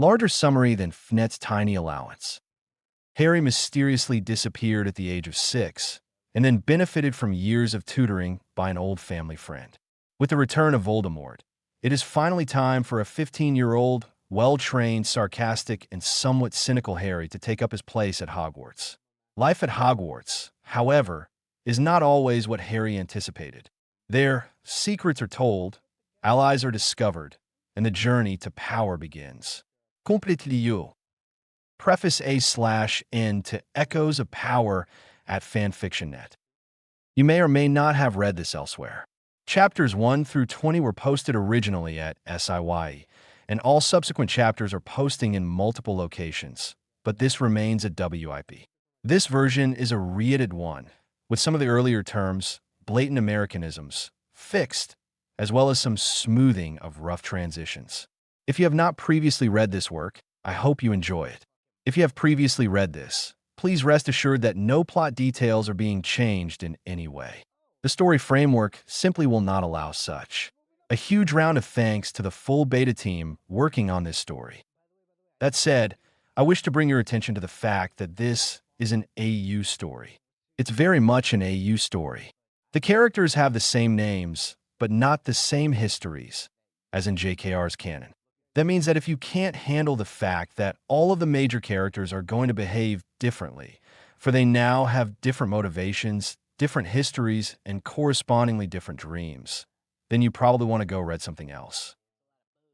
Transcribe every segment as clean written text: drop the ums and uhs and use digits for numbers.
Larger summary than Fnet's tiny allowance. Harry mysteriously disappeared at the age of 6, and then benefited from years of tutoring by an old family friend. With the return of Voldemort, it is finally time for a 15-year-old, well-trained, sarcastic, and somewhat cynical Harry to take up his place at Hogwarts. Life at Hogwarts, however, is not always what Harry anticipated. There, secrets are told, allies are discovered, and the journey to power begins. Completely you. Preface A/N to Echoes of Power at fanfiction.net. You may or may not have read this elsewhere. Chapters 1 through 20 were posted originally at SIYE, and all subsequent chapters are posting in multiple locations, but this remains a WIP. This version is a re-edited one, with some of the earlier terms, blatant Americanisms, fixed, as well as some smoothing of rough transitions. If you have not previously read this work, I hope you enjoy it. If you have previously read this, please rest assured that no plot details are being changed in any way. The story framework simply will not allow such. A huge round of thanks to the full beta team working on this story. That said, I wish to bring your attention to the fact that this is an AU story. It's very much an AU story. The characters have the same names, but not the same histories, as in JKR's canon. That means that if you can't handle the fact that all of the major characters are going to behave differently, for they now have different motivations, different histories, and correspondingly different dreams, then you probably want to go read something else.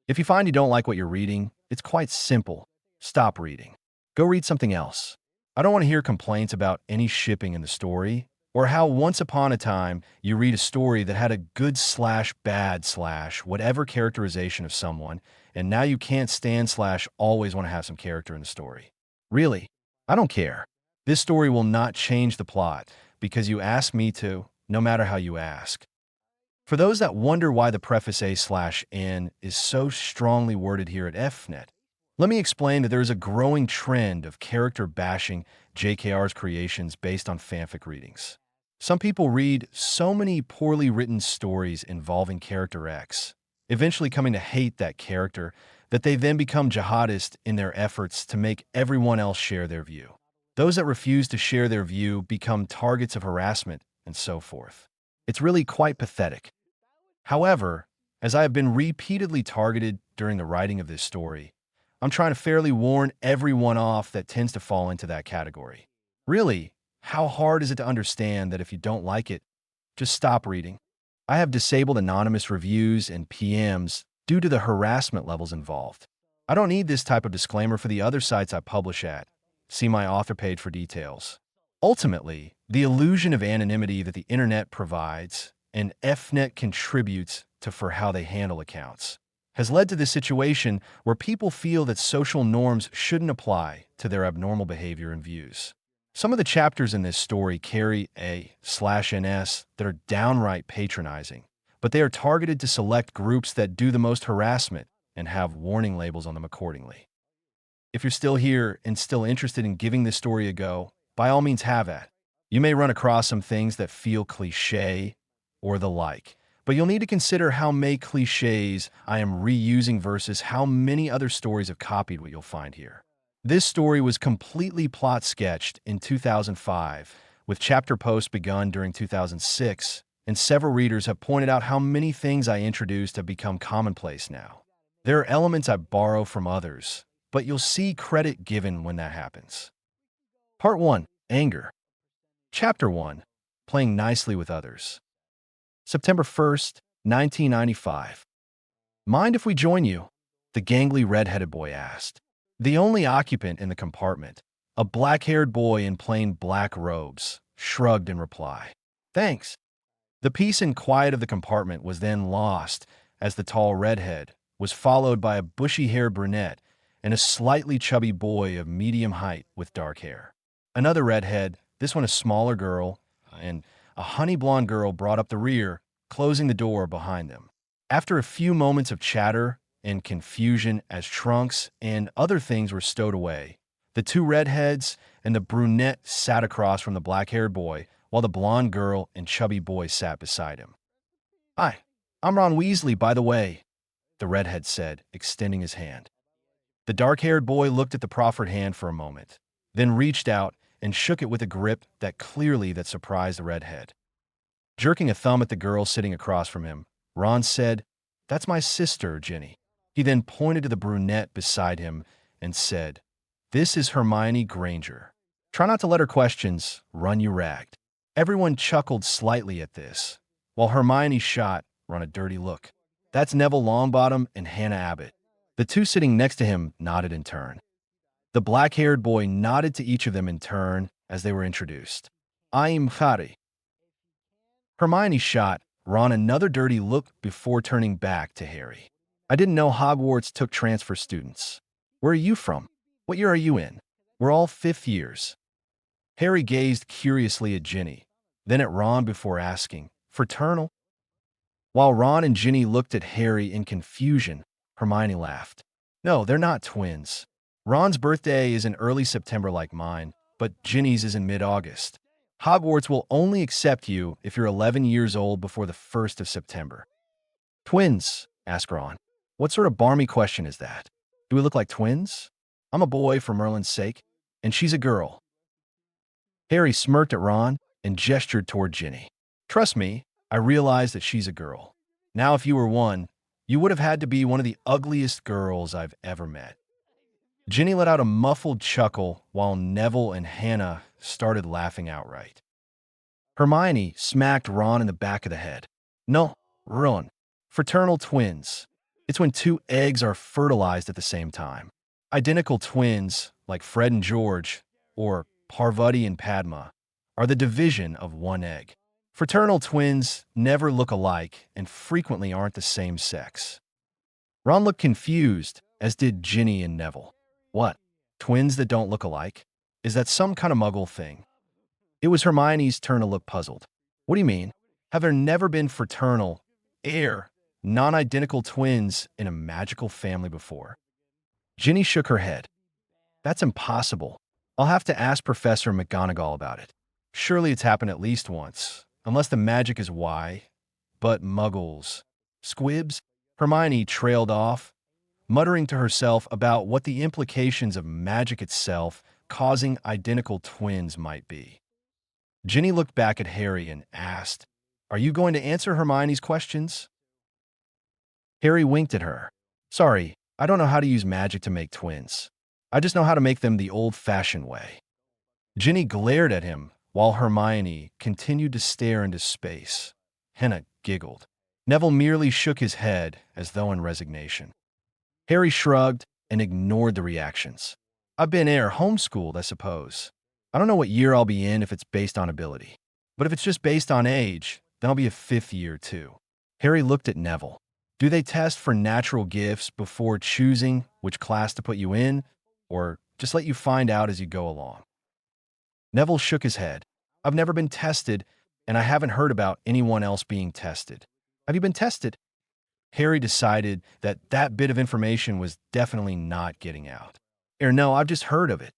If you find you don't like what you're reading, it's quite simple. Stop reading. Go read something else. I don't want to hear complaints about any shipping in the story, or how once upon a time you read a story that had a good/bad/whatever characterization of someone, and now you can't stand/always want to have some character in the story. Really, I don't care. This story will not change the plot because you asked me to, no matter how you ask. For those that wonder why the preface A/N is so strongly worded here at FNet, let me explain that there is a growing trend of character bashing JKR's creations based on fanfic readings. Some people read so many poorly written stories involving character X, eventually coming to hate that character, that they then become jihadists in their efforts to make everyone else share their view. Those that refuse to share their view become targets of harassment, and so forth. It's really quite pathetic. However, as I have been repeatedly targeted during the writing of this story, I'm trying to fairly warn everyone off that tends to fall into that category. Really, how hard is it to understand that if you don't like it, just stop reading? I have disabled anonymous reviews and PMs due to the harassment levels involved. I don't need this type of disclaimer for the other sites I publish at. See my author page for details. Ultimately, the illusion of anonymity that the internet provides and FNet contributes to for how they handle accounts has led to this situation where people feel that social norms shouldn't apply to their abnormal behavior and views. Some of the chapters in this story carry A/NS that are downright patronizing, but they are targeted to select groups that do the most harassment and have warning labels on them accordingly. If you're still here and still interested in giving this story a go, by all means have at. You may run across some things that feel cliché or the like, but you'll need to consider how many clichés I am reusing versus how many other stories have copied what you'll find here. This story was completely plot sketched in 2005, with chapter posts begun during 2006, and several readers have pointed out how many things I introduced have become commonplace now. There are elements I borrow from others, but you'll see credit given when that happens. Part 1. Anger. Chapter 1. Playing nicely with others. September 1st, 1995. Mind if we join you? The gangly red-headed boy asked. The only occupant in the compartment, a black-haired boy in plain black robes, shrugged in reply. Thanks. The peace and quiet of the compartment was then lost as the tall redhead was followed by a bushy-haired brunette and a slightly chubby boy of medium height with dark hair. Another redhead, this one a smaller girl, and a honey blonde girl brought up the rear, closing the door behind them. After a few moments of chatter and confusion as trunks and other things were stowed away, the two redheads and the brunette sat across from the black-haired boy, while the blonde girl and chubby boy sat beside him. Hi, I'm Ron Weasley, by the way, the redhead said, extending his hand. The dark-haired boy looked at the proffered hand for a moment, then reached out and shook it with a grip that surprised the redhead. Jerking a thumb at the girl sitting across from him, Ron said, "That's my sister, Ginny." He then pointed to the brunette beside him and said, "This is Hermione Granger. Try not to let her questions run you ragged." Everyone chuckled slightly at this, while Hermione shot Ron a dirty look. "That's Neville Longbottom and Hannah Abbott." The two sitting next to him nodded in turn. The black-haired boy nodded to each of them in turn as they were introduced. "I'm Harry." Hermione shot Ron another dirty look before turning back to Harry. "I didn't know Hogwarts took transfer students. Where are you from? What year are you in?" "We're all fifth years." Harry gazed curiously at Ginny, then at Ron before asking, "Fraternal?" While Ron and Ginny looked at Harry in confusion, Hermione laughed. "No, they're not twins. Ron's birthday is in early September like mine, but Ginny's is in mid-August. Hogwarts will only accept you if you're 11 years old before the 1st of September. "Twins?" asked Ron. "What sort of barmy question is that? Do we look like twins? I'm a boy for Merlin's sake, and she's a girl." Harry smirked at Ron and gestured toward Ginny. "Trust me, I realize that she's a girl. Now, if you were one, you would have had to be one of the ugliest girls I've ever met." Ginny let out a muffled chuckle while Neville and Hannah started laughing outright. Hermione smacked Ron in the back of the head. "No, Ron. Fraternal twins. It's when two eggs are fertilized at the same time. Identical twins, like Fred and George, or Parvati and Padma, are the division of one egg. Fraternal twins never look alike and frequently aren't the same sex." Ron looked confused, as did Ginny and Neville. "What? Twins that don't look alike? Is that some kind of muggle thing?" It was Hermione's turn to look puzzled. "What do you mean? Have there never been fraternal, non-identical twins in a magical family before?" Ginny shook her head. "That's impossible. I'll have to ask Professor McGonagall about it. Surely it's happened at least once, unless the magic is why. But muggles. Squibs?" Hermione trailed off, muttering to herself about what the implications of magic itself causing identical twins might be. Ginny looked back at Harry and asked, "Are you going to answer Hermione's questions?" Harry winked at her. "Sorry, I don't know how to use magic to make twins. I just know how to make them the old-fashioned way." Ginny glared at him while Hermione continued to stare into space. Hannah giggled. Neville merely shook his head as though in resignation. Harry shrugged and ignored the reactions. "I've been homeschooled, I suppose. I don't know what year I'll be in if it's based on ability. But if it's just based on age, then I'll be a fifth year too." Harry looked at Neville. "Do they test for natural gifts before choosing which class to put you in, or just let you find out as you go along?" Neville shook his head. "I've never been tested, and I haven't heard about anyone else being tested." "Have you been tested?" Harry decided that that bit of information was definitely not getting out. "No, I've just heard of it."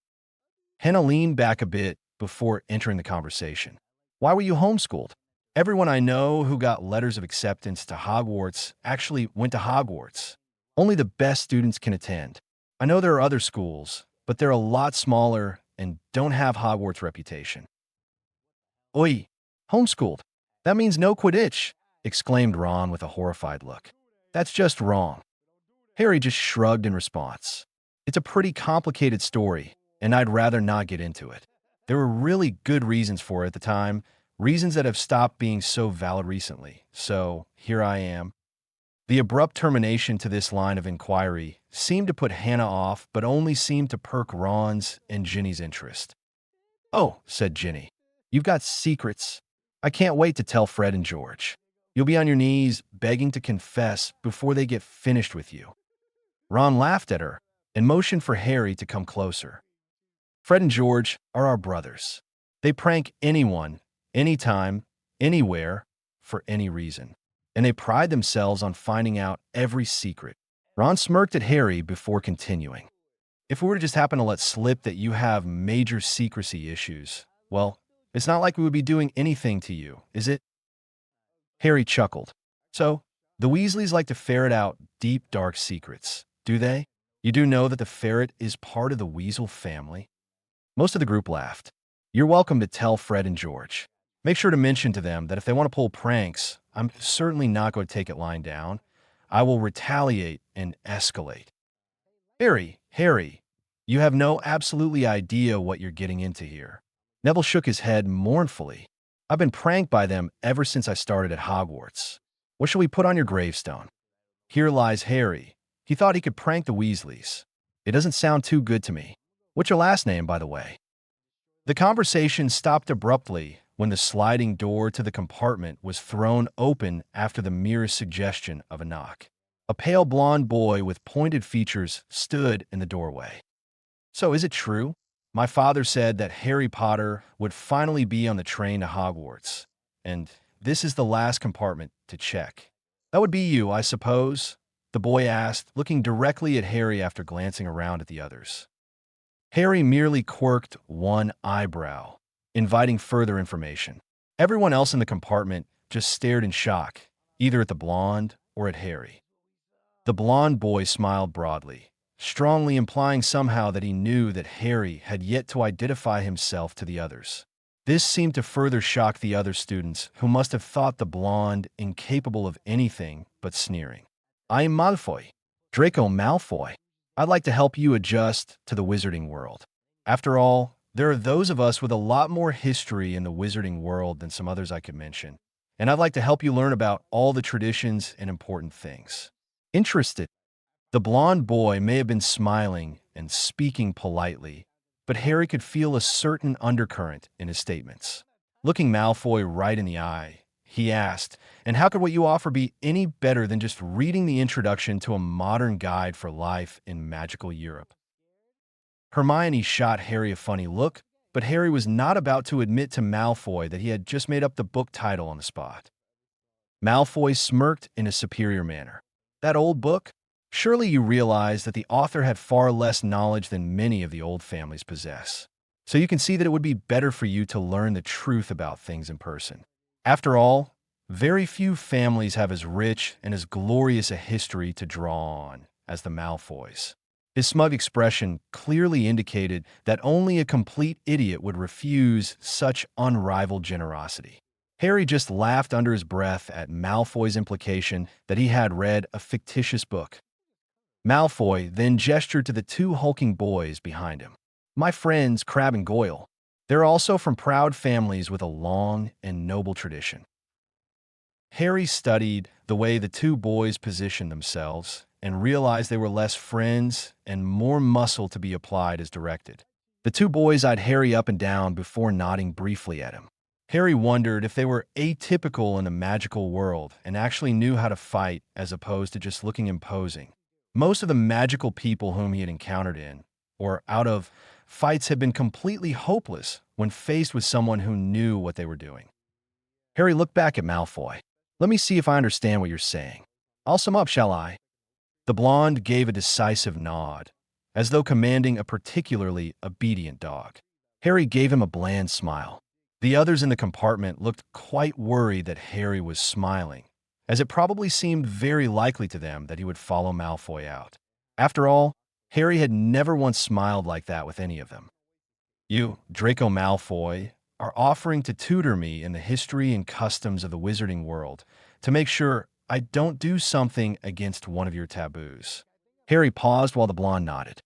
Hannah leaned back a bit before entering the conversation. "Why were you homeschooled?" "Everyone I know who got letters of acceptance to Hogwarts actually went to Hogwarts. Only the best students can attend. I know there are other schools, but they're a lot smaller and don't have Hogwarts' reputation." "Oi, homeschooled. That means no Quidditch," exclaimed Ron with a horrified look. "That's just wrong." Harry just shrugged in response. "It's a pretty complicated story, and I'd rather not get into it. There were really good reasons for it at the time, reasons that have stopped being so valid recently, so here I am." The abrupt termination to this line of inquiry seemed to put Hannah off, but only seemed to perk Ron's and Ginny's interest. "Oh," said Ginny, "you've got secrets. I can't wait to tell Fred and George. You'll be on your knees begging to confess before they get finished with you." Ron laughed at her and motioned for Harry to come closer. "Fred and George are our brothers. They prank anyone, anytime, anywhere, for any reason. And they pride themselves on finding out every secret." Ron smirked at Harry before continuing. "If we were to just happen to let slip that you have major secrecy issues, well, it's not like we would be doing anything to you, is it?" Harry chuckled. "So, the Weasleys like to ferret out deep, dark secrets, do they?" You do know that the ferret is part of the weasel family? Most of the group laughed. You're welcome to tell Fred and George. Make sure to mention to them that if they want to pull pranks, I'm certainly not going to take it lying down. I will retaliate and escalate. Harry, you have no absolutely idea what you're getting into here. Neville shook his head mournfully. I've been pranked by them ever since I started at Hogwarts. What shall we put on your gravestone? Here lies Harry. He thought he could prank the Weasleys. It doesn't sound too good to me. What's your last name, by the way? The conversation stopped abruptly when the sliding door to the compartment was thrown open after the merest suggestion of a knock. A pale blonde boy with pointed features stood in the doorway. So is it true? My father said that Harry Potter would finally be on the train to Hogwarts, and this is the last compartment to check. That would be you, I suppose? The boy asked, looking directly at Harry after glancing around at the others. Harry merely quirked one eyebrow, inviting further information. Everyone else in the compartment just stared in shock, either at the blonde or at Harry. The blonde boy smiled broadly, strongly implying somehow that he knew that Harry had yet to identify himself to the others. This seemed to further shock the other students, who must have thought the blonde incapable of anything but sneering. I am Malfoy, Draco Malfoy. I'd like to help you adjust to the wizarding world. After all, there are those of us with a lot more history in the wizarding world than some others I could mention, and I'd like to help you learn about all the traditions and important things. Interested? The blonde boy may have been smiling and speaking politely, but Harry could feel a certain undercurrent in his statements. Looking Malfoy right in the eye, he asked, and how could what you offer be any better than just reading the introduction to a modern guide for life in magical Europe? Hermione shot Harry a funny look, but Harry was not about to admit to Malfoy that he had just made up the book title on the spot. Malfoy smirked in a superior manner. That old book? Surely you realize that the author had far less knowledge than many of the old families possess. So you can see that it would be better for you to learn the truth about things in person. After all, very few families have as rich and as glorious a history to draw on as the Malfoys. His smug expression clearly indicated that only a complete idiot would refuse such unrivaled generosity. Harry just laughed under his breath at Malfoy's implication that he had read a fictitious book. Malfoy then gestured to the two hulking boys behind him. My friends, Crabbe and Goyle. They're also from proud families with a long and noble tradition. Harry studied the way the two boys positioned themselves and realized they were less friends and more muscle to be applied as directed. The two boys eyed Harry up and down before nodding briefly at him. Harry wondered if they were atypical in the magical world and actually knew how to fight as opposed to just looking imposing. Most of the magical people whom he had encountered in, or out of, fights had been completely hopeless when faced with someone who knew what they were doing. Harry looked back at Malfoy. Let me see if I understand what you're saying. I'll sum up, shall I? The blonde gave a decisive nod, as though commanding a particularly obedient dog. Harry gave him a bland smile. The others in the compartment looked quite worried that Harry was smiling, as it probably seemed very likely to them that he would follow Malfoy out. After all, Harry had never once smiled like that with any of them. You, Draco Malfoy, are offering to tutor me in the history and customs of the wizarding world to make sure I don't do something against one of your taboos. Harry paused while the blonde nodded.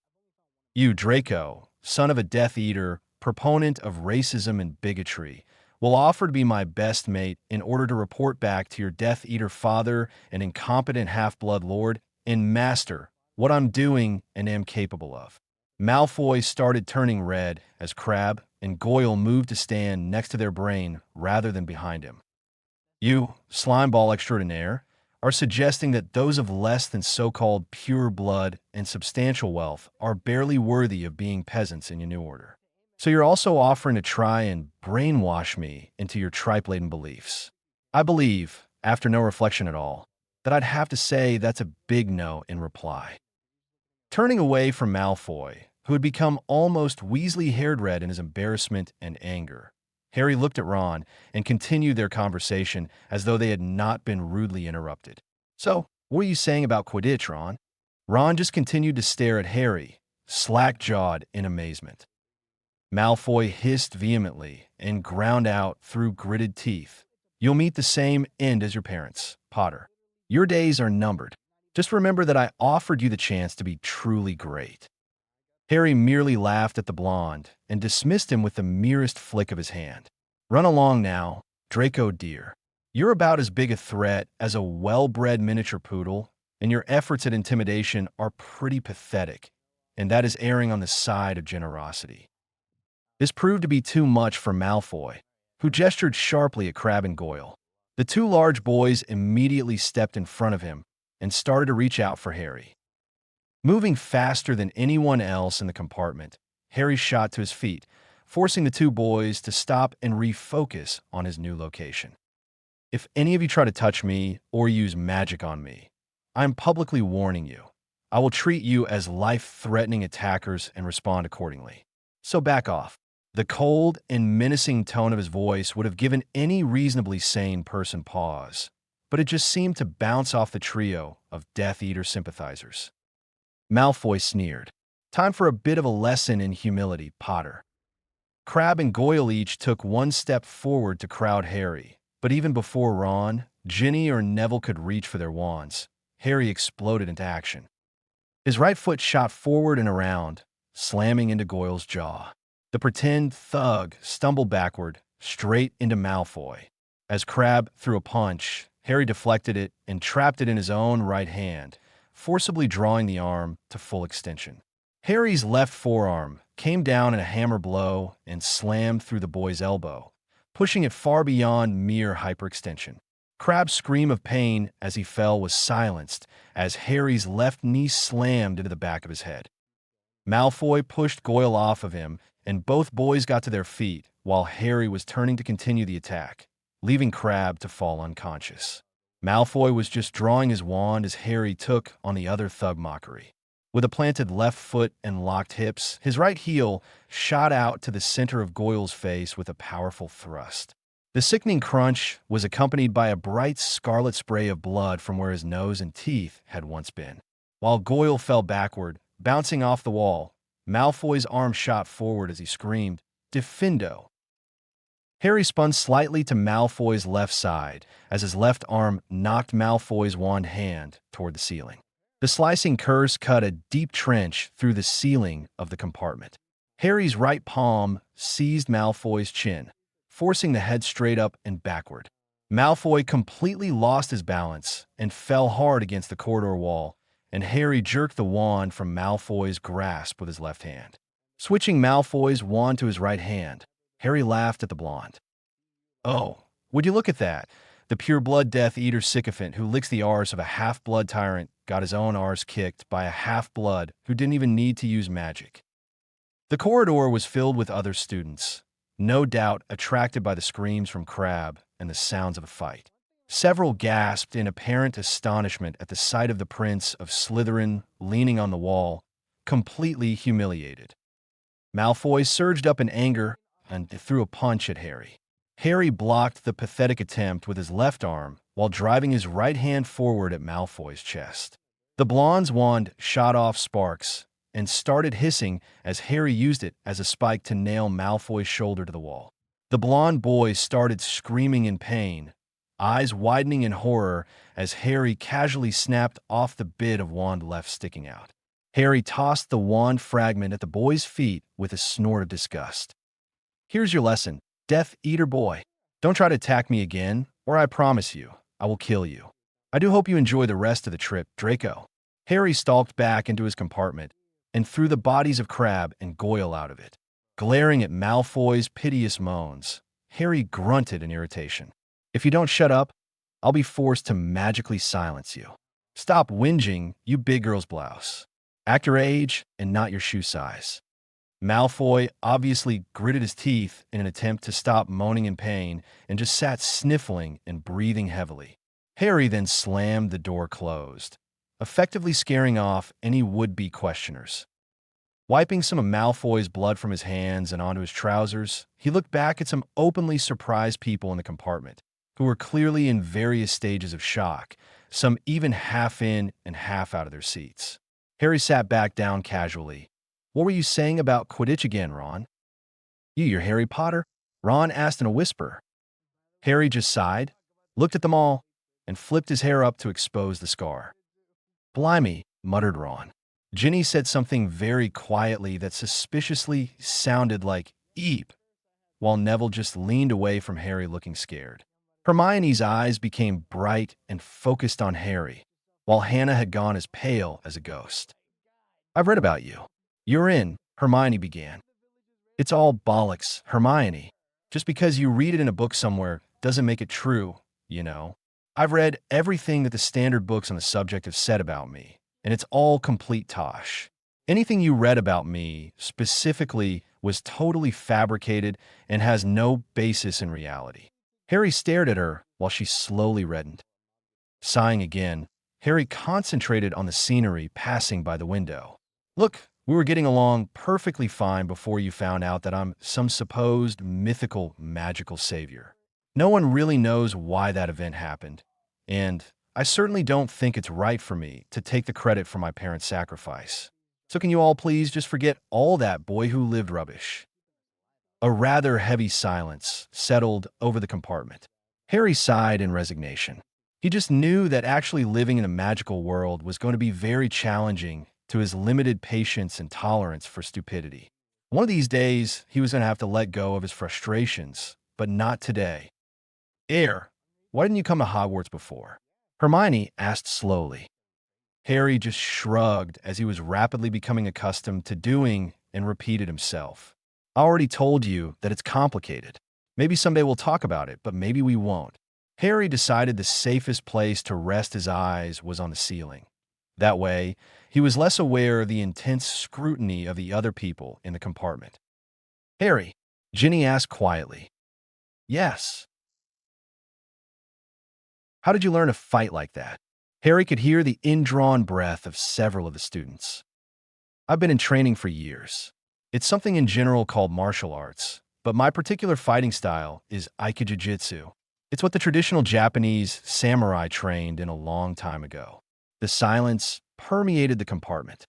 You, Draco, son of a Death Eater, proponent of racism and bigotry, will offer to be my best mate in order to report back to your Death Eater father and incompetent half-blood lord and master what I'm doing and am capable of. Malfoy started turning red as Crabbe and Goyle moved to stand next to their brain rather than behind him. You, slimeball extraordinaire, are suggesting that those of less than so-called pure blood and substantial wealth are barely worthy of being peasants in your new order. So you're also offering to try and brainwash me into your tripe-laden beliefs. I believe, after no reflection at all, that I'd have to say that's a big no in reply. Turning away from Malfoy, who had become almost Weasley-haired red in his embarrassment and anger, Harry looked at Ron and continued their conversation as though they had not been rudely interrupted. So, what are you saying about Quidditch, Ron? Ron just continued to stare at Harry, slack-jawed in amazement. Malfoy hissed vehemently and ground out through gritted teeth. You'll meet the same end as your parents, Potter. Your days are numbered. Just remember that I offered you the chance to be truly great. Harry merely laughed at the blonde and dismissed him with the merest flick of his hand. Run along now, Draco dear. You're about as big a threat as a well-bred miniature poodle, and your efforts at intimidation are pretty pathetic, and that is erring on the side of generosity. This proved to be too much for Malfoy, who gestured sharply at Crabbe and Goyle. The two large boys immediately stepped in front of him and started to reach out for Harry. Moving faster than anyone else in the compartment, Harry shot to his feet, forcing the two boys to stop and refocus on his new location. If any of you try to touch me or use magic on me, I am publicly warning you. I will treat you as life-threatening attackers and respond accordingly. So back off. The cold and menacing tone of his voice would have given any reasonably sane person pause, but it just seemed to bounce off the trio of Death Eater sympathizers. Malfoy sneered. Time for a bit of a lesson in humility, Potter. Crabbe and Goyle each took one step forward to crowd Harry, but even before Ron, Ginny, or Neville could reach for their wands, Harry exploded into action. His right foot shot forward and around, slamming into Goyle's jaw. The pretend thug stumbled backward, straight into Malfoy. As Crabbe threw a punch, Harry deflected it and trapped it in his own right hand, forcibly drawing the arm to full extension. Harry's left forearm came down in a hammer blow and slammed through the boy's elbow, pushing it far beyond mere hyperextension. Crabbe's scream of pain as he fell was silenced as Harry's left knee slammed into the back of his head. Malfoy pushed Goyle off of him, and both boys got to their feet while Harry was turning to continue the attack, leaving Crabbe to fall unconscious. Malfoy was just drawing his wand as Harry took on the other thug mockery. With a planted left foot and locked hips, his right heel shot out to the center of Goyle's face with a powerful thrust. The sickening crunch was accompanied by a bright scarlet spray of blood from where his nose and teeth had once been. While Goyle fell backward, bouncing off the wall, Malfoy's arm shot forward as he screamed, "Defendo!" Harry spun slightly to Malfoy's left side as his left arm knocked Malfoy's wand hand toward the ceiling. The slicing curse cut a deep trench through the ceiling of the compartment. Harry's right palm seized Malfoy's chin, forcing the head straight up and backward. Malfoy completely lost his balance and fell hard against the corridor wall, and Harry jerked the wand from Malfoy's grasp with his left hand. Switching Malfoy's wand to his right hand, Harry laughed at the blonde. "Oh, would you look at that? The pure-blood Death Eater sycophant who licks the arse of a half-blood tyrant got his own arse kicked by a half-blood who didn't even need to use magic." The corridor was filled with other students, no doubt attracted by the screams from Crabbe and the sounds of a fight. Several gasped in apparent astonishment at the sight of the Prince of Slytherin leaning on the wall, completely humiliated. Malfoy surged up in anger and threw a punch at Harry. Harry blocked the pathetic attempt with his left arm while driving his right hand forward at Malfoy's chest. The blonde's wand shot off sparks and started hissing as Harry used it as a spike to nail Malfoy's shoulder to the wall. The blonde boy started screaming in pain, eyes widening in horror as Harry casually snapped off the bit of wand left sticking out. Harry tossed the wand fragment at the boy's feet with a snort of disgust. "Here's your lesson, Death Eater boy. Don't try to attack me again, or I promise you, I will kill you. I do hope you enjoy the rest of the trip, Draco." Harry stalked back into his compartment and threw the bodies of Crabbe and Goyle out of it. Glaring at Malfoy's piteous moans, Harry grunted in irritation. "If you don't shut up, I'll be forced to magically silence you. Stop whinging, you big girl's blouse. Act your age and not your shoe size." Malfoy obviously gritted his teeth in an attempt to stop moaning in pain and just sat sniffling and breathing heavily. Harry then slammed the door closed, effectively scaring off any would-be questioners. Wiping some of Malfoy's blood from his hands and onto his trousers, he looked back at some openly surprised people in the compartment, who were clearly in various stages of shock, some even half in and half out of their seats. Harry sat back down casually. What were you saying about Quidditch again, Ron? You're Harry Potter? Ron asked in a whisper. Harry just sighed, looked at them all, and flipped his hair up to expose the scar. Blimey, muttered Ron. Ginny said something very quietly that suspiciously sounded like "eep," while Neville just leaned away from Harry looking scared. Hermione's eyes became bright and focused on Harry, while Hannah had gone as pale as a ghost. I've read about you. You're in, Hermione began. It's all bollocks, Hermione. Just because you read it in a book somewhere doesn't make it true, you know. I've read everything that the standard books on the subject have said about me, and it's all complete tosh. Anything you read about me, specifically, was totally fabricated and has no basis in reality. Harry stared at her while she slowly reddened. Sighing again, Harry concentrated on the scenery passing by the window. Look, we were getting along perfectly fine before you found out that I'm some supposed mythical magical savior. No one really knows why that event happened, and I certainly don't think it's right for me to take the credit for my parents' sacrifice. So can you all please just forget all that boy who lived rubbish? A rather heavy silence settled over the compartment. Harry sighed in resignation. He just knew that actually living in a magical world was going to be very challenging to his limited patience and tolerance for stupidity. One of these days, he was going to have to let go of his frustrations, but not today. Why didn't you come to Hogwarts before? Hermione asked slowly. Harry just shrugged as he was rapidly becoming accustomed to doing and repeated himself. I already told you that it's complicated. Maybe someday we'll talk about it, but maybe we won't. Harry decided the safest place to rest his eyes was on the ceiling. That way, he was less aware of the intense scrutiny of the other people in the compartment. Harry, Ginny asked quietly. Yes. How did you learn to fight like that? Harry could hear the indrawn breath of several of the students. I've been in training for years. It's something in general called martial arts, but my particular fighting style is aikijujitsu. It's what the traditional Japanese samurai trained in a long time ago. The silence permeated the compartment.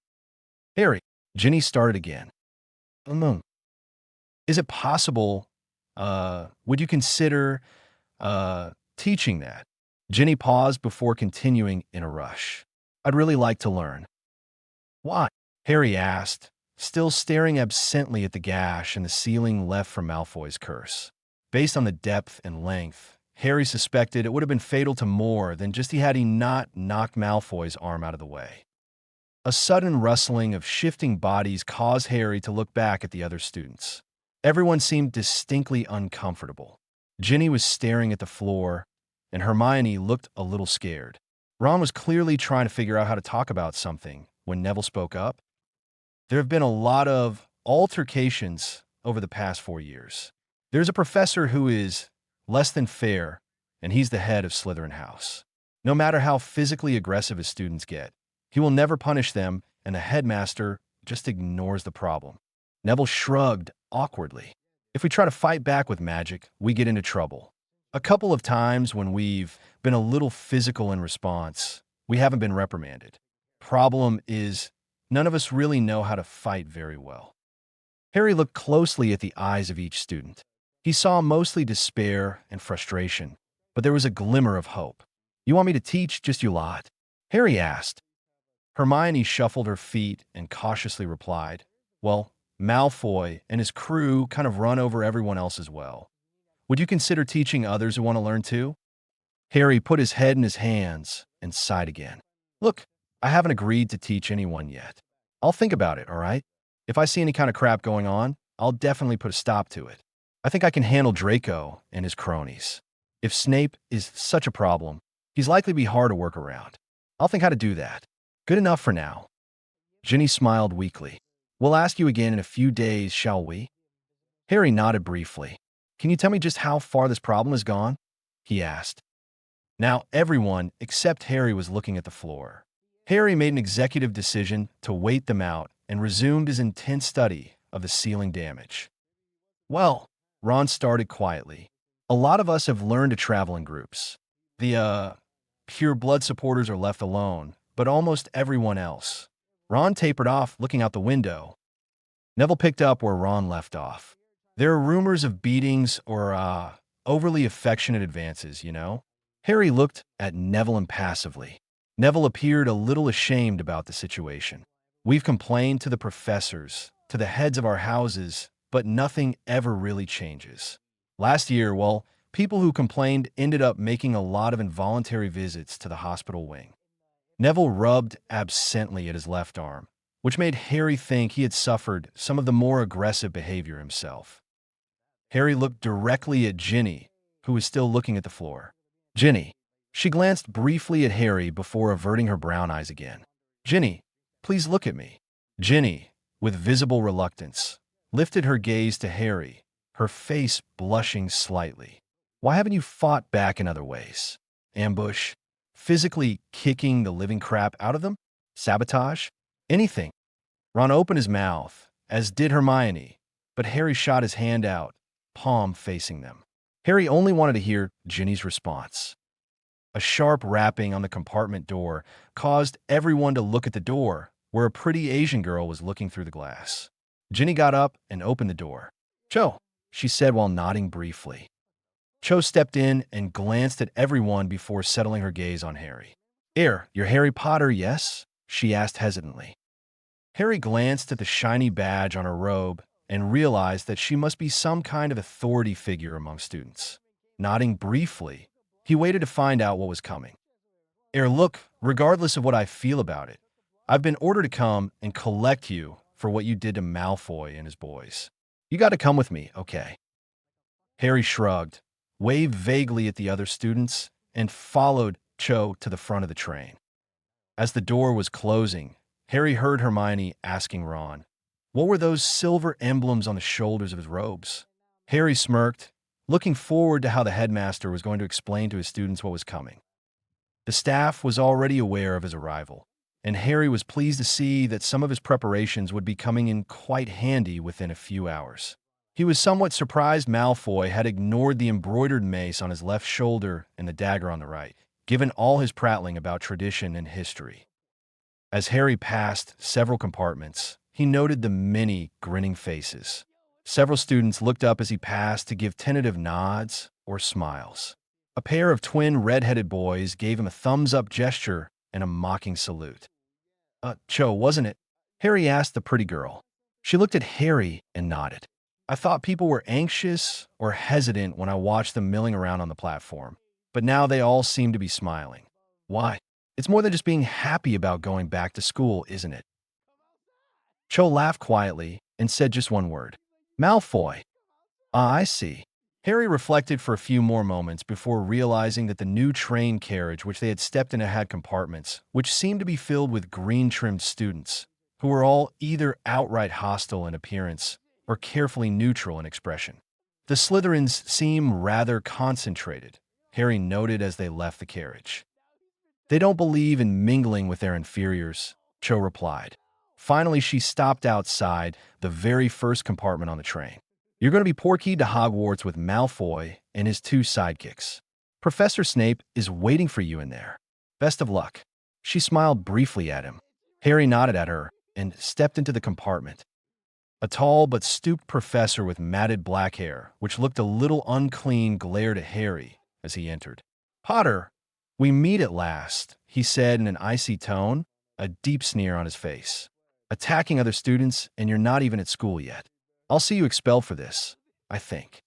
Harry, Ginny started again. Is it possible, would you consider, teaching that? Ginny paused before continuing in a rush. I'd really like to learn. Why? Harry asked, still staring absently at the gash in the ceiling left from Malfoy's curse. Based on the depth and length, Harry suspected it would have been fatal to more than just had he not knocked Malfoy's arm out of the way. A sudden rustling of shifting bodies caused Harry to look back at the other students. Everyone seemed distinctly uncomfortable. Ginny was staring at the floor, and Hermione looked a little scared. Ron was clearly trying to figure out how to talk about something when Neville spoke up. There have been a lot of altercations over the past 4 years. There's a professor who is less than fair, and he's the head of Slytherin House. No matter how physically aggressive his students get, he will never punish them, and the headmaster just ignores the problem. Neville shrugged awkwardly. If we try to fight back with magic, we get into trouble. A couple of times when we've been a little physical in response, we haven't been reprimanded. Problem is, none of us really know how to fight very well. Harry looked closely at the eyes of each student. He saw mostly despair and frustration, but there was a glimmer of hope. You want me to teach just you lot? Harry asked. Hermione shuffled her feet and cautiously replied, well, Malfoy and his crew kind of run over everyone else as well. Would you consider teaching others who want to learn too? Harry put his head in his hands and sighed again. Look, I haven't agreed to teach anyone yet. I'll think about it, all right? If I see any kind of crap going on, I'll definitely put a stop to it. I think I can handle Draco and his cronies. If Snape is such a problem, he's likely to be hard to work around. I'll think how to do that. Good enough for now. Ginny smiled weakly. We'll ask you again in a few days, shall we? Harry nodded briefly. Can you tell me just how far this problem has gone? He asked. Now everyone except Harry was looking at the floor. Harry made an executive decision to wait them out and resumed his intense study of the ceiling damage. Well, Ron started quietly. A lot of us have learned to travel in groups. The, pure blood supporters are left alone, but almost everyone else, Ron tapered off, looking out the window. Neville picked up where Ron left off. There are rumors of beatings or, overly affectionate advances, you know? Harry looked at Neville impassively. Neville appeared a little ashamed about the situation. We've complained to the professors, to the heads of our houses, but nothing ever really changes. Last year, well, people who complained ended up making a lot of involuntary visits to the hospital wing. Neville rubbed absently at his left arm, which made Harry think he had suffered some of the more aggressive behavior himself. Harry looked directly at Ginny, who was still looking at the floor. Ginny. She glanced briefly at Harry before averting her brown eyes again. Ginny, please look at me. Ginny, with visible reluctance, lifted her gaze to Harry, her face blushing slightly. Why haven't you fought back in other ways? Ambush? Physically kicking the living crap out of them? Sabotage? Anything? Ron opened his mouth, as did Hermione, but Harry shot his hand out, palm facing them. Harry only wanted to hear Ginny's response. A sharp rapping on the compartment door caused everyone to look at the door, where a pretty Asian girl was looking through the glass. Ginny got up and opened the door. Cho, she said while nodding briefly. Cho stepped in and glanced at everyone before settling her gaze on Harry. You're Harry Potter, yes? She asked hesitantly. Harry glanced at the shiny badge on her robe and realized that she must be some kind of authority figure among students. Nodding briefly, he waited to find out what was coming. Look, regardless of what I feel about it, I've been ordered to come and collect you for what you did to Malfoy and his boys. You got to come with me, okay? Harry shrugged, waved vaguely at the other students, and followed Cho to the front of the train. As the door was closing, Harry heard Hermione asking Ron, what were those silver emblems on the shoulders of his robes? Harry smirked, looking forward to how the headmaster was going to explain to his students what was coming. The staff was already aware of his arrival, and Harry was pleased to see that some of his preparations would be coming in quite handy within a few hours. He was somewhat surprised Malfoy had ignored the embroidered mace on his left shoulder and the dagger on the right, given all his prattling about tradition and history. As Harry passed several compartments, he noted the many grinning faces. Several students looked up as he passed to give tentative nods or smiles. A pair of twin red-headed boys gave him a thumbs-up gesture and a mocking salute. Cho, wasn't it? Harry asked the pretty girl. She looked at Harry and nodded. I thought people were anxious or hesitant when I watched them milling around on the platform, but now they all seem to be smiling. Why? It's more than just being happy about going back to school, isn't it? Cho laughed quietly and said just one word. Malfoy. Ah, I see. Harry reflected for a few more moments before realizing that the new train carriage which they had stepped into had compartments, which seemed to be filled with green-trimmed students, who were all either outright hostile in appearance or carefully neutral in expression. The Slytherins seem rather concentrated, Harry noted as they left the carriage. They don't believe in mingling with their inferiors, Cho replied. Finally, she stopped outside the very first compartment on the train. You're going to be portkeyed to Hogwarts with Malfoy and his two sidekicks. Professor Snape is waiting for you in there. Best of luck. She smiled briefly at him. Harry nodded at her and stepped into the compartment. A tall but stooped professor with matted black hair, which looked a little unclean, glared at Harry as he entered. Potter, we meet at last, he said in an icy tone, a deep sneer on his face. Attacking other students, and you're not even at school yet. I'll see you expelled for this, I think.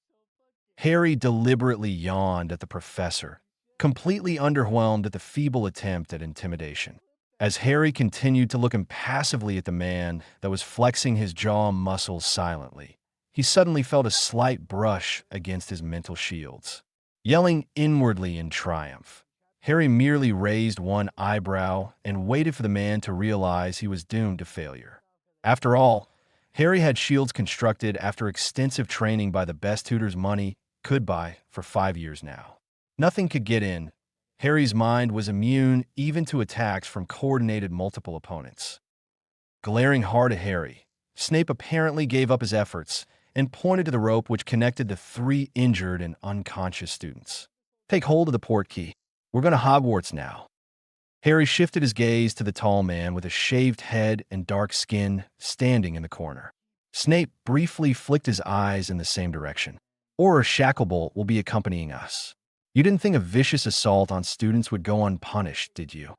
Harry deliberately yawned at the professor, completely underwhelmed at the feeble attempt at intimidation. As Harry continued to look impassively at the man that was flexing his jaw muscles silently, he suddenly felt a slight brush against his mental shields. Yelling inwardly in triumph, Harry merely raised one eyebrow and waited for the man to realize he was doomed to failure. After all, Harry had shields constructed after extensive training by the best tutors money could buy for 5 years now. Nothing could get in. Harry's mind was immune even to attacks from coordinated multiple opponents. Glaring hard at Harry, Snape apparently gave up his efforts and pointed to the rope which connected the 3 injured and unconscious students. Take hold of the portkey. We're going to Hogwarts now. Harry shifted his gaze to the tall man with a shaved head and dark skin standing in the corner. Snape briefly flicked his eyes in the same direction. Or Shacklebolt will be accompanying us. You didn't think a vicious assault on students would go unpunished, did you?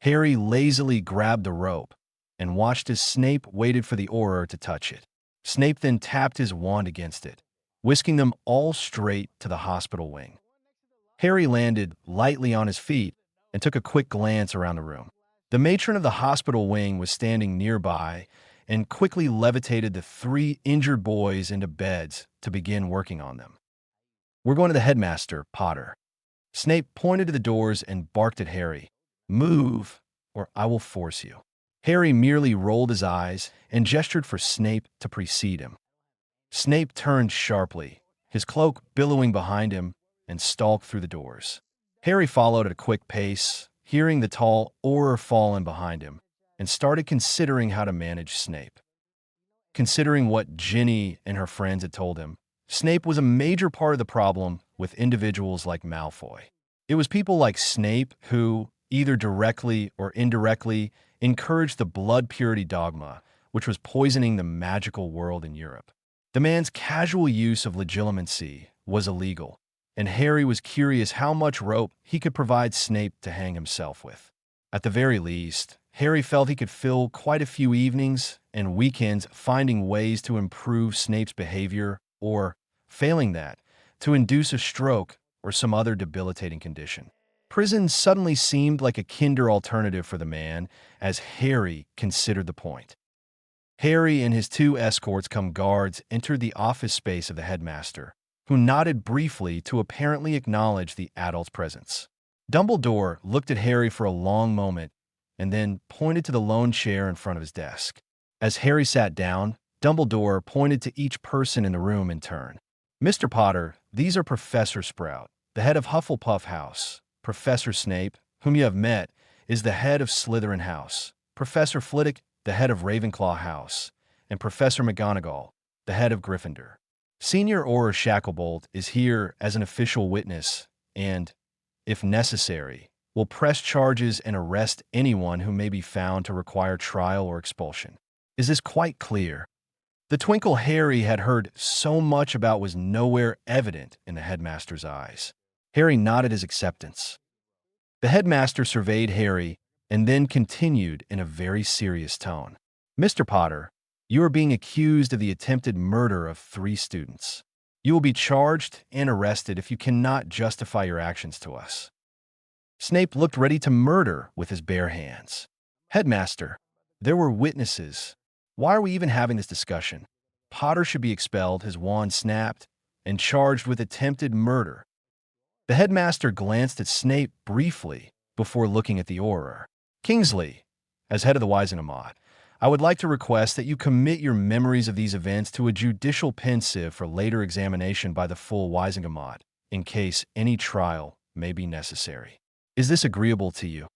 Harry lazily grabbed the rope and watched as Snape waited for the Auror to touch it. Snape then tapped his wand against it, whisking them all straight to the hospital wing. Harry landed lightly on his feet and took a quick glance around the room. The matron of the hospital wing was standing nearby and quickly levitated the 3 injured boys into beds to begin working on them. We're going to the headmaster, Potter. Snape pointed to the doors and barked at Harry. Move, or I will force you. Harry merely rolled his eyes and gestured for Snape to precede him. Snape turned sharply, his cloak billowing behind him, and stalked through the doors. Harry followed at a quick pace, hearing the tall Auror fall in behind him, and started considering how to manage Snape. Considering what Ginny and her friends had told him, Snape was a major part of the problem with individuals like Malfoy. It was people like Snape who, either directly or indirectly, encouraged the blood purity dogma, which was poisoning the magical world in Europe. The man's casual use of legilimency was illegal, and Harry was curious how much rope he could provide Snape to hang himself with. At the very least, Harry felt he could fill quite a few evenings and weekends finding ways to improve Snape's behavior or, failing that, to induce a stroke or some other debilitating condition. Prison suddenly seemed like a kinder alternative for the man as Harry considered the point. Harry and his 2 escorts come guards entered the office space of the headmaster, who nodded briefly to apparently acknowledge the adult's presence. Dumbledore looked at Harry for a long moment and then pointed to the lone chair in front of his desk. As Harry sat down, Dumbledore pointed to each person in the room in turn. Mr. Potter, these are Professor Sprout, the head of Hufflepuff House. Professor Snape, whom you have met, is the head of Slytherin House. Professor Flitwick, the head of Ravenclaw House. And Professor McGonagall, the head of Gryffindor. Senior Auror Shacklebolt is here as an official witness and, if necessary, will press charges and arrest anyone who may be found to require trial or expulsion. Is this quite clear? The twinkle Harry had heard so much about was nowhere evident in the headmaster's eyes. Harry nodded his acceptance. The headmaster surveyed Harry and then continued in a very serious tone. Mr. Potter, you are being accused of the attempted murder of 3 students. You will be charged and arrested if you cannot justify your actions to us. Snape looked ready to murder with his bare hands. Headmaster, there were witnesses. Why are we even having this discussion? Potter should be expelled, his wand snapped, and charged with attempted murder. The headmaster glanced at Snape briefly before looking at the Auror. Kingsley, as head of the Wizengamot, I would like to request that you commit your memories of these events to a judicial pensieve for later examination by the full Wizengamot, in case any trial may be necessary. Is this agreeable to you?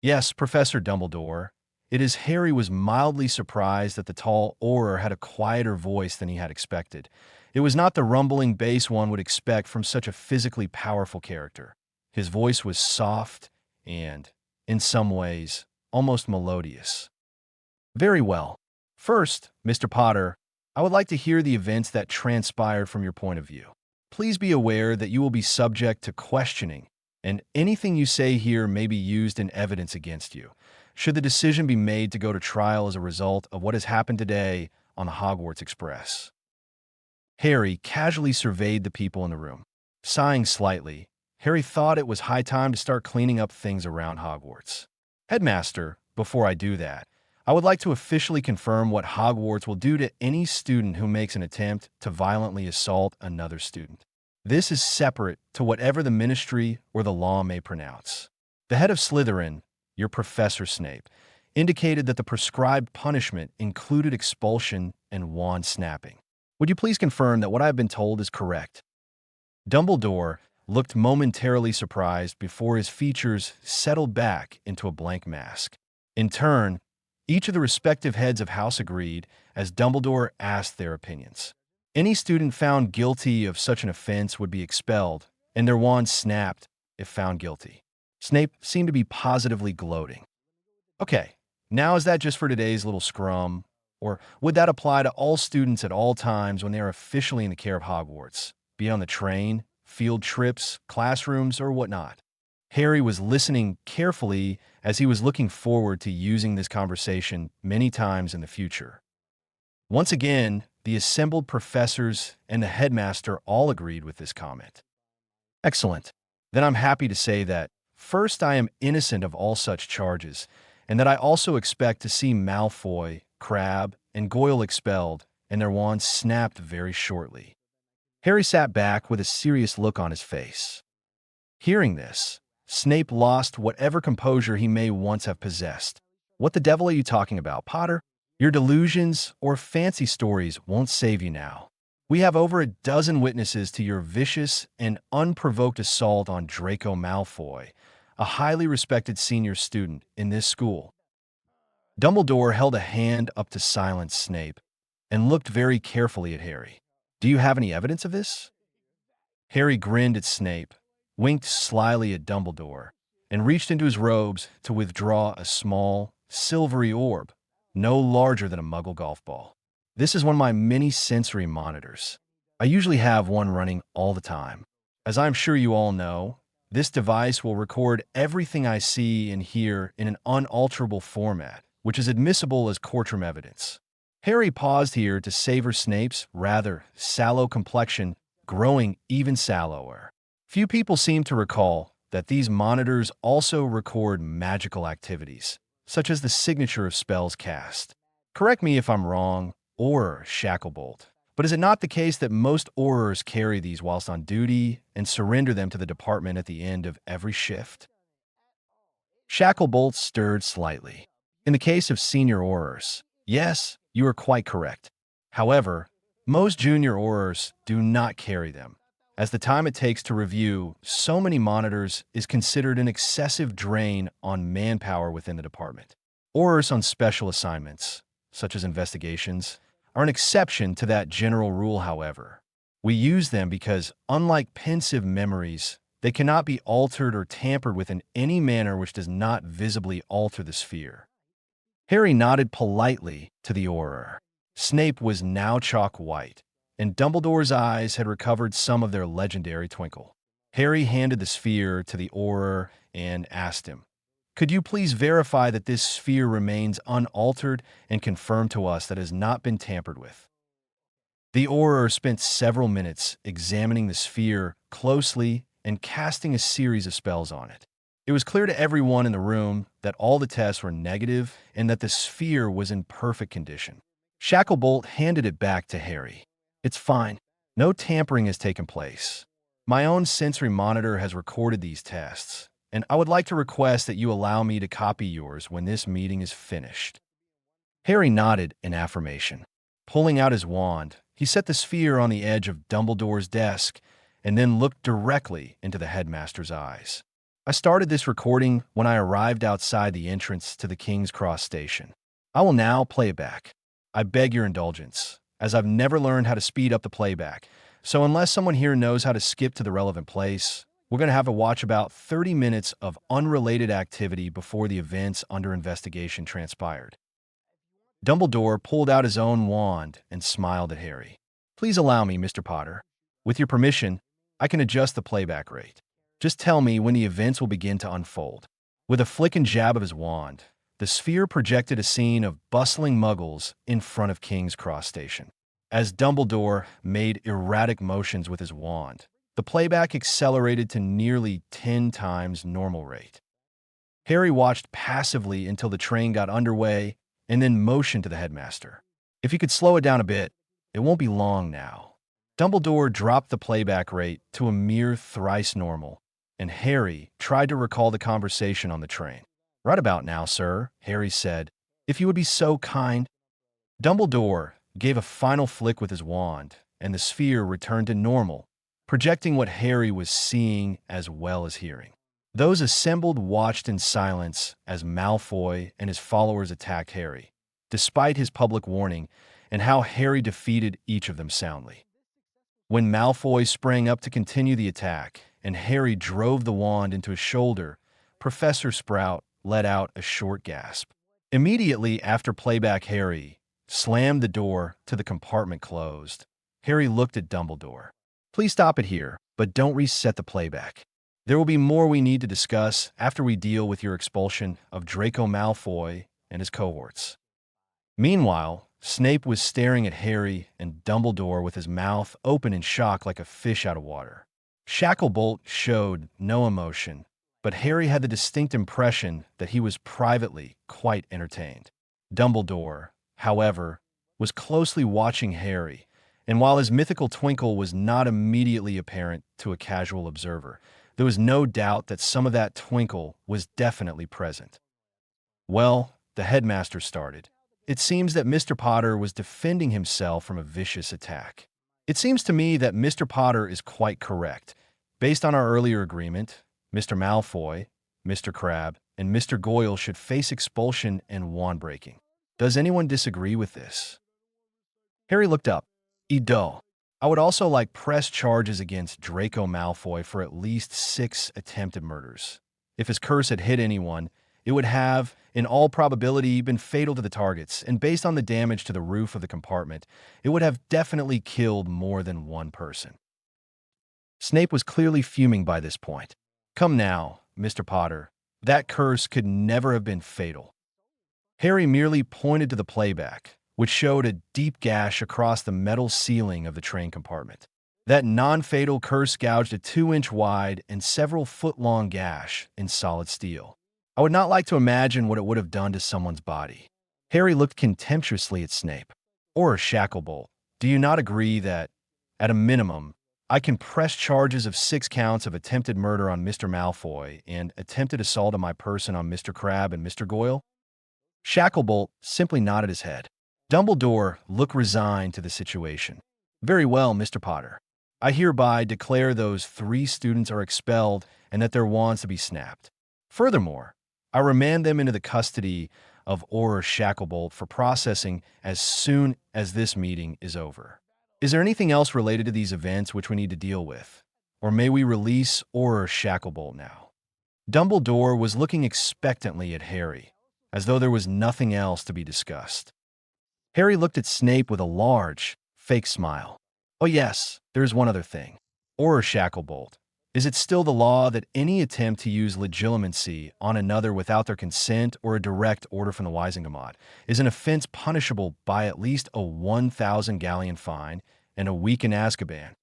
Yes, Professor Dumbledore. It is. Harry was mildly surprised that the tall Auror had a quieter voice than he had expected. It was not the rumbling bass one would expect from such a physically powerful character. His voice was soft and, in some ways, almost melodious. Very well. First, Mr. Potter, I would like to hear the events that transpired from your point of view. Please be aware that you will be subject to questioning, and anything you say here may be used in evidence against you, should the decision be made to go to trial as a result of what has happened today on the Hogwarts Express. Harry casually surveyed the people in the room. Sighing slightly, Harry thought it was high time to start cleaning up things around Hogwarts. Headmaster, before I do that, I would like to officially confirm what Hogwarts will do to any student who makes an attempt to violently assault another student. This is separate to whatever the Ministry or the law may pronounce. The head of Slytherin, your Professor Snape, indicated that the prescribed punishment included expulsion and wand snapping. Would you please confirm that what I have been told is correct? Dumbledore looked momentarily surprised before his features settled back into a blank mask. In turn, each of the respective heads of house agreed as Dumbledore asked their opinions. Any student found guilty of such an offense would be expelled, and their wands snapped if found guilty. Snape seemed to be positively gloating. Okay, now is that just for today's little scrum? Or would that apply to all students at all times when they are officially in the care of Hogwarts, be it on the train, field trips, classrooms, or whatnot? Harry was listening carefully as he was looking forward to using this conversation many times in the future. Once again, the assembled professors and the headmaster all agreed with this comment. Excellent. Then I'm happy to say that, first, I am innocent of all such charges, and that I also expect to see Malfoy, Crabbe, and Goyle expelled and their wands snapped very shortly. Harry sat back with a serious look on his face. Hearing this, Snape lost whatever composure he may once have possessed. What the devil are you talking about, Potter? Your delusions or fancy stories won't save you now. We have over a dozen witnesses to your vicious and unprovoked assault on Draco Malfoy, a highly respected senior student in this school. Dumbledore held a hand up to silence Snape and looked very carefully at Harry. Do you have any evidence of this? Harry grinned at Snape, winked slyly at Dumbledore, and reached into his robes to withdraw a small, silvery orb, no larger than a muggle golf ball. This is one of my many sensory monitors. I usually have one running all the time. As I'm sure you all know, this device will record everything I see and hear in an unalterable format, which is admissible as courtroom evidence. Harry paused here to savor Snape's rather sallow complexion growing even sallower. Few people seem to recall that these monitors also record magical activities, such as the signature of spells cast. Correct me if I'm wrong, or Shacklebolt, but is it not the case that most Aurors carry these whilst on duty and surrender them to the department at the end of every shift? Shacklebolt stirred slightly. In the case of senior Aurors, yes, you are quite correct. However, most junior Aurors do not carry them, as the time it takes to review so many monitors is considered an excessive drain on manpower within the department. Aurors on special assignments, such as investigations, are an exception to that general rule, however. We use them because, unlike pensive memories, they cannot be altered or tampered with in any manner which does not visibly alter the sphere. Harry nodded politely to the Auror. Snape was now chalk white, and Dumbledore's eyes had recovered some of their legendary twinkle. Harry handed the sphere to the Auror and asked him, "Could you please verify that this sphere remains unaltered and confirm to us that it has not been tampered with?" The Auror spent several minutes examining the sphere closely and casting a series of spells on it. It was clear to everyone in the room that all the tests were negative and that the sphere was in perfect condition. Shacklebolt handed it back to Harry. "It's fine. No tampering has taken place. My own sensory monitor has recorded these tests, and I would like to request that you allow me to copy yours when this meeting is finished." Harry nodded in affirmation. Pulling out his wand, he set the sphere on the edge of Dumbledore's desk and then looked directly into the headmaster's eyes. "I started this recording when I arrived outside the entrance to the King's Cross station. I will now play it back. I beg your indulgence, as I've never learned how to speed up the playback, so unless someone here knows how to skip to the relevant place, we're going to have to watch about 30 minutes of unrelated activity before the events under investigation transpired." Dumbledore pulled out his own wand and smiled at Harry. "Please allow me, Mr. Potter. With your permission, I can adjust the playback rate. Just tell me when the events will begin to unfold." With a flick and jab of his wand, the sphere projected a scene of bustling muggles in front of King's Cross Station. As Dumbledore made erratic motions with his wand, the playback accelerated to nearly 10 times normal rate. Harry watched passively until the train got underway and then motioned to the headmaster. "If you could slow it down a bit, it won't be long now." Dumbledore dropped the playback rate to a mere thrice normal, and Harry tried to recall the conversation on the train. "Right about now, sir," Harry said, "if you would be so kind." Dumbledore gave a final flick with his wand, and the sphere returned to normal, projecting what Harry was seeing as well as hearing. Those assembled watched in silence as Malfoy and his followers attacked Harry, despite his public warning, and how Harry defeated each of them soundly. When Malfoy sprang up to continue the attack, and Harry drove the wand into his shoulder, Professor Sprout let out a short gasp. Immediately after playback, Harry slammed the door to the compartment closed. Harry looked at Dumbledore. Please stop it here, but don't reset the playback. There will be more we need to discuss after we deal with your expulsion of Draco Malfoy and his cohorts. Meanwhile, Snape was staring at Harry and Dumbledore with his mouth open in shock like a fish out of water. Shacklebolt showed no emotion, but Harry had the distinct impression that he was privately quite entertained. Dumbledore, however, was closely watching Harry, and while his mythical twinkle was not immediately apparent to a casual observer, there was no doubt that some of that twinkle was definitely present. Well, the headmaster started. It seems that Mr. Potter was defending himself from a vicious attack. It seems to me that Mr. Potter is quite correct. Based on our earlier agreement, Mr. Malfoy, Mr. Crabbe, and Mr. Goyle should face expulsion and wand breaking. Does anyone disagree with this? Harry looked up. Edo. I would also like press charges against Draco Malfoy for at least 6 attempted murders. If his curse had hit anyone, it would have, in all probability, been fatal to the targets, and based on the damage to the roof of the compartment, it would have definitely killed more than one person. Snape was clearly fuming by this point. Come now, Mr. Potter. That curse could never have been fatal. Harry merely pointed to the playback, which showed a deep gash across the metal ceiling of the train compartment. That non-fatal curse gouged a 2-inch wide and several foot-long gash in solid steel. I would not like to imagine what it would have done to someone's body. Harry looked contemptuously at Snape. Or Shacklebolt, do you not agree that, at a minimum, I can press charges of 6 counts of attempted murder on Mr. Malfoy and attempted assault on my person on Mr. Crabbe and Mr. Goyle? Shacklebolt simply nodded his head. Dumbledore looked resigned to the situation. Very well, Mr. Potter. I hereby declare those 3 students are expelled and that their wands to be snapped. Furthermore, I remand them into the custody of Auror Shacklebolt for processing as soon as this meeting is over. Is there anything else related to these events which we need to deal with? Or may we release Auror Shacklebolt now? Dumbledore was looking expectantly at Harry, as though there was nothing else to be discussed. Harry looked at Snape with a large, fake smile. Oh yes, there is one other thing. Auror Shacklebolt. Is it still the law that any attempt to use legilimency on another without their consent or a direct order from the Wisingamot is an offense punishable by at least a 1,000 galleon fine and a week in Azkaban?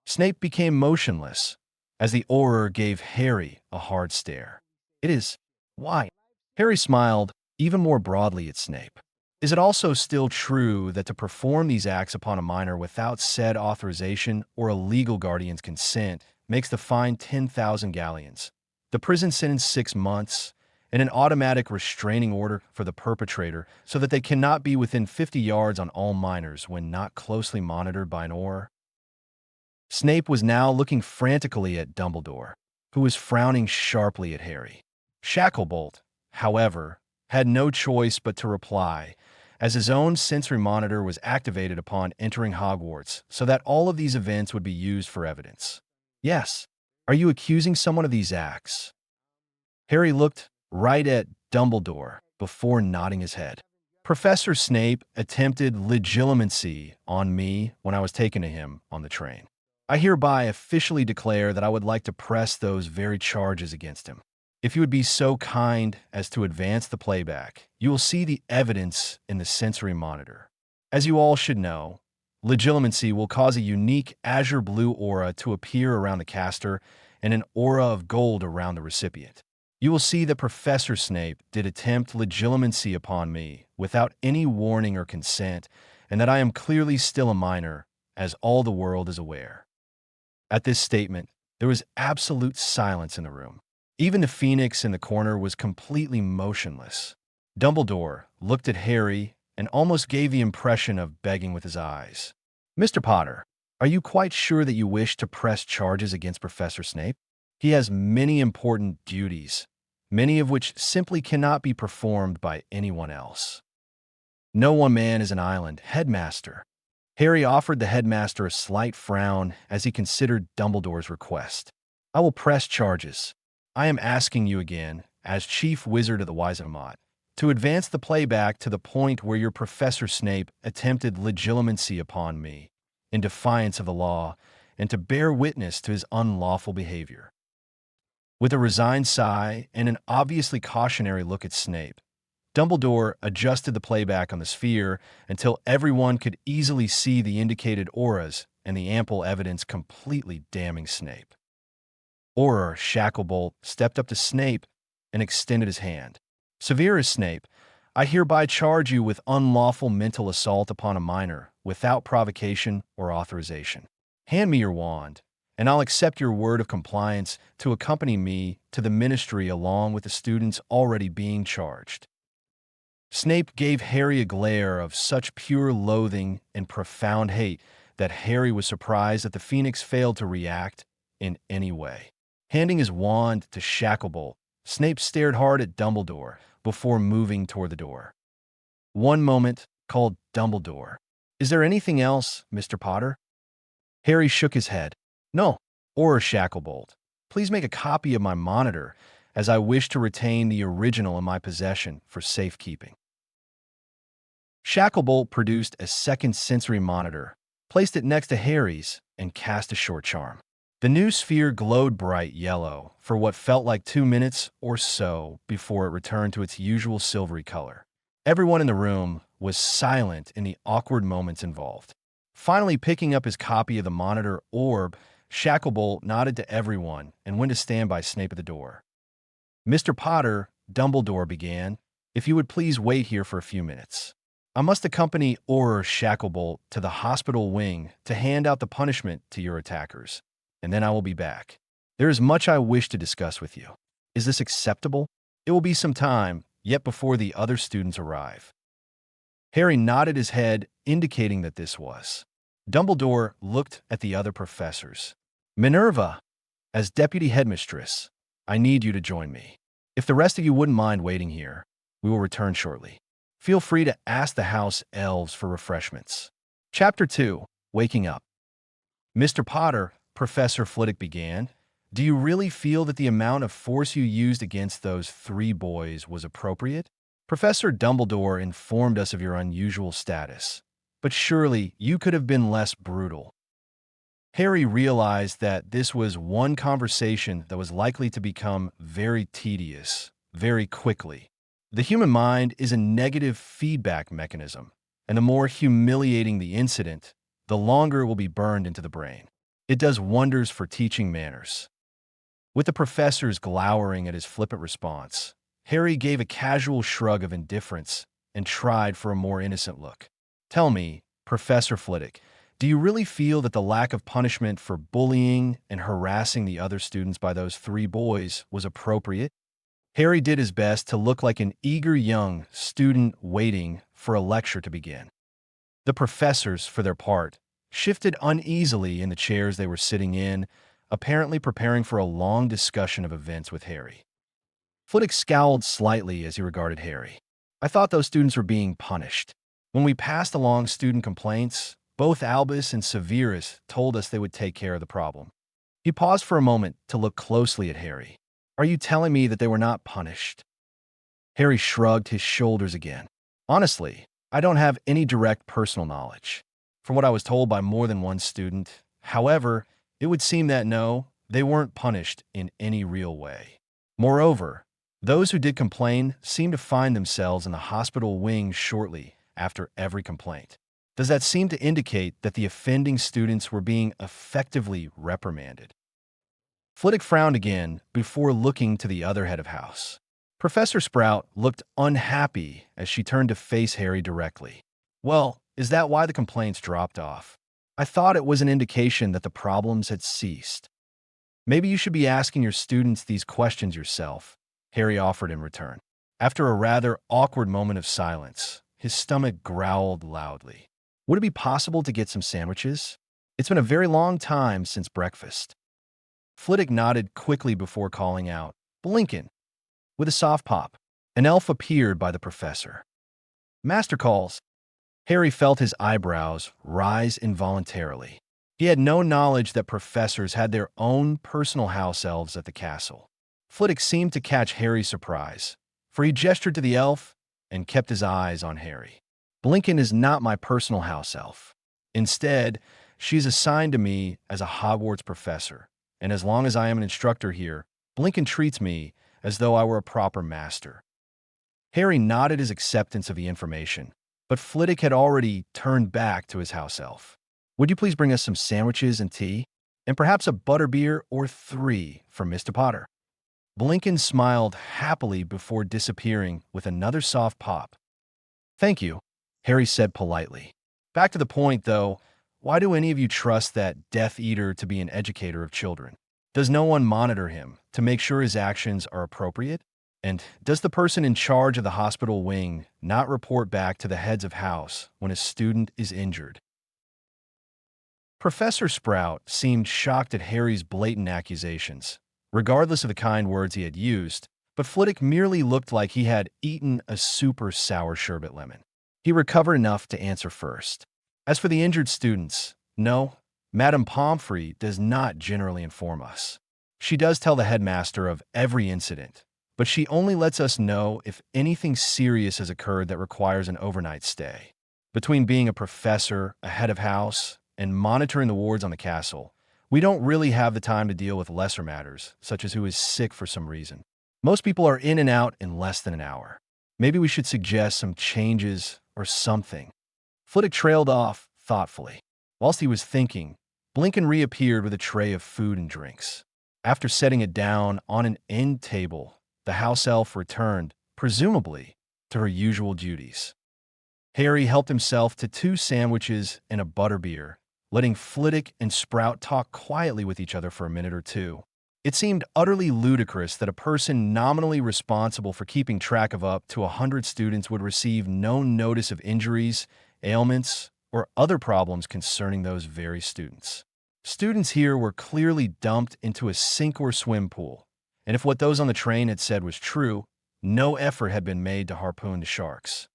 Snape became motionless as the Auror gave Harry a hard stare. It is. Why? Harry smiled even more broadly at Snape. Is it also still true that to perform these acts upon a minor without said authorization or a legal guardian's consent makes the fine 10,000 galleons, the prison sentence 6 months, and an automatic restraining order for the perpetrator so that they cannot be within 50 yards on all minors when not closely monitored by an Auror? Snape was now looking frantically at Dumbledore, who was frowning sharply at Harry. Shacklebolt, however, had no choice but to reply, as his own sensory monitor was activated upon entering Hogwarts so that all of these events would be used for evidence. Yes. Are you accusing someone of these acts? Harry looked right at Dumbledore before nodding his head. Professor Snape attempted legilimency on me when I was taken to him on the train. I hereby officially declare that I would like to press those very charges against him. If you would be so kind as to advance the playback, you will see the evidence in the sensory monitor. As you all should know, legilimency will cause a unique azure blue aura to appear around the caster and an aura of gold around the recipient. You will see that Professor Snape did attempt legilimency upon me without any warning or consent, and that I am clearly still a minor, as all the world is aware. At this statement, there was absolute silence in the room. Even the phoenix in the corner was completely motionless. Dumbledore looked at Harry and almost gave the impression of begging with his eyes. Mr. Potter, are you quite sure that you wish to press charges against Professor Snape? He has many important duties, many of which simply cannot be performed by anyone else. No one man is an island, headmaster. Harry offered the headmaster a slight frown as he considered Dumbledore's request. I will press charges. I am asking you again, as Chief Wizard of the Wiseamot, to advance the playback to the point where your Professor Snape attempted legitimacy upon me, in defiance of the law, and to bear witness to his unlawful behavior. With a resigned sigh and an obviously cautionary look at Snape, Dumbledore adjusted the playback on the sphere until everyone could easily see the indicated auras and the ample evidence completely damning Snape. Auror Shacklebolt stepped up to Snape and extended his hand. Severus Snape, I hereby charge you with unlawful mental assault upon a minor without provocation or authorization. Hand me your wand, and I'll accept your word of compliance to accompany me to the ministry along with the students already being charged. Snape gave Harry a glare of such pure loathing and profound hate that Harry was surprised that the Phoenix failed to react in any way. Handing his wand to Shacklebolt, Snape stared hard at Dumbledore before moving toward the door. One moment, called Dumbledore. Is there anything else, Mr. Potter? Harry shook his head. No, or Shacklebolt. Please make a copy of my monitor, as I wish to retain the original in my possession for safekeeping. Shacklebolt produced a second sensory monitor, placed it next to Harry's, and cast a short charm. The new sphere glowed bright yellow for what felt like 2 minutes or so before it returned to its usual silvery color. Everyone in the room was silent in the awkward moments involved. Finally picking up his copy of the monitor orb, Shacklebolt nodded to everyone and went to stand by Snape at the door. Mr. Potter, Dumbledore began, if you would please wait here for a few minutes. I must accompany Auror Shacklebolt to the hospital wing to hand out the punishment to your attackers, and then I will be back. There is much I wish to discuss with you. Is this acceptable? It will be some time, yet before the other students arrive. Harry nodded his head, indicating that this was. Dumbledore looked at the other professors. Minerva, as deputy headmistress, I need you to join me. If the rest of you wouldn't mind waiting here, we will return shortly. Feel free to ask the house elves for refreshments. Chapter 2, Waking Up. Mr. Potter, Professor Flitwick began, do you really feel that the amount of force you used against those 3 boys was appropriate? Professor Dumbledore informed us of your unusual status, but surely you could have been less brutal. Harry realized that this was one conversation that was likely to become very tedious, very quickly. The human mind is a negative feedback mechanism, and the more humiliating the incident, the longer it will be burned into the brain. It does wonders for teaching manners. With the professors glowering at his flippant response, Harry gave a casual shrug of indifference and tried for a more innocent look. Tell me, Professor Flitwick, do you really feel that the lack of punishment for bullying and harassing the other students by those 3 boys was appropriate? Harry did his best to look like an eager young student waiting for a lecture to begin. The professors, for their part, shifted uneasily in the chairs they were sitting in, apparently preparing for a long discussion of events with Harry. Flitwick scowled slightly as he regarded Harry. I thought those students were being punished. When we passed along student complaints, both Albus and Severus told us they would take care of the problem. He paused for a moment to look closely at Harry. Are you telling me that they were not punished? Harry shrugged his shoulders again. Honestly, I don't have any direct personal knowledge. From what I was told by more than one student, however, it would seem that no, they weren't punished in any real way. Moreover, those who did complain seemed to find themselves in the hospital wing shortly after every complaint. Does that seem to indicate that the offending students were being effectively reprimanded? Flitwick frowned again before looking to the other head of house. Professor Sprout looked unhappy as she turned to face Harry directly. Well, is that why the complaints dropped off? I thought it was an indication that the problems had ceased. Maybe you should be asking your students these questions yourself, Harry offered in return. After a rather awkward moment of silence, his stomach growled loudly. Would it be possible to get some sandwiches? It's been a very long time since breakfast. Flitwick nodded quickly before calling out, Blinken. With a soft pop, an elf appeared by the professor. Master calls. Harry felt his eyebrows rise involuntarily. He had no knowledge that professors had their own personal house elves at the castle. Flitwick seemed to catch Harry's surprise, for he gestured to the elf and kept his eyes on Harry. Blinken is not my personal house elf. Instead, she's assigned to me as a Hogwarts professor, and as long as I am an instructor here, Blinken treats me as though I were a proper master. Harry nodded his acceptance of the information, but Flitwick had already turned back to his house elf. Would you please bring us some sandwiches and tea, and perhaps a butterbeer or 3 for Mr. Potter? Blinken smiled happily before disappearing with another soft pop. Thank you, Harry said politely. Back to the point, though, why do any of you trust that Death Eater to be an educator of children? Does no one monitor him to make sure his actions are appropriate? And does the person in charge of the hospital wing not report back to the heads of house when a student is injured? Professor Sprout seemed shocked at Harry's blatant accusations, regardless of the kind words he had used, but Flitwick merely looked like he had eaten a super sour sherbet lemon. He recovered enough to answer first. As for the injured students, no, Madame Pomfrey does not generally inform us. She does tell the headmaster of every incident, but she only lets us know if anything serious has occurred that requires an overnight stay. Between being a professor, a head of house, and monitoring the wards on the castle, we don't really have the time to deal with lesser matters, such as who is sick for some reason. Most people are in and out in less than an hour. Maybe we should suggest some changes or something. Flitwick trailed off thoughtfully. Whilst he was thinking, Blinken reappeared with a tray of food and drinks. After setting it down on an end table, the house elf returned, presumably, to her usual duties. Harry helped himself to 2 sandwiches and a butterbeer, letting Flitwick and Sprout talk quietly with each other for a minute or two. It seemed utterly ludicrous that a person nominally responsible for keeping track of up to 100 students would receive no notice of injuries, ailments, or other problems concerning those very students. Students here were clearly dumped into a sink or swim pool, and if what those on the train had said was true, no effort had been made to harpoon the sharks.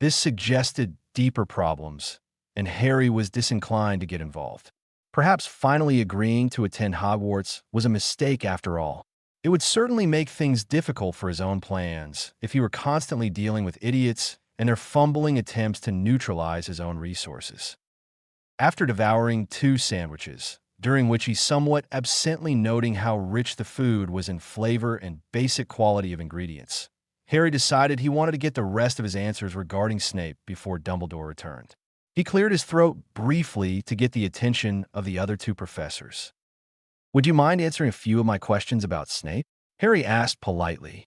This suggested deeper problems, and Harry was disinclined to get involved. Perhaps finally agreeing to attend Hogwarts was a mistake after all. It would certainly make things difficult for his own plans if he were constantly dealing with idiots and their fumbling attempts to neutralize his own resources. After devouring 2 sandwiches, during which he somewhat absently noting how rich the food was in flavor and basic quality of ingredients, Harry decided he wanted to get the rest of his answers regarding Snape before Dumbledore returned. He cleared his throat briefly to get the attention of the other 2 professors. Would you mind answering a few of my questions about Snape? Harry asked politely.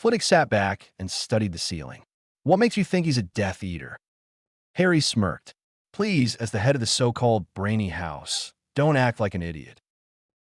Flitwick sat back and studied the ceiling. What makes you think he's a Death Eater? Harry smirked. Please, as the head of the so-called brainy house, don't act like an idiot.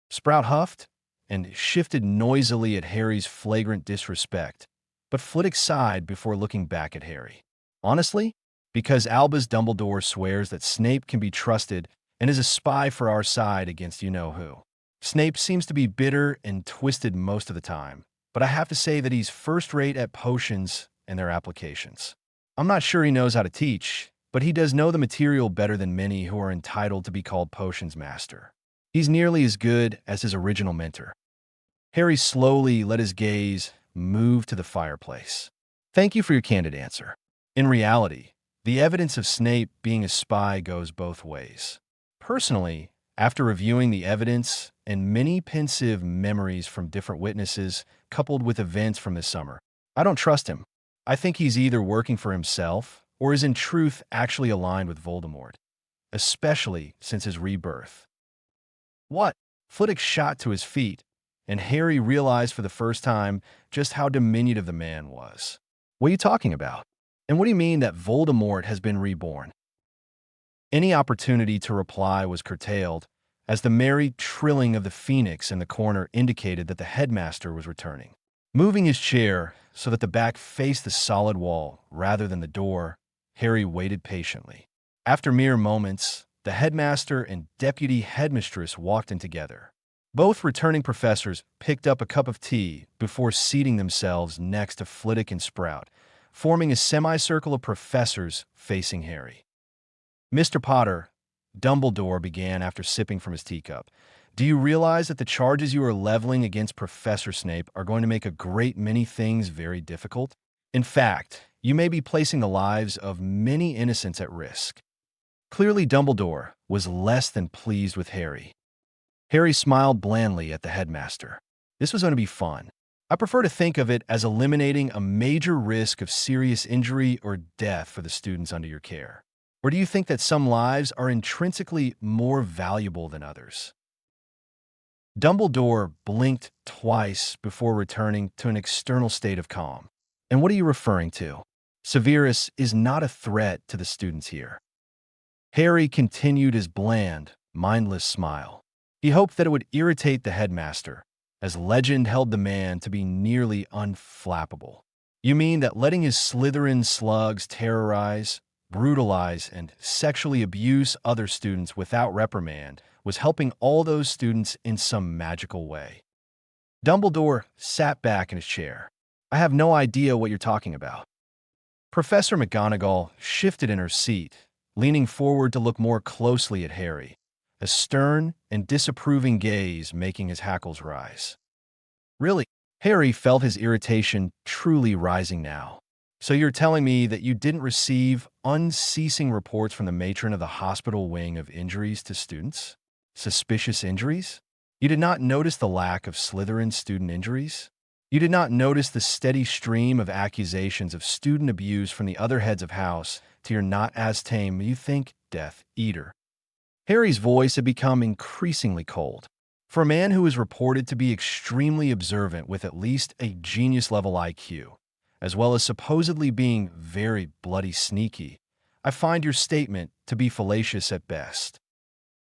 Sprout huffed and shifted noisily at Harry's flagrant disrespect, but Flitwick sighed before looking back at Harry. Honestly, because Albus Dumbledore swears that Snape can be trusted and is a spy for our side against you-know-who. Snape seems to be bitter and twisted most of the time, but I have to say that he's first-rate at potions and their applications. I'm not sure he knows how to teach, but he does know the material better than many who are entitled to be called potions master. He's nearly as good as his original mentor. Harry slowly let his gaze move to the fireplace. Thank you for your candid answer. In reality, the evidence of Snape being a spy goes both ways. Personally, after reviewing the evidence and many pensive memories from different witnesses coupled with events from this summer, I don't trust him. I think he's either working for himself or is in truth actually aligned with Voldemort, especially since his rebirth. What? Flitwick shot to his feet, and Harry realized for the first time just how diminutive the man was. What are you talking about? And what do you mean that Voldemort has been reborn? Any opportunity to reply was curtailed, as the merry trilling of the phoenix in the corner indicated that the headmaster was returning. Moving his chair so that the back faced the solid wall rather than the door, Harry waited patiently. After mere moments, the headmaster and deputy headmistress walked in together. Both returning professors picked up a cup of tea before seating themselves next to Flitwick and Sprout, forming a semicircle of professors facing Harry. Mr. Potter, Dumbledore began after sipping from his teacup, Do you realize that the charges you are leveling against Professor Snape are going to make a great many things very difficult? In fact, you may be placing the lives of many innocents at risk. Clearly, Dumbledore was less than pleased with Harry. Harry smiled blandly at the headmaster. This was going to be fun. I prefer to think of it as eliminating a major risk of serious injury or death for the students under your care. Or do you think that some lives are intrinsically more valuable than others? Dumbledore blinked twice before returning to an external state of calm. And what are you referring to? Severus is not a threat to the students here. Harry continued his bland, mindless smile. He hoped that it would irritate the headmaster, as legend held the man to be nearly unflappable. You mean that letting his Slytherin slugs terrorize, brutalize, and sexually abuse other students without reprimand was helping all those students in some magical way? Dumbledore sat back in his chair. I have no idea what you're talking about. Professor McGonagall shifted in her seat, leaning forward to look more closely at Harry, a stern and disapproving gaze making his hackles rise. Really? Harry felt his irritation truly rising now. So you're telling me that you didn't receive unceasing reports from the matron of the hospital wing of injuries to students? Suspicious injuries? You did not notice the lack of Slytherin student injuries? You did not notice the steady stream of accusations of student abuse from the other heads of house to your not as tame, you think, Death Eater? Harry's voice had become increasingly cold. For a man who is reported to be extremely observant with at least a genius-level IQ, as well as supposedly being very bloody sneaky, I find your statement to be fallacious at best.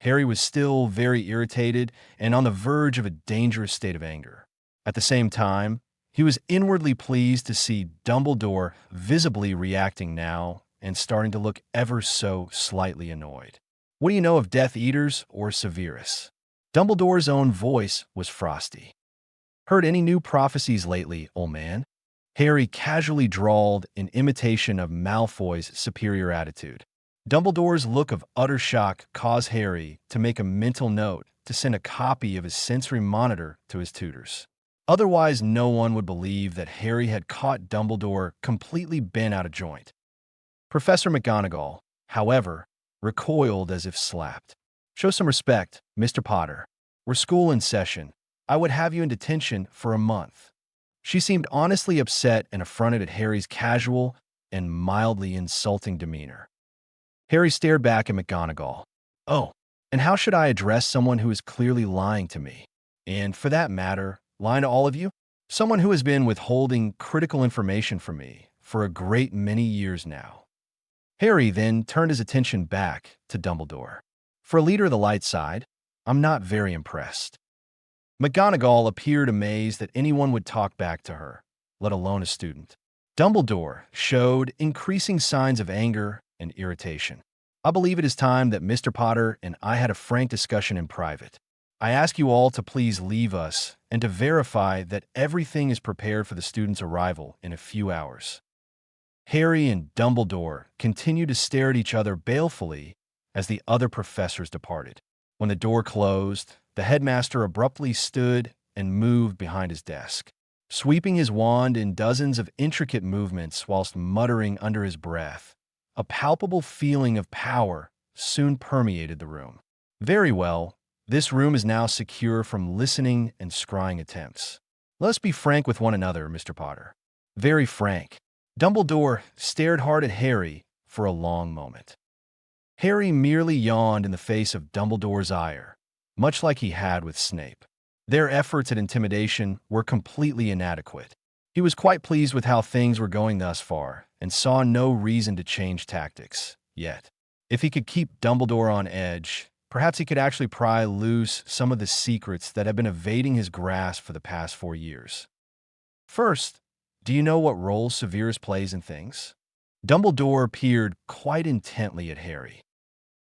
Harry was still very irritated and on the verge of a dangerous state of anger. At the same time, he was inwardly pleased to see Dumbledore visibly reacting now and starting to look ever so slightly annoyed. What do you know of Death Eaters or Severus? Dumbledore's own voice was frosty. Heard any new prophecies lately, old man? Harry casually drawled in imitation of Malfoy's superior attitude. Dumbledore's look of utter shock caused Harry to make a mental note to send a copy of his sensory monitor to his tutors. Otherwise, no one would believe that Harry had caught Dumbledore completely bent out of joint. Professor McGonagall, however, recoiled as if slapped. Show some respect, Mr. Potter. We're school in session. I would have you in detention for a month. She seemed honestly upset and affronted at Harry's casual and mildly insulting demeanor. Harry stared back at McGonagall. Oh, and how should I address someone who is clearly lying to me? And, for that matter, lying to all of you? Someone who has been withholding critical information from me for a great many years now. Harry then turned his attention back to Dumbledore. For a leader of the light side, I'm not very impressed. McGonagall appeared amazed that anyone would talk back to her, let alone a student. Dumbledore showed increasing signs of anger and irritation. I believe it is time that Mr. Potter and I had a frank discussion in private. I ask you all to please leave us and to verify that everything is prepared for the student's arrival in a few hours. Harry and Dumbledore continued to stare at each other balefully as the other professors departed. When the door closed, the headmaster abruptly stood and moved behind his desk, sweeping his wand in dozens of intricate movements whilst muttering under his breath. A palpable feeling of power soon permeated the room. Very well, this room is now secure from listening and scrying attempts. Let's be frank with one another, Mr. Potter. Very frank. Dumbledore stared hard at Harry for a long moment. Harry merely yawned in the face of Dumbledore's ire, much like he had with Snape. Their efforts at intimidation were completely inadequate. He was quite pleased with how things were going thus far and saw no reason to change tactics, yet. If he could keep Dumbledore on edge, perhaps he could actually pry loose some of the secrets that have been evading his grasp for the past 4 years. First, do you know what role Severus plays in things? Dumbledore peered quite intently at Harry.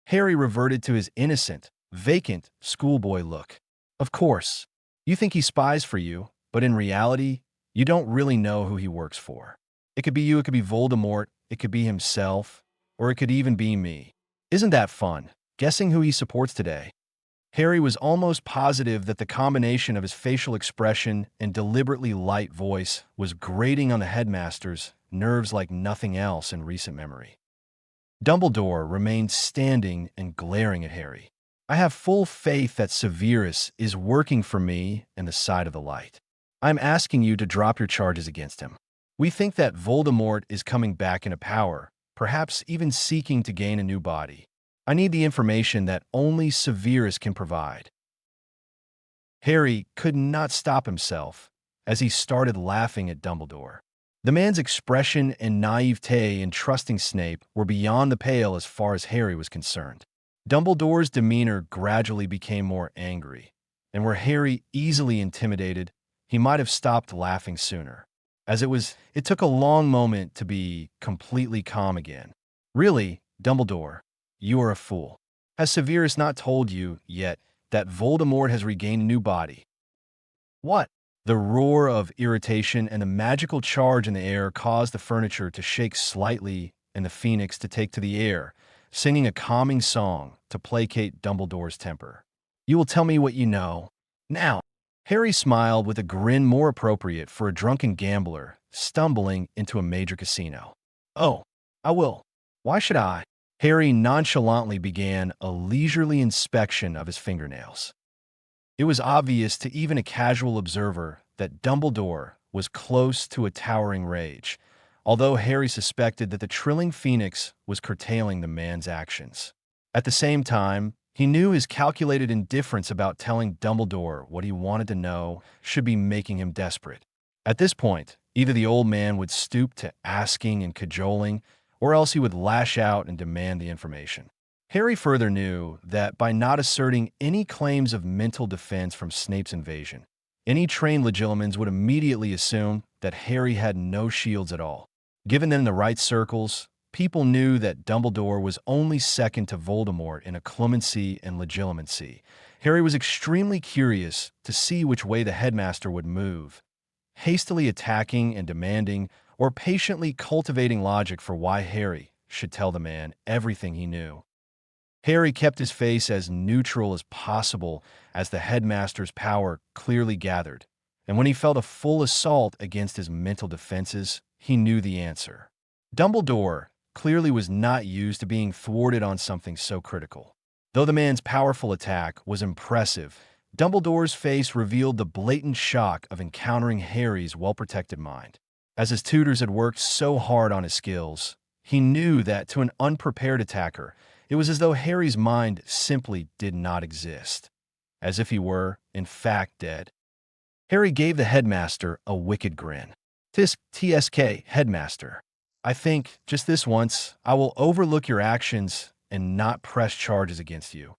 Harry reverted to his innocent, vacant schoolboy look. Of course, you think he spies for you, but in reality, you don't really know who he works for. It could be you, it could be Voldemort, it could be himself, or it could even be me. Isn't that fun, guessing who he supports today? Harry was almost positive that the combination of his facial expression and deliberately light voice was grating on the headmaster's nerves like nothing else in recent memory. Dumbledore remained standing and glaring at Harry. I have full faith that Severus is working for me and the side of the light. I'm asking you to drop your charges against him. We think that Voldemort is coming back into power, perhaps even seeking to gain a new body. I need the information that only Severus can provide. Harry could not stop himself as he started laughing at Dumbledore. The man's expression and naivete in trusting Snape were beyond the pale as far as Harry was concerned. Dumbledore's demeanor gradually became more angry, and were Harry easily intimidated, he might have stopped laughing sooner. It took a long moment to be completely calm again. Really, Dumbledore, you are a fool. Has Severus not told you yet that Voldemort has regained a new body? What? The roar of irritation and the magical charge in the air caused the furniture to shake slightly and the phoenix to take to the air, singing a calming song to placate Dumbledore's temper. You will tell me what you know. Now, Harry smiled with a grin more appropriate for a drunken gambler stumbling into a major casino. Oh, I will. Why should I? Harry nonchalantly began a leisurely inspection of his fingernails. It was obvious to even a casual observer that Dumbledore was close to a towering rage, although Harry suspected that the trilling phoenix was curtailing the man's actions. At the same time, he knew his calculated indifference about telling Dumbledore what he wanted to know should be making him desperate. At this point, either the old man would stoop to asking and cajoling, or else he would lash out and demand the information. Harry further knew that by not asserting any claims of mental defense from Snape's invasion, any trained legilimens would immediately assume that Harry had no shields at all. Given them the right circles, people knew that Dumbledore was only second to Voldemort in occlumency and legilimency. Harry was extremely curious to see which way the headmaster would move, hastily attacking and demanding, or patiently cultivating logic for why Harry should tell the man everything he knew. Harry kept his face as neutral as possible as the headmaster's power clearly gathered, and when he felt a full assault against his mental defenses, he knew the answer. Dumbledore clearly was not used to being thwarted on something so critical. Though the man's powerful attack was impressive, Dumbledore's face revealed the blatant shock of encountering Harry's well-protected mind. As his tutors had worked so hard on his skills, he knew that to an unprepared attacker, it was as though Harry's mind simply did not exist, as if he were, in fact, dead. Harry gave the headmaster a wicked grin. TSK, headmaster. I think, just this once, I will overlook your actions and not press charges against you,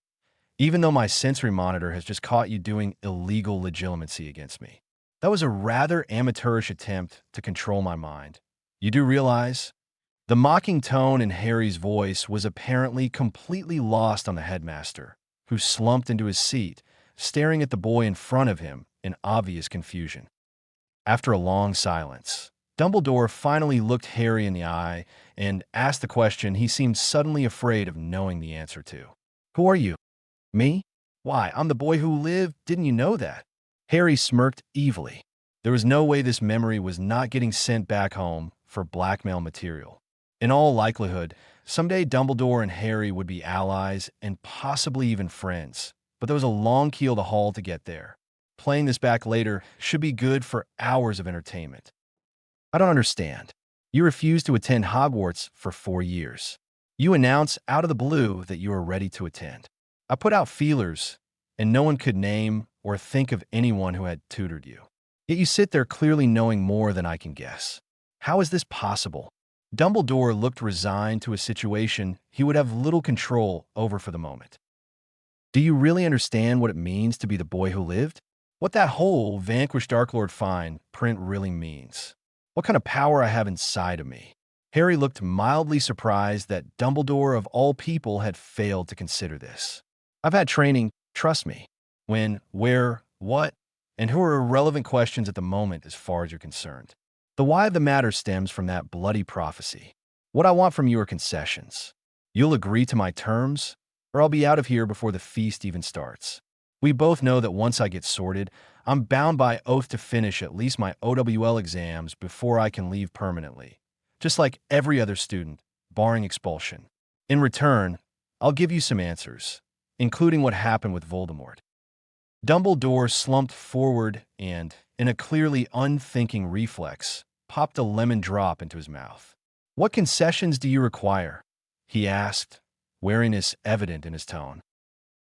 even though my sensory monitor has just caught you doing illegal legilimency against me. That was a rather amateurish attempt to control my mind. You do realize? The mocking tone in Harry's voice was apparently completely lost on the headmaster, who slumped into his seat, staring at the boy in front of him in obvious confusion. After a long silence, Dumbledore finally looked Harry in the eye and asked the question he seemed suddenly afraid of knowing the answer to. Who are you? Me? Why, I'm the boy who lived. Didn't you know that? Harry smirked evilly. There was no way this memory was not getting sent back home for blackmail material. In all likelihood, someday Dumbledore and Harry would be allies and possibly even friends, but there was a long keel to haul to get there. Playing this back later should be good for hours of entertainment. I don't understand. You refused to attend Hogwarts for 4 years. You announce out of the blue that you are ready to attend. I put out feelers, and no one could name or think of anyone who had tutored you. Yet you sit there clearly knowing more than I can guess. How is this possible? Dumbledore looked resigned to a situation he would have little control over for the moment. Do you really understand what it means to be the boy who lived? What that whole vanquished Dark Lord fine print really means? What kind of power I have inside of me? Harry looked mildly surprised that Dumbledore of all people had failed to consider this. I've had training, trust me. When, where, what, and who are irrelevant questions at the moment as far as you're concerned. The why of the matter stems from that bloody prophecy. What I want from you are concessions. You'll agree to my terms, or I'll be out of here before the feast even starts. We both know that once I get sorted, I'm bound by oath to finish at least my OWL exams before I can leave permanently, just like every other student, barring expulsion. In return, I'll give you some answers, including what happened with Voldemort. Dumbledore slumped forward and, in a clearly unthinking reflex, popped a lemon drop into his mouth. "What concessions do you require?" he asked, wariness evident in his tone.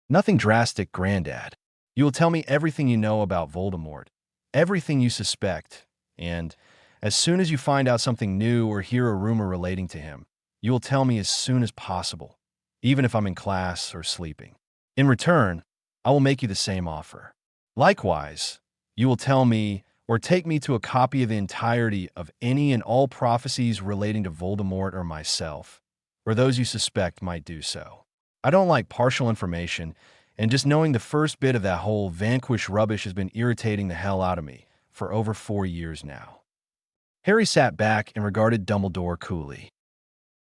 "Nothing drastic, Grandad. You will tell me everything you know about Voldemort, everything you suspect, and, as soon as you find out something new or hear a rumor relating to him, you will tell me as soon as possible, even if I'm in class or sleeping. In return, I will make you the same offer. Likewise, you will tell me or take me to a copy of the entirety of any and all prophecies relating to Voldemort or myself, or those you suspect might do so. I don't like partial information, and just knowing the first bit of that whole vanquish rubbish has been irritating the hell out of me for over 4 years now." Harry sat back and regarded Dumbledore coolly.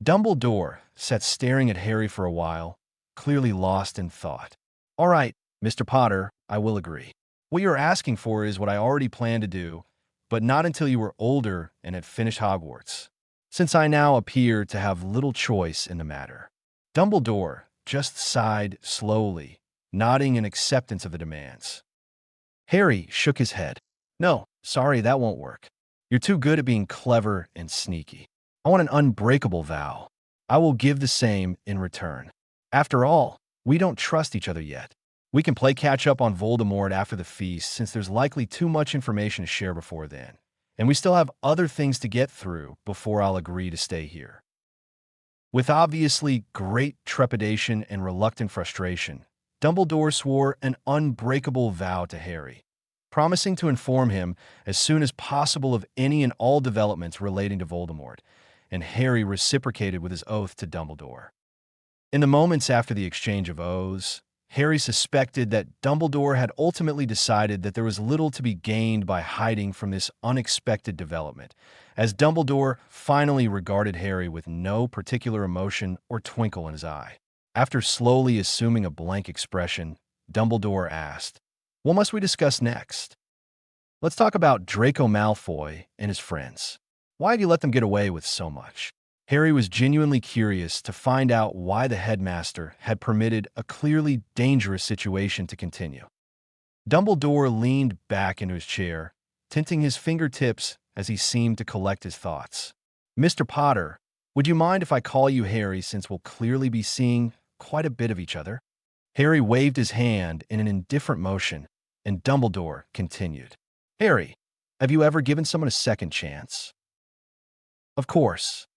Dumbledore sat staring at Harry for a while, clearly lost in thought. "All right, Mr. Potter, I will agree. What you're asking for is what I already planned to do, but not until you were older and had finished Hogwarts, since I now appear to have little choice in the matter." Dumbledore just sighed slowly, nodding in acceptance of the demands. Harry shook his head. "No, sorry, that won't work. You're too good at being clever and sneaky. I want an unbreakable vow. I will give the same in return. After all, we don't trust each other yet. We can play catch-up on Voldemort after the feast, since there's likely too much information to share before then, and we still have other things to get through before I'll agree to stay here." With obviously great trepidation and reluctant frustration, Dumbledore swore an unbreakable vow to Harry, promising to inform him as soon as possible of any and all developments relating to Voldemort, and Harry reciprocated with his oath to Dumbledore. In the moments after the exchange of oaths, Harry suspected that Dumbledore had ultimately decided that there was little to be gained by hiding from this unexpected development, as Dumbledore finally regarded Harry with no particular emotion or twinkle in his eye. After slowly assuming a blank expression, Dumbledore asked, "What must we discuss next?" "Let's talk about Draco Malfoy and his friends. Why did you let them get away with so much?" Harry was genuinely curious to find out why the headmaster had permitted a clearly dangerous situation to continue. Dumbledore leaned back into his chair, tinting his fingertips as he seemed to collect his thoughts. "Mr. Potter, would you mind if I call you Harry, since we'll clearly be seeing quite a bit of each other?" Harry waved his hand in an indifferent motion, and Dumbledore continued. "Harry, have you ever given someone a second chance?" "Of course.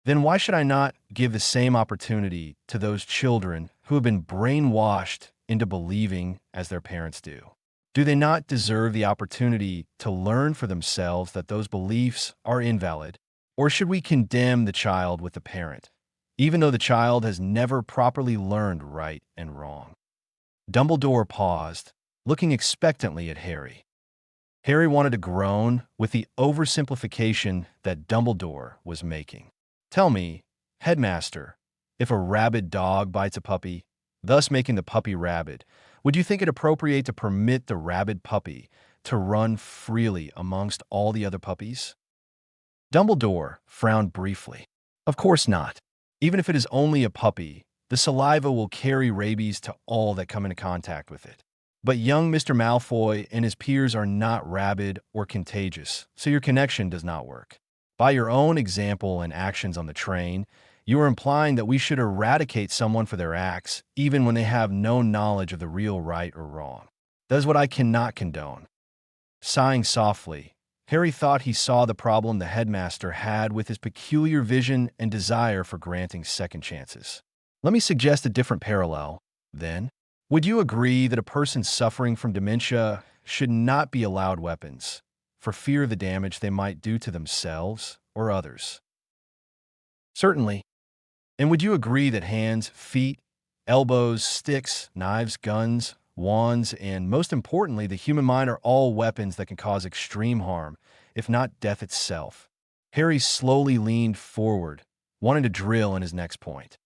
Then why should I not give the same opportunity to those children who have been brainwashed into believing as their parents do? Do they not deserve the opportunity to learn for themselves that those beliefs are invalid? Or should we condemn the child with the parent, even though the child has never properly learned right and wrong?" Dumbledore paused, looking expectantly at Harry. Harry wanted to groan with the oversimplification that Dumbledore was making. "Tell me, Headmaster, if a rabid dog bites a puppy, thus making the puppy rabid, would you think it appropriate to permit the rabid puppy to run freely amongst all the other puppies?" Dumbledore frowned briefly. "Of course not. Even if it is only a puppy, the saliva will carry rabies to all that come into contact with it. But young Mr. Malfoy and his peers are not rabid or contagious, so your connection does not work. By your own example and actions on the train, you are implying that we should eradicate someone for their acts, even when they have no knowledge of the real right or wrong. That is what I cannot condone." Sighing softly, Harry thought he saw the problem the headmaster had with his peculiar vision and desire for granting second chances. "Let me suggest a different parallel, then. Would you agree that a person suffering from dementia should not be allowed weapons, for fear of the damage they might do to themselves or others?" "Certainly. And would you agree that hands, feet, elbows, sticks, knives, guns, wands, and most importantly, the human mind are all weapons that can cause extreme harm, if not death itself?" Harry slowly leaned forward, wanting to drill in his next point.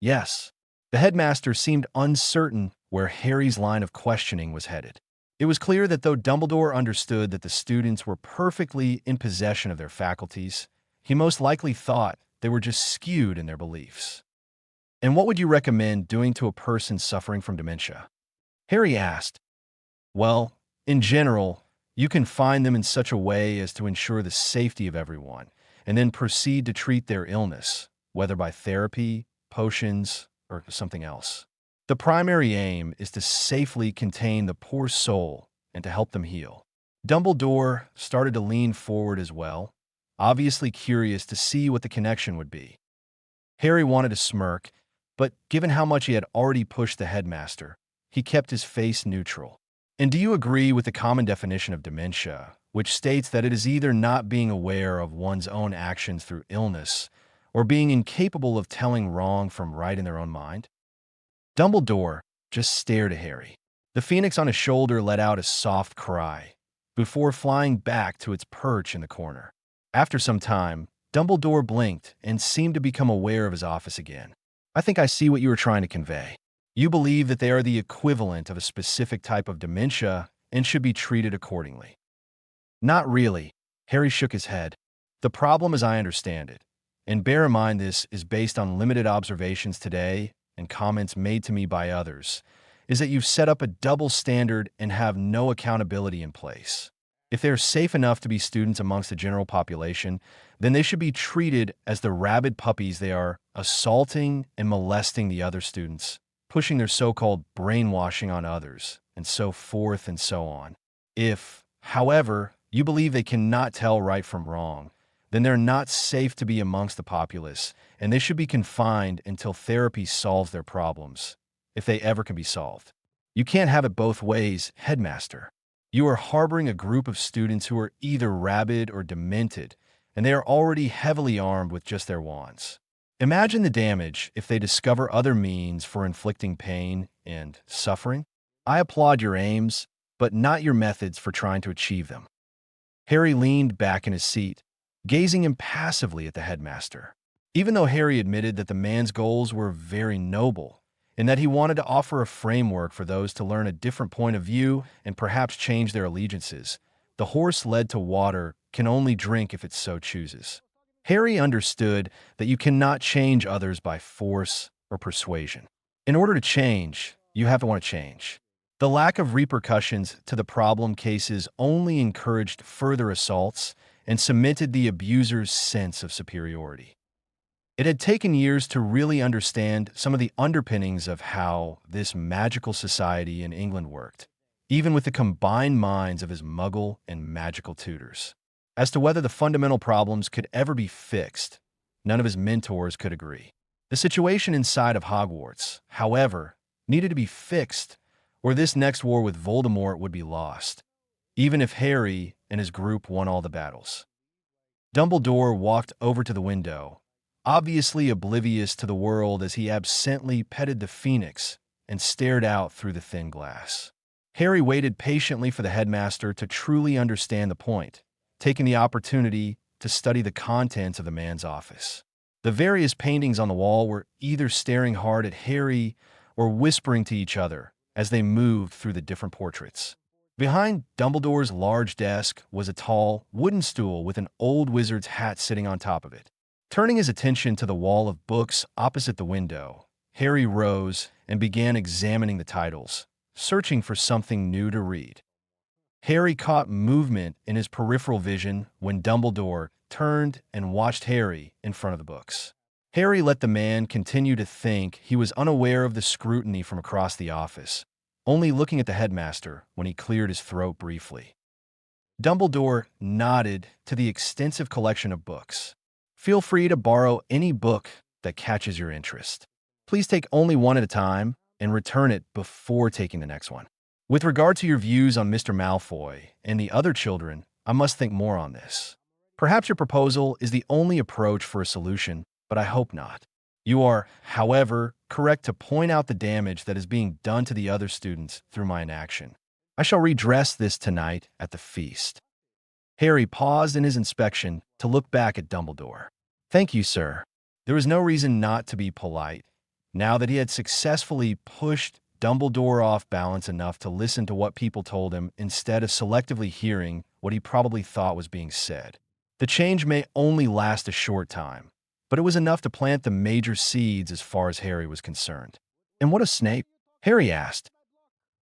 "Yes, The headmaster seemed uncertain where Harry's line of questioning was headed. It was clear that though Dumbledore understood that the students were perfectly in possession of their faculties, he most likely thought they were just skewed in their beliefs. "And what would you recommend doing to a person suffering from dementia?" Harry asked. "Well, in general, you can find them in such a way as to ensure the safety of everyone, and then proceed to treat their illness, whether by therapy, potions, or something else. The primary aim is to safely contain the poor soul and to help them heal." Dumbledore started to lean forward as well, obviously curious to see what the connection would be. Harry wanted to smirk, but given how much he had already pushed the headmaster, he kept his face neutral. "And do you agree with the common definition of dementia, which states that it is either not being aware of one's own actions through illness or being incapable of telling wrong from right in their own mind?" Dumbledore just stared at Harry. The phoenix on his shoulder let out a soft cry before flying back to its perch in the corner. After some time, Dumbledore blinked and seemed to become aware of his office again. "I think I see what you were trying to convey. You believe that they are the equivalent of a specific type of dementia and should be treated accordingly." "Not really." Harry shook his head. "The problem, as I understand it, and bear in mind this is based on limited observations today and comments made to me by others, is that you've set up a double standard and have no accountability in place. If they're safe enough to be students amongst the general population, then they should be treated as the rabid puppies they are, assaulting and molesting the other students, pushing their so-called brainwashing on others, and so forth and so on. If, however, you believe they cannot tell right from wrong, then they're not safe to be amongst the populace, and they should be confined until therapy solves their problems, if they ever can be solved. You can't have it both ways, headmaster. You are harboring a group of students who are either rabid or demented, and they are already heavily armed with just their wands. Imagine the damage if they discover other means for inflicting pain and suffering. I applaud your aims, but not your methods for trying to achieve them." Harry leaned back in his seat, gazing impassively at the headmaster. Even though Harry admitted that the man's goals were very noble, and that he wanted to offer a framework for those to learn a different point of view and perhaps change their allegiances, the horse led to water can only drink if it so chooses. Harry understood that you cannot change others by force or persuasion. In order to change, you have to want to change. The lack of repercussions to the problem cases only encouraged further assaults and cemented the abuser's sense of superiority. It had taken years to really understand some of the underpinnings of how this magical society in England worked, even with the combined minds of his muggle and magical tutors. As to whether the fundamental problems could ever be fixed, none of his mentors could agree. The situation inside of Hogwarts, however, needed to be fixed, or this next war with Voldemort would be lost, even if Harry and his group won all the battles. Dumbledore walked over to the window, obviously oblivious to the world as he absently petted the phoenix and stared out through the thin glass. Harry waited patiently for the headmaster to truly understand the point, taking the opportunity to study the contents of the man's office. The various paintings on the wall were either staring hard at Harry or whispering to each other as they moved through the different portraits. Behind Dumbledore's large desk was a tall, wooden stool with an old wizard's hat sitting on top of it. Turning his attention to the wall of books opposite the window, Harry rose and began examining the titles, searching for something new to read. Harry caught movement in his peripheral vision when Dumbledore turned and watched Harry in front of the books. Harry let the man continue to think he was unaware of the scrutiny from across the office, only looking at the headmaster when he cleared his throat briefly. Dumbledore nodded to the extensive collection of books. "Feel free to borrow any book that catches your interest. Please take only one at a time and return it before taking the next one. With regard to your views on Mr. Malfoy and the other children, I must think more on this. Perhaps your proposal is the only approach for a solution, but I hope not. You are, however, correct to point out the damage that is being done to the other students through my inaction. I shall redress this tonight at the feast." Harry paused in his inspection to look back at Dumbledore. "Thank you, sir." There was no reason not to be polite, now that he had successfully pushed Dumbledore off balance enough to listen to what people told him instead of selectively hearing what he probably thought was being said. The change may only last a short time, but it was enough to plant the major seeds as far as Harry was concerned. "And what of Snape?" Harry asked.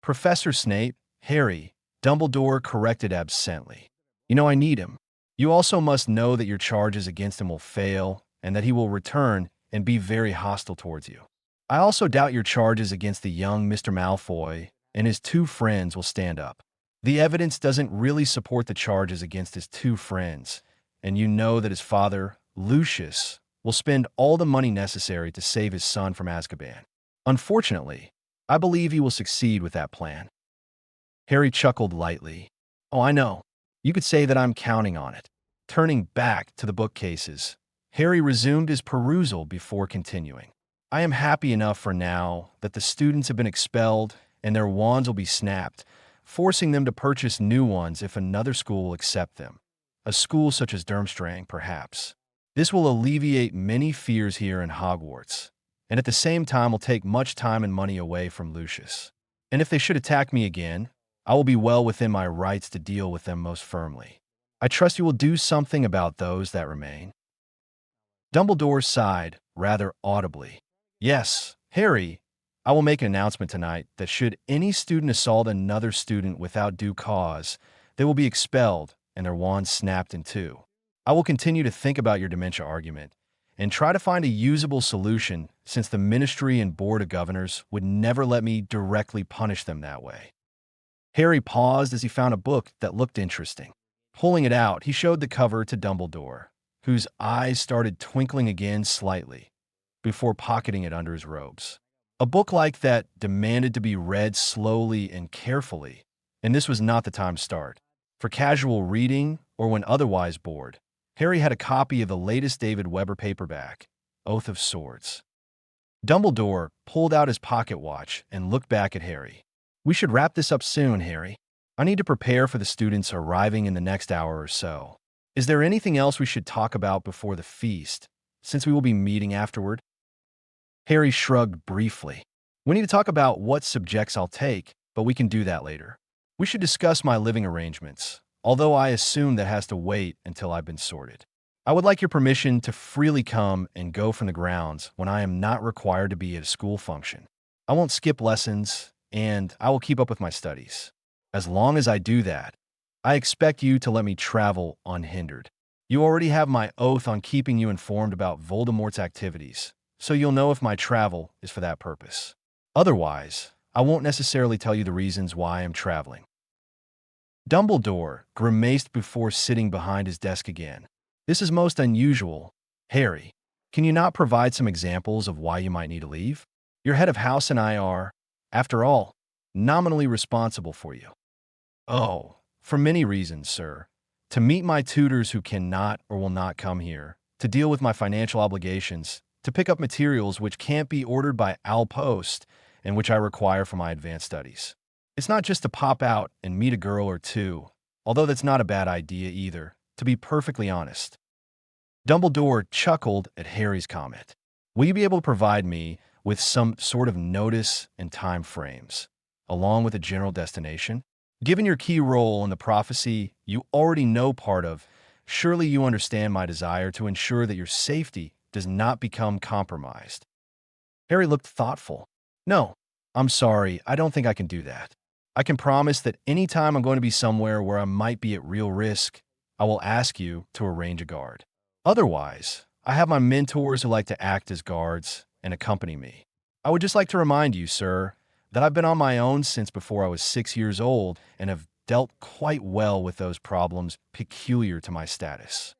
"Professor Snape, Harry," Dumbledore corrected absently. "You know I need him. You also must know that your charges against him will fail and that he will return and be very hostile towards you. I also doubt your charges against the young Mr. Malfoy and his two friends will stand up. The evidence doesn't really support the charges against his two friends, and you know that his father, Lucius, will spend all the money necessary to save his son from Azkaban. Unfortunately, I believe he will succeed with that plan." Harry chuckled lightly. "Oh, I know. You could say that I'm counting on it." Turning back to the bookcases, Harry resumed his perusal before continuing. "I am happy enough for now that the students have been expelled and their wands will be snapped, forcing them to purchase new ones if another school will accept them. A school such as Durmstrang, perhaps. This will alleviate many fears here in Hogwarts, and at the same time will take much time and money away from Lucius. And if they should attack me again, I will be well within my rights to deal with them most firmly. I trust you will do something about those that remain." Dumbledore sighed, rather audibly. "Yes, Harry, I will make an announcement tonight that should any student assault another student without due cause, they will be expelled and their wands snapped in two. I will continue to think about your dementia argument and try to find a usable solution since the Ministry and Board of Governors would never let me directly punish them that way." Harry paused as he found a book that looked interesting. Pulling it out, he showed the cover to Dumbledore, whose eyes started twinkling again slightly, before pocketing it under his robes. A book like that demanded to be read slowly and carefully, and this was not the time to start. For casual reading, or when otherwise bored, Harry had a copy of the latest David Weber paperback, Oath of Swords. Dumbledore pulled out his pocket watch and looked back at Harry. "We should wrap this up soon, Harry. I need to prepare for the students arriving in the next hour or so. Is there anything else we should talk about before the feast, since we will be meeting afterward?" Harry shrugged briefly. "We need to talk about what subjects I'll take, but we can do that later. We should discuss my living arrangements, although I assume that has to wait until I've been sorted. I would like your permission to freely come and go from the grounds when I am not required to be at a school function. I won't skip lessons, and I will keep up with my studies. As long as I do that, I expect you to let me travel unhindered. You already have my oath on keeping you informed about Voldemort's activities, so you'll know if my travel is for that purpose. Otherwise, I won't necessarily tell you the reasons why I am traveling." Dumbledore grimaced before sitting behind his desk again. "This is most unusual. Harry, can you not provide some examples of why you might need to leave? Your head of house and I are, after all, nominally responsible for you." "Oh, for many reasons, sir. To meet my tutors who cannot or will not come here, to deal with my financial obligations, to pick up materials which can't be ordered by Owl Post and which I require for my advanced studies. It's not just to pop out and meet a girl or two, although that's not a bad idea either, to be perfectly honest." Dumbledore chuckled at Harry's comment. "Will you be able to provide me with some sort of notice and time frames, along with a general destination? Given your key role in the prophecy you already know part of, surely you understand my desire to ensure that your safety does not become compromised." Harry looked thoughtful. "No, I'm sorry, I don't think I can do that. I can promise that any time I'm going to be somewhere where I might be at real risk, I will ask you to arrange a guard. Otherwise, I have my mentors who like to act as guards and accompany me. I would just like to remind you, sir, that I've been on my own since before I was 6 years old and have dealt quite well with those problems peculiar to my status."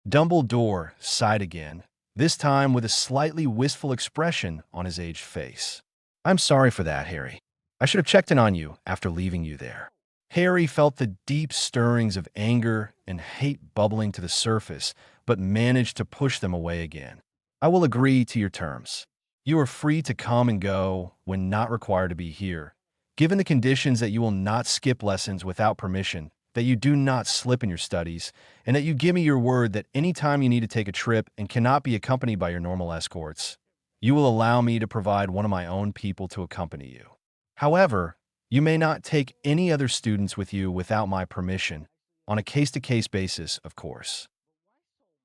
Dumbledore sighed again, this time with a slightly wistful expression on his aged face. "I'm sorry for that, Harry. I should have checked in on you after leaving you there." Harry felt the deep stirrings of anger and hate bubbling to the surface, but managed to push them away again. "I will agree to your terms. You are free to come and go when not required to be here, given the conditions that you will not skip lessons without permission, that you do not slip in your studies, and that you give me your word that any time you need to take a trip and cannot be accompanied by your normal escorts, you will allow me to provide one of my own people to accompany you. However, you may not take any other students with you without my permission, on a case-to-case basis, of course.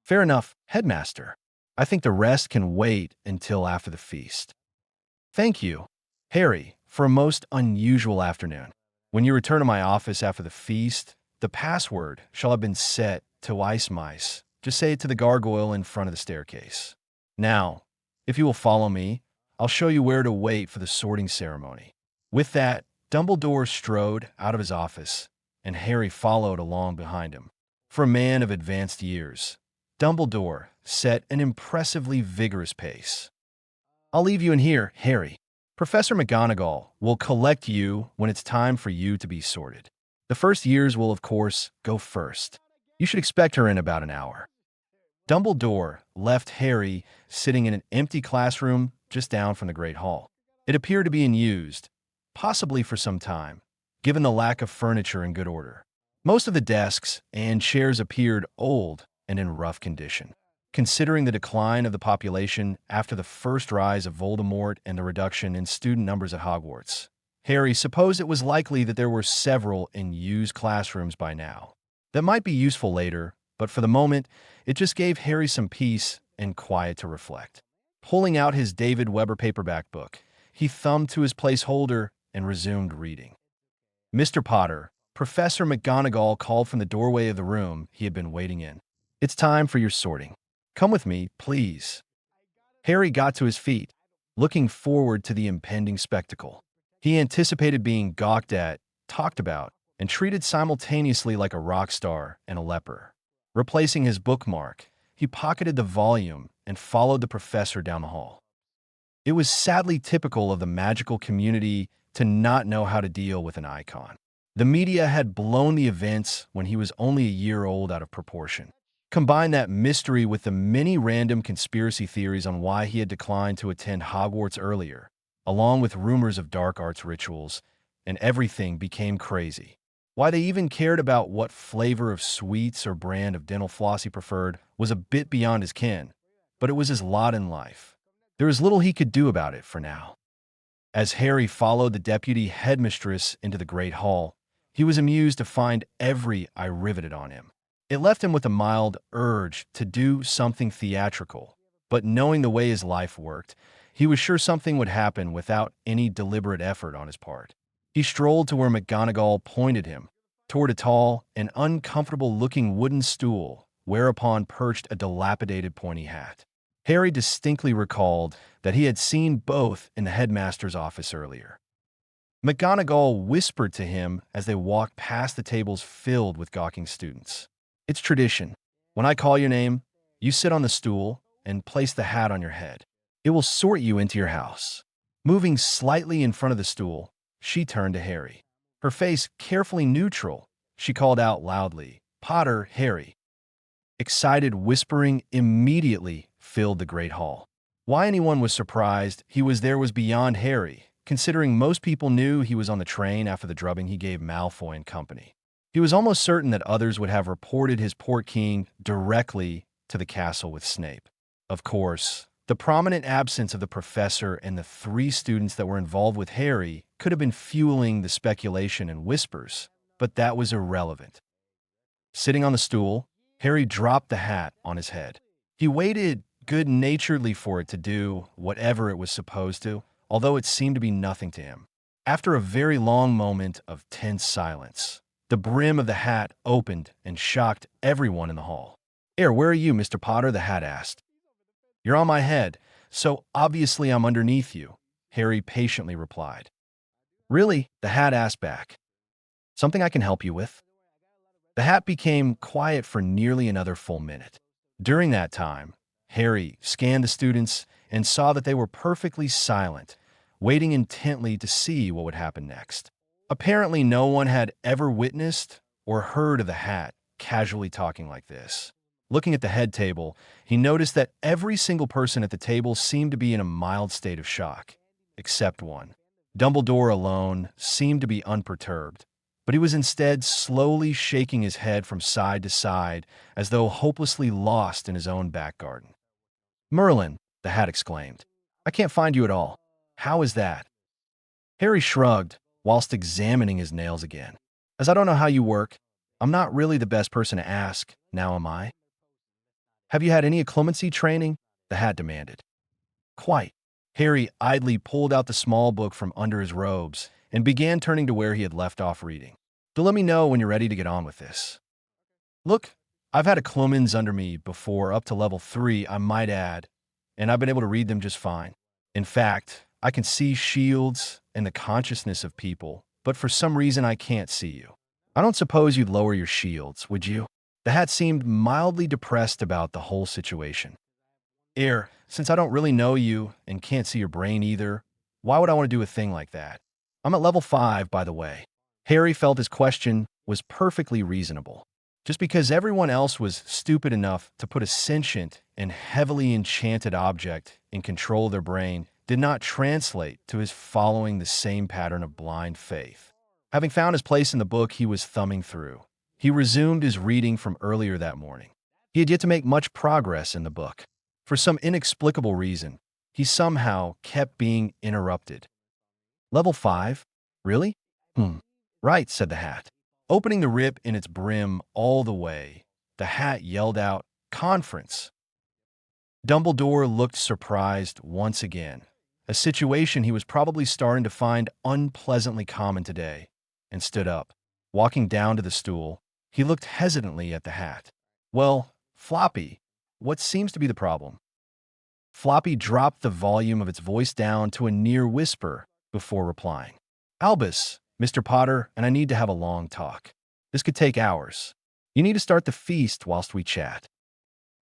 Fair enough, headmaster. I think the rest can wait until after the feast. Thank you, Harry, for a most unusual afternoon. When you return to my office after the feast, the password shall have been set to ice mice. Just say it to the gargoyle in front of the staircase. Now, if you will follow me, I'll show you where to wait for the sorting ceremony. With that, Dumbledore strode out of his office, and Harry followed along behind him. For a man of advanced years, Dumbledore set an impressively vigorous pace. I'll leave you in here, Harry. Professor McGonagall will collect you when it's time for you to be sorted. The first years will, of course, go first. You should expect her in about an hour. Dumbledore left Harry sitting in an empty classroom just down from the Great Hall. It appeared to be unused, possibly for some time, given the lack of furniture in good order. Most of the desks and chairs appeared old and in rough condition. Considering the decline of the population after the first rise of Voldemort and the reduction in student numbers at Hogwarts, Harry supposed it was likely that there were several in used classrooms by now. That might be useful later, but for the moment, it just gave Harry some peace and quiet to reflect. Pulling out his David Weber paperback book, he thumbed to his placeholder and resumed reading. Mr. Potter, Professor McGonagall called from the doorway of the room he had been waiting in. It's time for your sorting. Come with me, please. Harry got to his feet, looking forward to the impending spectacle. He anticipated being gawked at, talked about, and treated simultaneously like a rock star and a leper. Replacing his bookmark, he pocketed the volume and followed the professor down the hall. It was sadly typical of the magical community to not know how to deal with an icon. The media had blown the events when he was only a year old out of proportion. Combine that mystery with the many random conspiracy theories on why he had declined to attend Hogwarts earlier, along with rumors of dark arts rituals, and everything became crazy. Why they even cared about what flavor of sweets or brand of dental floss he preferred was a bit beyond his ken, but it was his lot in life. There was little he could do about it for now. As Harry followed the deputy headmistress into the Great Hall, he was amused to find every eye riveted on him. It left him with a mild urge to do something theatrical, but knowing the way his life worked, he was sure something would happen without any deliberate effort on his part. He strolled to where McGonagall pointed him, toward a tall and uncomfortable-looking wooden stool, whereupon perched a dilapidated pointy hat. Harry distinctly recalled that he had seen both in the headmaster's office earlier. McGonagall whispered to him as they walked past the tables filled with gawking students. It's tradition. When I call your name, you sit on the stool and place the hat on your head. It will sort you into your house. Moving slightly in front of the stool, she turned to Harry. Her face carefully neutral, she called out loudly, "Potter, Harry." Excited whispering immediately filled the Great Hall. Why anyone was surprised he was there was beyond Harry, considering most people knew he was on the train after the drubbing he gave Malfoy and company. He was almost certain that others would have reported his portkeying directly to the castle with Snape. Of course, the prominent absence of the professor and the 3 students that were involved with Harry could have been fueling the speculation and whispers, but that was irrelevant. Sitting on the stool, Harry dropped the hat on his head. He waited good-naturedly for it to do whatever it was supposed to, although it seemed to be nothing to him. After a very long moment of tense silence, the brim of the hat opened and shocked everyone in the hall. Where are you, Mr. Potter?" the hat asked. "You're on my head, so obviously I'm underneath you," Harry patiently replied. "Really?" the hat asked back. "Something I can help you with?" The hat became quiet for nearly another full minute. During that time, Harry scanned the students and saw that they were perfectly silent, waiting intently to see what would happen next. Apparently, no one had ever witnessed or heard of the hat casually talking like this. Looking at the head table, he noticed that every single person at the table seemed to be in a mild state of shock, except one. Dumbledore alone seemed to be unperturbed, but he was instead slowly shaking his head from side to side as though hopelessly lost in his own back garden. "Merlin!" the hat exclaimed. I can't find you at all. How is that? Harry shrugged, whilst examining his nails again. As I don't know how you work, I'm not really the best person to ask, now am I? Have you had any occlumency training? The hat demanded. Quite. Harry idly pulled out the small book from under his robes and began turning to where he had left off reading. So let me know when you're ready to get on with this. Look, I've had occlumens under me before up to level 3, I might add, and I've been able to read them just fine. In fact, I can see shields and the consciousness of people, but for some reason I can't see you. I don't suppose you'd lower your shields, would you? The hat seemed mildly depressed about the whole situation. Since I don't really know you and can't see your brain either, why would I want to do a thing like that? I'm at level 5, by the way. Harry felt his question was perfectly reasonable. Just because everyone else was stupid enough to put a sentient and heavily enchanted object in control of their brain did not translate to his following the same pattern of blind faith. Having found his place in the book he was thumbing through, he resumed his reading from earlier that morning. He had yet to make much progress in the book. For some inexplicable reason, he somehow kept being interrupted. Level 5? Really? Right, said the hat. Opening the rip in its brim all the way, the hat yelled out, "Conference!" Dumbledore looked surprised once again, a situation he was probably starting to find unpleasantly common today, and stood up. Walking down to the stool, he looked hesitantly at the hat. Well, Floppy, what seems to be the problem? Floppy dropped the volume of its voice down to a near whisper before replying. Albus, Mr. Potter, and I need to have a long talk. This could take hours. You need to start the feast whilst we chat.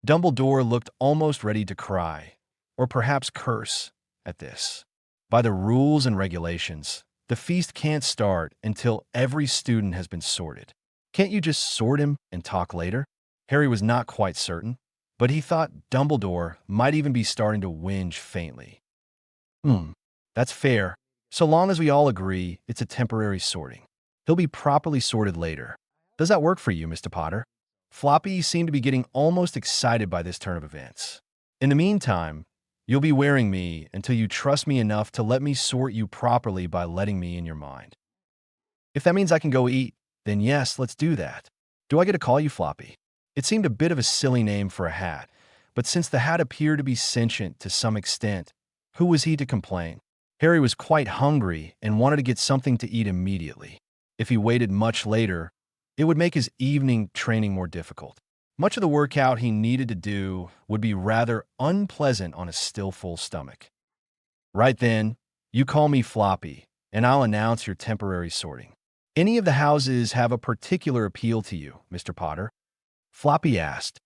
Dumbledore looked almost ready to cry, or perhaps curse, at this. By the rules and regulations, the feast can't start until every student has been sorted. Can't you just sort him and talk later? Harry was not quite certain, but he thought Dumbledore might even be starting to whinge faintly. That's fair. So long as we all agree it's a temporary sorting. He'll be properly sorted later. Does that work for you, Mr. Potter? Floppy seemed to be getting almost excited by this turn of events. In the meantime, you'll be wearing me until you trust me enough to let me sort you properly by letting me in your mind. If that means I can go eat, then yes, let's do that. Do I get to call you Floppy? It seemed a bit of a silly name for a hat, but since the hat appeared to be sentient to some extent, who was he to complain? Harry was quite hungry and wanted to get something to eat immediately. If he waited much later, it would make his evening training more difficult. Much of the workout he needed to do would be rather unpleasant on a still full stomach. Right then, you call me Floppy, and I'll announce your temporary sorting. Any of the houses have a particular appeal to you, Mr. Potter? Floppy asked.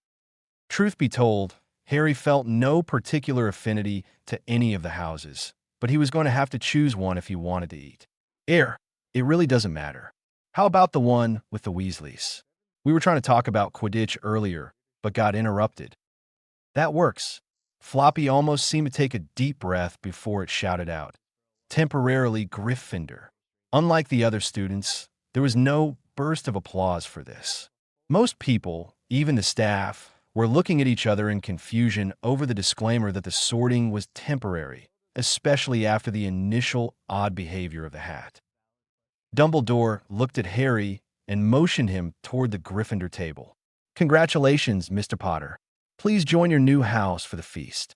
Truth be told, Harry felt no particular affinity to any of the houses, but he was going to have to choose one if he wanted to eat. It really doesn't matter. How about the one with the Weasleys? We were trying to talk about Quidditch earlier, but got interrupted. That works. Floppy almost seemed to take a deep breath before it shouted out. Temporarily Gryffindor. Unlike the other students, there was no burst of applause for this. Most people, even the staff, were looking at each other in confusion over the disclaimer that the sorting was temporary, especially after the initial odd behavior of the hat. Dumbledore looked at Harry and motioned him toward the Gryffindor table. Congratulations, Mr. Potter. Please join your new house for the feast.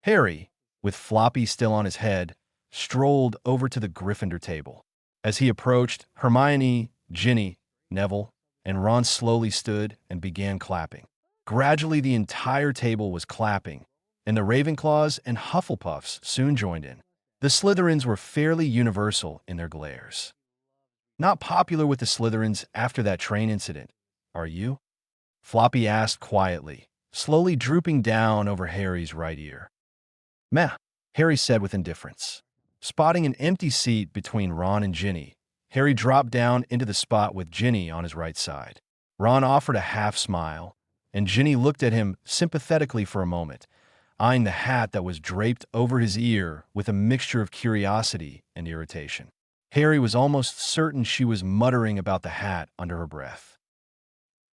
Harry, with Floppy still on his head, strolled over to the Gryffindor table. As he approached, Hermione, Ginny, Neville, and Ron slowly stood and began clapping. Gradually, the entire table was clapping, and the Ravenclaws and Hufflepuffs soon joined in. The Slytherins were fairly universal in their glares. Not popular with the Slytherins after that train incident, are you? Floppy asked quietly, slowly drooping down over Harry's right ear. Meh, Harry said with indifference. Spotting an empty seat between Ron and Ginny, Harry dropped down into the spot with Ginny on his right side. Ron offered a half smile, and Ginny looked at him sympathetically for a moment, eyeing the hat that was draped over his ear with a mixture of curiosity and irritation. Harry was almost certain she was muttering about the hat under her breath.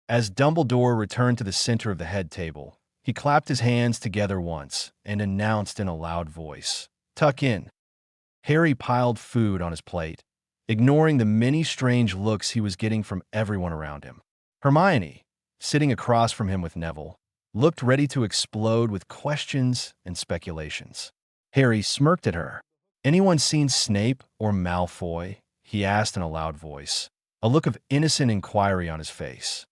As Dumbledore returned to the center of the head table, He clapped his hands together once and announced in a loud voice, "Tuck in." Harry piled food on his plate, ignoring the many strange looks he was getting from everyone around him. Hermione, sitting across from him with Neville, looked ready to explode with questions and speculations. Harry smirked at her. "Anyone seen Snape or Malfoy?" he asked in a loud voice, a look of innocent inquiry on his face.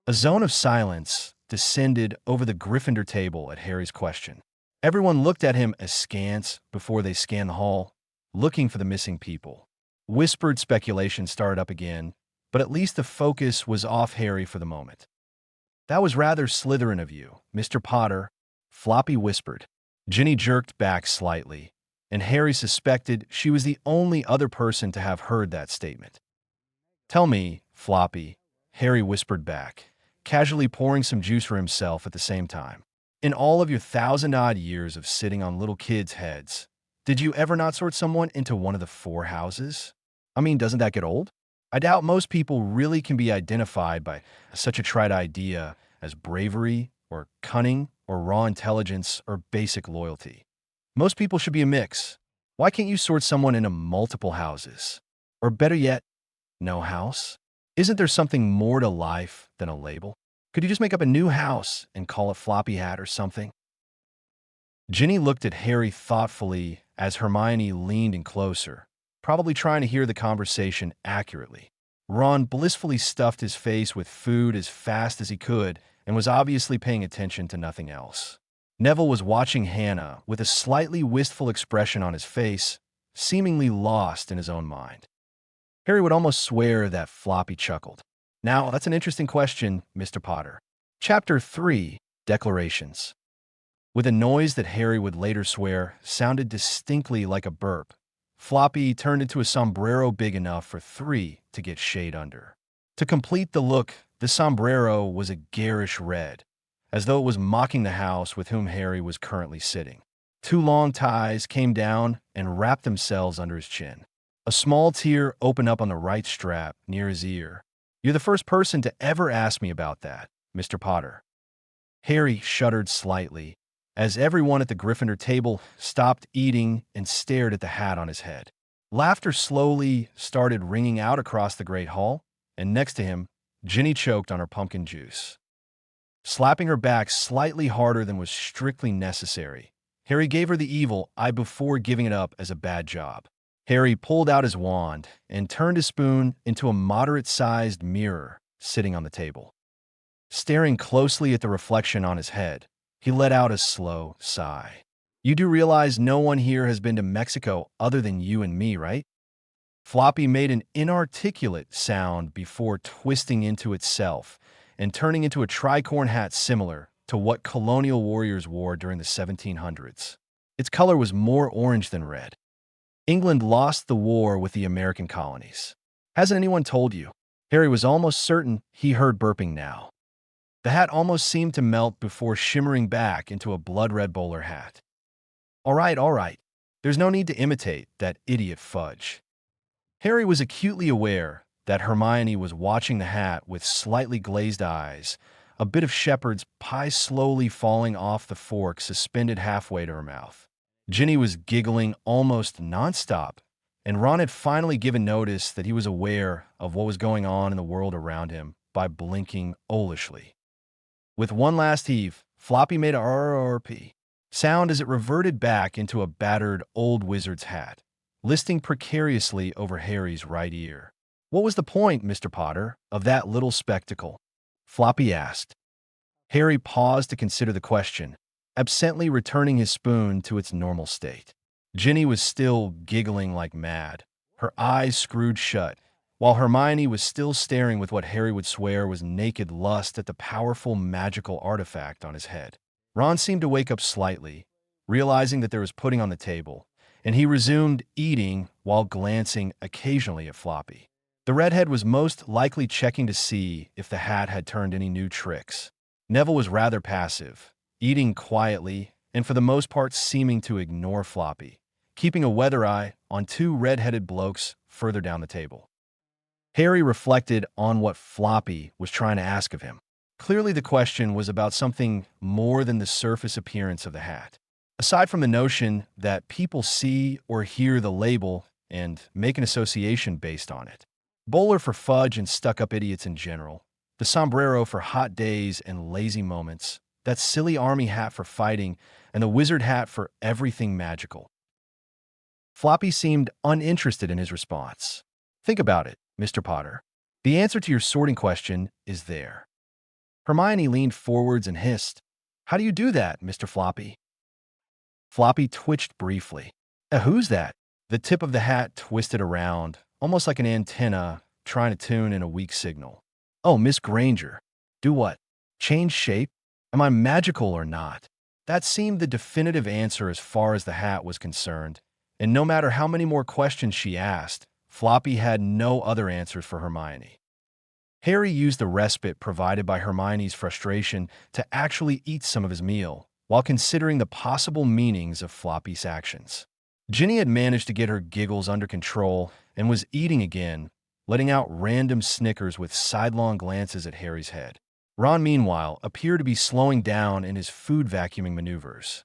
A zone of silence descended over the Gryffindor table at Harry's question. Everyone looked at him askance before they scanned the hall, looking for the missing people. Whispered speculation started up again, but at least the focus was off Harry for the moment. "That was rather Slytherin of you, Mr. Potter," Floppy whispered. Ginny jerked back slightly, and Harry suspected she was the only other person to have heard that statement. "Tell me, Floppy," Harry whispered back, casually pouring some juice for himself at the same time. "In all of your 1,000-odd years of sitting on little kids' heads, did you ever not sort someone into one of the 4 houses? I mean, doesn't that get old? I doubt most people really can be identified by such a trite idea as bravery or cunning or raw intelligence or basic loyalty. Most people should be a mix. Why can't you sort someone into multiple houses? Or better yet, no house? Isn't there something more to life than a label? Could you just make up a new house and call it Floppy Hat or something?" Ginny looked at Harry thoughtfully as Hermione leaned in closer, probably trying to hear the conversation accurately. Ron blissfully stuffed his face with food as fast as he could and was obviously paying attention to nothing else. Neville was watching Hannah with a slightly wistful expression on his face, seemingly lost in his own mind. Harry would almost swear that Floppy chuckled. "Now, that's an interesting question, Mr. Potter." Chapter 3, Declarations. With a noise that Harry would later swear sounded distinctly like a burp, Floppy turned into a sombrero big enough for 3 to get shade under. To complete the look, the sombrero was a garish red, as though it was mocking the house with whom Harry was currently sitting. 2 long ties came down and wrapped themselves under his chin. A small tear opened up on the right strap near his ear. "You're the first person to ever ask me about that, Mr. Potter." Harry shuddered slightly as everyone at the Gryffindor table stopped eating and stared at the hat on his head. Laughter slowly started ringing out across the Great Hall, and next to him, Ginny choked on her pumpkin juice. Slapping her back slightly harder than was strictly necessary, Harry gave her the evil eye before giving it up as a bad job. Harry pulled out his wand and turned his spoon into a moderate-sized mirror sitting on the table. Staring closely at the reflection on his head, he let out a slow sigh. "You do realize no one here has been to Mexico other than you and me, right?" Floppy made an inarticulate sound before twisting into itself and turning into a tricorn hat similar to what colonial warriors wore during the 1700s. Its color was more orange than red. England lost the war with the American colonies. "Hasn't anyone told you?" Harry was almost certain he heard burping now. The hat almost seemed to melt before shimmering back into a blood-red bowler hat. All right. There's no need to imitate that idiot Fudge." Harry was acutely aware that Hermione was watching the hat with slightly glazed eyes, a bit of shepherd's pie slowly falling off the fork suspended halfway to her mouth. Ginny was giggling almost nonstop, and Ron had finally given notice that he was aware of what was going on in the world around him by blinking owlishly. With one last heave, Floppy made a RRP sound as it reverted back into a battered old wizard's hat, listing precariously over Harry's right ear. "What was the point, Mr. Potter, of that little spectacle?" Floppy asked. Harry paused to consider the question, absently returning his spoon to its normal state. Ginny was still giggling like mad, her eyes screwed shut, while Hermione was still staring with what Harry would swear was naked lust at the powerful magical artifact on his head. Ron seemed to wake up slightly, realizing that there was pudding on the table, and he resumed eating while glancing occasionally at Floppy. The redhead was most likely checking to see if the hat had turned any new tricks. Neville was rather passive, eating quietly and for the most part seeming to ignore Floppy, keeping a weather eye on 2 red-headed blokes further down the table. Harry reflected on what Floppy was trying to ask of him. Clearly, the question was about something more than the surface appearance of the hat. Aside from the notion that people see or hear the label and make an association based on it. Bowler for fudge and stuck-up idiots in general. The sombrero for hot days and lazy moments. That silly army hat for fighting, and the wizard hat for everything magical. Floppy seemed uninterested in his response. Think about it, Mr. Potter. The answer to your sorting question is there. Hermione leaned forwards and hissed, "How do you do that, Mr. Floppy?" Floppy twitched briefly. Who's that?" The tip of the hat twisted around, almost like an antenna trying to tune in a weak signal. "Oh, Miss Granger. Do what? Change shape? Am I magical or not?" That seemed the definitive answer as far as the hat was concerned, and no matter how many more questions she asked, Floppy had no other answers for Hermione. Harry used the respite provided by Hermione's frustration to actually eat some of his meal, while considering the possible meanings of Floppy's actions. Ginny had managed to get her giggles under control and was eating again, letting out random snickers with sidelong glances at Harry's head. Ron, meanwhile, appeared to be slowing down in his food vacuuming maneuvers.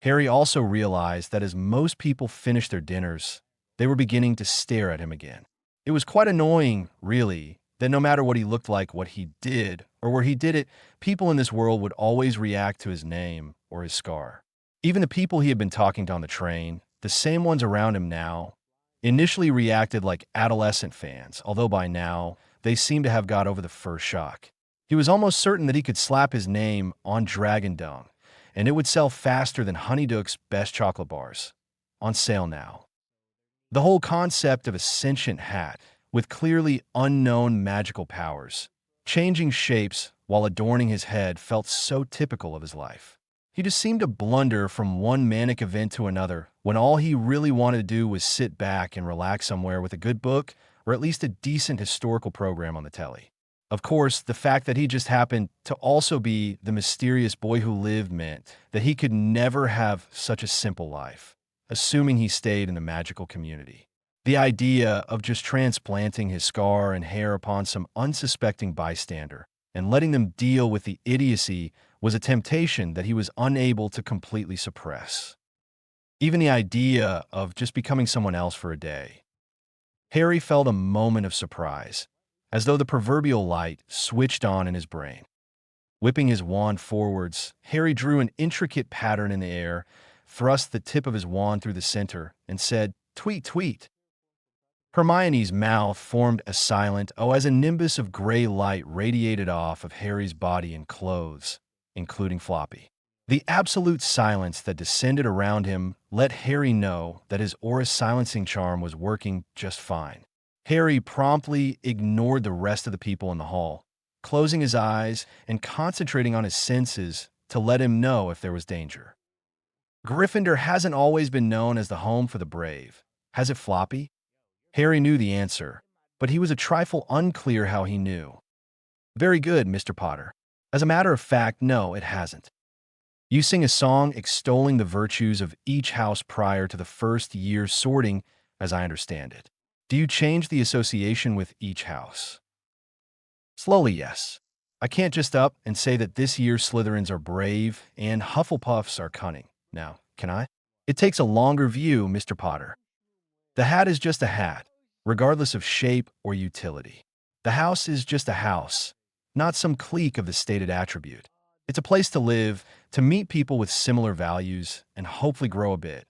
Harry also realized that as most people finished their dinners, they were beginning to stare at him again. It was quite annoying, really, that no matter what he looked like, what he did, or where he did it, people in this world would always react to his name or his scar. Even the people he had been talking to on the train, the same ones around him now, initially reacted like adolescent fans, although by now, they seemed to have got over the first shock. He was almost certain that he could slap his name on dragon dung, and it would sell faster than Honeyduck's best chocolate bars. On sale now. The whole concept of a sentient hat, with clearly unknown magical powers, changing shapes while adorning his head, felt so typical of his life. He just seemed to blunder from one manic event to another when all he really wanted to do was sit back and relax somewhere with a good book or at least a decent historical program on the telly. Of course, the fact that he just happened to also be the mysterious boy who lived meant that he could never have such a simple life, assuming he stayed in the magical community. The idea of just transplanting his scar and hair upon some unsuspecting bystander and letting them deal with the idiocy was a temptation that he was unable to completely suppress. Even the idea of just becoming someone else for a day. Harry felt a moment of surprise, as though the proverbial light switched on in his brain. Whipping his wand forwards, Harry drew an intricate pattern in the air, thrust the tip of his wand through the center, and said, "Tweet, tweet." Hermione's mouth formed a silent "oh" as a nimbus of gray light radiated off of Harry's body and clothes, including Floppy. The absolute silence that descended around him let Harry know that his aura silencing charm was working just fine. Harry promptly ignored the rest of the people in the hall, closing his eyes and concentrating on his senses to let him know if there was danger. Gryffindor hasn't always been known as the home for the brave, has it, Floppy? Harry knew the answer, but he was a trifle unclear how he knew. Very good, Mr. Potter. As a matter of fact, no, it hasn't. You sing a song extolling the virtues of each house prior to the first year's sorting, as I understand it. Do you change the association with each house? Slowly, yes. I can't just up and say that this year's Slytherins are brave and Hufflepuffs are cunning. Now, can I? It takes a longer view, Mr. Potter. The hat is just a hat, regardless of shape or utility. The house is just a house, not some clique of the stated attribute. It's a place to live, to meet people with similar values, and hopefully grow a bit,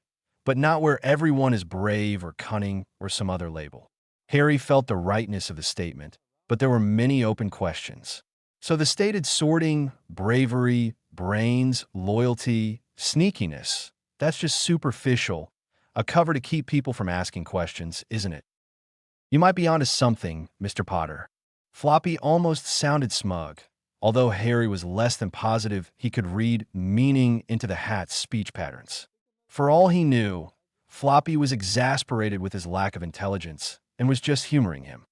but not where everyone is brave or cunning or some other label. Harry felt the rightness of the statement, but there were many open questions. So the stated sorting, bravery, brains, loyalty, sneakiness, that's just superficial, a cover to keep people from asking questions, isn't it? You might be onto something, Mr. Potter. Floppy almost sounded smug, although Harry was less than positive he could read meaning into the hat's speech patterns. For all he knew, Floppy was exasperated with his lack of intelligence and was just humoring him.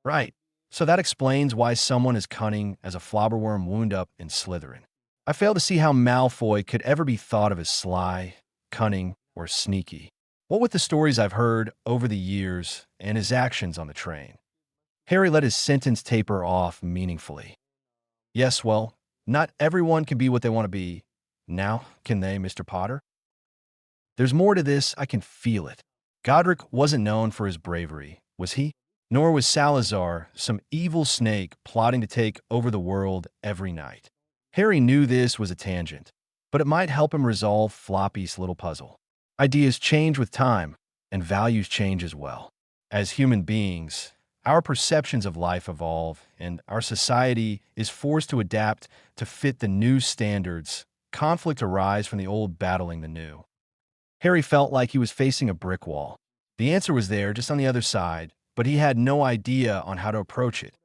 Right, so that explains why someone as cunning as a flobberworm wound up in Slytherin. I fail to see how Malfoy could ever be thought of as sly, cunning, or sneaky. What with the stories I've heard over the years and his actions on the train? Harry let his sentence taper off meaningfully. Yes, well, not everyone can be what they want to be. Now, can they, Mr. Potter? There's more to this, I can feel it. Godric wasn't known for his bravery, was he? Nor was Salazar, some evil snake plotting to take over the world every night. Harry knew this was a tangent, but it might help him resolve Floppy's little puzzle. Ideas change with time, and values change as well. As human beings, our perceptions of life evolve, and our society is forced to adapt to fit the new standards. Conflict arises from the old battling the new. Harry felt like he was facing a brick wall. The answer was there, just on the other side, but he had no idea on how to approach it.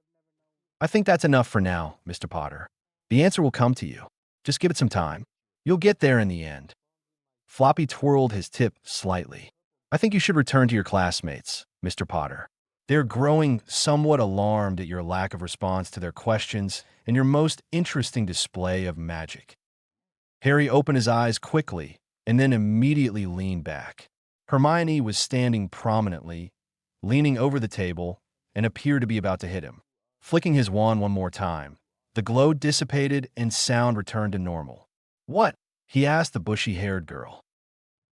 I think that's enough for now, Mr. Potter. The answer will come to you. Just give it some time. You'll get there in the end. Floppy twirled his tip slightly. I think you should return to your classmates, Mr. Potter. They're growing somewhat alarmed at your lack of response to their questions and your most interesting display of magic. Harry opened his eyes quickly and then immediately leaned back. Hermione was standing prominently, leaning over the table, and appeared to be about to hit him. Flicking his wand one more time, the glow dissipated and sound returned to normal. What? He asked the bushy-haired girl.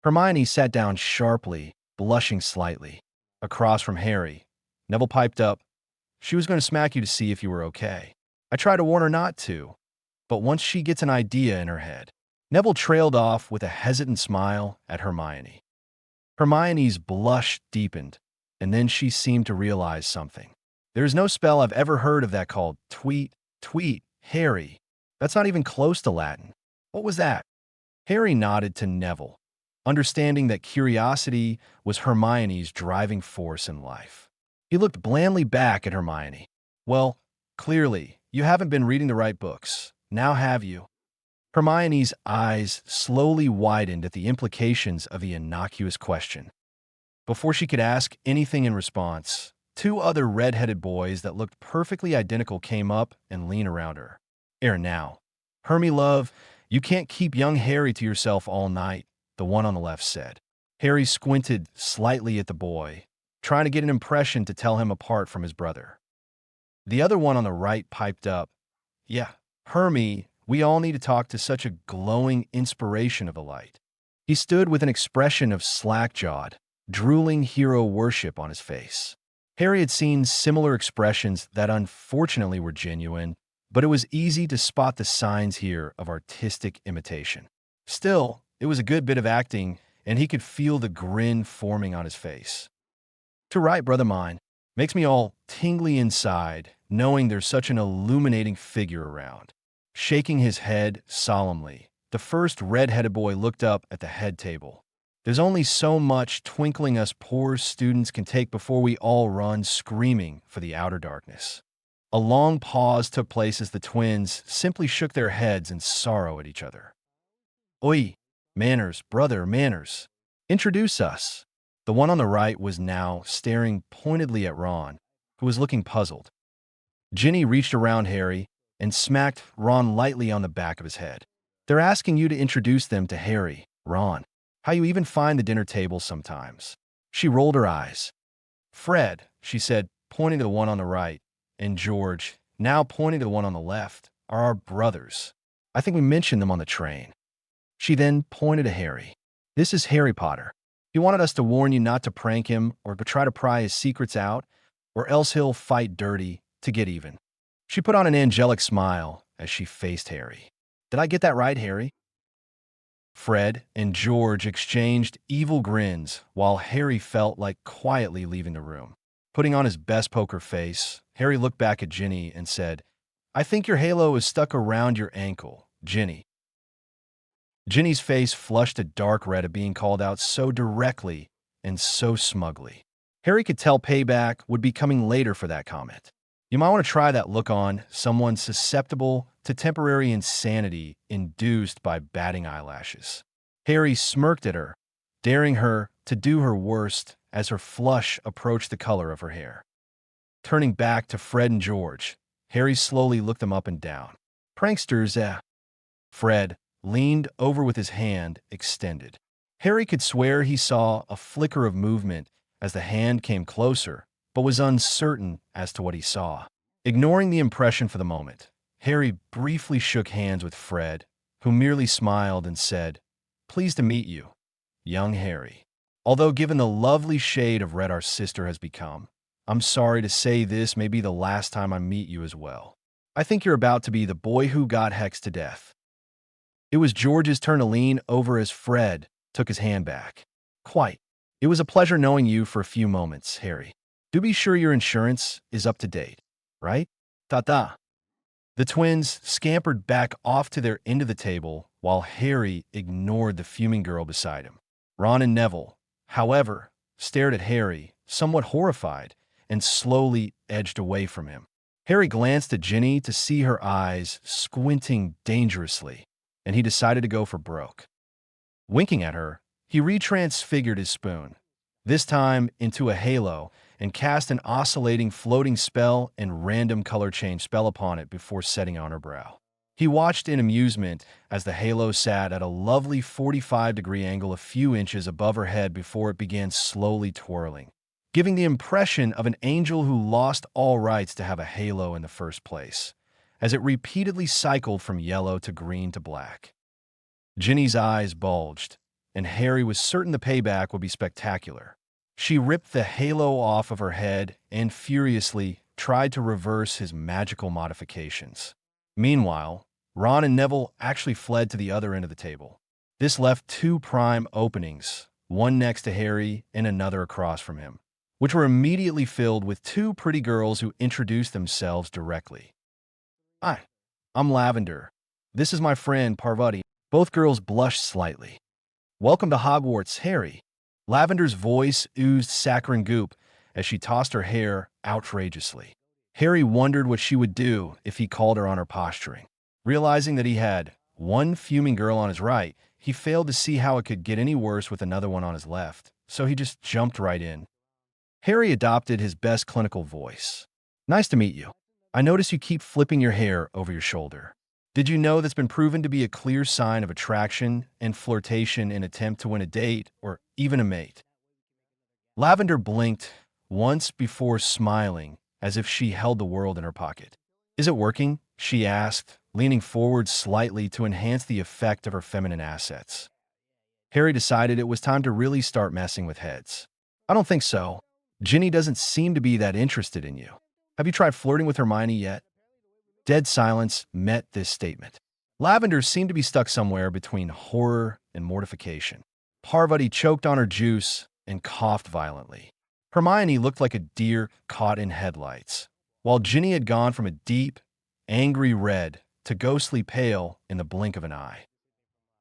Hermione sat down sharply, blushing slightly. Across from Harry, Neville piped up, "She was going to smack you to see if you were okay. I tried to warn her not to, but once she gets an idea in her head." Neville trailed off with a hesitant smile at Hermione. Hermione's blush deepened, and then she seemed to realize something. "There's no spell I've ever heard of that called tweet, Harry. That's not even close to Latin. What was that?" Harry nodded to Neville, understanding that curiosity was Hermione's driving force in life. He looked blandly back at Hermione. "Well, clearly, you haven't been reading the right books. Now have you?" Hermione's eyes slowly widened at the implications of the innocuous question. Before she could ask anything in response, two other red-headed boys that looked perfectly identical came up and leaned around her. Now, Hermy love, you can't keep young Harry to yourself all night," the one on the left said. Harry squinted slightly at the boy, trying to get an impression to tell him apart from his brother. The other one on the right piped up, "Yeah, Hermy, we all need to talk to such a glowing inspiration of the light." He stood with an expression of slack-jawed, drooling hero worship on his face. Harry had seen similar expressions that unfortunately were genuine, but it was easy to spot the signs here of artistic imitation. Still, it was a good bit of acting, and he could feel the grin forming on his face. "To right, brother mine. Makes me all tingly inside, knowing there's such an illuminating figure around." Shaking his head solemnly, the first red-headed boy looked up at the head table. "There's only so much twinkling us poor students can take before we all run screaming for the outer darkness." A long pause took place as the twins simply shook their heads in sorrow at each other. "Oi, manners, brother, manners. Introduce us." The one on the right was now staring pointedly at Ron, who was looking puzzled. Ginny reached around Harry and smacked Ron lightly on the back of his head. "They're asking you to introduce them to Harry, Ron. How you even find the dinner table sometimes." She rolled her eyes. "Fred," she said, pointing to the one on the right, and George, now pointing to the one on the left, "are our brothers. I think we mentioned them on the train." She then pointed to Harry. "This is Harry Potter. He wanted us to warn you not to prank him or to try to pry his secrets out, or else he'll fight dirty to get even." She put on an angelic smile as she faced Harry. "Did I get that right, Harry?" Fred and George exchanged evil grins while Harry felt like quietly leaving the room. Putting on his best poker face, Harry looked back at Ginny and said, "I think your halo is stuck around your ankle, Ginny." Ginny's face flushed a dark red at being called out so directly and so smugly. Harry could tell payback would be coming later for that comment. You might want to try that look on someone susceptible to temporary insanity induced by batting eyelashes. Harry smirked at her, daring her to do her worst as her flush approached the color of her hair. Turning back to Fred and George, Harry slowly looked them up and down. "Pranksters, eh?" Fred leaned over with his hand extended. Harry could swear he saw a flicker of movement as the hand came closer, but was uncertain as to what he saw. Ignoring the impression for the moment, Harry briefly shook hands with Fred, who merely smiled and said, "Pleased to meet you, young Harry. Although given the lovely shade of red our sister has become, I'm sorry to say this may be the last time I meet you as well. I think you're about to be the boy who got hexed to death." It was George's turn to lean over as Fred took his hand back. "Quite. It was a pleasure knowing you for a few moments, Harry. Do be sure your insurance is up to date, right? Ta-ta." The twins scampered back off to their end of the table while Harry ignored the fuming girl beside him. Ron and Neville, however, stared at Harry, somewhat horrified, and slowly edged away from him. Harry glanced at Ginny to see her eyes squinting dangerously, and he decided to go for broke. Winking at her, he retransfigured his spoon, this time into a halo, and cast an oscillating floating spell and random color change spell upon it before setting on her brow. He watched in amusement as the halo sat at a lovely 45-degree angle a few inches above her head before it began slowly twirling, giving the impression of an angel who lost all rights to have a halo in the first place, as it repeatedly cycled from yellow to green to black. Ginny's eyes bulged, and Harry was certain the payback would be spectacular. She ripped the halo off of her head and furiously tried to reverse his magical modifications. Meanwhile, Ron and Neville actually fled to the other end of the table. This left two prime openings, one next to Harry and another across from him, which were immediately filled with two pretty girls who introduced themselves directly. "Hi, I'm Lavender. This is my friend Parvati." Both girls blushed slightly. "Welcome to Hogwarts, Harry." Lavender's voice oozed saccharine goop as she tossed her hair outrageously. Harry wondered what she would do if he called her on her posturing. Realizing that he had one fuming girl on his right, he failed to see how it could get any worse with another one on his left, so he just jumped right in. Harry adopted his best clinical voice. "Nice to meet you. I notice you keep flipping your hair over your shoulder. Did you know that's been proven to be a clear sign of attraction and flirtation in attempt to win a date or even a mate?" Lavender blinked once before smiling as if she held the world in her pocket. "Is it working?" she asked, leaning forward slightly to enhance the effect of her feminine assets. Harry decided it was time to really start messing with heads. "I don't think so. Ginny doesn't seem to be that interested in you. Have you tried flirting with Hermione yet?" Dead silence met this statement. Lavender seemed to be stuck somewhere between horror and mortification. Parvati choked on her juice and coughed violently. Hermione looked like a deer caught in headlights, while Ginny had gone from a deep, angry red to ghostly pale in the blink of an eye.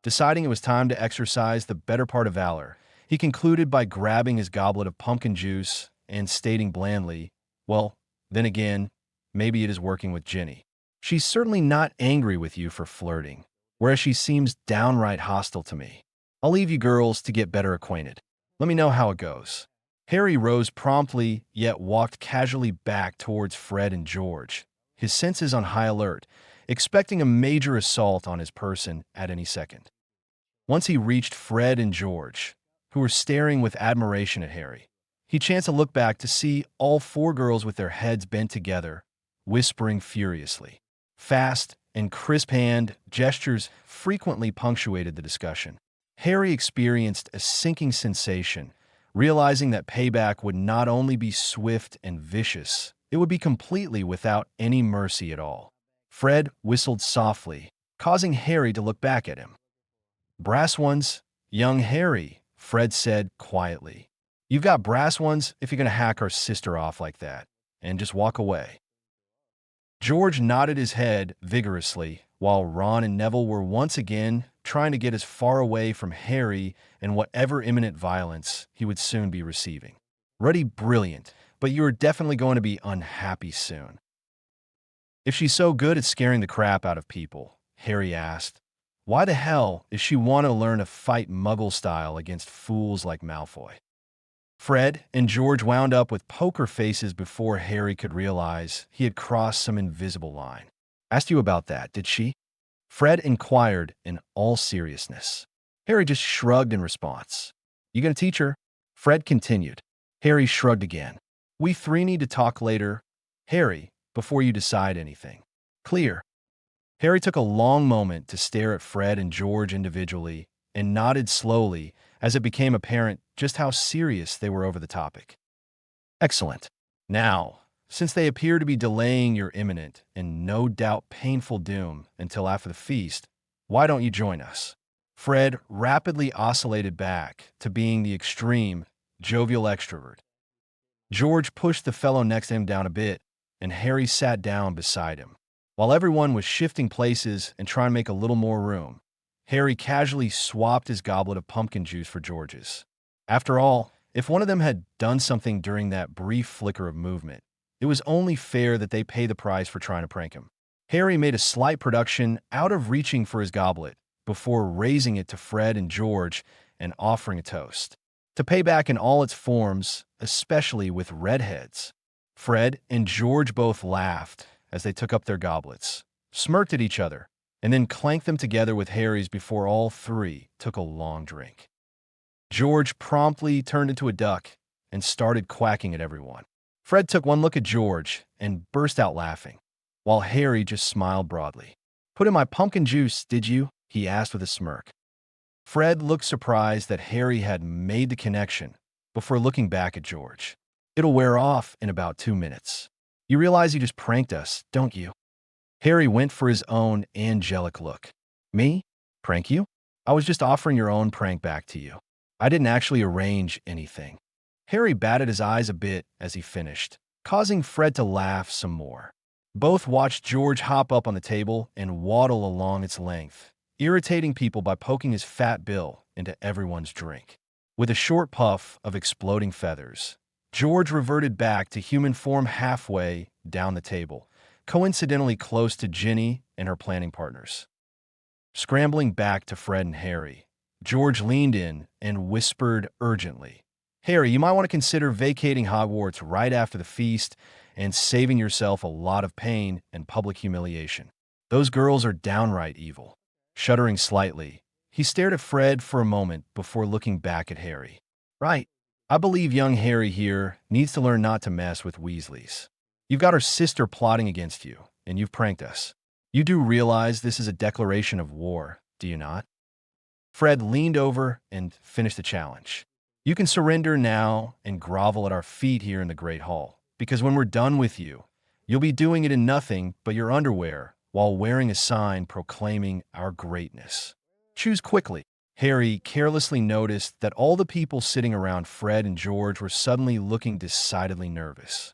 Deciding it was time to exercise the better part of valor, he concluded by grabbing his goblet of pumpkin juice and stating blandly, "Well, then again, maybe it is working with Ginny. She's certainly not angry with you for flirting, whereas she seems downright hostile to me. I'll leave you girls to get better acquainted. Let me know how it goes." Harry rose promptly, yet walked casually back towards Fred and George, his senses on high alert, expecting a major assault on his person at any second. Once he reached Fred and George, who were staring with admiration at Harry, he chanced to look back to see all four girls with their heads bent together, whispering furiously. Fast and crisp hand gestures frequently punctuated the discussion. Harry experienced a sinking sensation, realizing that payback would not only be swift and vicious, it would be completely without any mercy at all. Fred whistled softly, causing Harry to look back at him. "Brass ones, young Harry," Fred said quietly. "You've got brass ones if you're going to hack our sister off like that, and just walk away." George nodded his head vigorously, while Ron and Neville were once again trying to get as far away from Harry and whatever imminent violence he would soon be receiving. "Ruddy, brilliant, but you are definitely going to be unhappy soon." "If she's so good at scaring the crap out of people," Harry asked, "why the hell does she want to learn to fight Muggle style against fools like Malfoy?" Fred and George wound up with poker faces before Harry could realize he had crossed some invisible line. "Asked you about that, did she?" Fred inquired in all seriousness. Harry just shrugged in response. "You gonna teach her?" Fred continued. Harry shrugged again. "We three need to talk later, Harry, before you decide anything." "Clear." Harry took a long moment to stare at Fred and George individually and nodded slowly as it became apparent just how serious they were over the topic. Excellent. Now, since they appear to be delaying your imminent and no doubt painful doom until after the feast, why don't you join us? Fred rapidly oscillated back to being the extreme, jovial extrovert. George pushed the fellow next to him down a bit, and Harry sat down beside him. While everyone was shifting places and trying to make a little more room, Harry casually swapped his goblet of pumpkin juice for George's. After all, if one of them had done something during that brief flicker of movement, it was only fair that they pay the price for trying to prank him. Harry made a slight production out of reaching for his goblet before raising it to Fred and George and offering a toast. To pay back in all its forms, especially with redheads. Fred and George both laughed as they took up their goblets, smirked at each other, and then clanked them together with Harry's before all three took a long drink. George promptly turned into a duck and started quacking at everyone. Fred took one look at George and burst out laughing, while Harry just smiled broadly. "Put in my pumpkin juice, did you?" he asked with a smirk. Fred looked surprised that Harry had made the connection before looking back at George. "It'll wear off in about 2 minutes. You realize you just pranked us, don't you?" Harry went for his own angelic look. "Me? Prank you? I was just offering your own prank back to you. I didn't actually arrange anything." Harry batted his eyes a bit as he finished, causing Fred to laugh some more. Both watched George hop up on the table and waddle along its length, irritating people by poking his fat bill into everyone's drink. With a short puff of exploding feathers, George reverted back to human form halfway down the table, coincidentally close to Ginny and her planning partners. Scrambling back to Fred and Harry, George leaned in and whispered urgently, "Harry, you might want to consider vacating Hogwarts right after the feast and saving yourself a lot of pain and public humiliation. Those girls are downright evil." Shuddering slightly, he stared at Fred for a moment before looking back at Harry. "Right. I believe young Harry here needs to learn not to mess with Weasleys. You've got our sister plotting against you, and you've pranked us. You do realize this is a declaration of war, do you not?" Fred leaned over and finished the challenge. "You can surrender now and grovel at our feet here in the Great Hall, because when we're done with you, you'll be doing it in nothing but your underwear while wearing a sign proclaiming our greatness. Choose quickly." Harry carelessly noticed that all the people sitting around Fred and George were suddenly looking decidedly nervous.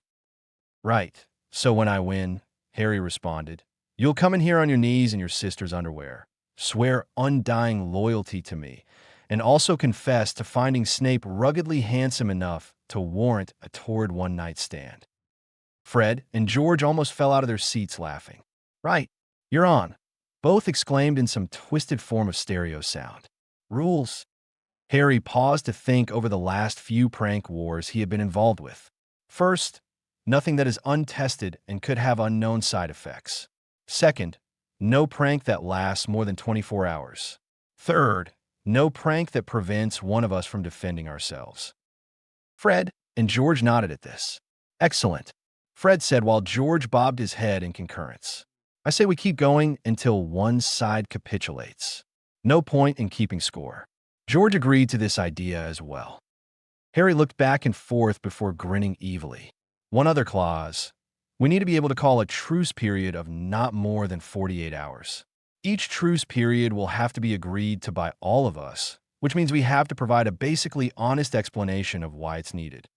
"Right, so when I win," Harry responded, "you'll come in here on your knees in your sister's underwear, swear undying loyalty to me, and also confess to finding Snape ruggedly handsome enough to warrant a torrid one-night stand." Fred and George almost fell out of their seats laughing. "Right, you're on," both exclaimed in some twisted form of stereo sound. "Rules." Harry paused to think over the last few prank wars he had been involved with. First, nothing that is untested and could have unknown side effects. Second, no prank that lasts more than 24 hours. Third, no prank that prevents one of us from defending ourselves. Fred and George nodded at this. "Excellent," Fred said while George bobbed his head in concurrence. "I say we keep going until one side capitulates. No point in keeping score." George agreed to this idea as well. Harry looked back and forth before grinning evilly. "One other clause. We need to be able to call a truce period of not more than 48 hours. Each truce period will have to be agreed to by all of us, which means we have to provide a basically honest explanation of why it's needed."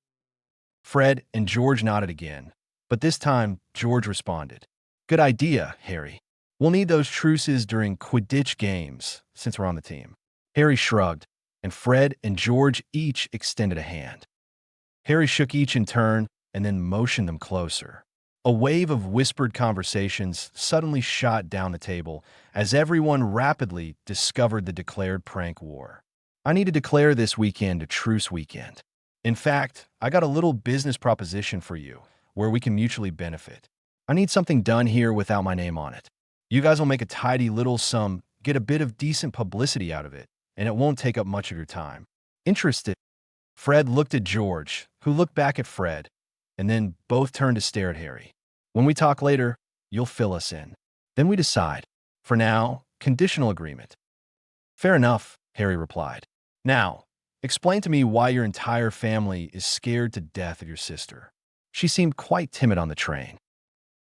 Fred and George nodded again, but this time George responded, "Good idea, Harry. We'll need those truces during Quidditch games, since we're on the team." Harry shrugged, and Fred and George each extended a hand. Harry shook each in turn and then motioned them closer. A wave of whispered conversations suddenly shot down the table as everyone rapidly discovered the declared prank war. "I need to declare this weekend a truce weekend. In fact, I got a little business proposition for you where we can mutually benefit. I need something done here without my name on it. You guys will make a tidy little sum, get a bit of decent publicity out of it, and it won't take up much of your time. Interested?" Fred looked at George, who looked back at Fred, and then both turned to stare at Harry. "When we talk later, you'll fill us in. Then we decide." For now, conditional agreement. Fair enough, Harry replied. Now, explain to me why your entire family is scared to death of your sister. She seemed quite timid on the train.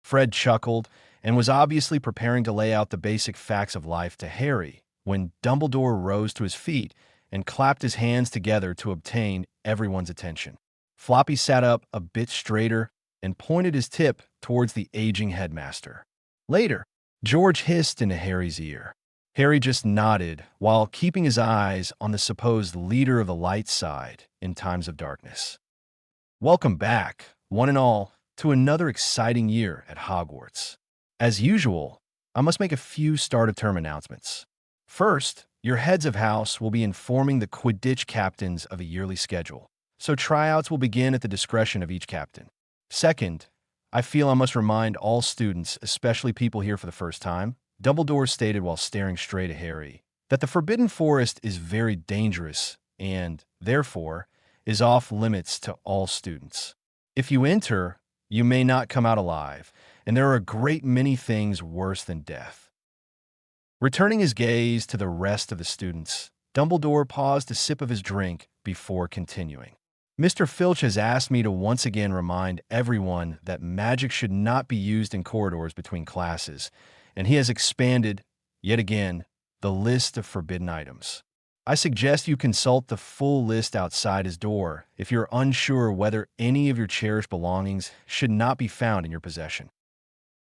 Fred chuckled and was obviously preparing to lay out the basic facts of life to Harry when Dumbledore rose to his feet and clapped his hands together to obtain everyone's attention. Floppy sat up a bit straighter and pointed his tip towards the aging headmaster. Later, George hissed into Harry's ear. Harry just nodded while keeping his eyes on the supposed leader of the light side in times of darkness. Welcome back, one and all, to another exciting year at Hogwarts. As usual, I must make a few start-of-term announcements. First, your heads of house will be informing the Quidditch captains of a yearly schedule, so tryouts will begin at the discretion of each captain. Second, I feel I must remind all students, especially people here for the first time, Dumbledore stated while staring straight at Harry, that the Forbidden Forest is very dangerous and, therefore, is off limits to all students. If you enter, you may not come out alive, and there are a great many things worse than death. Returning his gaze to the rest of the students, Dumbledore paused a sip of his drink before continuing. Mr. Filch has asked me to once again remind everyone that magic should not be used in corridors between classes, and he has expanded, yet again, the list of forbidden items. I suggest you consult the full list outside his door if you're unsure whether any of your cherished belongings should not be found in your possession.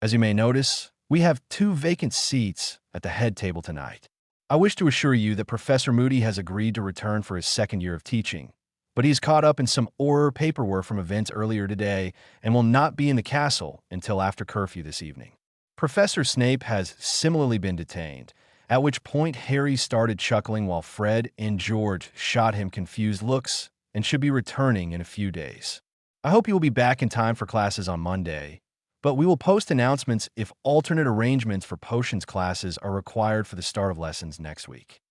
As you may notice, we have 2 vacant seats at the head table tonight. I wish to assure you that Professor Moody has agreed to return for his 2nd year of teaching, but he's caught up in some oral paperwork from events earlier today and will not be in the castle until after curfew this evening. Professor Snape has similarly been detained, at which point Harry started chuckling while Fred and George shot him confused looks and should be returning in a few days. I hope you will be back in time for classes on Monday, but we will post announcements if alternate arrangements for potions classes are required for the start of lessons next week.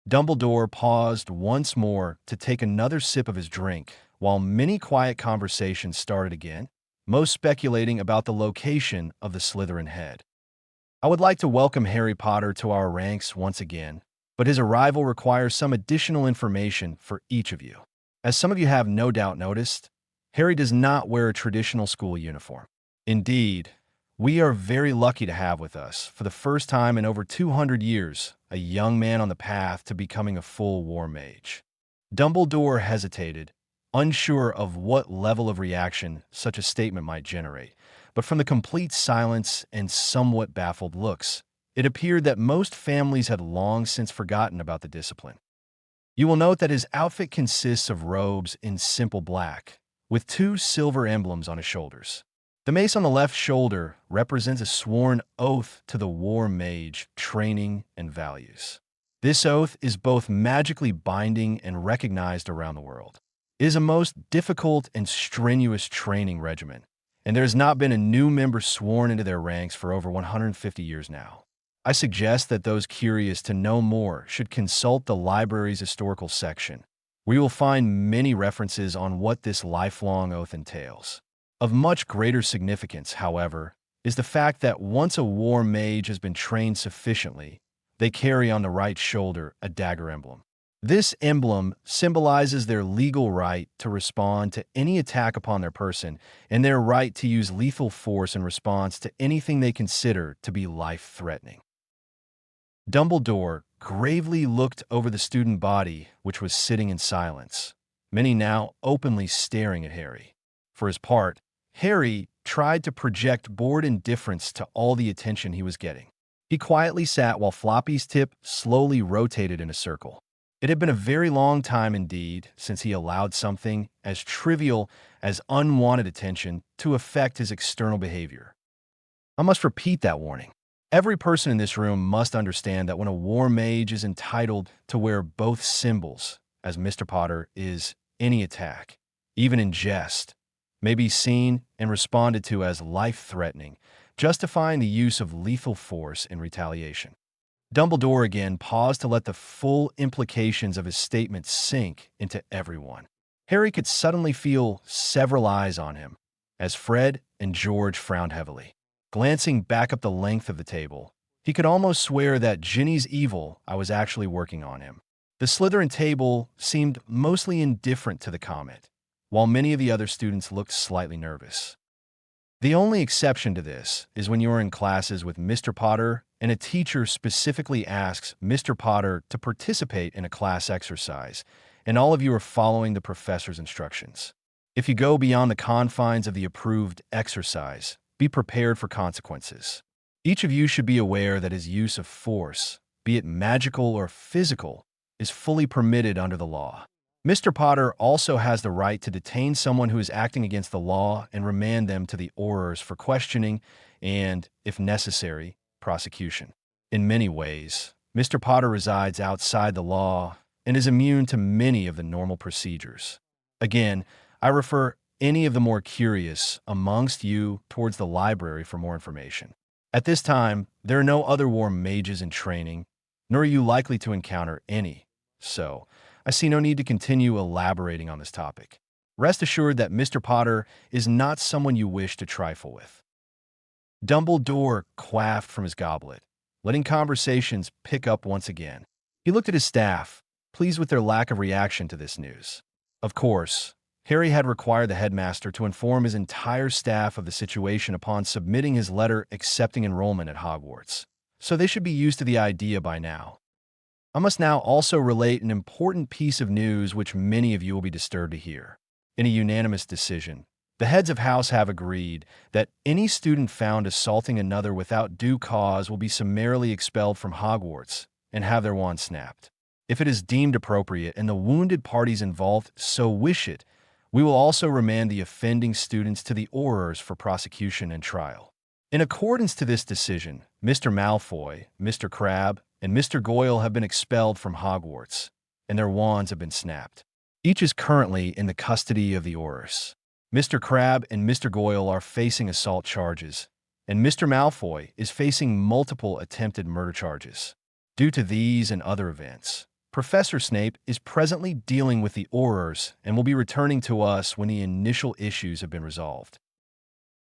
Dumbledore paused once more to take another sip of his drink while many quiet conversations started again, most speculating about the location of the Slytherin head. I would like to welcome Harry Potter to our ranks once again, but his arrival requires some additional information for each of you. As some of you have no doubt noticed, Harry does not wear a traditional school uniform. Indeed, we are very lucky to have with us, for the first time in over 200 years, a young man on the path to becoming a full war mage. Dumbledore hesitated, unsure of what level of reaction such a statement might generate, but from the complete silence and somewhat baffled looks, it appeared that most families had long since forgotten about the discipline. You will note that his outfit consists of robes in simple black, with 2 silver emblems on his shoulders. The mace on the left shoulder represents a sworn oath to the war mage training and values. This oath is both magically binding and recognized around the world. It is a most difficult and strenuous training regimen, and there has not been a new member sworn into their ranks for over 150 years now. I suggest that those curious to know more should consult the library's historical section, where you will find many references on what this lifelong oath entails. Of much greater significance, however, is the fact that once a war mage has been trained sufficiently, they carry on the right shoulder a dagger emblem. This emblem symbolizes their legal right to respond to any attack upon their person and their right to use lethal force in response to anything they consider to be life-threatening. Dumbledore gravely looked over the student body, which was sitting in silence, many now openly staring at Harry. For his part, Harry tried to project bored indifference to all the attention he was getting. He quietly sat while Floppy's tip slowly rotated in a circle. It had been a very long time indeed since he allowed something as trivial as unwanted attention to affect his external behavior. I must repeat that warning. Every person in this room must understand that when a war mage is entitled to wear both symbols, as Mr. Potter is, any attack, even in jest, may be seen and responded to as life-threatening, justifying the use of lethal force in retaliation. Dumbledore again paused to let the full implications of his statement sink into everyone. Harry could suddenly feel several eyes on him, as Fred and George frowned heavily. Glancing back up the length of the table, He could almost swear that Ginny's evil I was actually working on him. The Slytherin table seemed mostly indifferent to the comment, while many of the other students looked slightly nervous. The only exception to this is when you are in classes with Mr. Potter and a teacher specifically asks Mr. Potter to participate in a class exercise, and all of you are following the professor's instructions. If you go beyond the confines of the approved exercise, be prepared for consequences. Each of you should be aware that his use of force, be it magical or physical, is fully permitted under the law. Mr. Potter also has the right to detain someone who is acting against the law and remand them to the Aurors for questioning and, if necessary, prosecution. In many ways, Mr. Potter resides outside the law and is immune to many of the normal procedures. Again, I refer any of the more curious amongst you towards the library for more information. At this time, there are no other war mages in training, nor are you likely to encounter any, so I see no need to continue elaborating on this topic. Rest assured that Mr. Potter is not someone you wish to trifle with. Dumbledore quaffed from his goblet, letting conversations pick up once again. He looked at his staff, pleased with their lack of reaction to this news. Of course, Harry had required the headmaster to inform his entire staff of the situation upon submitting his letter accepting enrollment at Hogwarts, so they should be used to the idea by now. I must now also relate an important piece of news which many of you will be disturbed to hear. In a unanimous decision, the heads of house have agreed that any student found assaulting another without due cause will be summarily expelled from Hogwarts and have their wand snapped. If it is deemed appropriate and the wounded parties involved so wish it, we will also remand the offending students to the Aurors for prosecution and trial. In accordance to this decision, Mr. Malfoy, Mr. Crabbe, and Mr. Goyle have been expelled from Hogwarts, and their wands have been snapped. Each is currently in the custody of the Aurors. Mr. Crabbe and Mr. Goyle are facing assault charges, and Mr. Malfoy is facing multiple attempted murder charges. Due to these and other events, Professor Snape is presently dealing with the Aurors and will be returning to us when the initial issues have been resolved.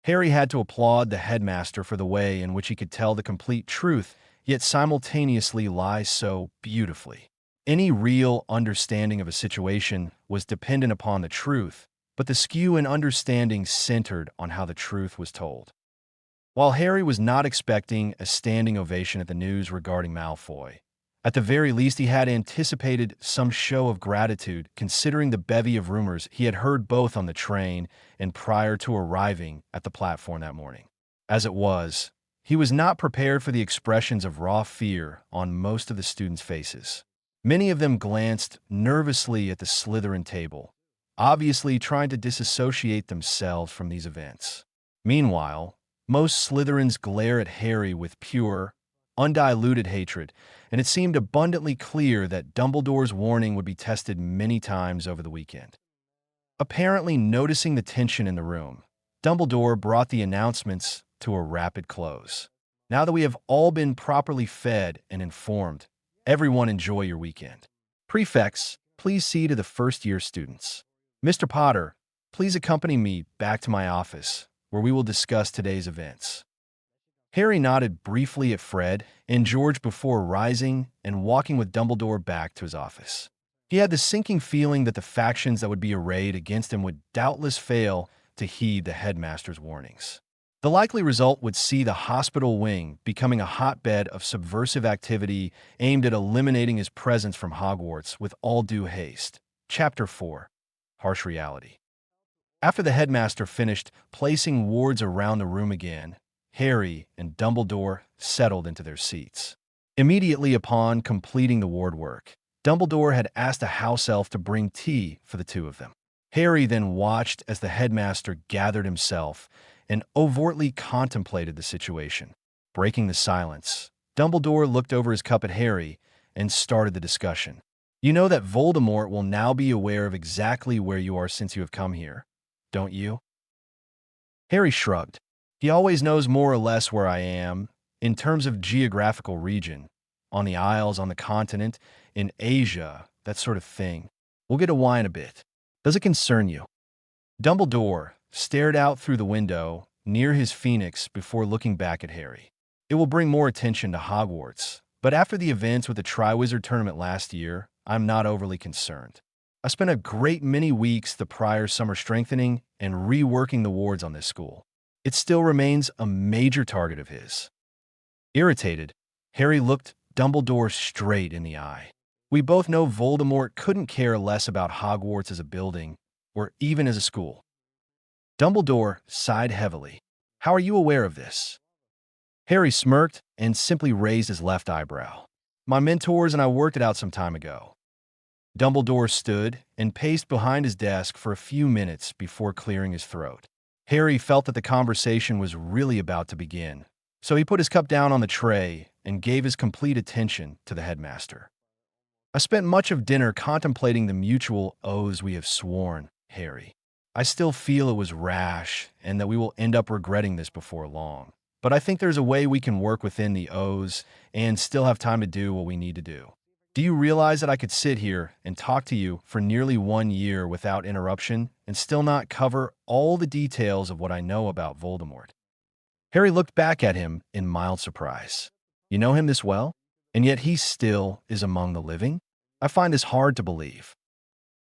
Harry had to applaud the headmaster for the way in which he could tell the complete truth, yet simultaneously lie so beautifully. Any real understanding of a situation was dependent upon the truth, but the skew in understanding centered on how the truth was told. While Harry was not expecting a standing ovation at the news regarding Malfoy, at the very least he had anticipated some show of gratitude considering the bevy of rumors he had heard both on the train and prior to arriving at the platform that morning. As it was, he was not prepared for the expressions of raw fear on most of the students' faces. Many of them glanced nervously at the Slytherin table, obviously trying to disassociate themselves from these events. Meanwhile, most Slytherins glare at Harry with pure, undiluted hatred, and it seemed abundantly clear that Dumbledore's warning would be tested many times over the weekend. Apparently noticing the tension in the room, Dumbledore brought the announcements to a rapid close. Now that we have all been properly fed and informed, everyone enjoy your weekend. Prefects, please see to the first-year students. Mr. Potter, please accompany me back to my office, where we will discuss today's events. Harry nodded briefly at Fred and George before rising and walking with Dumbledore back to his office. He had the sinking feeling that the factions that would be arrayed against him would doubtless fail to heed the headmaster's warnings. The likely result would see the hospital wing becoming a hotbed of subversive activity aimed at eliminating his presence from Hogwarts with all due haste. Chapter 4. Harsh Reality. After the headmaster finished placing wards around the room again, Harry and Dumbledore settled into their seats. Immediately upon completing the ward work, Dumbledore had asked a house elf to bring tea for the two of them. Harry then watched as the headmaster gathered himself and overtly contemplated the situation. Breaking the silence, Dumbledore looked over his cup at Harry and started the discussion. You know that Voldemort will now be aware of exactly where you are since you have come here, don't you? Harry shrugged. He always knows more or less where I am, in terms of geographical region, on the Isles, on the continent, in Asia, that sort of thing. We'll get to wine a bit. Does it concern you? Dumbledore stared out through the window near his phoenix before looking back at Harry. It will bring more attention to Hogwarts, but after the events with the Triwizard Tournament last year, I'm not overly concerned. I spent a great many weeks the prior summer strengthening and reworking the wards on this school. It still remains a major target of his. Irritated, Harry looked Dumbledore straight in the eye. We both know Voldemort couldn't care less about Hogwarts as a building, or even as a school. Dumbledore sighed heavily. How are you aware of this? Harry smirked and simply raised his left eyebrow. My mentors and I worked it out some time ago. Dumbledore stood and paced behind his desk for a few minutes before clearing his throat. Harry felt that the conversation was really about to begin, so he put his cup down on the tray and gave his complete attention to the headmaster. I spent much of dinner contemplating the mutual oaths we have sworn, Harry. I still feel it was rash and that we will end up regretting this before long. But I think there's a way we can work within the oaths and still have time to do what we need to do. Do you realize that I could sit here and talk to you for nearly 1 year without interruption and still not cover all the details of what I know about Voldemort? Harry looked back at him in mild surprise. You know him this well? And yet he still is among the living? I find this hard to believe.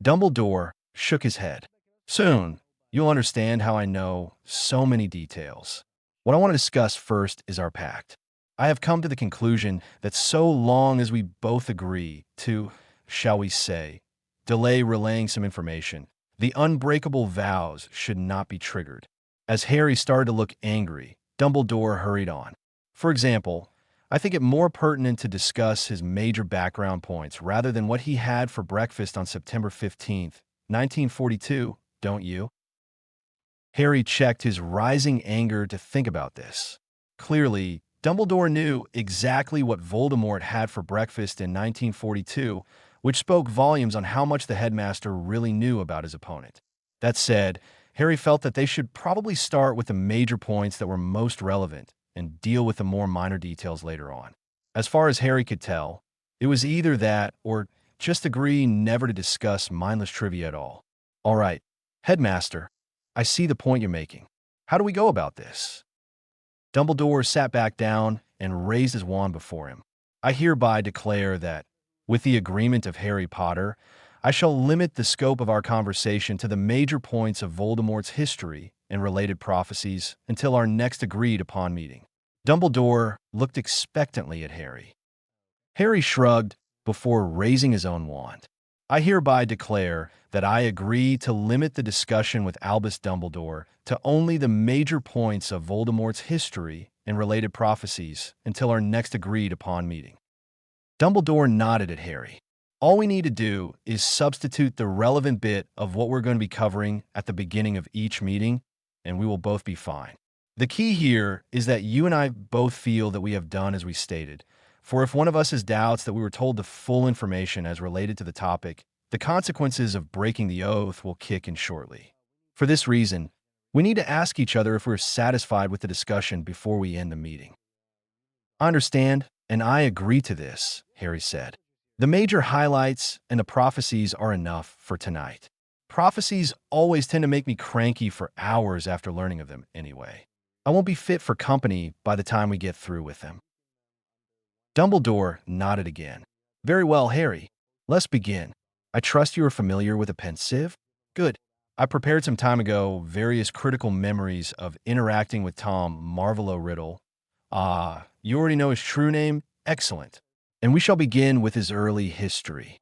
Dumbledore shook his head. Soon, you'll understand how I know so many details. What I want to discuss first is our pact. I have come to the conclusion that so long as we both agree to, shall we say, delay relaying some information, the unbreakable vows should not be triggered. As Harry started to look angry, Dumbledore hurried on. For example, I think it more pertinent to discuss his major background points rather than what he had for breakfast on September 15th, 1942, don't you? Harry checked his rising anger to think about this. Clearly, Dumbledore knew exactly what Voldemort had for breakfast in 1942, which spoke volumes on how much the headmaster really knew about his opponent. That said, Harry felt that they should probably start with the major points that were most relevant and deal with the more minor details later on. As far as Harry could tell, it was either that or just agree never to discuss mindless trivia at all. All right, Headmaster, I see the point you're making. How do we go about this? Dumbledore sat back down and raised his wand before him. I hereby declare that, with the agreement of Harry Potter, I shall limit the scope of our conversation to the major points of Voldemort's history and related prophecies until our next agreed-upon meeting. Dumbledore looked expectantly at Harry. Harry shrugged before raising his own wand. I hereby declare that I agree to limit the discussion with Albus Dumbledore to only the major points of Voldemort's history and related prophecies until our next agreed-upon meeting. Dumbledore nodded at Harry. All we need to do is substitute the relevant bit of what we're going to be covering at the beginning of each meeting, and we will both be fine. The key here is that you and I both feel that we have done as we stated, for if one of us has doubts that we were told the full information as related to the topic, the consequences of breaking the oath will kick in shortly. For this reason, we need to ask each other if we're satisfied with the discussion before we end the meeting. I understand, and I agree to this, Harry said. The major highlights and the prophecies are enough for tonight. Prophecies always tend to make me cranky for hours after learning of them anyway. I won't be fit for company by the time we get through with them. Dumbledore nodded again. Very well, Harry. Let's begin. I trust you are familiar with a pensieve? Good. I prepared some time ago various critical memories of interacting with Tom Marvolo Riddle. Ah, you already know his true name? Excellent. And we shall begin with his early history.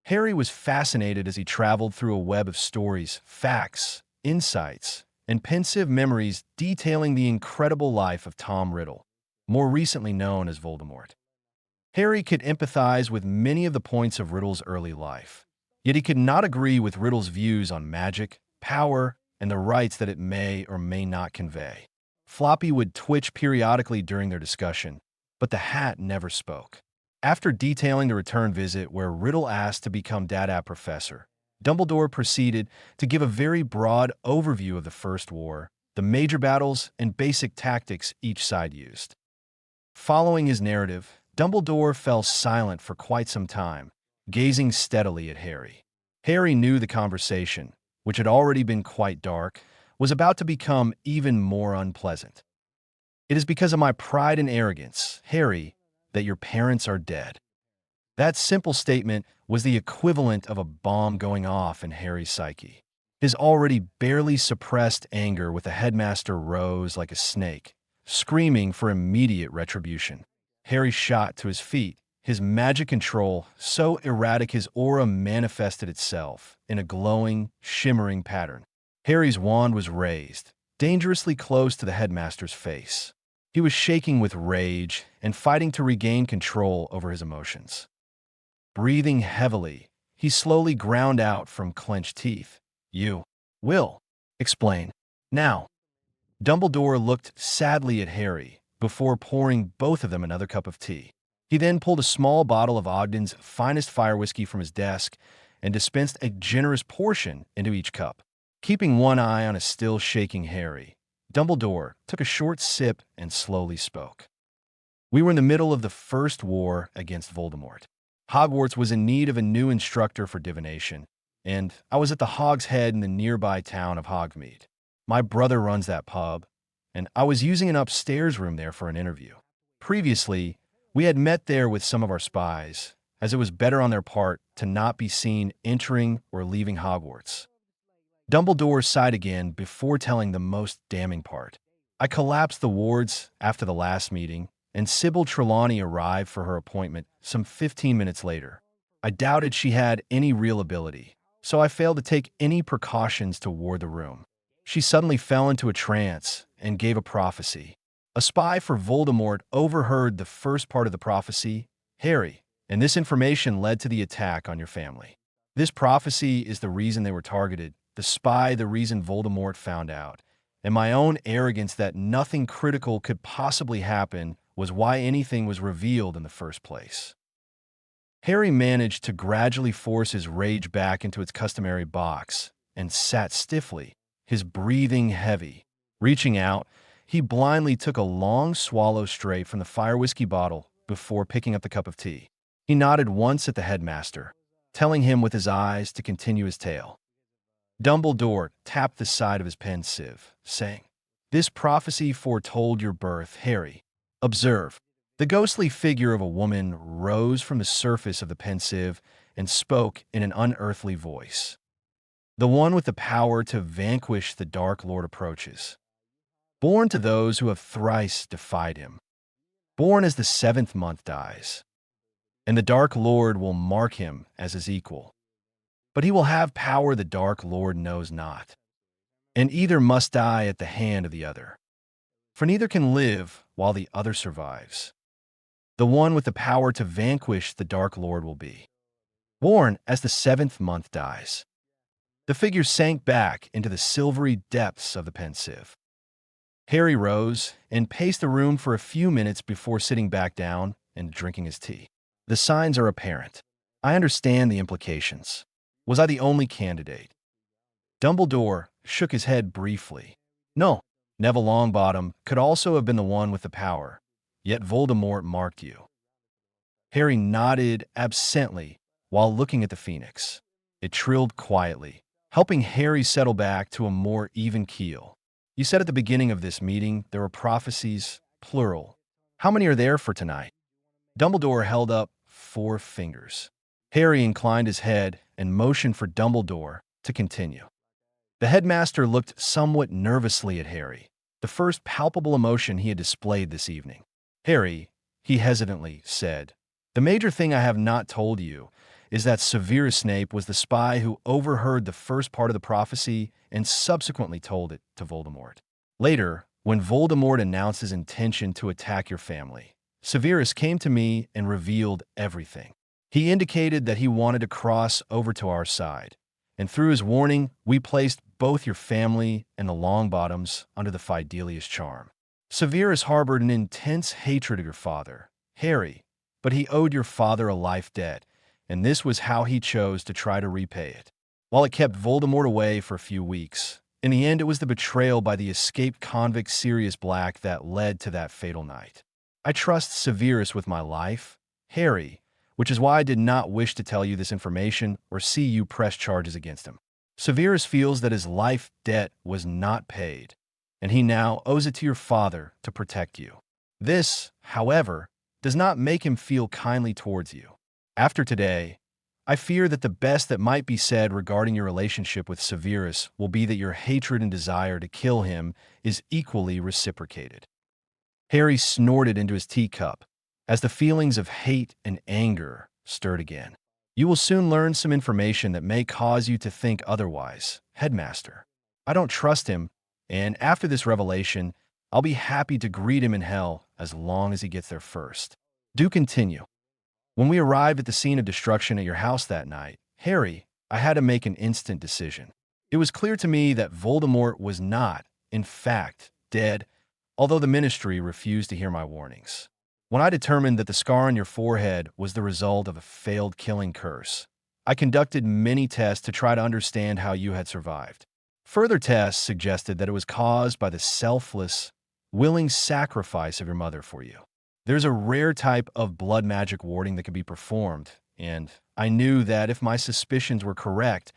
Harry was fascinated as he traveled through a web of stories, facts, insights, and pensive memories detailing the incredible life of Tom Riddle, more recently known as Voldemort. Harry could empathize with many of the points of Riddle's early life, yet he could not agree with Riddle's views on magic, power, and the rights that it may or may not convey. Floppy would twitch periodically during their discussion, but the hat never spoke. After detailing the return visit where Riddle asked to become Dada Professor, Dumbledore proceeded to give a very broad overview of the First War, the major battles, and basic tactics each side used. Following his narrative, Dumbledore fell silent for quite some time, gazing steadily at Harry. Harry knew the conversation, which had already been quite dark, was about to become even more unpleasant. It is because of my pride and arrogance, Harry, that your parents are dead. That simple statement was the equivalent of a bomb going off in Harry's psyche. His already barely suppressed anger with the headmaster rose like a snake, screaming for immediate retribution. Harry shot to his feet, his magic control so erratic his aura manifested itself in a glowing, shimmering pattern. Harry's wand was raised, dangerously close to the headmaster's face. He was shaking with rage and fighting to regain control over his emotions. Breathing heavily, he slowly ground out from clenched teeth. You will explain now. Dumbledore looked sadly at Harry before pouring both of them another cup of tea. He then pulled a small bottle of Ogden's finest fire whiskey from his desk and dispensed a generous portion into each cup. Keeping one eye on a still shaking Harry, Dumbledore took a short sip and slowly spoke. We were in the middle of the First War against Voldemort. Hogwarts was in need of a new instructor for divination, and I was at the Hog's Head in the nearby town of Hogsmeade. My brother runs that pub, and I was using an upstairs room there for an interview. Previously, we had met there with some of our spies, as it was better on their part to not be seen entering or leaving Hogwarts. Dumbledore sighed again before telling the most damning part. I collapsed the wards after the last meeting, and Sybil Trelawney arrived for her appointment some 15 minutes later. I doubted she had any real ability, so I failed to take any precautions to ward the room. She suddenly fell into a trance and gave a prophecy. A spy for Voldemort overheard the first part of the prophecy, Harry, and this information led to the attack on your family. This prophecy is the reason they were targeted, the spy the reason Voldemort found out, and my own arrogance that nothing critical could possibly happen was why anything was revealed in the first place. Harry managed to gradually force his rage back into its customary box and sat stiffly, his breathing heavy. Reaching out, he blindly took a long swallow straight from the fire whiskey bottle before picking up the cup of tea. He nodded once at the headmaster, telling him with his eyes to continue his tale. Dumbledore tapped the side of his pen sieve, saying, "This prophecy foretold your birth, Harry. Observe." The ghostly figure of a woman rose from the surface of the pensieve and spoke in an unearthly voice. The one with the power to vanquish the Dark Lord approaches. Born to those who have thrice defied him. Born as the 7th month dies. And the Dark Lord will mark him as his equal. But he will have power the Dark Lord knows not. And either must die at the hand of the other. For neither can live while the other survives. The one with the power to vanquish the Dark Lord will be born as the 7th month dies. The figure sank back into the silvery depths of the pensieve. Harry rose and paced the room for a few minutes before sitting back down and drinking his tea. The signs are apparent. I understand the implications. Was I the only candidate? Dumbledore shook his head briefly. No, Neville Longbottom could also have been the one with the power. Yet Voldemort marked you. Harry nodded absently while looking at the phoenix. It trilled quietly, helping Harry settle back to a more even keel. You said at the beginning of this meeting there were prophecies, plural. How many are there for tonight? Dumbledore held up 4 fingers. Harry inclined his head and motioned for Dumbledore to continue. The headmaster looked somewhat nervously at Harry, the first palpable emotion he had displayed this evening. Harry, he hesitantly said, the major thing I have not told you is that Severus Snape was the spy who overheard the first part of the prophecy and subsequently told it to Voldemort. Later, when Voldemort announced his intention to attack your family, Severus came to me and revealed everything. He indicated that he wanted to cross over to our side, and through his warning, we placed both your family and the Longbottoms under the Fidelius charm. Severus harbored an intense hatred of your father, Harry, but he owed your father a life debt, and this was how he chose to try to repay it. While it kept Voldemort away for a few weeks, in the end it was the betrayal by the escaped convict Sirius Black that led to that fatal night. I trust Severus with my life, Harry, which is why I did not wish to tell you this information or see you press charges against him. Severus feels that his life debt was not paid, and he now owes it to your father to protect you. This, however, does not make him feel kindly towards you. After today, I fear that the best that might be said regarding your relationship with Severus will be that your hatred and desire to kill him is equally reciprocated. Harry snorted into his teacup as the feelings of hate and anger stirred again. You will soon learn some information that may cause you to think otherwise, Headmaster. I don't trust him, and after this revelation, I'll be happy to greet him in hell as long as he gets there first. Do continue. When we arrived at the scene of destruction at your house that night, Harry, I had to make an instant decision. It was clear to me that Voldemort was not, in fact, dead, although the Ministry refused to hear my warnings. When I determined that the scar on your forehead was the result of a failed killing curse, I conducted many tests to try to understand how you had survived. Further tests suggested that it was caused by the selfless, willing sacrifice of your mother for you. There's a rare type of blood magic warding that can be performed, and I knew that if my suspicions were correct,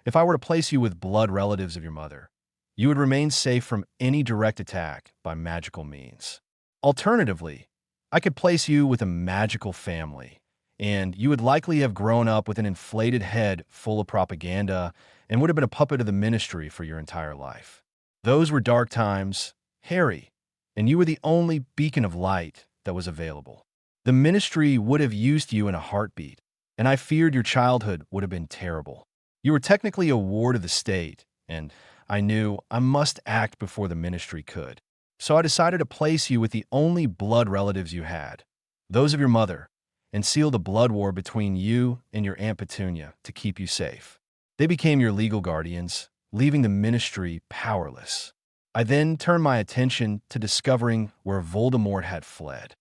if I were to place you with blood relatives of your mother, you would remain safe from any direct attack by magical means. Alternatively, I could place you with a magical family, and you would likely have grown up with an inflated head full of propaganda and would have been a puppet of the Ministry for your entire life. Those were dark times, Harry, and you were the only beacon of light that was available. The Ministry would have used you in a heartbeat, and I feared your childhood would have been terrible. You were technically a ward of the state, and I knew I must act before the Ministry could. So I decided to place you with the only blood relatives you had, those of your mother, and seal the blood war between you and your Aunt Petunia to keep you safe. They became your legal guardians, leaving the Ministry powerless. I then turned my attention to discovering where Voldemort had fled.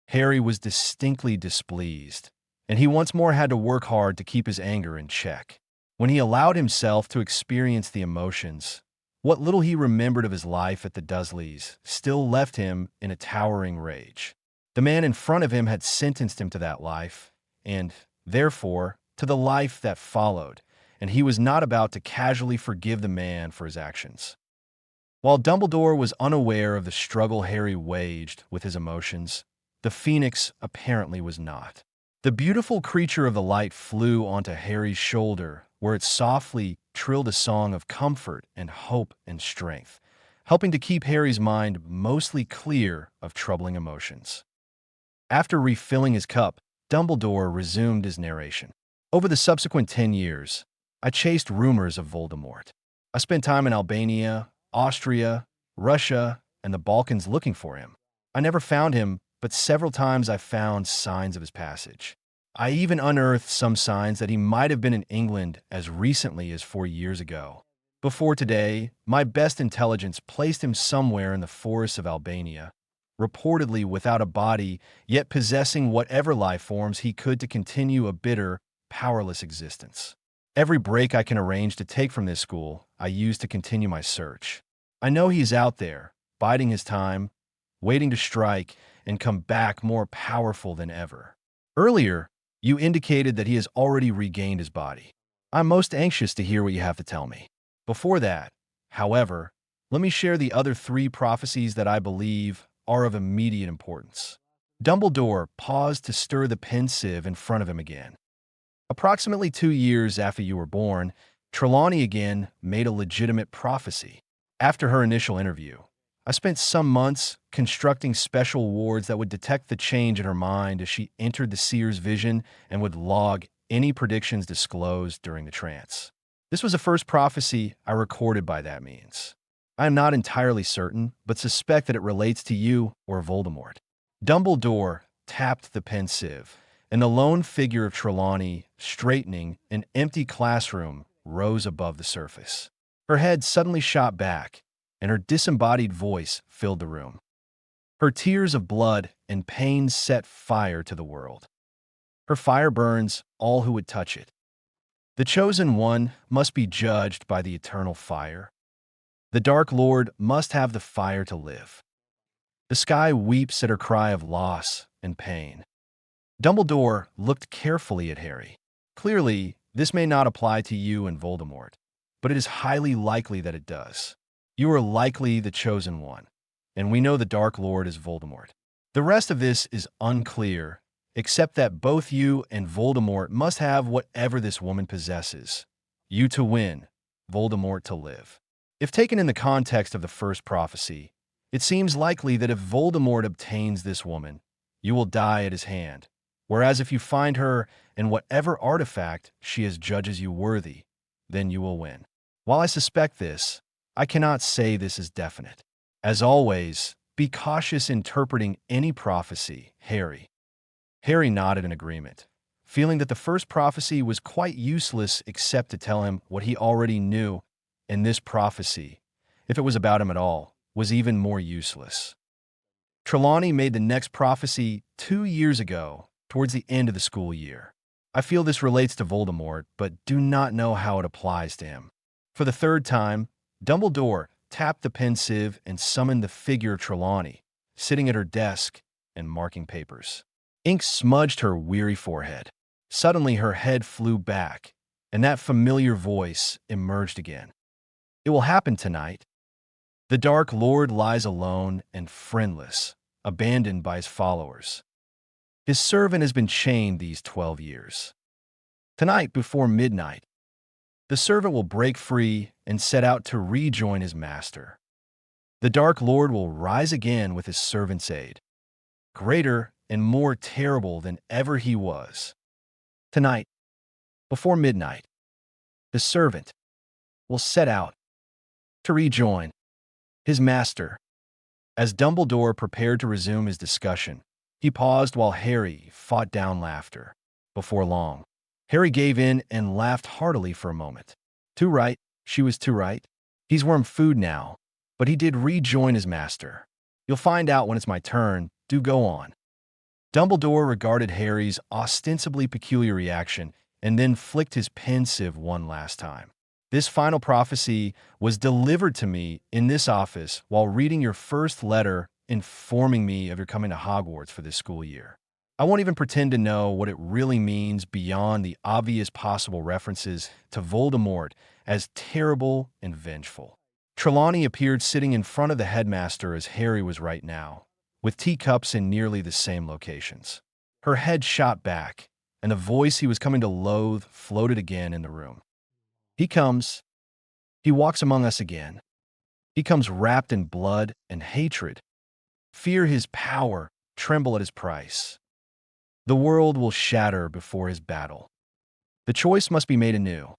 Harry was distinctly displeased, and he once more had to work hard to keep his anger in check. When he allowed himself to experience the emotions, what little he remembered of his life at the Dursleys still left him in a towering rage. The man in front of him had sentenced him to that life, and, therefore, to the life that followed, and he was not about to casually forgive the man for his actions. While Dumbledore was unaware of the struggle Harry waged with his emotions, the Phoenix apparently was not. The beautiful creature of the light flew onto Harry's shoulder, where it softly trilled a song of comfort and hope and strength, helping to keep Harry's mind mostly clear of troubling emotions. After refilling his cup, Dumbledore resumed his narration. Over the subsequent 10 years, I chased rumors of Voldemort. I spent time in Albania, Austria, Russia, and the Balkans looking for him. I never found him, but several times I found signs of his passage. I even unearthed some signs that he might have been in England as recently as 4 years ago. Before today, my best intelligence placed him somewhere in the forests of Albania, reportedly without a body, yet possessing whatever life forms he could to continue a bitter, powerless existence. Every break I can arrange to take from this school, I use to continue my search. I know he's out there, biding his time, waiting to strike and come back more powerful than ever. Earlier, you indicated that he has already regained his body. I'm most anxious to hear what you have to tell me. Before that, however, let me share the other 3 prophecies that I believe are of immediate importance. Dumbledore paused to stir the pensieve in front of him again. Approximately 2 years after you were born, Trelawney again made a legitimate prophecy. After her initial interview, I spent some months constructing special wards that would detect the change in her mind as she entered the seer's vision and would log any predictions disclosed during the trance. This was the first prophecy I recorded by that means. I am not entirely certain, but suspect that it relates to you or Voldemort. Dumbledore tapped the pensieve, and the lone figure of Trelawney, straightening an empty classroom, rose above the surface. Her head suddenly shot back, and her disembodied voice filled the room. Her tears of blood and pain set fire to the world. Her fire burns all who would touch it. The chosen one must be judged by the eternal fire. The Dark Lord must have the fire to live. The sky weeps at her cry of loss and pain. Dumbledore looked carefully at Harry. Clearly, this may not apply to you and Voldemort, but it is highly likely that it does. You are likely the chosen one, and we know the Dark Lord is Voldemort. The rest of this is unclear, except that both you and Voldemort must have whatever this woman possesses. You to win, Voldemort to live. If taken in the context of the first prophecy, it seems likely that if Voldemort obtains this woman, you will die at his hand, whereas if you find her and whatever artifact she has judges you worthy, then you will win. While I suspect this, I cannot say this is definite. As always, be cautious interpreting any prophecy, Harry. Harry nodded in agreement, feeling that the first prophecy was quite useless except to tell him what he already knew, and this prophecy, if it was about him at all, was even more useless. Trelawney made the next prophecy 2 years ago, towards the end of the school year. I feel this relates to Voldemort, but do not know how it applies to him. For the third time, Dumbledore tapped the pensieve and summoned the figure of Trelawney, sitting at her desk and marking papers. Ink smudged her weary forehead. Suddenly her head flew back, and that familiar voice emerged again. It will happen tonight. The Dark Lord lies alone and friendless, abandoned by his followers. His servant has been chained these 12 years. Tonight, before midnight, the servant will break free and set out to rejoin his master. The Dark Lord will rise again with his servant's aid, greater and more terrible than ever he was. Tonight, before midnight, the servant will set out to rejoin his master. As Dumbledore prepared to resume his discussion, he paused while Harry fought down laughter. Before long, Harry gave in and laughed heartily for a moment. Too right, she was too right. He's worm food now, but he did rejoin his master. You'll find out when it's my turn. Do go on. Dumbledore regarded Harry's ostensibly peculiar reaction and then flicked his pensieve one last time. This final prophecy was delivered to me in this office while reading your first letter informing me of your coming to Hogwarts for this school year. I won't even pretend to know what it really means beyond the obvious possible references to Voldemort as terrible and vengeful. Trelawney appeared sitting in front of the headmaster as Harry was right now, with teacups in nearly the same locations. Her head shot back, and the voice he was coming to loathe floated again in the room. He comes. He walks among us again. He comes wrapped in blood and hatred. Fear his power, tremble at his price. The world will shatter before his battle. The choice must be made anew.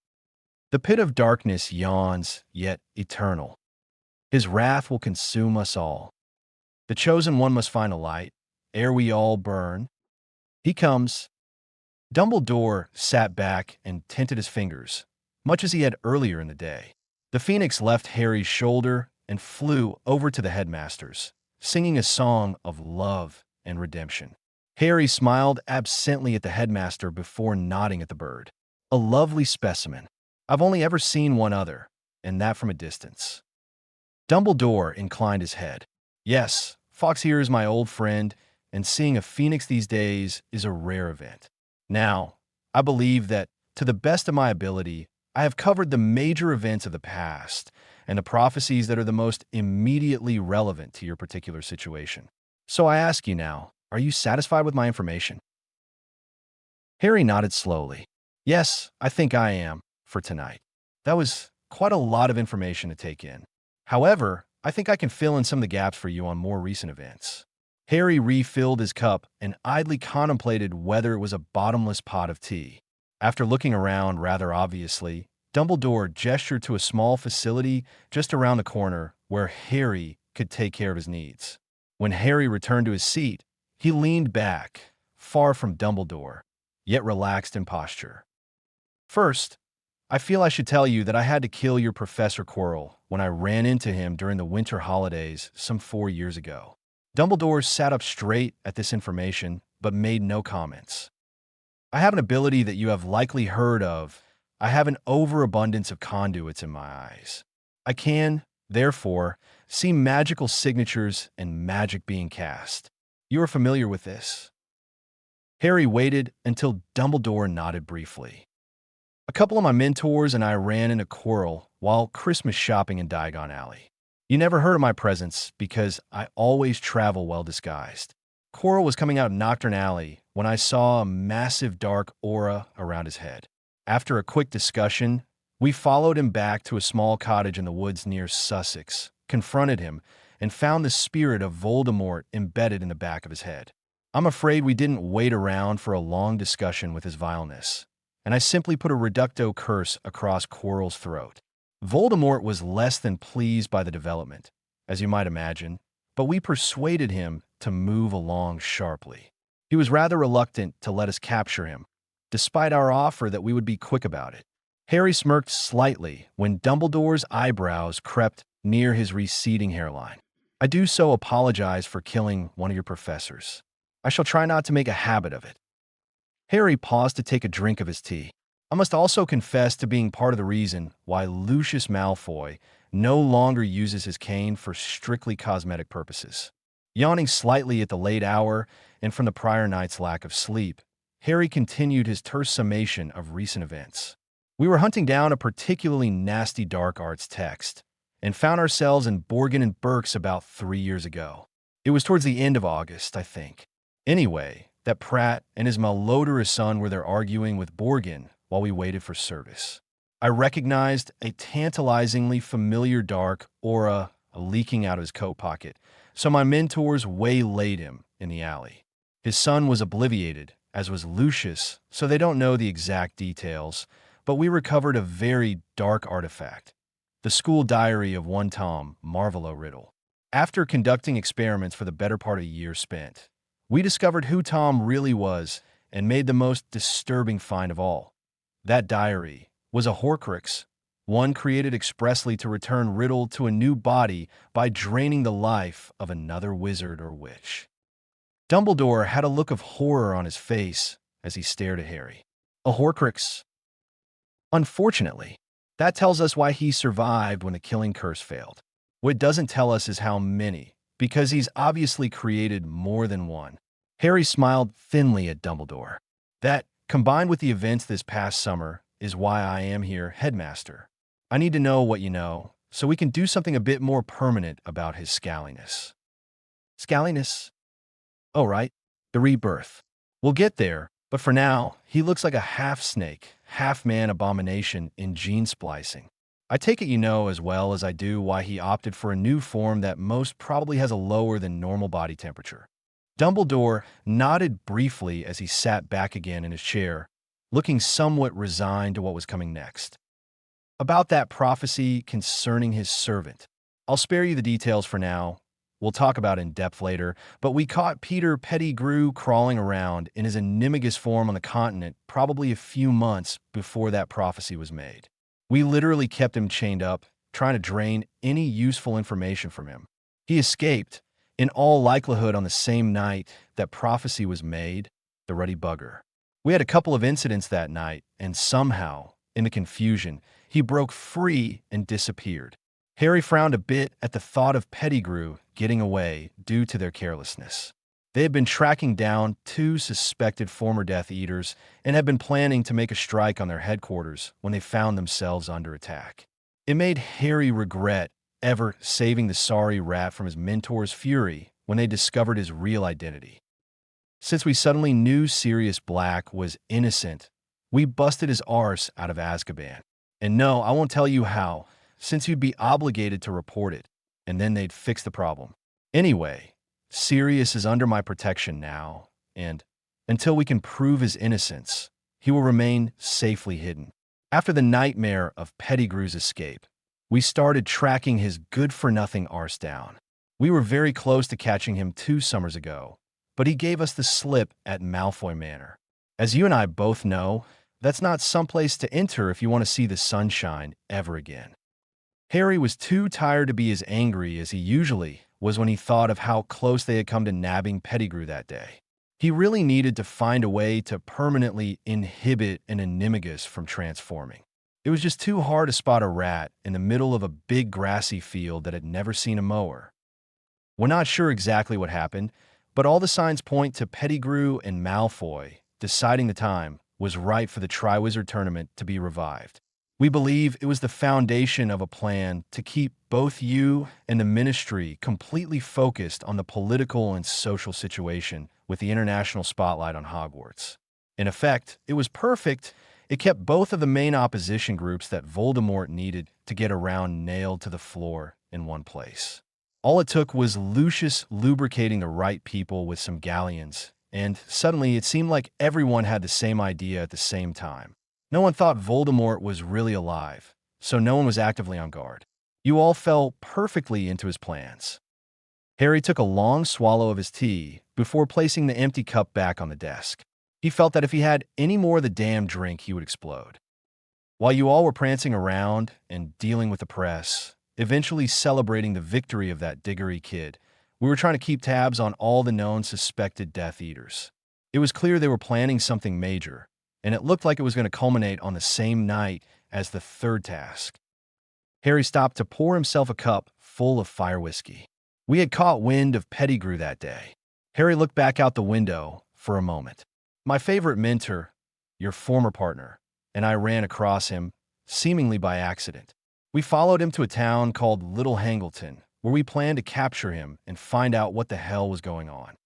The pit of darkness yawns, yet eternal. His wrath will consume us all. The chosen one must find a light, ere we all burn. He comes. Dumbledore sat back and tinted his fingers, much as he had earlier in the day. The phoenix left Harry's shoulder and flew over to the headmaster's, singing a song of love and redemption. Harry smiled absently at the headmaster before nodding at the bird. A lovely specimen. I've only ever seen one other, and that from a distance. Dumbledore inclined his head. Yes, Fox here is my old friend, and seeing a phoenix these days is a rare event. Now, I believe that, to the best of my ability, I have covered the major events of the past and the prophecies that are the most immediately relevant to your particular situation. So I ask you now, are you satisfied with my information? Harry nodded slowly. Yes, I think I am, for tonight. That was quite a lot of information to take in. However, I think I can fill in some of the gaps for you on more recent events. Harry refilled his cup and idly contemplated whether it was a bottomless pot of tea. After looking around rather obviously, Dumbledore gestured to a small facility just around the corner where Harry could take care of his needs. When Harry returned to his seat, he leaned back, far from Dumbledore, yet relaxed in posture. First, I feel I should tell you that I had to kill your Professor Quirrell when I ran into him during the winter holidays some 4 years ago. Dumbledore sat up straight at this information, but made no comments. I have an ability that you have likely heard of. I have an overabundance of conduits in my eyes. I can, therefore, see magical signatures and magic being cast. You are familiar with this. Harry waited until Dumbledore nodded briefly. A couple of my mentors and I ran into Quirrell while Christmas shopping in Diagon Alley. You never heard of my presence because I always travel well disguised. Coral was coming out of Nocturne Alley when I saw a massive dark aura around his head. After a quick discussion, we followed him back to a small cottage in the woods near Sussex, confronted him, and found the spirit of Voldemort embedded in the back of his head. I'm afraid we didn't wait around for a long discussion with his vileness, and I simply put a reducto curse across Coral's throat. Voldemort was less than pleased by the development, as you might imagine, but we persuaded him to move along sharply. He was rather reluctant to let us capture him, despite our offer that we would be quick about it. Harry smirked slightly when Dumbledore's eyebrows crept near his receding hairline. I do so apologize for killing one of your professors. I shall try not to make a habit of it. Harry paused to take a drink of his tea. I must also confess to being part of the reason why Lucius Malfoy no longer uses his cane for strictly cosmetic purposes. Yawning slightly at the late hour and from the prior night's lack of sleep, Harry continued his terse summation of recent events. We were hunting down a particularly nasty dark arts text and found ourselves in Borgin and Burke's about 3 years ago. It was towards the end of August, I think. Anyway, that Pratt and his malodorous son were there arguing with Borgin while we waited for service. I recognized a tantalizingly familiar dark aura leaking out of his coat pocket, so my mentors waylaid him in the alley. His son was obliviated, as was Lucius, so they don't know the exact details, but we recovered a very dark artifact, the school diary of one Tom Marvolo Riddle. After conducting experiments for the better part of a year spent, we discovered who Tom really was and made the most disturbing find of all. That diary was a Horcrux, one created expressly to return Riddle to a new body by draining the life of another wizard or witch. Dumbledore had a look of horror on his face as he stared at Harry. A Horcrux. Unfortunately, that tells us why he survived when the killing curse failed. What it doesn't tell us is how many, because he's obviously created more than one. Harry smiled thinly at Dumbledore. That, combined with the events this past summer, is why I am here, Headmaster. I need to know what you know, so we can do something a bit more permanent about his scalliness. Scalliness? Oh, right, the rebirth. We'll get there, but for now, he looks like a half-snake, half-man abomination in gene splicing. I take it you know as well as I do why he opted for a new form that most probably has a lower than normal body temperature. Dumbledore nodded briefly as he sat back again in his chair, looking somewhat resigned to what was coming next. About that prophecy concerning his servant. I'll spare you the details for now. We'll talk about it in depth later, but we caught Peter Pettigrew crawling around in his animagus form on the continent probably a few months before that prophecy was made. We literally kept him chained up, trying to drain any useful information from him. He escaped, in all likelihood on the same night that prophecy was made, the ruddy bugger. We had a couple of incidents that night, and somehow, in the confusion, he broke free and disappeared. Harry frowned a bit at the thought of Pettigrew getting away due to their carelessness. They had been tracking down 2 suspected former Death Eaters and had been planning to make a strike on their headquarters when they found themselves under attack. It made Harry regret ever saving the sorry rat from his mentor's fury when they discovered his real identity. Since we suddenly knew Sirius Black was innocent, we busted his arse out of Azkaban. And no, I won't tell you how, since you'd be obligated to report it, and then they'd fix the problem. Anyway, Sirius is under my protection now, and until we can prove his innocence, he will remain safely hidden. After the nightmare of Pettigrew's escape, we started tracking his good-for-nothing arse down. We were very close to catching him 2 summers ago, but he gave us the slip at Malfoy Manor. As you and I both know, that's not someplace to enter if you want to see the sunshine ever again. Harry was too tired to be as angry as he usually was when he thought of how close they had come to nabbing Pettigrew that day. He really needed to find a way to permanently inhibit an animagus from transforming. It was just too hard to spot a rat in the middle of a big grassy field that had never seen a mower. We're not sure exactly what happened, but all the signs point to Pettigrew and Malfoy deciding the time was right for the Triwizard Tournament to be revived. We believe it was the foundation of a plan to keep both you and the ministry completely focused on the political and social situation with the international spotlight on Hogwarts. In effect, it was perfect. It kept both of the main opposition groups that Voldemort needed to get around nailed to the floor in one place. All it took was Lucius lubricating the right people with some galleons, and suddenly it seemed like everyone had the same idea at the same time. No one thought Voldemort was really alive, so no one was actively on guard. You all fell perfectly into his plans. Harry took a long swallow of his tea before placing the empty cup back on the desk. He felt that if he had any more of the damn drink, he would explode. While you all were prancing around and dealing with the press, eventually celebrating the victory of that Diggory kid, we were trying to keep tabs on all the known suspected Death Eaters. It was clear they were planning something major, and it looked like it was going to culminate on the same night as the third task. Harry stopped to pour himself a cup full of fire whiskey. We had caught wind of Pettigrew that day. Harry looked back out the window for a moment. My favorite mentor, your former partner, and I ran across him, seemingly by accident. We followed him to a town called Little Hangleton, where we planned to capture him and find out what the hell was going on.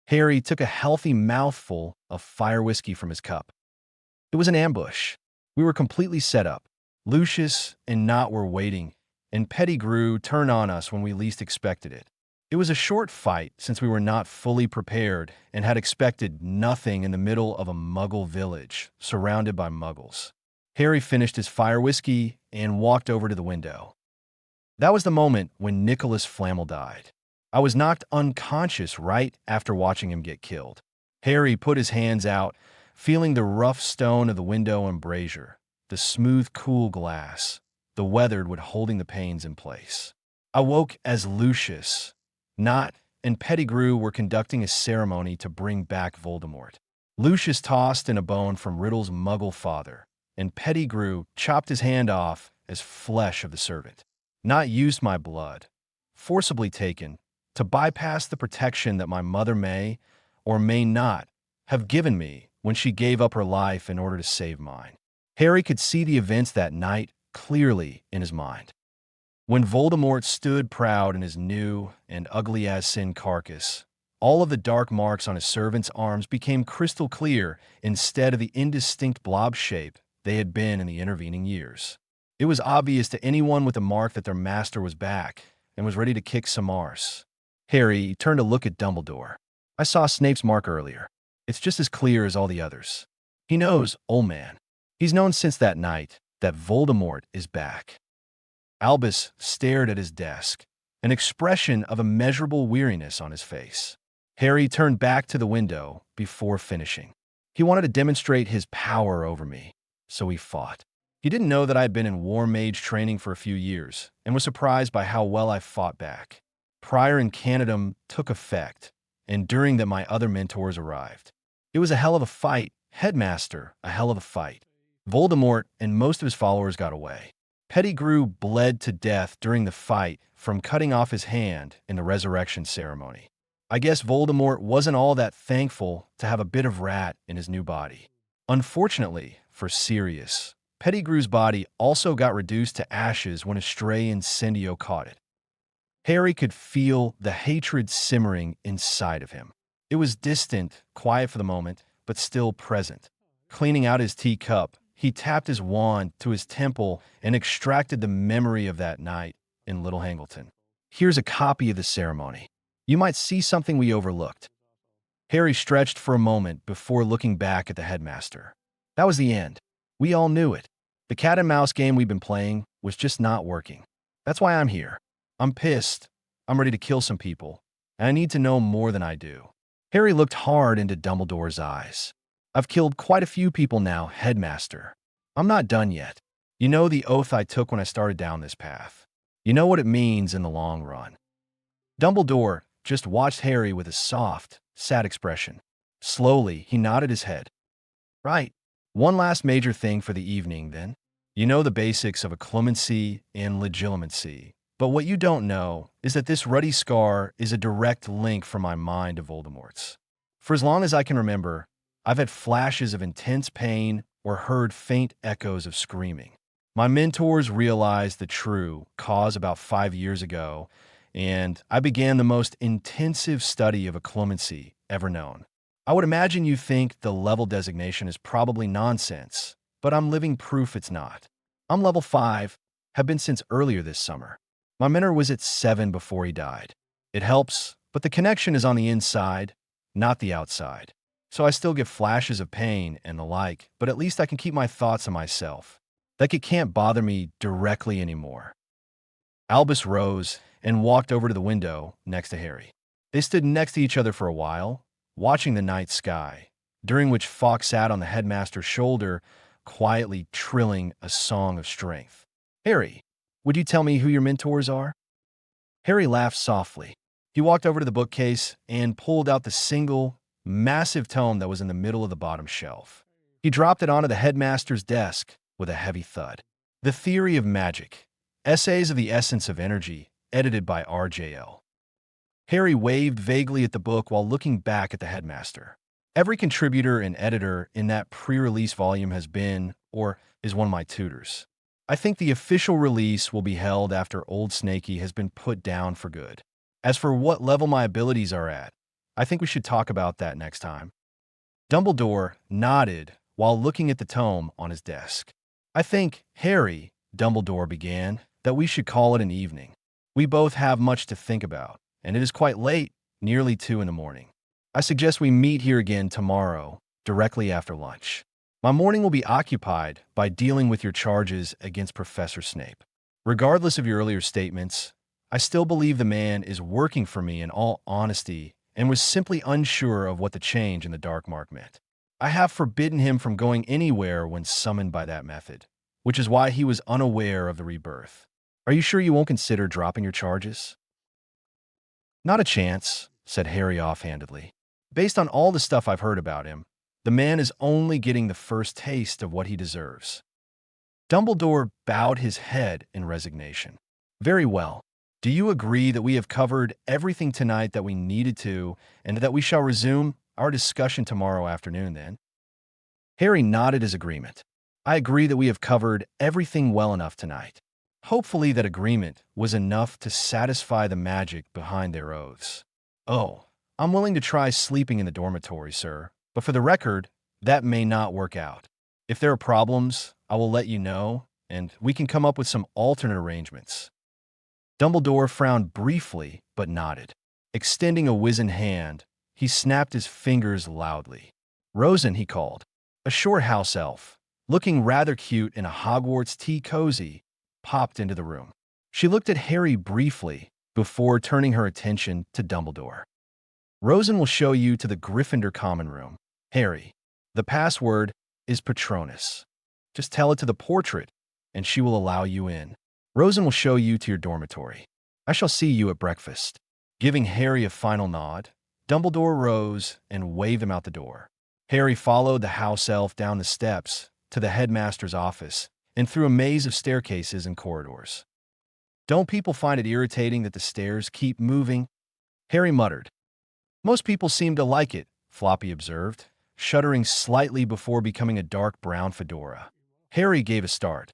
Harry took a healthy mouthful of fire whiskey from his cup. It was an ambush. We were completely set up. Lucius and Knott were waiting, and Pettigrew turned on us when we least expected it. It was a short fight since we were not fully prepared and had expected nothing in the middle of a Muggle village surrounded by Muggles. Harry finished his fire whiskey and walked over to the window. That was the moment when Nicholas Flamel died. I was knocked unconscious right after watching him get killed. Harry put his hands out, feeling the rough stone of the window embrasure, the smooth, cool glass, the weathered wood holding the panes in place. I woke as Lucius, Knott, and Pettigrew were conducting a ceremony to bring back Voldemort. Lucius tossed in a bone from Riddle's Muggle father, and Pettigrew chopped his hand off as flesh of the servant. Knott used my blood, forcibly taken, to bypass the protection that my mother may, or may not, have given me when she gave up her life in order to save mine. Harry could see the events that night clearly in his mind. When Voldemort stood proud in his new and ugly-as-sin carcass, all of the dark marks on his servants' arms became crystal clear instead of the indistinct blob shape they had been in the intervening years. It was obvious to anyone with a mark that their master was back and was ready to kick some arse. Harry turned to look at Dumbledore. I saw Snape's mark earlier. It's just as clear as all the others. He knows, old man. He's known since that night that Voldemort is back. Albus stared at his desk, an expression of immeasurable weariness on his face. Harry turned back to the window before finishing. He wanted to demonstrate his power over me, so he fought. He didn't know that I had been in war mage training for a few years and was surprised by how well I fought back. Prior incantum took effect, and during that my other mentors arrived. It was a hell of a fight, Headmaster, a hell of a fight. Voldemort and most of his followers got away. Pettigrew bled to death during the fight from cutting off his hand in the resurrection ceremony. I guess Voldemort wasn't all that thankful to have a bit of rat in his new body. Unfortunately for Sirius, Pettigrew's body also got reduced to ashes when a stray incendio caught it. Harry could feel the hatred simmering inside of him. It was distant, quiet for the moment, but still present. Cleaning out his teacup, he tapped his wand to his temple and extracted the memory of that night in Little Hangleton. Here's a copy of the ceremony. You might see something we overlooked. Harry stretched for a moment before looking back at the headmaster. That was the end. We all knew it. The cat and mouse game we've been playing was just not working. That's why I'm here. I'm pissed. I'm ready to kill some people, and I need to know more than I do. Harry looked hard into Dumbledore's eyes. I've killed quite a few people now, Headmaster. I'm not done yet. You know the oath I took when I started down this path. You know what it means in the long run. Dumbledore just watched Harry with a soft, sad expression. Slowly, he nodded his head. Right. One last major thing for the evening, then. You know the basics of occlumency and legilimency. But what you don't know is that this ruddy scar is a direct link from my mind to Voldemort's. For as long as I can remember, I've had flashes of intense pain or heard faint echoes of screaming. My mentors realized the true cause about 5 years ago, and I began the most intensive study of occlumency ever known. I would imagine you think the level designation is probably nonsense, but I'm living proof it's not. I'm level 5, have been since earlier this summer. My mentor was at 7 before he died. It helps, but the connection is on the inside, not the outside. So I still get flashes of pain and the like, but at least I can keep my thoughts to myself. Like it can't bother me directly anymore. Albus rose and walked over to the window next to Harry. They stood next to each other for a while, watching the night sky, during which Fawkes sat on the headmaster's shoulder, quietly trilling a song of strength. Harry, would you tell me who your mentors are? Harry laughed softly. He walked over to the bookcase and pulled out the single, massive tome that was in the middle of the bottom shelf. He dropped it onto the headmaster's desk with a heavy thud. The Theory of Magic, Essays of the Essence of Energy, edited by RJL. Harry waved vaguely at the book while looking back at the headmaster. Every contributor and editor in that pre-release volume has been, or is one of my tutors. I think the official release will be held after Old Snakey has been put down for good. As for what level my abilities are at, I think we should talk about that next time. Dumbledore nodded while looking at the tome on his desk. I think, Harry, Dumbledore began, that we should call it an evening. We both have much to think about, and it is quite late, nearly 2 in the morning. I suggest we meet here again tomorrow, directly after lunch. My morning will be occupied by dealing with your charges against Professor Snape. Regardless of your earlier statements, I still believe the man is working for me in all honesty and was simply unsure of what the change in the Dark Mark meant. I have forbidden him from going anywhere when summoned by that method, which is why he was unaware of the rebirth. Are you sure you won't consider dropping your charges? Not a chance, said Harry offhandedly. Based on all the stuff I've heard about him, the man is only getting the first taste of what he deserves. Dumbledore bowed his head in resignation. Very well. Do you agree that we have covered everything tonight that we needed to, and that we shall resume our discussion tomorrow afternoon then? Harry nodded his agreement. I agree that we have covered everything well enough tonight. Hopefully that agreement was enough to satisfy the magic behind their oaths. Oh, I'm willing to try sleeping in the dormitory, sir, but for the record, that may not work out. If there are problems, I will let you know, and we can come up with some alternate arrangements. Dumbledore frowned briefly, but nodded. Extending a wizened hand, he snapped his fingers loudly. Rosen, he called. A short house elf, looking rather cute in a Hogwarts tea cozy, popped into the room. She looked at Harry briefly before turning her attention to Dumbledore. Rosen will show you to the Gryffindor common room. Harry, the password is Patronus. Just tell it to the portrait, and she will allow you in. Rosen will show you to your dormitory. I shall see you at breakfast. Giving Harry a final nod, Dumbledore rose and waved him out the door. Harry followed the house elf down the steps to the headmaster's office and through a maze of staircases and corridors. Don't people find it irritating that the stairs keep moving? Harry muttered. Most people seem to like it, Floppy observed, shuddering slightly before becoming a dark brown fedora. Harry gave a start.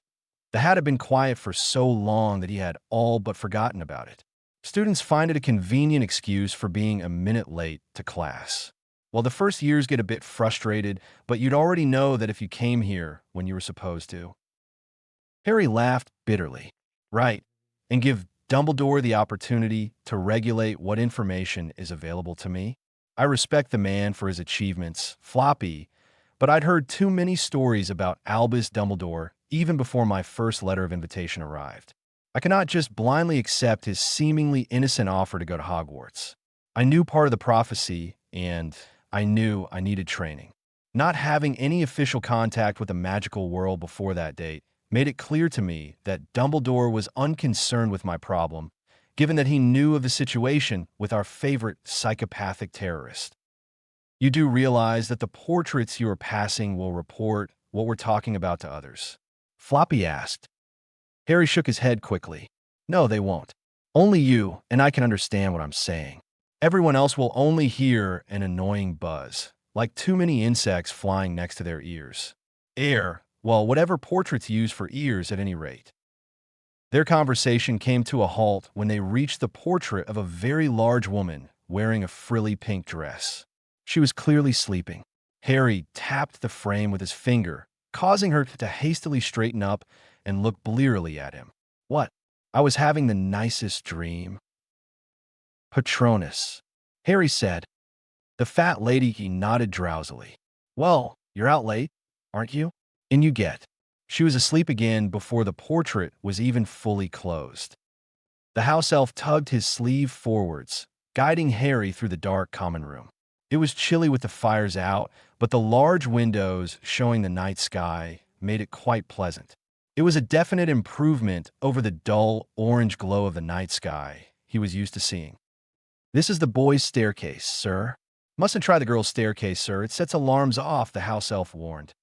The hat had been quiet for so long that he had all but forgotten about it. Students find it a convenient excuse for being a minute late to class. Well, the first years get a bit frustrated, but you'd already know that if you came here when you were supposed to. Harry laughed bitterly. Right, and give Dumbledore the opportunity to regulate what information is available to me? I respect the man for his achievements, Floppy, but I'd heard too many stories about Albus Dumbledore even before my first letter of invitation arrived. I cannot just blindly accept his seemingly innocent offer to go to Hogwarts. I knew part of the prophecy, and I knew I needed training. Not having any official contact with the magical world before that date made it clear to me that Dumbledore was unconcerned with my problem, given that he knew of the situation with our favorite psychopathic terrorist. You do realize that the portraits you are passing will report what we're talking about to others? Floppy asked. Harry shook his head quickly. No, they won't. Only you, and I can understand what I'm saying. Everyone else will only hear an annoying buzz, like too many insects flying next to their ears. Air, well, whatever portraits use for ears at any rate. Their conversation came to a halt when they reached the portrait of a very large woman wearing a frilly pink dress. She was clearly sleeping. Harry tapped the frame with his finger, causing her to hastily straighten up and look blearily at him. What? I was having the nicest dream. Patronus, Harry said. The fat lady nodded drowsily. Well, you're out late, aren't you? In you get. She was asleep again before the portrait was even fully closed. The house elf tugged his sleeve forwards, guiding Harry through the dark common room. It was chilly with the fires out, but the large windows showing the night sky made it quite pleasant. It was a definite improvement over the dull orange glow of the night sky he was used to seeing. This is the boys' staircase, sir. Mustn't try the girls' staircase, sir. It sets alarms off, the house elf warned.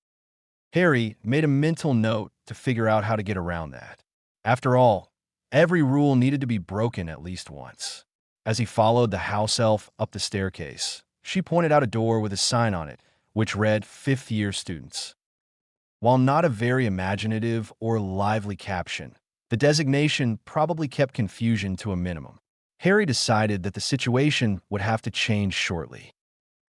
Harry made a mental note to figure out how to get around that. After all, every rule needed to be broken at least once. As he followed the house elf up the staircase, she pointed out a door with a sign on it, which read fifth-year students. While not a very imaginative or lively caption, the designation probably kept confusion to a minimum. Harry decided that the situation would have to change shortly.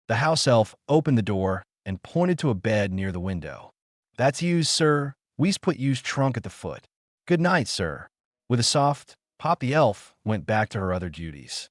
The house elf opened the door and pointed to a bed near the window. That's yous, sir. We's put yous trunk at the foot. Good night, sir. With a soft pop, the elf went back to her other duties.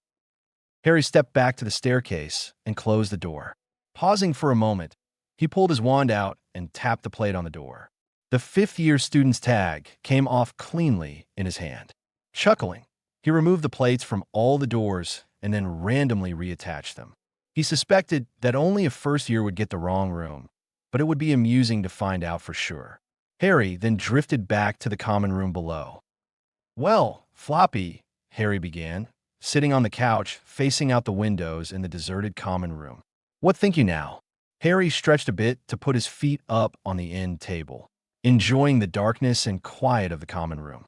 Harry stepped back to the staircase and closed the door. Pausing for a moment, he pulled his wand out and tapped the plate on the door. The fifth-year student's tag came off cleanly in his hand. Chuckling, he removed the plates from all the doors and then randomly reattached them. He suspected that only a first year would get the wrong room, but it would be amusing to find out for sure. Harry then drifted back to the common room below. Well, Floppy, Harry began, sitting on the couch facing out the windows in the deserted common room. What think you now? Harry stretched a bit to put his feet up on the end table, enjoying the darkness and quiet of the common room.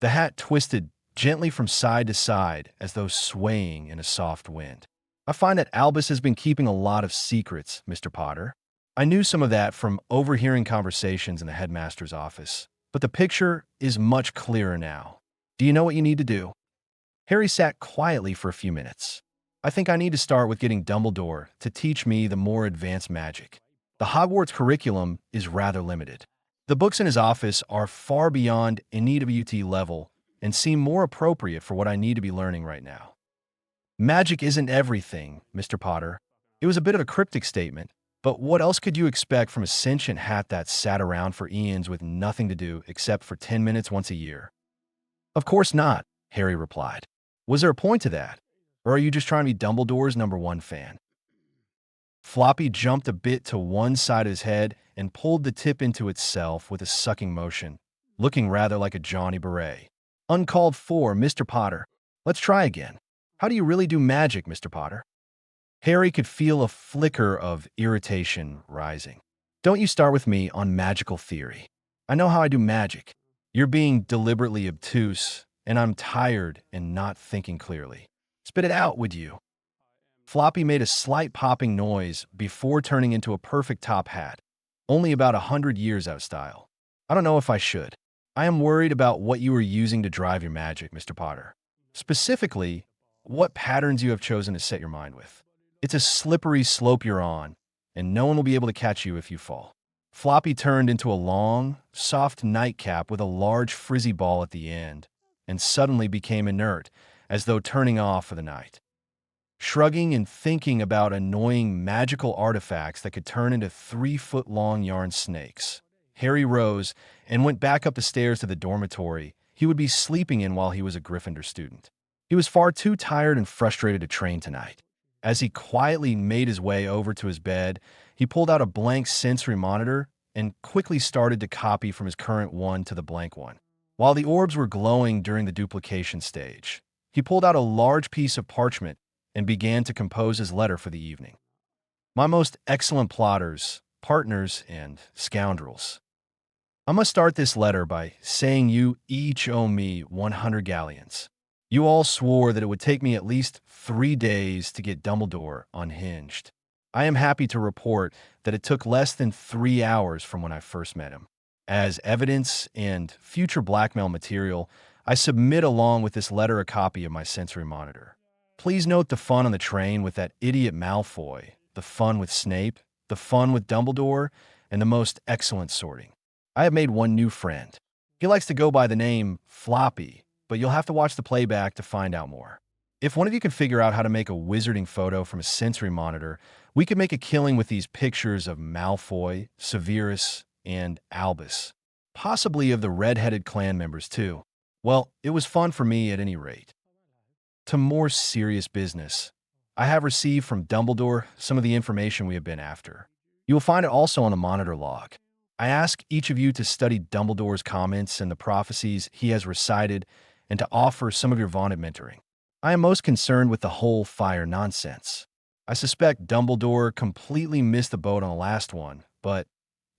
The hat twisted gently from side to side as though swaying in a soft wind. I find that Albus has been keeping a lot of secrets, Mr. Potter. I knew some of that from overhearing conversations in the headmaster's office, but the picture is much clearer now. Do you know what you need to do? Harry sat quietly for a few minutes. I think I need to start with getting Dumbledore to teach me the more advanced magic. The Hogwarts curriculum is rather limited. The books in his office are far beyond NEWT level and seem more appropriate for what I need to be learning right now. Magic isn't everything, Mr. Potter. It was a bit of a cryptic statement, but what else could you expect from a sentient hat that sat around for eons with nothing to do except for 10 minutes once a year? Of course not, Harry replied. Was there a point to that? Or are you just trying to be Dumbledore's #1 fan? Floppy jumped a bit to one side of his head and pulled the tip into itself with a sucking motion, looking rather like a Johnny Beret. Uncalled for, Mr. Potter. Let's try again. How do you really do magic, Mr. Potter? Harry could feel a flicker of irritation rising. Don't you start with me on magical theory. I know how I do magic. You're being deliberately obtuse, and I'm tired and not thinking clearly. Spit it out, would you? Floppy made a slight popping noise before turning into a perfect top hat, only about 100 years out of style. I don't know if I should. I am worried about what you are using to drive your magic, Mr. Potter. Specifically, what patterns you have chosen to set your mind with. It's a slippery slope you're on, and no one will be able to catch you if you fall. Floppy turned into a long, soft nightcap with a large frizzy ball at the end, and suddenly became inert, as though turning off for the night. Shrugging and thinking about annoying magical artifacts that could turn into 3-foot-long yarn snakes, Harry rose and went back up the stairs to the dormitory he would be sleeping in while he was a Gryffindor student. He was far too tired and frustrated to train tonight. As he quietly made his way over to his bed, he pulled out a blank sensory monitor and quickly started to copy from his current one to the blank one. While the orbs were glowing during the duplication stage, he pulled out a large piece of parchment and began to compose his letter for the evening. My most excellent plotters, partners, and scoundrels. I must start this letter by saying you each owe me 100 galleons. You all swore that it would take me at least 3 days to get Dumbledore unhinged. I am happy to report that it took less than 3 hours from when I first met him. As evidence and future blackmail material, I submit along with this letter a copy of my sensory monitor. Please note the fun on the train with that idiot Malfoy, the fun with Snape, the fun with Dumbledore, and the most excellent sorting. I have made one new friend. He likes to go by the name Floppy, but you'll have to watch the playback to find out more. If one of you can figure out how to make a wizarding photo from a sensory monitor, we could make a killing with these pictures of Malfoy, Severus, and Albus. Possibly of the red-headed clan members, too. Well, it was fun for me at any rate. To more serious business. I have received from Dumbledore some of the information we have been after. You will find it also on the monitor log. I ask each of you to study Dumbledore's comments and the prophecies he has recited and to offer some of your vaunted mentoring. I am most concerned with the whole fire nonsense. I suspect Dumbledore completely missed the boat on the last one, but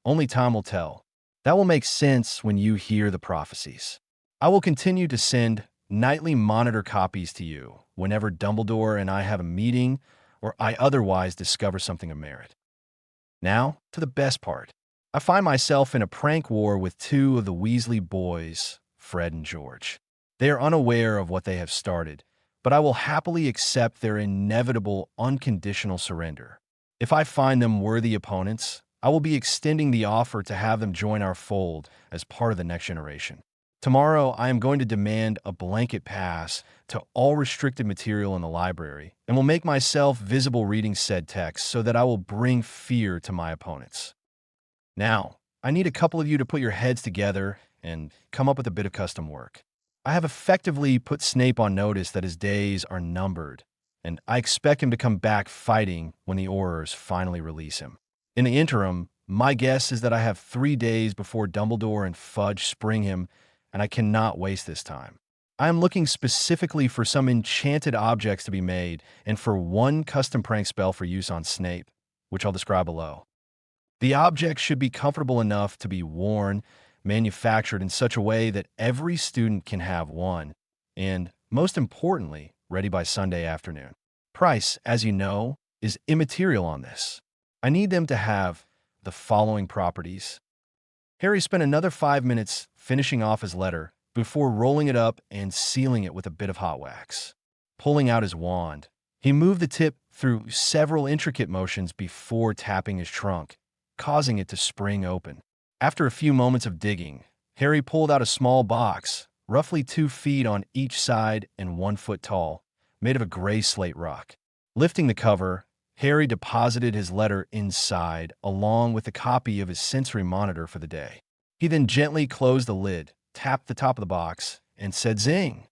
only time will tell. That will make sense when you hear the prophecies. I will continue to send nightly monitor copies to you whenever Dumbledore and I have a meeting or I otherwise discover something of merit. Now, to the best part. I find myself in a prank war with two of the Weasley boys, Fred and George. They are unaware of what they have started, but I will happily accept their inevitable unconditional surrender. If I find them worthy opponents, I will be extending the offer to have them join our fold as part of the next generation. Tomorrow, I am going to demand a blanket pass to all restricted material in the library and will make myself visible reading said text so that I will bring fear to my opponents. Now, I need a couple of you to put your heads together and come up with a bit of custom work. I have effectively put Snape on notice that his days are numbered, and I expect him to come back fighting when the Aurors finally release him. In the interim, my guess is that I have 3 days before Dumbledore and Fudge spring him, and I cannot waste this time. I am looking specifically for some enchanted objects to be made and for one custom prank spell for use on Snape, which I'll describe below. The object should be comfortable enough to be worn, manufactured in such a way that every student can have one, and, most importantly, ready by Sunday afternoon. Price, as you know, is immaterial on this. I need them to have the following properties. Harry spent another 5 minutes finishing off his letter before rolling it up and sealing it with a bit of hot wax. Pulling out his wand, he moved the tip through several intricate motions before tapping his trunk, causing it to spring open. After a few moments of digging, Harry pulled out a small box, roughly 2 feet on each side and 1 foot tall, made of a gray slate rock. Lifting the cover, Harry deposited his letter inside, along with a copy of his sensory monitor for the day. He then gently closed the lid, tapped the top of the box, and said zing.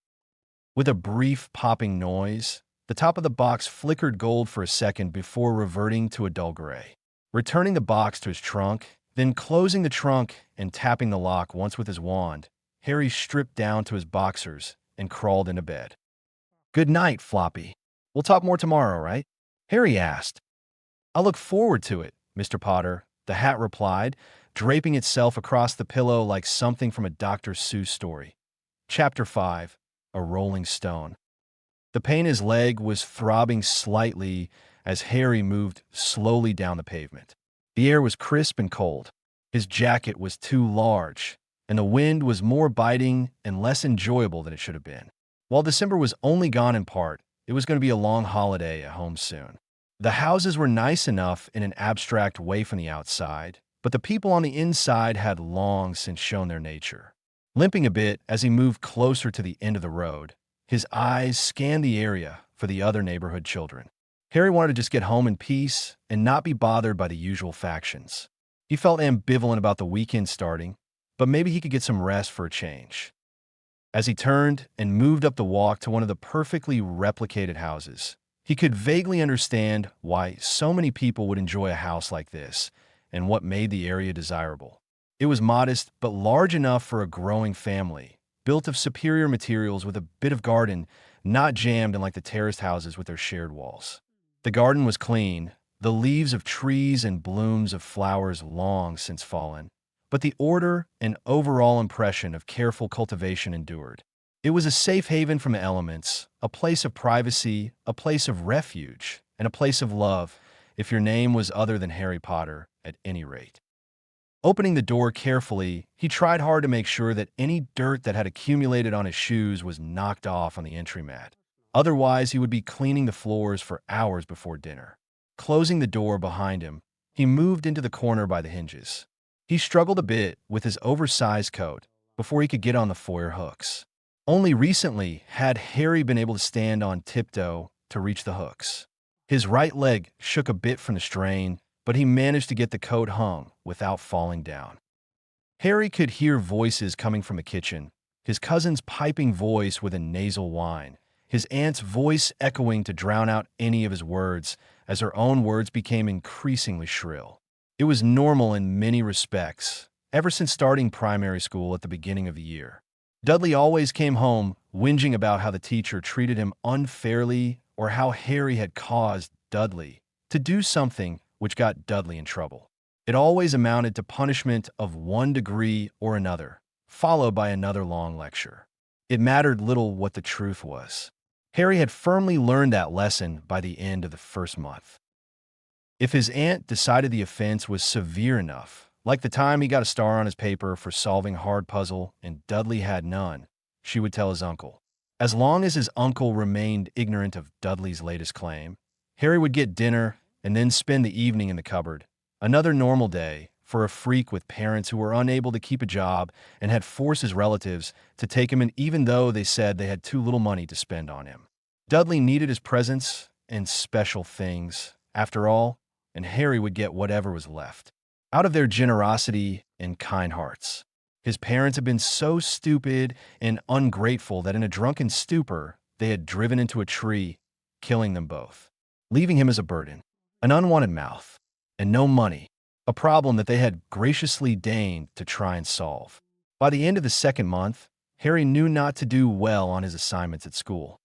With a brief popping noise, the top of the box flickered gold for a second before reverting to a dull gray. Returning the box to his trunk, then closing the trunk and tapping the lock once with his wand, Harry stripped down to his boxers and crawled into bed. "Good night, Floppy. We'll talk more tomorrow, right?" Harry asked. "I look forward to it, Mr. Potter," the hat replied, draping itself across the pillow like something from a Dr. Seuss story. Chapter 5, A Rolling Stone. The pain in his leg was throbbing slightly as Harry moved slowly down the pavement. The air was crisp and cold. His jacket was too large, and the wind was more biting and less enjoyable than it should have been. While December was only gone in part, it was going to be a long holiday at home soon. The houses were nice enough in an abstract way from the outside, but the people on the inside had long since shown their nature. Limping a bit as he moved closer to the end of the road, his eyes scanned the area for the other neighborhood children. Harry wanted to just get home in peace and not be bothered by the usual factions. He felt ambivalent about the weekend starting, but maybe he could get some rest for a change. As he turned and moved up the walk to one of the perfectly replicated houses, he could vaguely understand why so many people would enjoy a house like this and what made the area desirable. It was modest but large enough for a growing family, built of superior materials with a bit of garden, not jammed in like the terraced houses with their shared walls. The garden was clean, the leaves of trees and blooms of flowers long since fallen, but the order and overall impression of careful cultivation endured. It was a safe haven from the elements, a place of privacy, a place of refuge, and a place of love, if your name was other than Harry Potter at any rate. Opening the door carefully, he tried hard to make sure that any dirt that had accumulated on his shoes was knocked off on the entry mat. Otherwise, he would be cleaning the floors for hours before dinner. Closing the door behind him, he moved into the corner by the hinges. He struggled a bit with his oversized coat before he could get on the foyer hooks. Only recently had Harry been able to stand on tiptoe to reach the hooks. His right leg shook a bit from the strain, but he managed to get the coat hung without falling down. Harry could hear voices coming from the kitchen, his cousin's piping voice with a nasal whine, his aunt's voice echoing to drown out any of his words as her own words became increasingly shrill. It was normal in many respects, ever since starting primary school at the beginning of the year. Dudley always came home whinging about how the teacher treated him unfairly or how Harry had caused Dudley to do something which got Dudley in trouble. It always amounted to punishment of one degree or another, followed by another long lecture. It mattered little what the truth was. Harry had firmly learned that lesson by the end of the first month. If his aunt decided the offense was severe enough, like the time he got a star on his paper for solving a hard puzzle and Dudley had none, she would tell his uncle. As long as his uncle remained ignorant of Dudley's latest claim, Harry would get dinner and then spend the evening in the cupboard. Another normal day for a freak with parents who were unable to keep a job and had forced his relatives to take him in even though they said they had too little money to spend on him. Dudley needed his presents and special things, after all, and Harry would get whatever was left. Out of their generosity and kind hearts. His parents had been so stupid and ungrateful that in a drunken stupor, they had driven into a tree, killing them both, leaving him as a burden, an unwanted mouth, and no money, a problem that they had graciously deigned to try and solve. By the end of the second month, Harry knew not to do well on his assignments at school.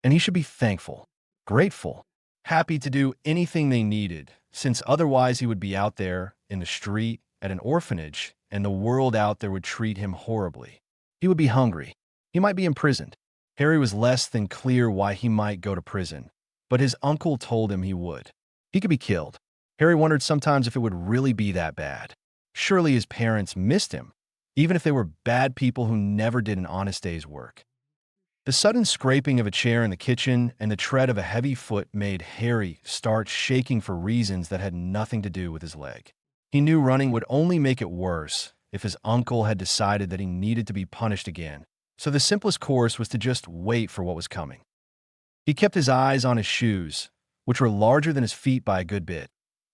And he should be thankful, grateful, happy to do anything they needed, since otherwise he would be out there in the street, at an orphanage, and the world out there would treat him horribly. He would be hungry. He might be imprisoned. Harry was less than clear why he might go to prison, but his uncle told him he would. He could be killed. Harry wondered sometimes if it would really be that bad. Surely his parents missed him, even if they were bad people who never did an honest day's work. The sudden scraping of a chair in the kitchen and the tread of a heavy foot made Harry start shaking for reasons that had nothing to do with his leg. He knew running would only make it worse if his uncle had decided that he needed to be punished again, so the simplest course was to just wait for what was coming. He kept his eyes on his shoes, which were larger than his feet by a good bit,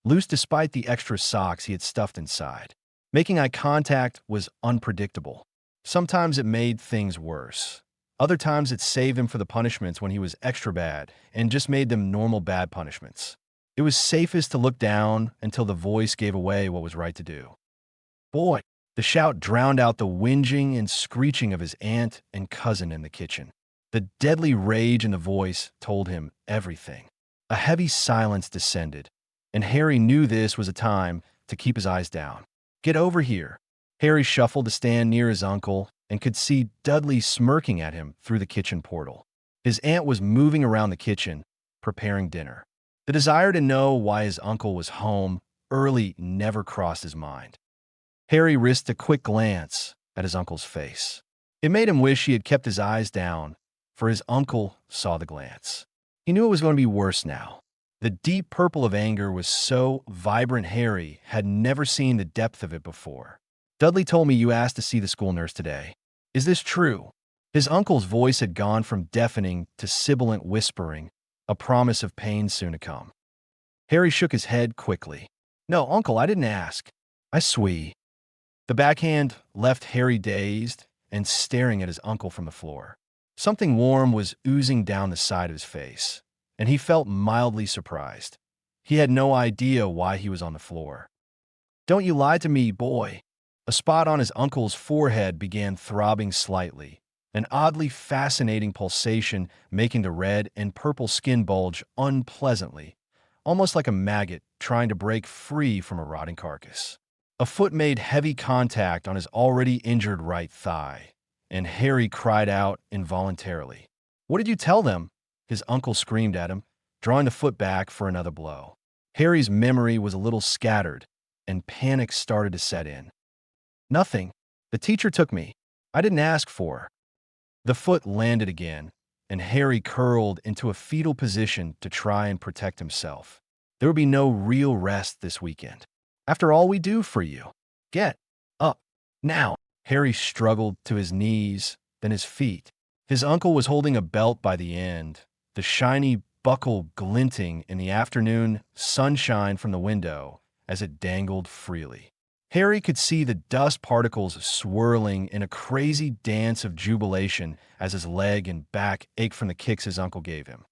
loose despite the extra socks he had stuffed inside. Making eye contact was unpredictable. Sometimes it made things worse. Other times it saved him for the punishments when he was extra bad and just made them normal bad punishments. It was safest to look down until the voice gave away what was right to do. "Boy!" The shout drowned out the whinging and screeching of his aunt and cousin in the kitchen. The deadly rage in the voice told him everything. A heavy silence descended, and Harry knew this was a time to keep his eyes down. "Get over here." Harry shuffled to stand near his uncle and could see Dudley smirking at him through the kitchen portal. His aunt was moving around the kitchen, preparing dinner. The desire to know why his uncle was home early never crossed his mind. Harry risked a quick glance at his uncle's face. It made him wish he had kept his eyes down, for his uncle saw the glance. He knew it was going to be worse now. The deep purple of anger was so vibrant Harry had never seen the depth of it before. "Dudley told me you asked to see the school nurse today. Is this true?" His uncle's voice had gone from deafening to sibilant whispering, a promise of pain soon to come. Harry shook his head quickly. "No, Uncle, I didn't ask. I swear." The backhand left Harry dazed and staring at his uncle from the floor. Something warm was oozing down the side of his face, and he felt mildly surprised. He had no idea why he was on the floor. "Don't you lie to me, boy." A spot on his uncle's forehead began throbbing slightly, an oddly fascinating pulsation making the red and purple skin bulge unpleasantly, almost like a maggot trying to break free from a rotting carcass. A foot made heavy contact on his already injured right thigh, and Harry cried out involuntarily. "What did you tell them?" His uncle screamed at him, drawing the foot back for another blow. Harry's memory was a little scattered, and panic started to set in. Nothing. The teacher took me. I didn't ask for her. The foot landed again, and Harry curled into a fetal position to try and protect himself. There would be no real rest this weekend. After all we do for you. Get up. Now. Harry struggled to his knees, then his feet. His uncle was holding a belt by the end, the shiny buckle glinting in the afternoon sunshine from the window as it dangled freely. Harry could see the dust particles swirling in a crazy dance of jubilation as his leg and back ached from the kicks his uncle gave him.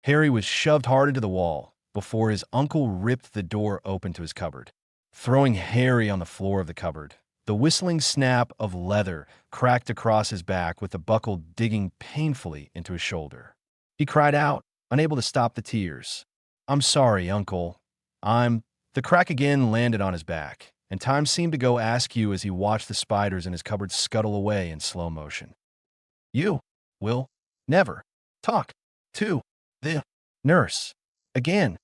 Harry was shoved hard into the wall before his uncle ripped the door open to his cupboard, throwing Harry on the floor of the cupboard. The whistling snap of leather cracked across his back with the buckle digging painfully into his shoulder. He cried out, unable to stop the tears. "I'm sorry, Uncle. The crack again landed on his back, and time seemed to go askew as he watched the spiders in his cupboard scuttle away in slow motion. "You will never talk to the nurse again."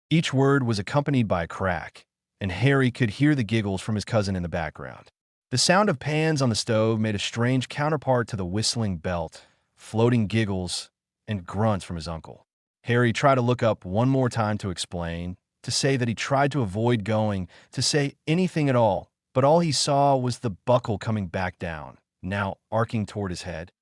Each word was accompanied by a crack, and Harry could hear the giggles from his cousin in the background. The sound of pans on the stove made a strange counterpart to the whistling belt, floating giggles and grunts from his uncle. Harry tried to look up one more time to explain, to say that he tried to avoid going, to say anything at all, but all he saw was the buckle coming back down, now arcing toward his head.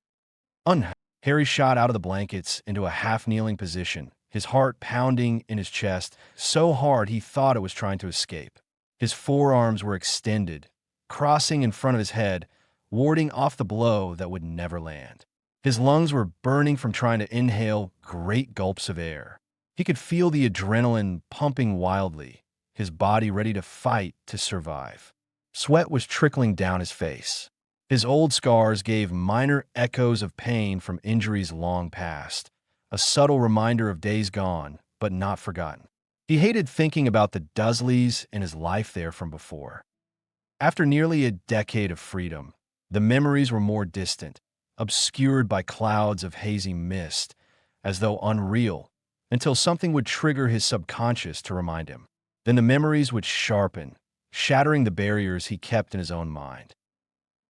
Harry shot out of the blankets into a half-kneeling position, his heart pounding in his chest so hard he thought it was trying to escape. His forearms were extended, crossing in front of his head, warding off the blow that would never land. His lungs were burning from trying to inhale great gulps of air. He could feel the adrenaline pumping wildly, his body ready to fight to survive. Sweat was trickling down his face. His old scars gave minor echoes of pain from injuries long past, a subtle reminder of days gone, but not forgotten. He hated thinking about the Dursleys and his life there from before. After nearly a decade of freedom, the memories were more distant, obscured by clouds of hazy mist, as though unreal, until something would trigger his subconscious to remind him. Then the memories would sharpen, shattering the barriers he kept in his own mind.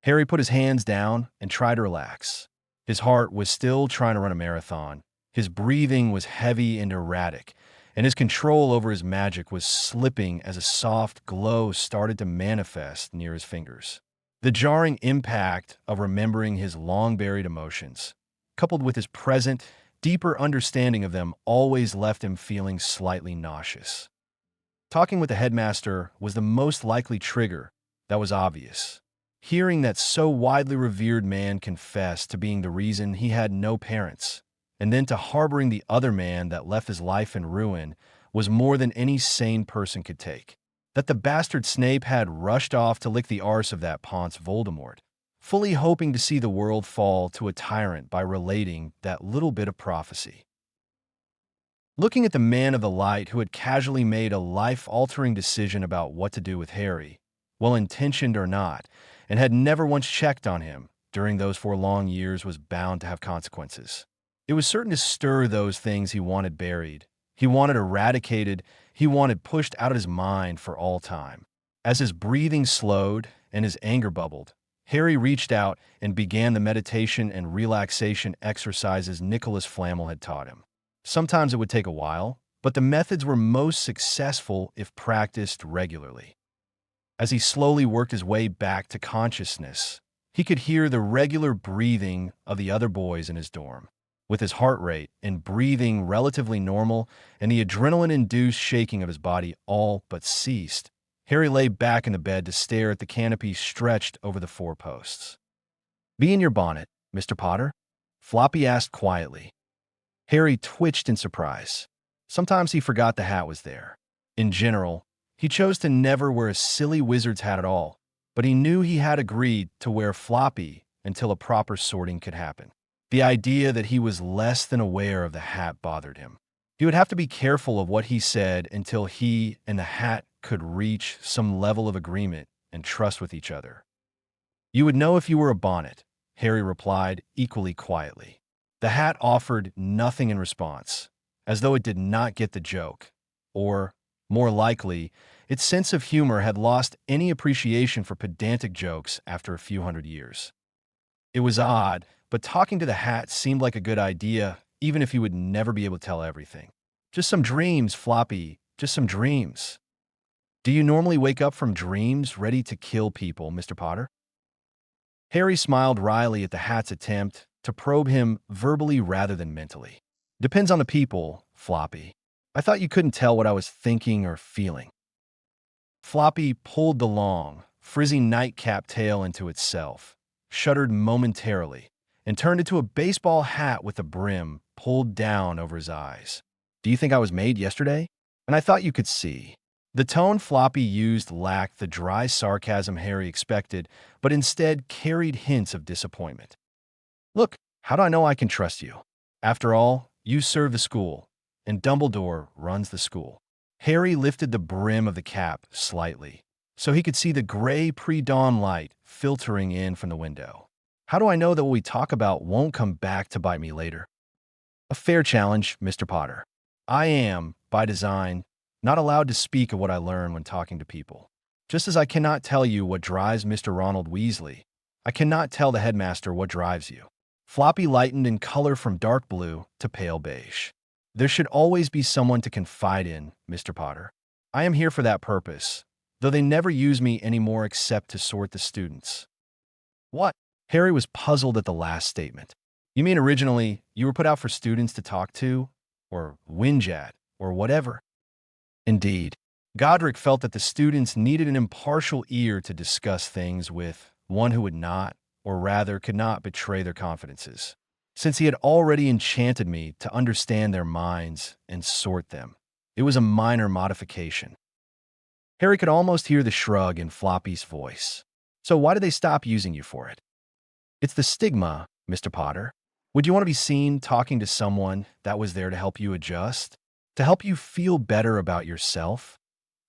Harry put his hands down and tried to relax. His heart was still trying to run a marathon. His breathing was heavy and erratic, and his control over his magic was slipping as a soft glow started to manifest near his fingers. The jarring impact of remembering his long-buried emotions, coupled with his present, deeper understanding of them, always left him feeling slightly nauseous. Talking with the headmaster was the most likely trigger, that was obvious. Hearing that so widely revered man confess to being the reason he had no parents, and then to harboring the other man that left his life in ruin, was more than any sane person could take. That the bastard Snape had rushed off to lick the arse of that Ponce Voldemort, fully hoping to see the world fall to a tyrant by relating that little bit of prophecy. Looking at the man of the light who had casually made a life-altering decision about what to do with Harry, well-intentioned or not, and had never once checked on him during those 4 long years, was bound to have consequences. It was certain to stir those things he wanted buried, he wanted eradicated, he wanted pushed out of his mind for all time. As his breathing slowed and his anger bubbled, Harry reached out and began the meditation and relaxation exercises Nicholas Flamel had taught him. Sometimes it would take a while, but the methods were most successful if practiced regularly. As he slowly worked his way back to consciousness, he could hear the regular breathing of the other boys in his dorm. With his heart rate and breathing relatively normal and the adrenaline-induced shaking of his body all but ceased, Harry lay back in the bed to stare at the canopy stretched over the 4 posts. "Be in your bonnet, Mr. Potter?" Floppy asked quietly. Harry twitched in surprise. Sometimes he forgot the hat was there. In general, he chose to never wear a silly wizard's hat at all, but he knew he had agreed to wear floppy until a proper sorting could happen. The idea that he was less than aware of the hat bothered him. He would have to be careful of what he said until he and the hat could reach some level of agreement and trust with each other. "You would know if you were a bonnet," Harry replied equally quietly. The hat offered nothing in response, as though it did not get the joke, or More likely, its sense of humor had lost any appreciation for pedantic jokes after a few hundred years. It was odd, but talking to the hat seemed like a good idea, even if he would never be able to tell everything. Just some dreams, Floppy. Just some dreams. Do you normally wake up from dreams ready to kill people, Mr. Potter? Harry smiled wryly at the hat's attempt to probe him verbally rather than mentally. Depends on the people, Floppy. I thought you couldn't tell what I was thinking or feeling. Floppy pulled the long, frizzy nightcap tail into itself, shuddered momentarily, and turned into a baseball hat with a brim pulled down over his eyes. Do you think I was made yesterday? And I thought you could see. The tone Floppy used lacked the dry sarcasm Harry expected, but instead carried hints of disappointment. Look, how do I know I can trust you? After all, you serve the school, and Dumbledore runs the school. Harry lifted the brim of the cap slightly, so he could see the gray pre-dawn light filtering in from the window. How do I know that what we talk about won't come back to bite me later? A fair challenge, Mr. Potter. I am, by design, not allowed to speak of what I learn when talking to people. Just as I cannot tell you what drives Mr. Ronald Weasley, I cannot tell the headmaster what drives you. Floppy lightened in color from dark blue to pale beige. There should always be someone to confide in, Mr. Potter. I am here for that purpose, though they never use me anymore except to sort the students. What? Harry was puzzled at the last statement. You mean originally you were put out for students to talk to, or whinge at, or whatever? Indeed. Godric felt that the students needed an impartial ear to discuss things with, one who would not, or rather could not betray their confidences, since he had already enchanted me to understand their minds and sort them. It was a minor modification. Harry could almost hear the shrug in Floppy's voice. So why did they stop using you for it? It's the stigma, Mr. Potter. Would you want to be seen talking to someone that was there to help you adjust? To help you feel better about yourself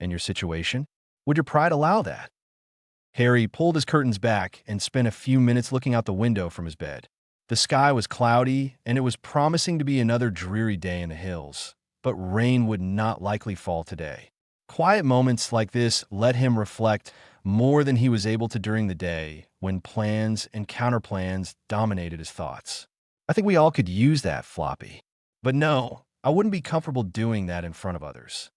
and your situation? Would your pride allow that? Harry pulled his curtains back and spent a few minutes looking out the window from his bed. The sky was cloudy, and it was promising to be another dreary day in the hills, but rain would not likely fall today. Quiet moments like this let him reflect more than he was able to during the day, when plans and counterplans dominated his thoughts. I think we all could use that, Floppy. But no, I wouldn't be comfortable doing that in front of others.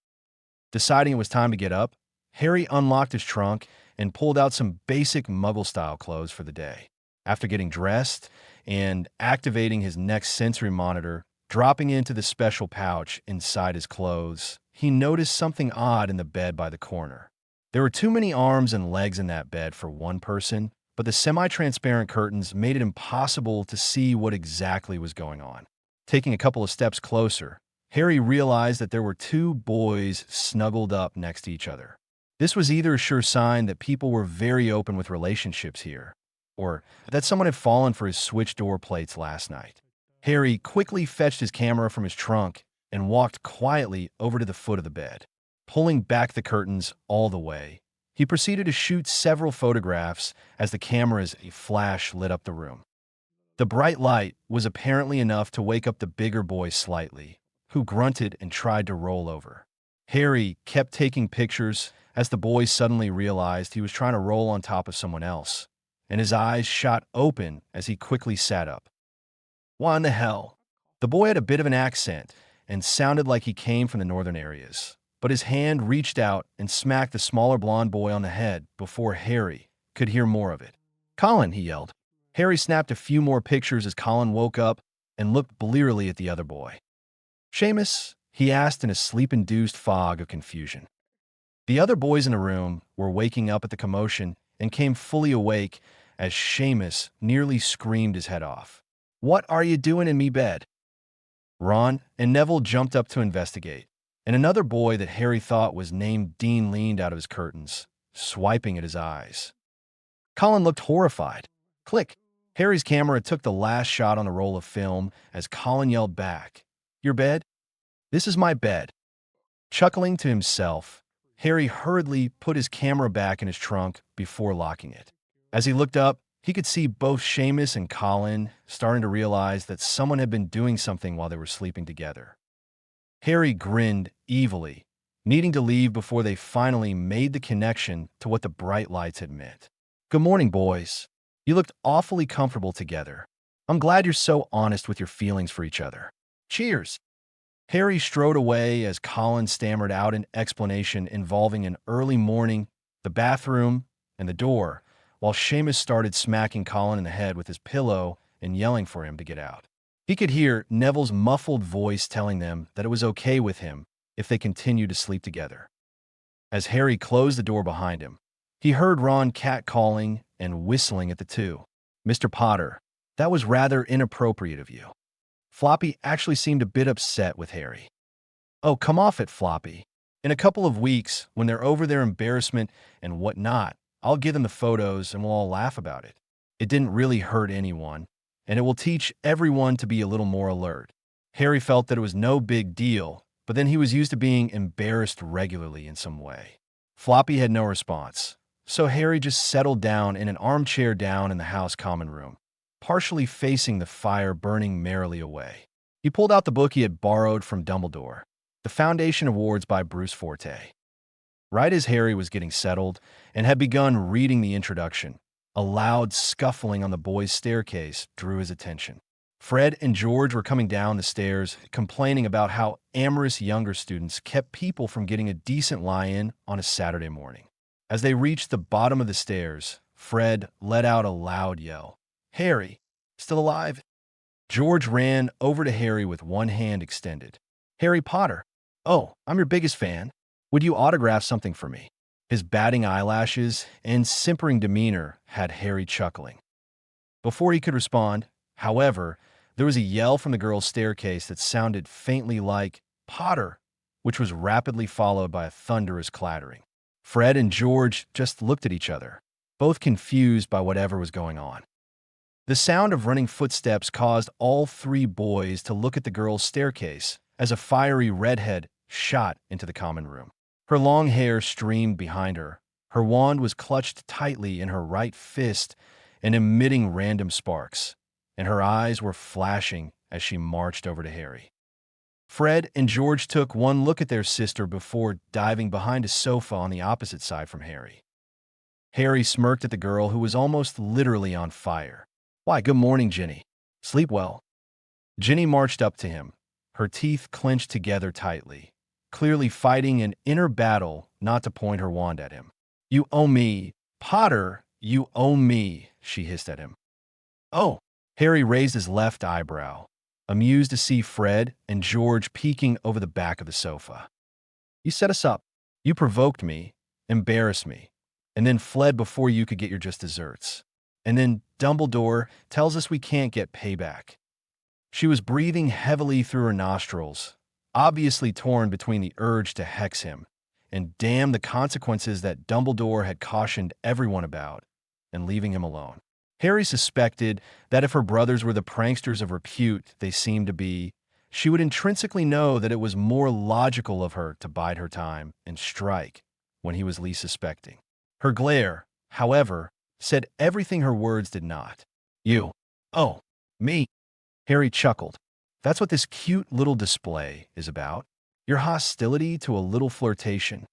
Deciding it was time to get up, Harry unlocked his trunk and pulled out some basic Muggle-style clothes for the day. After getting dressed and activating his next sensory monitor, dropping into the special pouch inside his clothes, he noticed something odd in the bed by the corner. There were too many arms and legs in that bed for one person, but the semi-transparent curtains made it impossible to see what exactly was going on. Taking a couple of steps closer, Harry realized that there were two boys snuggled up next to each other. This was either a sure sign that people were very open with relationships here, or that someone had fallen for his switch door plates last night. Harry quickly fetched his camera from his trunk and walked quietly over to the foot of the bed. Pulling back the curtains all the way, he proceeded to shoot several photographs as the camera's flash lit up the room. The bright light was apparently enough to wake up the bigger boy slightly, who grunted and tried to roll over. Harry kept taking pictures as the boy suddenly realized he was trying to roll on top of someone else, and his eyes shot open as he quickly sat up. What in the hell? The boy had a bit of an accent and sounded like he came from the northern areas, but his hand reached out and smacked the smaller blonde boy on the head before Harry could hear more of it. "Colin," he yelled. Harry snapped a few more pictures as Colin woke up and looked blearily at the other boy. "Seamus?" he asked in a sleep-induced fog of confusion. The other boys in the room were waking up at the commotion and came fully awake as Seamus nearly screamed his head off. "What are you doing in me bed?" Ron and Neville jumped up to investigate, and another boy that Harry thought was named Dean leaned out of his curtains, swiping at his eyes. Colin looked horrified. Click! Harry's camera took the last shot on the roll of film as Colin yelled back, "Your bed? This is my bed." Chuckling to himself, Harry hurriedly put his camera back in his trunk before locking it. As he looked up, he could see both Seamus and Colin starting to realize that someone had been doing something while they were sleeping together. Harry grinned evilly needing to leave before they finally made the connection to what the bright lights had meant. "Good morning, boys. You looked awfully comfortable together. I'm glad you're so honest with your feelings for each other. Cheers." Harry strode away as Colin stammered out an explanation involving an early morning, the bathroom, and the door, while Seamus started smacking Colin in the head with his pillow and yelling for him to get out. He could hear Neville's muffled voice telling them that it was okay with him if they continued to sleep together. As Harry closed the door behind him, he heard Ron catcalling and whistling at the two. "Mr. Potter, that was rather inappropriate of you." Floppy actually seemed a bit upset with Harry. "Oh, come off it, Floppy. In a couple of weeks, when they're over their embarrassment and whatnot, I'll give them the photos and we'll all laugh about it. It didn't really hurt anyone, and it will teach everyone to be a little more alert." Harry felt that it was no big deal, but then he was used to being embarrassed regularly in some way. Floppy had no response, so Harry just settled down in an armchair down in the house common room, partially facing the fire burning merrily away. He pulled out the book he had borrowed from Dumbledore, The Foundation Awards by Bruce Forte. Right as Harry was getting settled and had begun reading the introduction, a loud scuffling on the boys' staircase drew his attention. Fred and George were coming down the stairs, complaining about how amorous younger students kept people from getting a decent lie-in on a Saturday morning. As they reached the bottom of the stairs, Fred let out a loud yell. "Harry, still alive?" George ran over to Harry with one hand extended. "Harry Potter. Oh, I'm your biggest fan. Would you autograph something for me?" His batting eyelashes and simpering demeanor had Harry chuckling. Before he could respond, however, there was a yell from the girls' staircase that sounded faintly like "Potter," which was rapidly followed by a thunderous clattering. Fred and George just looked at each other, both confused by whatever was going on. The sound of running footsteps caused all three boys to look at the girls' staircase as a fiery redhead shot into the common room. Her long hair streamed behind her. Her wand was clutched tightly in her right fist and emitting random sparks, and her eyes were flashing as she marched over to Harry. Fred and George took one look at their sister before diving behind a sofa on the opposite side from Harry. Harry smirked at the girl who was almost literally on fire. "Why, good morning, Ginny. Sleep well." Ginny marched up to him, her teeth clenched together tightly, clearly fighting an inner battle not to point her wand at him. "You owe me, Potter, you owe me," she hissed at him. "Oh." Harry raised his left eyebrow, amused to see Fred and George peeking over the back of the sofa. "You set us up. You provoked me, embarrassed me, and then fled before you could get your just desserts. And then Dumbledore tells us we can't get payback." She was breathing heavily through her nostrils, obviously torn between the urge to hex him and damn the consequences that Dumbledore had cautioned everyone about, and leaving him alone. Harry suspected that if her brothers were the pranksters of repute they seemed to be, she would intrinsically know that it was more logical of her to bide her time and strike when he was least suspecting. Her glare, however, said everything her words did not. "You. Oh, me." Harry chuckled. "That's what this cute little display is about. Your hostility to a little flirtation."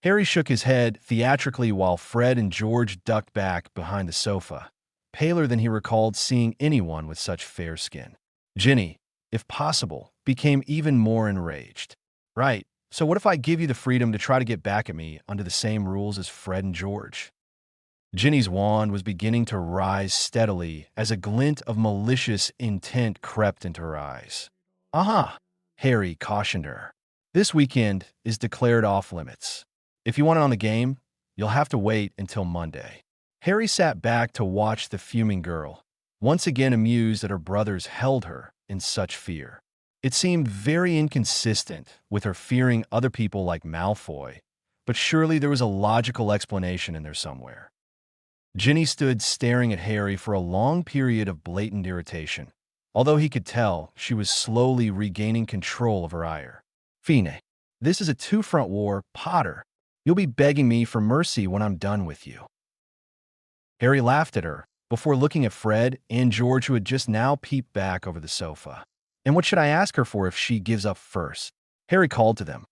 Harry shook his head theatrically while Fred and George ducked back behind the sofa, paler than he recalled seeing anyone with such fair skin. Ginny, if possible, became even more enraged. "Right, so what if I give you the freedom to try to get back at me under the same rules as Fred and George?" Ginny's wand was beginning to rise steadily as a glint of malicious intent crept into her eyes. "Aha," Harry cautioned her. "This weekend is declared off limits. If you want it on the game, you'll have to wait until Monday." Harry sat back to watch the fuming girl, once again amused that her brothers held her in such fear. It seemed very inconsistent with her fearing other people like Malfoy, but surely there was a logical explanation in there somewhere. Ginny stood staring at Harry for a long period of blatant irritation, although he could tell she was slowly regaining control of her ire. "Fine, this is a two-front war, Potter. You'll be begging me for mercy when I'm done with you." Harry laughed at her, before looking at Fred and George, who had just now peeped back over the sofa. "And what should I ask her for if she gives up first?" Harry called to them.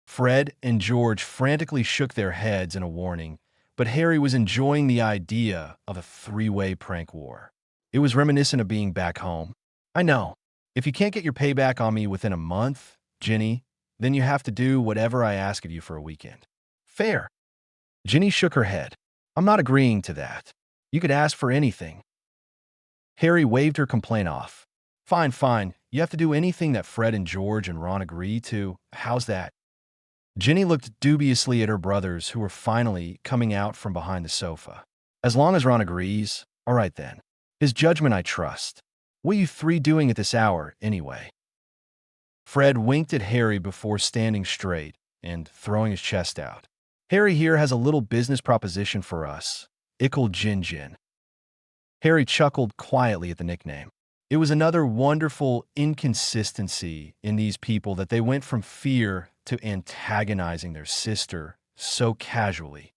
Fred and George frantically shook their heads in a warning, but Harry was enjoying the idea of a three-way prank war. It was reminiscent of being back home. I know. If you can't get your payback on me within a month, Ginny, then you have to do whatever I ask of you for a weekend. Fair. Ginny shook her head. I'm not agreeing to that. You could ask for anything. Harry waved her complaint off. Fine, fine. You have to do anything that Fred and George and Ron agree to. How's that? Ginny looked dubiously at her brothers, who were finally coming out from behind the sofa. As long as Ron agrees, all right then. His judgment I trust. What are you three doing at this hour, anyway? Fred winked at Harry before standing straight and throwing his chest out. Harry here has a little business proposition for us. Ickle Gin Gin. Harry chuckled quietly at the nickname. It was another wonderful inconsistency in these people that they went from fear to antagonizing their sister so casually.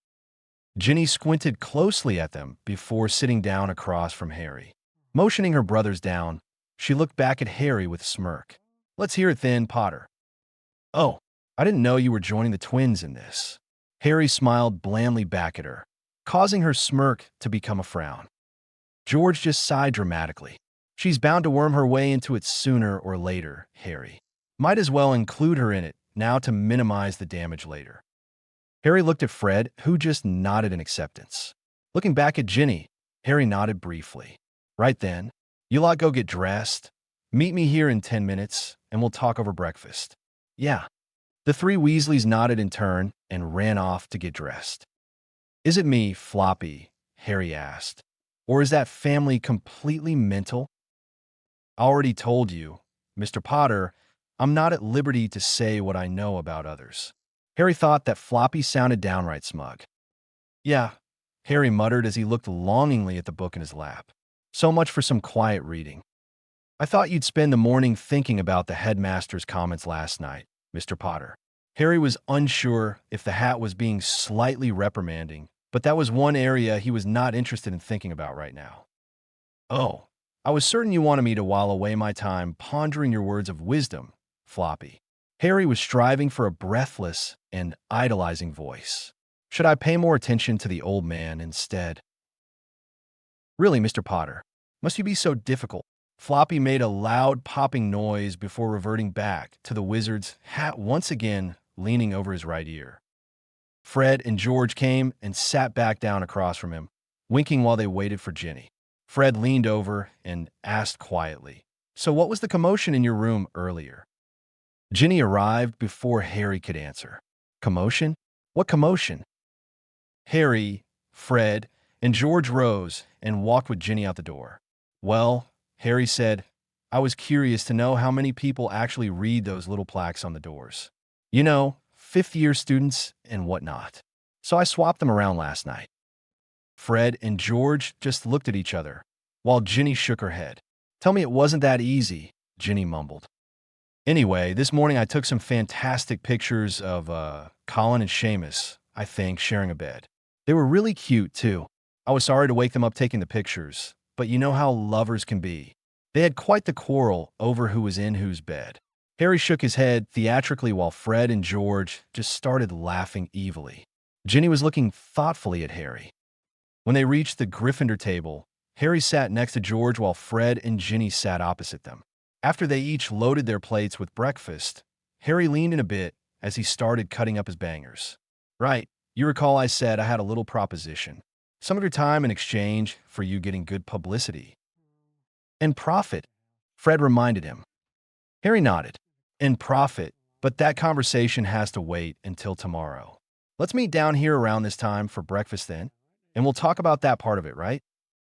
Ginny squinted closely at them before sitting down across from Harry. Motioning her brothers down, she looked back at Harry with a smirk. Let's hear it then, Potter. Oh, I didn't know you were joining the twins in this. Harry smiled blandly back at her, causing her smirk to become a frown. George just sighed dramatically. She's bound to worm her way into it sooner or later, Harry. Might as well include her in it now to minimize the damage later. Harry looked at Fred, who just nodded in acceptance. Looking back at Ginny, Harry nodded briefly. Right then, you lot go get dressed. Meet me here in 10 minutes, and we'll talk over breakfast. Yeah. The three Weasleys nodded in turn and ran off to get dressed. Is it me, Floppy? Harry asked. Or is that family completely mental? I already told you, Mr. Potter, I'm not at liberty to say what I know about others. Harry thought that Floppy sounded downright smug. Yeah, Harry muttered as he looked longingly at the book in his lap. So much for some quiet reading. I thought you'd spend the morning thinking about the headmaster's comments last night, Mr. Potter. Harry was unsure if the hat was being slightly reprimanding, but that was one area he was not interested in thinking about right now. Oh, I was certain you wanted me to while away my time pondering your words of wisdom, Floppy. Harry was striving for a breathless and idolizing voice. Should I pay more attention to the old man instead? Really, Mr. Potter, must you be so difficult? Floppy made a loud popping noise before reverting back to the wizard's hat once again leaning over his right ear. Fred and George came and sat back down across from him, winking while they waited for Ginny. Fred leaned over and asked quietly, So what was the commotion in your room earlier? Ginny arrived before Harry could answer. Commotion? What commotion? Harry, Fred, and George rose and walked with Ginny out the door. Well, Harry said, I was curious to know how many people actually read those little plaques on the doors. You know, fifth-year students and whatnot. So I swapped them around last night. Fred and George just looked at each other, while Ginny shook her head. Tell me it wasn't that easy, Ginny mumbled. Anyway, this morning I took some fantastic pictures of Colin and Seamus, I think, sharing a bed. They were really cute, too. I was sorry to wake them up taking the pictures, but you know how lovers can be. They had quite the quarrel over who was in whose bed. Harry shook his head theatrically while Fred and George just started laughing evilly. Ginny was looking thoughtfully at Harry. When they reached the Gryffindor table, Harry sat next to George while Fred and Ginny sat opposite them. After they each loaded their plates with breakfast, Harry leaned in a bit as he started cutting up his bangers. Right, you recall I said I had a little proposition. Some of your time in exchange for you getting good publicity. And profit, Fred reminded him. Harry nodded. And profit, but that conversation has to wait until tomorrow. Let's meet down here around this time for breakfast then, and we'll talk about that part of it, right?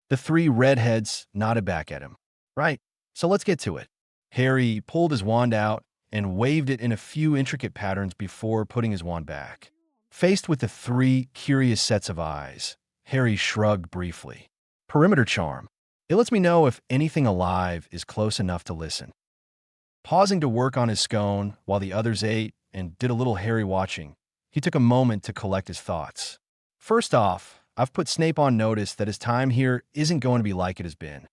The three redheads nodded back at him. Right, so let's get to it. Harry pulled his wand out and waved it in a few intricate patterns before putting his wand back. Faced with the three curious sets of eyes, Harry shrugged briefly. Perimeter charm. It lets me know if anything alive is close enough to listen. Pausing to work on his scone while the others ate and did a little Harry watching, he took a moment to collect his thoughts. First off, I've put Snape on notice that his time here isn't going to be like it has been.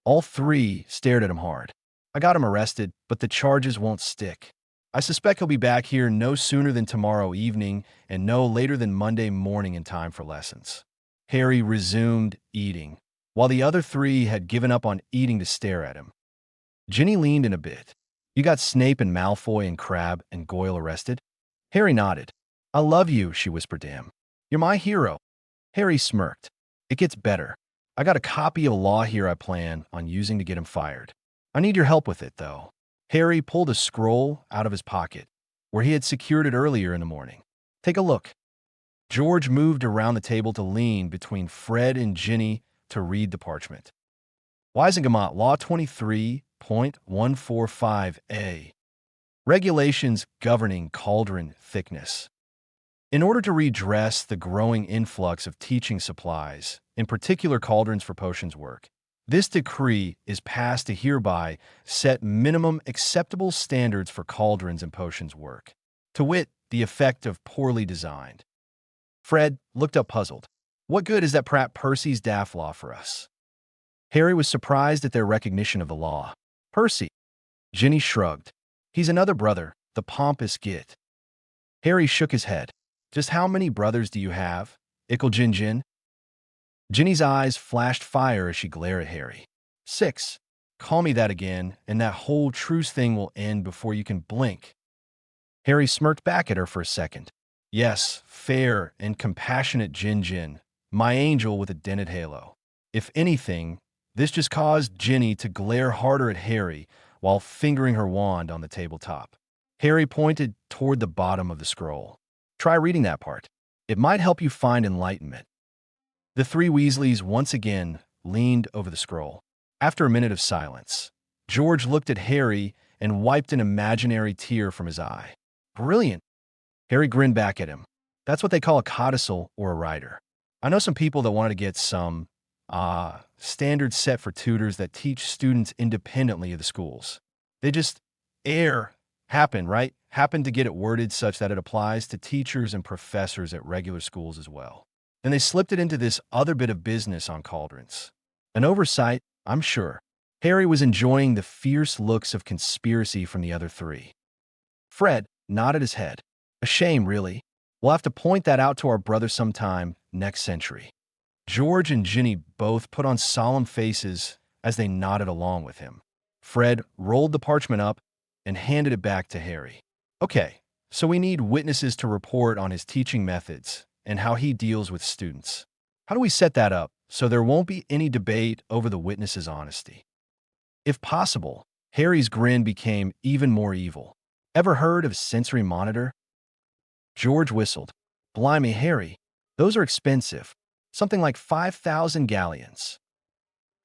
All three stared at him hard. I got him arrested, but the charges won't stick. I suspect he'll be back here no sooner than tomorrow evening and no later than Monday morning in time for lessons. Harry resumed eating, while the other three had given up on eating to stare at him. Ginny leaned in a bit. You got Snape and Malfoy and Crabbe and Goyle arrested? Harry nodded. I love you, she whispered to him. You're my hero. Harry smirked. It gets better. I got a copy of a law here I plan on using to get him fired. I need your help with it, though. Harry pulled a scroll out of his pocket, where he had secured it earlier in the morning. Take a look. George moved around the table to lean between Fred and Ginny to read the parchment. Wisengamot Law 23.145a. Regulations governing cauldron thickness. In order to redress the growing influx of teaching supplies, in particular cauldrons for potions work, this decree is passed to hereby set minimum acceptable standards for cauldrons and potions work, to wit, the effect of poorly designed. Fred looked up puzzled. What good is that Pratt Percy's daft law for us? Harry was surprised at their recognition of the law. Percy. Ginny shrugged. He's another brother, the pompous git. Harry shook his head. Just how many brothers do you have, Ickle Jin Jin? Ginny's eyes flashed fire as she glared at Harry. 6. Call me that again, and that whole truce thing will end before you can blink. Harry smirked back at her for a second. Yes, fair and compassionate Jin Jin, my angel with a dented halo. If anything, this just caused Ginny to glare harder at Harry while fingering her wand on the tabletop. Harry pointed toward the bottom of the scroll. Try reading that part. It might help you find enlightenment. The three Weasleys once again leaned over the scroll. After a minute of silence, George looked at Harry and wiped an imaginary tear from his eye. Brilliant. Harry grinned back at him. That's what they call a codicil or a rider. I know some people that wanted to get some, standards set for tutors that teach students independently of the schools. They just happen to get it worded such that it applies to teachers and professors at regular schools as well. Then they slipped it into this other bit of business on cauldrons. An oversight, I'm sure. Harry was enjoying the fierce looks of conspiracy from the other three. Fred nodded his head. A shame, really. We'll have to point that out to our brother sometime next century. George and Ginny both put on solemn faces as they nodded along with him. Fred rolled the parchment up and handed it back to Harry. Okay, so we need witnesses to report on his teaching methods and how he deals with students. How do we set that up so there won't be any debate over the witness's honesty? If possible, Harry's grin became even more evil. Ever heard of sensory monitor? George whistled. Blimey, Harry, those are expensive. Something like 5,000 galleons.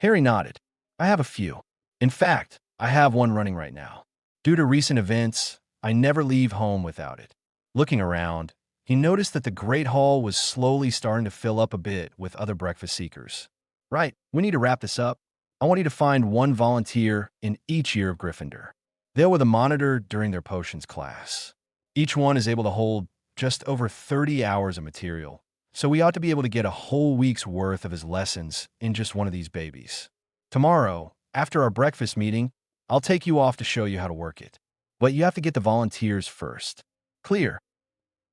Harry nodded. I have a few. In fact, I have one running right now. Due to recent events, I never leave home without it. Looking around, he noticed that the Great Hall was slowly starting to fill up a bit with other breakfast seekers. Right, we need to wrap this up. I want you to find one volunteer in each year of Gryffindor. They'll with a monitor during their potions class. Each one is able to hold just over 30 hours of material, so we ought to be able to get a whole week's worth of his lessons in just one of these babies. Tomorrow, after our breakfast meeting, I'll take you off to show you how to work it. But you have to get the volunteers first. Clear?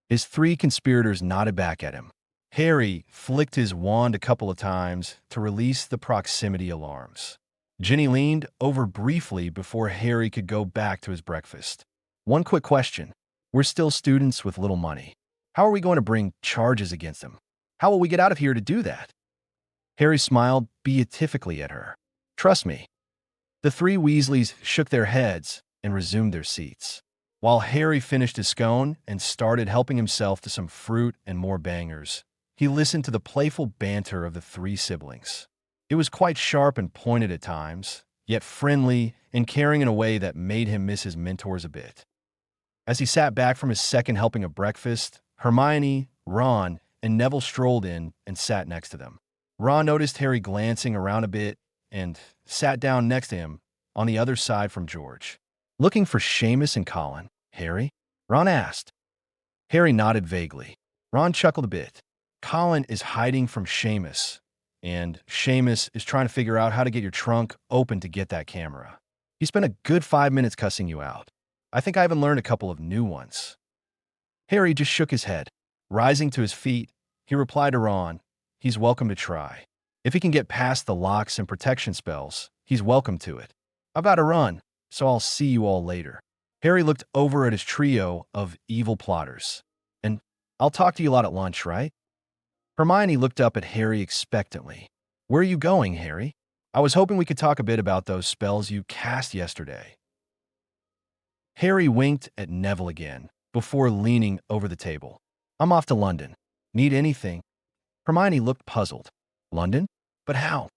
His three conspirators nodded back at him. Harry flicked his wand a couple of times to release the proximity alarms. Ginny leaned over briefly before Harry could go back to his breakfast. One quick question. We're still students with little money. How are we going to bring charges against them? How will we get out of here to do that? Harry smiled beatifically at her. Trust me. The three Weasleys shook their heads and resumed their seats, while Harry finished his scone and started helping himself to some fruit and more bangers. He listened to the playful banter of the three siblings. It was quite sharp and pointed at times, yet friendly and caring in a way that made him miss his mentors a bit. As he sat back from his second helping of breakfast, Hermione, Ron, and Neville strolled in and sat next to them. Ron noticed Harry glancing around a bit and sat down next to him on the other side from George. Looking for Seamus and Colin, Harry? Ron asked. Harry nodded vaguely. Ron chuckled a bit. Colin is hiding from Seamus, and Seamus is trying to figure out how to get your trunk open to get that camera. He spent a good 5 minutes cussing you out. I think I even learned a couple of new ones." Harry just shook his head. Rising to his feet, he replied to Ron, "He's welcome to try. If he can get past the locks and protection spells, he's welcome to it. I've got to run, so I'll see you all later." Harry looked over at his trio of evil plotters. "And I'll talk to you a lot at lunch, right?" Hermione looked up at Harry expectantly. "Where are you going, Harry?" "I was hoping we could talk a bit about those spells you cast yesterday." Harry winked at Neville again, before leaning over the table. "I'm off to London. Need anything?" Hermione looked puzzled. "London? But how?"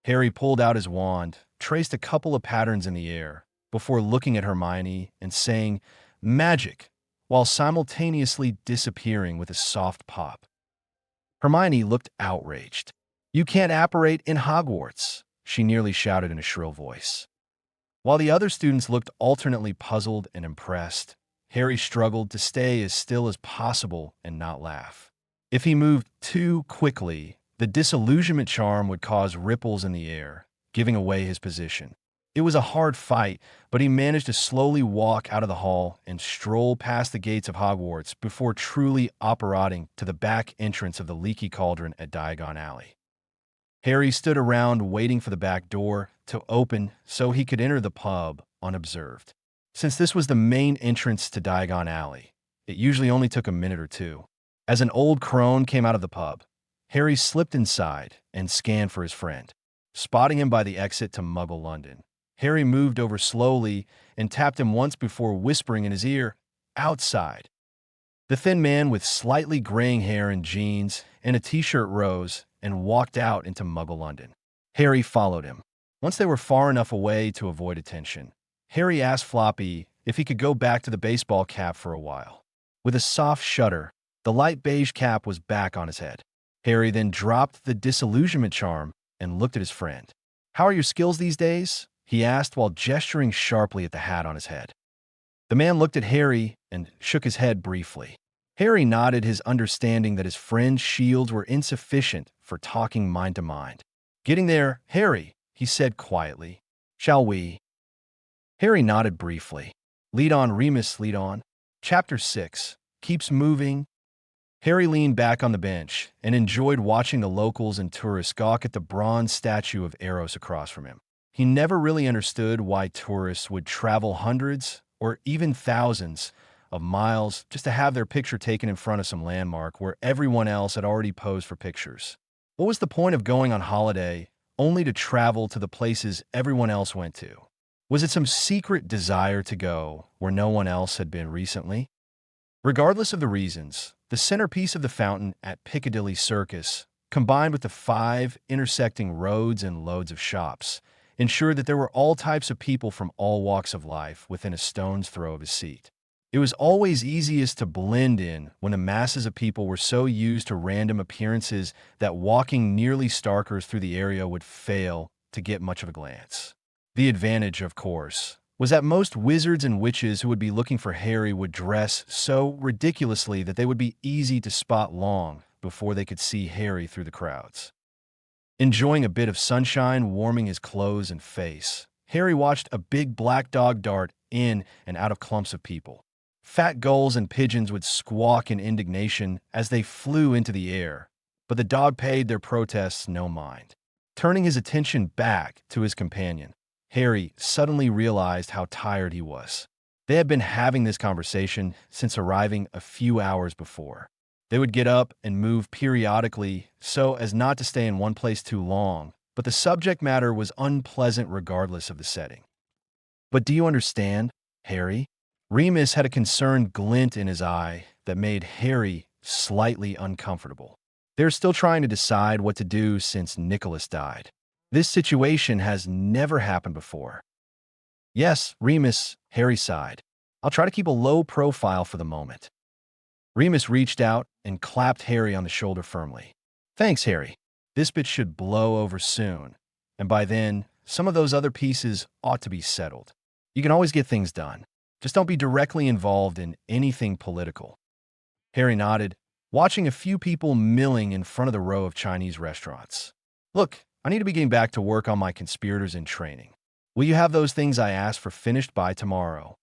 Harry pulled out his wand, traced a couple of patterns in the air, before looking at Hermione and saying, "Magic," while simultaneously disappearing with a soft pop. Hermione looked outraged. "You can't apparate in Hogwarts," she nearly shouted in a shrill voice. While the other students looked alternately puzzled and impressed, Harry struggled to stay as still as possible and not laugh. If he moved too quickly, the disillusionment charm would cause ripples in the air, giving away his position. It was a hard fight, but he managed to slowly walk out of the hall and stroll past the gates of Hogwarts before truly apparating to the back entrance of the Leaky Cauldron at Diagon Alley. Harry stood around waiting for the back door to open so he could enter the pub unobserved. Since this was the main entrance to Diagon Alley, it usually only took a minute or two. As an old crone came out of the pub, Harry slipped inside and scanned for his friend. Spotting him by the exit to Muggle London, Harry moved over slowly and tapped him once before whispering in his ear, "Outside." The thin man with slightly graying hair and jeans and a t-shirt rose and walked out into Muggle London. Harry followed him. Once they were far enough away to avoid attention, Harry asked Floppy if he could go back to the baseball cap for a while. With a soft shudder, the light beige cap was back on his head. Harry then dropped the disillusionment charm and looked at his friend. "How are your skills these days?" he asked while gesturing sharply at the hat on his head. The man looked at Harry and shook his head briefly. Harry nodded, his understanding that his friend's shields were insufficient for talking mind to mind. "Getting there, Harry," he said quietly. "Shall we?" Harry nodded briefly. "Lead on, Remus, lead on." Chapter 6 keeps moving. Harry leaned back on the bench and enjoyed watching the locals and tourists gawk at the bronze statue of Eros across from him. He never really understood why tourists would travel hundreds or even thousands of miles just to have their picture taken in front of some landmark where everyone else had already posed for pictures. What was the point of going on holiday only to travel to the places everyone else went to? Was it some secret desire to go where no one else had been recently? Regardless of the reasons, the centerpiece of the fountain at Piccadilly Circus, combined with the 5 intersecting roads and loads of shops, ensured that there were all types of people from all walks of life within a stone's throw of his seat. It was always easiest to blend in when the masses of people were so used to random appearances that walking nearly starkers through the area would fail to get much of a glance. The advantage, of course, was that most wizards and witches who would be looking for Harry would dress so ridiculously that they would be easy to spot long before they could see Harry through the crowds. Enjoying a bit of sunshine warming his clothes and face, Harry watched a big black dog dart in and out of clumps of people. Fat gulls and pigeons would squawk in indignation as they flew into the air, but the dog paid their protests no mind. Turning his attention back to his companion, Harry suddenly realized how tired he was. They had been having this conversation since arriving a few hours before. They would get up and move periodically so as not to stay in one place too long, but the subject matter was unpleasant regardless of the setting. "But do you understand, Harry?" Remus had a concerned glint in his eye that made Harry slightly uncomfortable. They're still trying to decide what to do since Nicholas died. This situation has never happened before. "Yes, Remus," Harry sighed. "I'll try to keep a low profile for the moment." Remus reached out and clapped Harry on the shoulder firmly. "Thanks, Harry. This bit should blow over soon, and by then, some of those other pieces ought to be settled. You can always get things done. Just don't be directly involved in anything political." Harry nodded, watching a few people milling in front of the row of Chinese restaurants. "Look, I need to be getting back to work on my conspirators in training. Will you have those things I asked for finished by tomorrow?"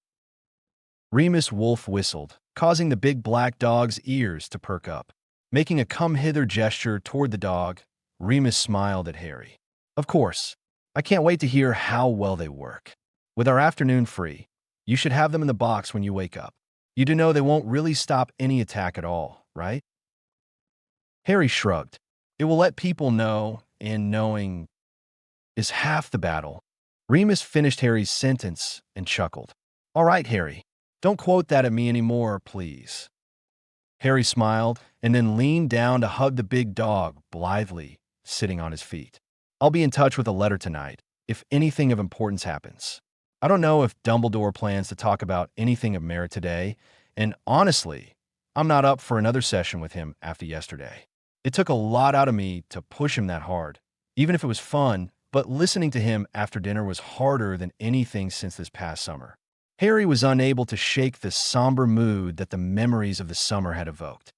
Remus Wolf whistled, causing the big black dog's ears to perk up. Making a come-hither gesture toward the dog, Remus smiled at Harry. Of course. I can't wait to hear how well they work. With our afternoon free, you should have them in the box when you wake up. You do know they won't really stop any attack at all, right? Harry shrugged. It will let people know, and knowing is half the battle. Remus finished Harry's sentence and chuckled. All right, Harry, don't quote that at me anymore, please. Harry smiled and then leaned down to hug the big dog blithely, sitting on his feet. I'll be in touch with a letter tonight, if anything of importance happens. I don't know if Dumbledore plans to talk about anything of merit today, and honestly, I'm not up for another session with him after yesterday. It took a lot out of me to push him that hard, even if it was fun, but listening to him after dinner was harder than anything since this past summer. Harry was unable to shake the somber mood that the memories of the summer had evoked.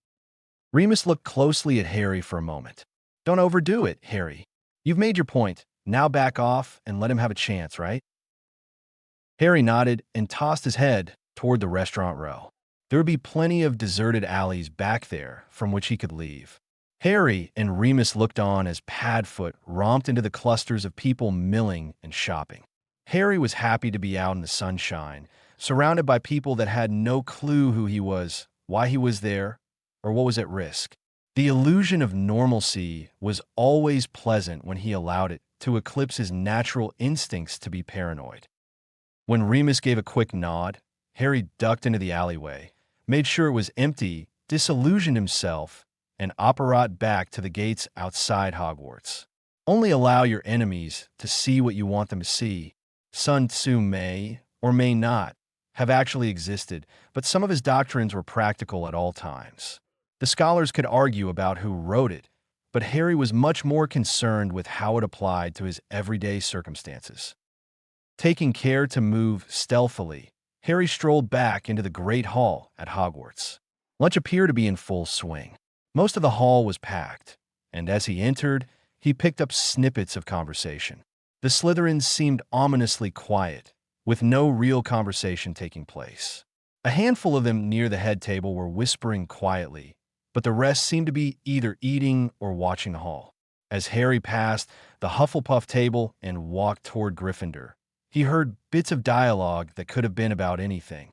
Remus looked closely at Harry for a moment. Don't overdo it, Harry. You've made your point. Now back off and let him have a chance, right? Harry nodded and tossed his head toward the restaurant row. There would be plenty of deserted alleys back there from which he could leave. Harry and Remus looked on as Padfoot romped into the clusters of people milling and shopping. Harry was happy to be out in the sunshine, surrounded by people that had no clue who he was, why he was there, or what was at risk. The illusion of normalcy was always pleasant when he allowed it to eclipse his natural instincts to be paranoid. When Remus gave a quick nod, Harry ducked into the alleyway, made sure it was empty, disillusioned himself, and apparat back to the gates outside Hogwarts. Only allow your enemies to see what you want them to see. Sun Tzu may, or may not, have actually existed, but some of his doctrines were practical at all times. The scholars could argue about who wrote it, but Harry was much more concerned with how it applied to his everyday circumstances. Taking care to move stealthily, Harry strolled back into the Great Hall at Hogwarts. Lunch appeared to be in full swing. Most of the hall was packed, and as he entered, he picked up snippets of conversation. The Slytherins seemed ominously quiet, with no real conversation taking place. A handful of them near the head table were whispering quietly, but the rest seemed to be either eating or watching the hall. As Harry passed the Hufflepuff table and walked toward Gryffindor, he heard bits of dialogue that could have been about anything.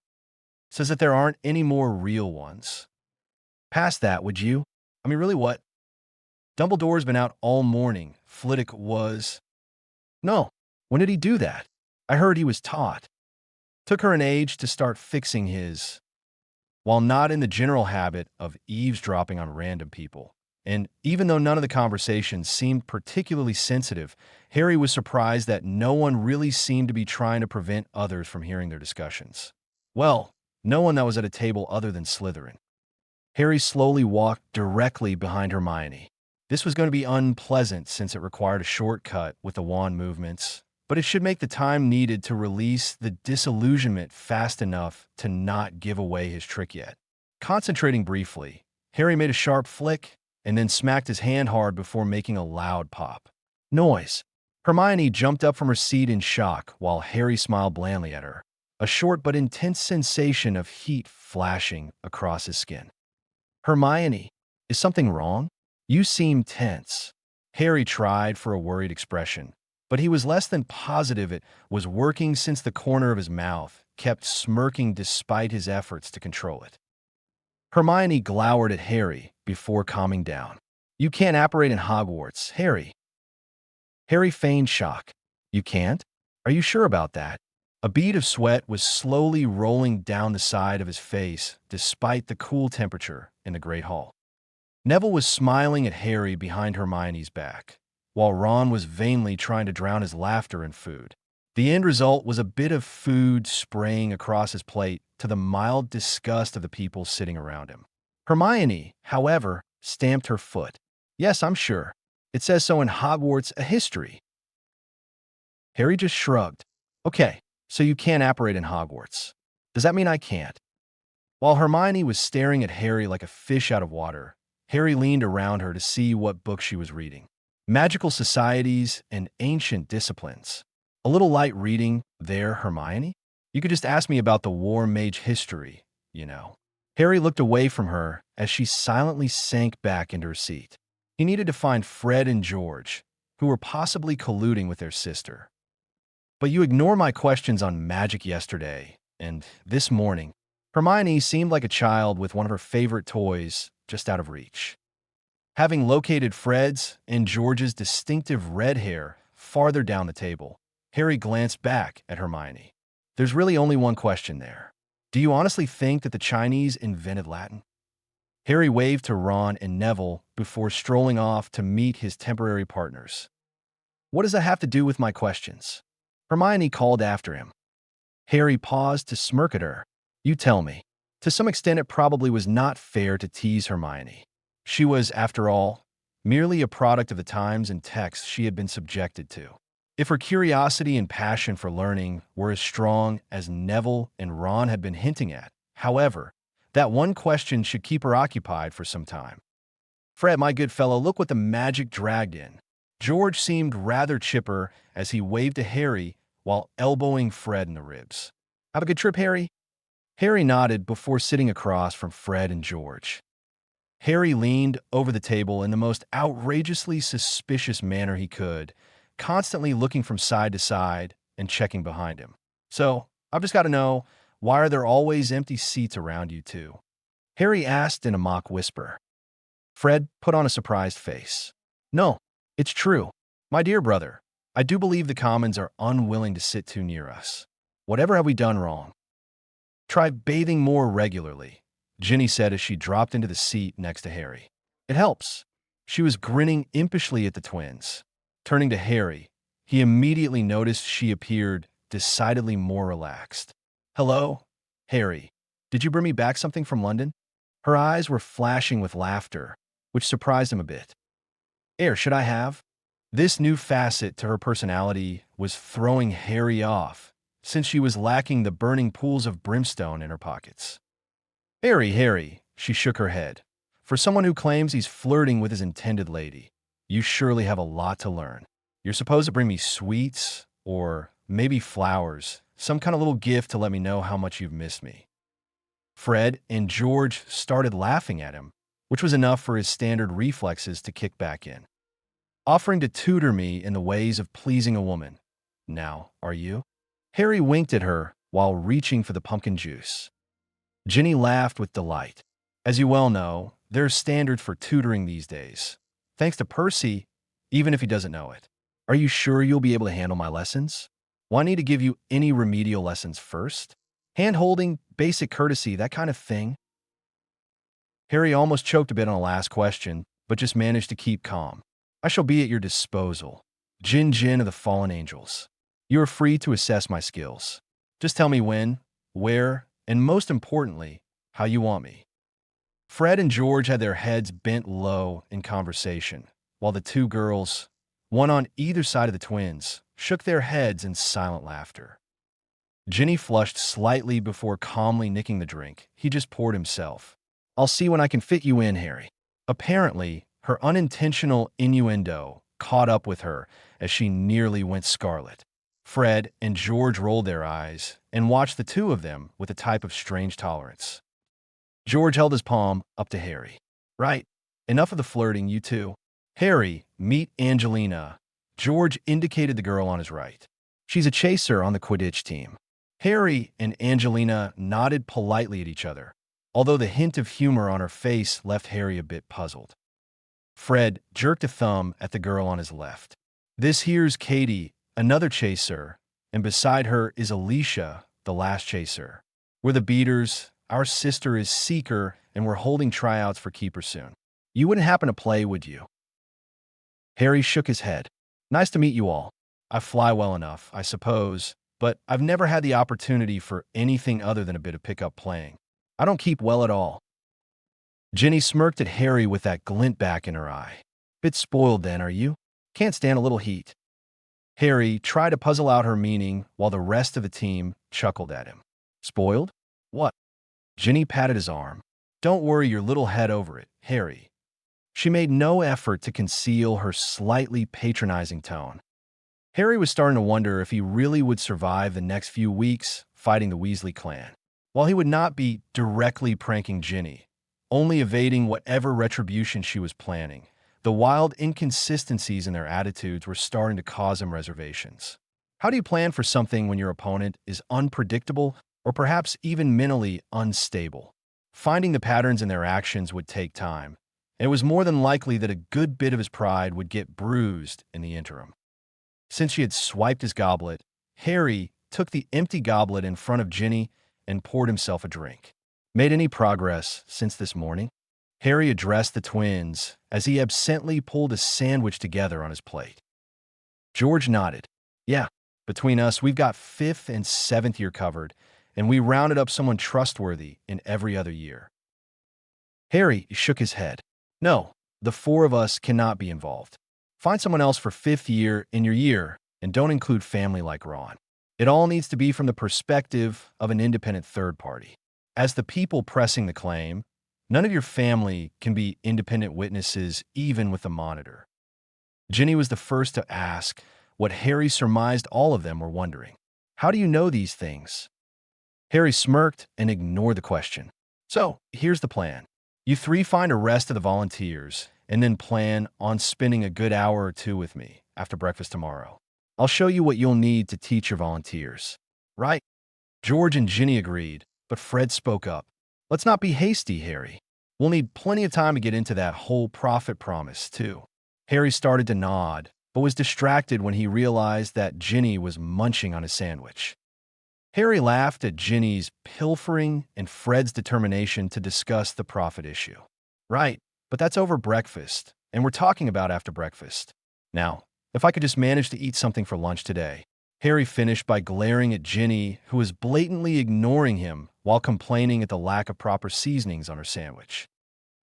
Says that there aren't any more real ones. Past that, would you? I mean, really, what? Dumbledore's been out all morning. Flitwick was... No. When did he do that? I heard he was taught. Took her an age to start fixing his... While not in the general habit of eavesdropping on random people, and even though none of the conversations seemed particularly sensitive, Harry was surprised that no one really seemed to be trying to prevent others from hearing their discussions. Well, no one that was at a table other than Slytherin. Harry slowly walked directly behind Hermione. This was going to be unpleasant since it required a shortcut with the wand movements, but it should make the time needed to release the disillusionment fast enough to not give away his trick yet. Concentrating briefly, Harry made a sharp flick and then smacked his hand hard before making a loud pop. Noise. Hermione jumped up from her seat in shock while Harry smiled blandly at her, a short but intense sensation of heat flashing across his skin. Hermione, is something wrong? You seem tense. Harry tried for a worried expression, but he was less than positive it was working since the corner of his mouth kept smirking despite his efforts to control it. Hermione glowered at Harry before calming down. You can't apparate in Hogwarts, Harry. Harry feigned shock. You can't? Are you sure about that? A bead of sweat was slowly rolling down the side of his face despite the cool temperature in the Great Hall. Neville was smiling at Harry behind Hermione's back, while Ron was vainly trying to drown his laughter in food. The end result was a bit of food spraying across his plate to the mild disgust of the people sitting around him. Hermione, however, stamped her foot. Yes, I'm sure. It says so in Hogwarts a history. Harry just shrugged. Okay, so you can't apparate in Hogwarts. Does that mean I can't? While Hermione was staring at Harry like a fish out of water, Harry leaned around her to see what book she was reading. Magical Societies and Ancient Disciplines. A little light reading there, Hermione? You could just ask me about the war mage history, you know. Harry looked away from her as she silently sank back into her seat. He needed to find Fred and George, who were possibly colluding with their sister. But you ignore my questions on magic yesterday, and this morning, Hermione seemed like a child with one of her favorite toys just out of reach. Having located Fred's and George's distinctive red hair farther down the table, Harry glanced back at Hermione. There's really only one question there. Do you honestly think that the Chinese invented Latin? Harry waved to Ron and Neville before strolling off to meet his temporary partners. What does that have to do with my questions? Hermione called after him. Harry paused to smirk at her. You tell me. To some extent, it probably was not fair to tease Hermione. She was, after all, merely a product of the times and texts she had been subjected to. If her curiosity and passion for learning were as strong as Neville and Ron had been hinting at, however, that one question should keep her occupied for some time. Fred, my good fellow, look what the magic dragged in. George seemed rather chipper as he waved to Harry while elbowing Fred in the ribs. Have a good trip, Harry? Harry nodded before sitting across from Fred and George. Harry leaned over the table in the most outrageously suspicious manner he could, constantly looking from side to side and checking behind him. So, I've just got to know, why are there always empty seats around you two? Harry asked in a mock whisper. Fred put on a surprised face. No, it's true. My dear brother, I do believe the Commons are unwilling to sit too near us. Whatever have we done wrong? Try bathing more regularly, Ginny said as she dropped into the seat next to Harry. It helps. She was grinning impishly at the twins. Turning to Harry, he immediately noticed she appeared decidedly more relaxed. Hello, Harry. Did you bring me back something from London? Her eyes were flashing with laughter, which surprised him a bit. Should I have? This new facet to her personality was throwing Harry off, since she was lacking the burning pools of brimstone in her pockets. Harry, she shook her head. For someone who claims he's flirting with his intended lady, you surely have a lot to learn. You're supposed to bring me sweets, or maybe flowers, some kind of little gift to let me know how much you've missed me. Fred and George started laughing at him, which was enough for his standard reflexes to kick back in. Offering to tutor me in the ways of pleasing a woman. Now, are you? Harry winked at her while reaching for the pumpkin juice. Ginny laughed with delight. As you well know, there's standard for tutoring these days. Thanks to Percy, even if he doesn't know it. Are you sure you'll be able to handle my lessons? Will I need to give you any remedial lessons first? Hand-holding, basic courtesy, that kind of thing? Harry almost choked a bit on the last question, but just managed to keep calm. I shall be at your disposal. Jin of the Fallen Angels. You are free to assess my skills. Just tell me when, where, and most importantly, how you want me. Fred and George had their heads bent low in conversation, while the two girls, one on either side of the twins, shook their heads in silent laughter. Ginny flushed slightly before calmly nicking the drink he just poured himself. I'll see when I can fit you in, Harry. Apparently, her unintentional innuendo caught up with her as she nearly went scarlet. Fred and George rolled their eyes and watched the two of them with a type of strange tolerance. George held his palm up to Harry. Right, enough of the flirting, you two. Harry, meet Angelina. George indicated the girl on his right. She's a chaser on the Quidditch team. Harry and Angelina nodded politely at each other, although the hint of humor on her face left Harry a bit puzzled. Fred jerked a thumb at the girl on his left. This here's Katie, another chaser, and beside her is Alicia, the last chaser. We're the beaters, our sister is Seeker, and we're holding tryouts for Keeper soon. You wouldn't happen to play, would you? Harry shook his head. Nice to meet you all. I fly well enough, I suppose, but I've never had the opportunity for anything other than a bit of pickup playing. I don't keep well at all. Ginny smirked at Harry with that glint back in her eye. Bit spoiled then, are you? Can't stand a little heat. Harry tried to puzzle out her meaning while the rest of the team chuckled at him. Spoiled? What? Ginny patted his arm. Don't worry your little head over it, Harry. She made no effort to conceal her slightly patronizing tone. Harry was starting to wonder if he really would survive the next few weeks fighting the Weasley clan. While he would not be directly pranking Ginny, only evading whatever retribution she was planning, the wild inconsistencies in their attitudes were starting to cause him reservations. How do you plan for something when your opponent is unpredictable or perhaps even mentally unstable? Finding the patterns in their actions would take time, and it was more than likely that a good bit of his pride would get bruised in the interim. Since she had swiped his goblet, Harry took the empty goblet in front of Ginny and poured himself a drink. Made any progress since this morning? Harry addressed the twins as he absently pulled a sandwich together on his plate. George nodded. Yeah, between us, we've got 5th and 7th year covered, and we rounded up someone trustworthy in every other year. Harry shook his head. No, the 4 of us cannot be involved. Find someone else for 5th year in your year, and don't include family like Ron. It all needs to be from the perspective of an independent third party. As the people pressing the claim, none of your family can be independent witnesses even with a monitor. Ginny was the first to ask what Harry surmised all of them were wondering. How do you know these things? Harry smirked and ignored the question. So, here's the plan. You 3 find a rest of the volunteers and then plan on spending a good hour or 2 with me after breakfast tomorrow. I'll show you what you'll need to teach your volunteers. Right? George and Ginny agreed, but Fred spoke up. Let's not be hasty, Harry. We'll need plenty of time to get into that whole profit promise, too. Harry started to nod, but was distracted when he realized that Ginny was munching on his sandwich. Harry laughed at Ginny's pilfering and Fred's determination to discuss the profit issue. Right, but that's over breakfast, and we're talking about after breakfast. Now, if I could just manage to eat something for lunch today. Harry finished by glaring at Ginny, who was blatantly ignoring him while complaining at the lack of proper seasonings on her sandwich.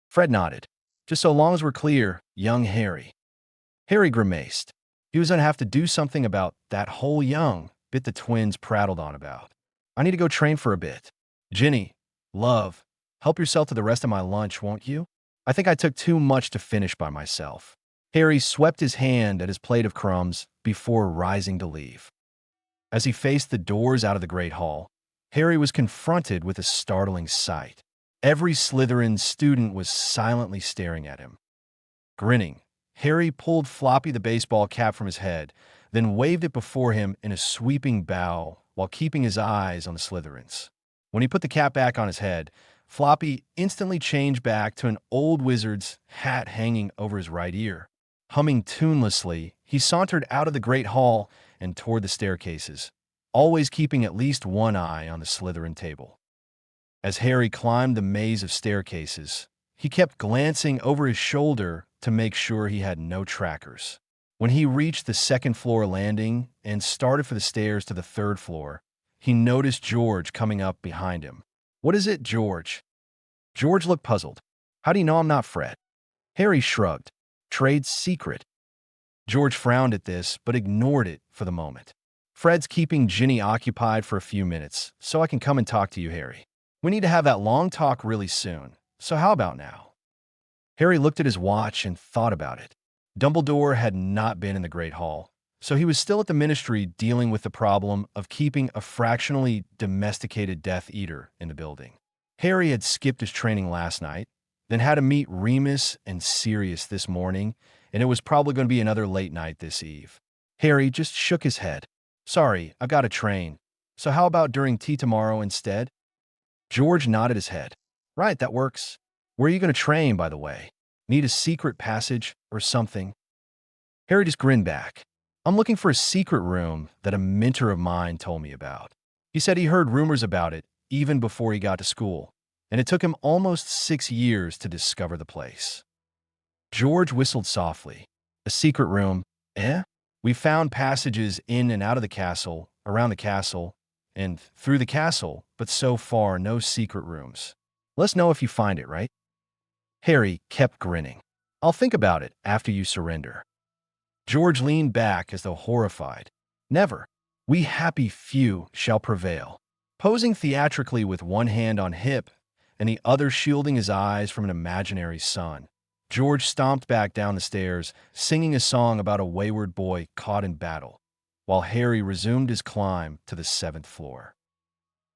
Fred nodded. Just so long as we're clear, young Harry. Harry grimaced. He was going to have to do something about that whole young bit the twins prattled on about. I need to go train for a bit. Ginny, love, help yourself to the rest of my lunch, won't you? I think I took too much to finish by myself. Harry swept his hand at his plate of crumbs before rising to leave. As he faced the doors out of the Great Hall, Harry was confronted with a startling sight. Every Slytherin student was silently staring at him. Grinning, Harry pulled Floppy the baseball cap from his head, then waved it before him in a sweeping bow while keeping his eyes on the Slytherins. When he put the cap back on his head, Floppy instantly changed back to an old wizard's hat hanging over his right ear. Humming tunelessly, he sauntered out of the Great Hall and toward the staircases, always keeping at least one eye on the Slytherin table. As Harry climbed the maze of staircases, he kept glancing over his shoulder to make sure he had no trackers. When he reached the second-floor landing and started for the stairs to the 3rd floor, he noticed George coming up behind him. What is it, George? George looked puzzled. How do you know I'm not Fred? Harry shrugged. Trade secret. George frowned at this, but ignored it for the moment. Fred's keeping Ginny occupied for a few minutes, so I can come and talk to you, Harry. We need to have that long talk really soon, so how about now? Harry looked at his watch and thought about it. Dumbledore had not been in the Great Hall, so he was still at the Ministry dealing with the problem of keeping a fractionally domesticated Death Eater in the building. Harry had skipped his training last night, then had to meet Remus and Sirius this morning, and it was probably going to be another late night this eve. Harry just shook his head. Sorry, I've got to train. So how about during tea tomorrow instead? George nodded his head. Right, that works. Where are you going to train, by the way? Need a secret passage or something? Harry just grinned back. I'm looking for a secret room that a mentor of mine told me about. He said he heard rumors about it even before he got to school, and it took him almost 6 years to discover the place. George whistled softly. A secret room, eh? We found passages in and out of the castle, around the castle, and through the castle, but so far no secret rooms. Let us know if you find it, right? Harry kept grinning. I'll think about it after you surrender. George leaned back as though horrified. Never. We happy few shall prevail. Posing theatrically with one hand on hip and the other shielding his eyes from an imaginary sun, George stomped back down the stairs, singing a song about a wayward boy caught in battle. while Harry resumed his climb to the 7th floor.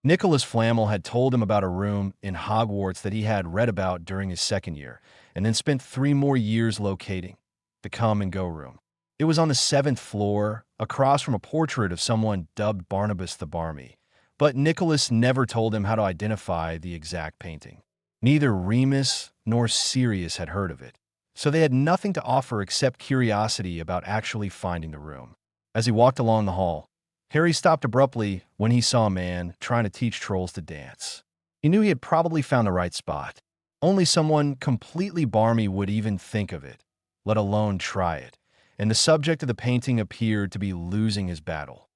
Nicholas Flamel had told him about a room in Hogwarts that he had read about during his 2nd year, and then spent 3 more years locating, the come-and-go room. It was on the 7th floor, across from a portrait of someone dubbed Barnabas the Barmy, but Nicholas never told him how to identify the exact painting. Neither Remus nor Sirius had heard of it, so they had nothing to offer except curiosity about actually finding the room. As he walked along the hall, Harry stopped abruptly when he saw a man trying to teach trolls to dance. He knew he had probably found the right spot. Only someone completely barmy would even think of it, let alone try it, and the subject of the painting appeared to be losing his battle.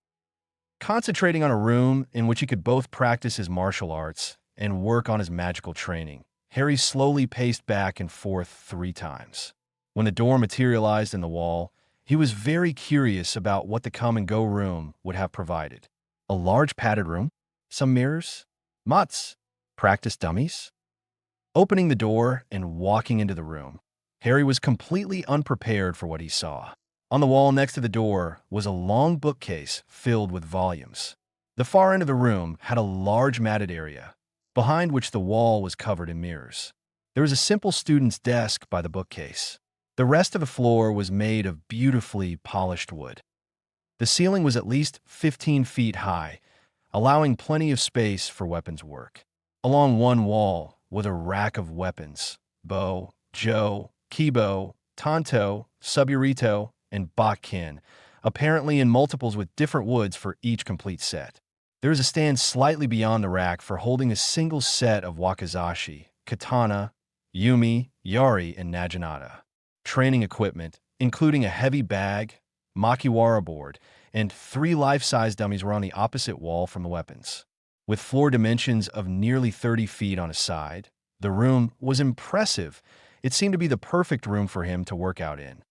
Concentrating on a room in which he could both practice his martial arts and work on his magical training, Harry slowly paced back and forth 3 times. When the door materialized in the wall, he was very curious about what the come-and-go room would have provided. A large padded room? Some mirrors? Mutts? Practice dummies? Opening the door and walking into the room, Harry was completely unprepared for what he saw. On the wall next to the door was a long bookcase filled with volumes. The far end of the room had a large matted area, behind which the wall was covered in mirrors. There was a simple student's desk by the bookcase. The rest of the floor was made of beautifully polished wood. The ceiling was at least 15 feet high, allowing plenty of space for weapons work. Along one wall was a rack of weapons: bow, jo, kibo, tanto, suburito, and bakkin, apparently in multiples with different woods for each complete set. There is a stand slightly beyond the rack for holding a single set of wakizashi, katana, yumi, yari, and naginata. Training equipment, including a heavy bag, makiwara board, and 3 life-size dummies were on the opposite wall from the weapons. With floor dimensions of nearly 30 feet on a side, the room was impressive. It seemed to be the perfect room for him to work out in.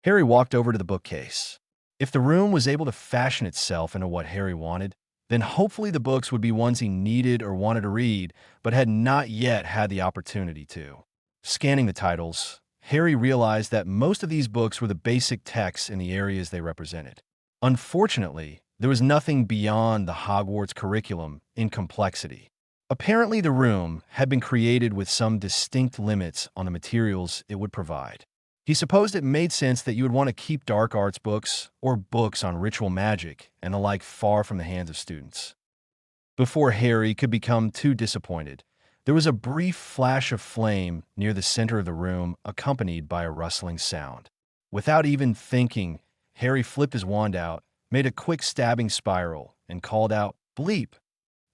Harry walked over to the bookcase. If the room was able to fashion itself into what Harry wanted, then hopefully the books would be ones he needed or wanted to read, but had not yet had the opportunity to. Scanning the titles, Harry realized that most of these books were the basic texts in the areas they represented. Unfortunately, there was nothing beyond the Hogwarts curriculum in complexity. Apparently, the room had been created with some distinct limits on the materials it would provide. He supposed it made sense that you would want to keep dark arts books or books on ritual magic and the like far from the hands of students. Before Harry could become too disappointed, there was a brief flash of flame near the center of the room, accompanied by a rustling sound. Without even thinking, Harry flipped his wand out, made a quick stabbing spiral, and called out, "Bleep!"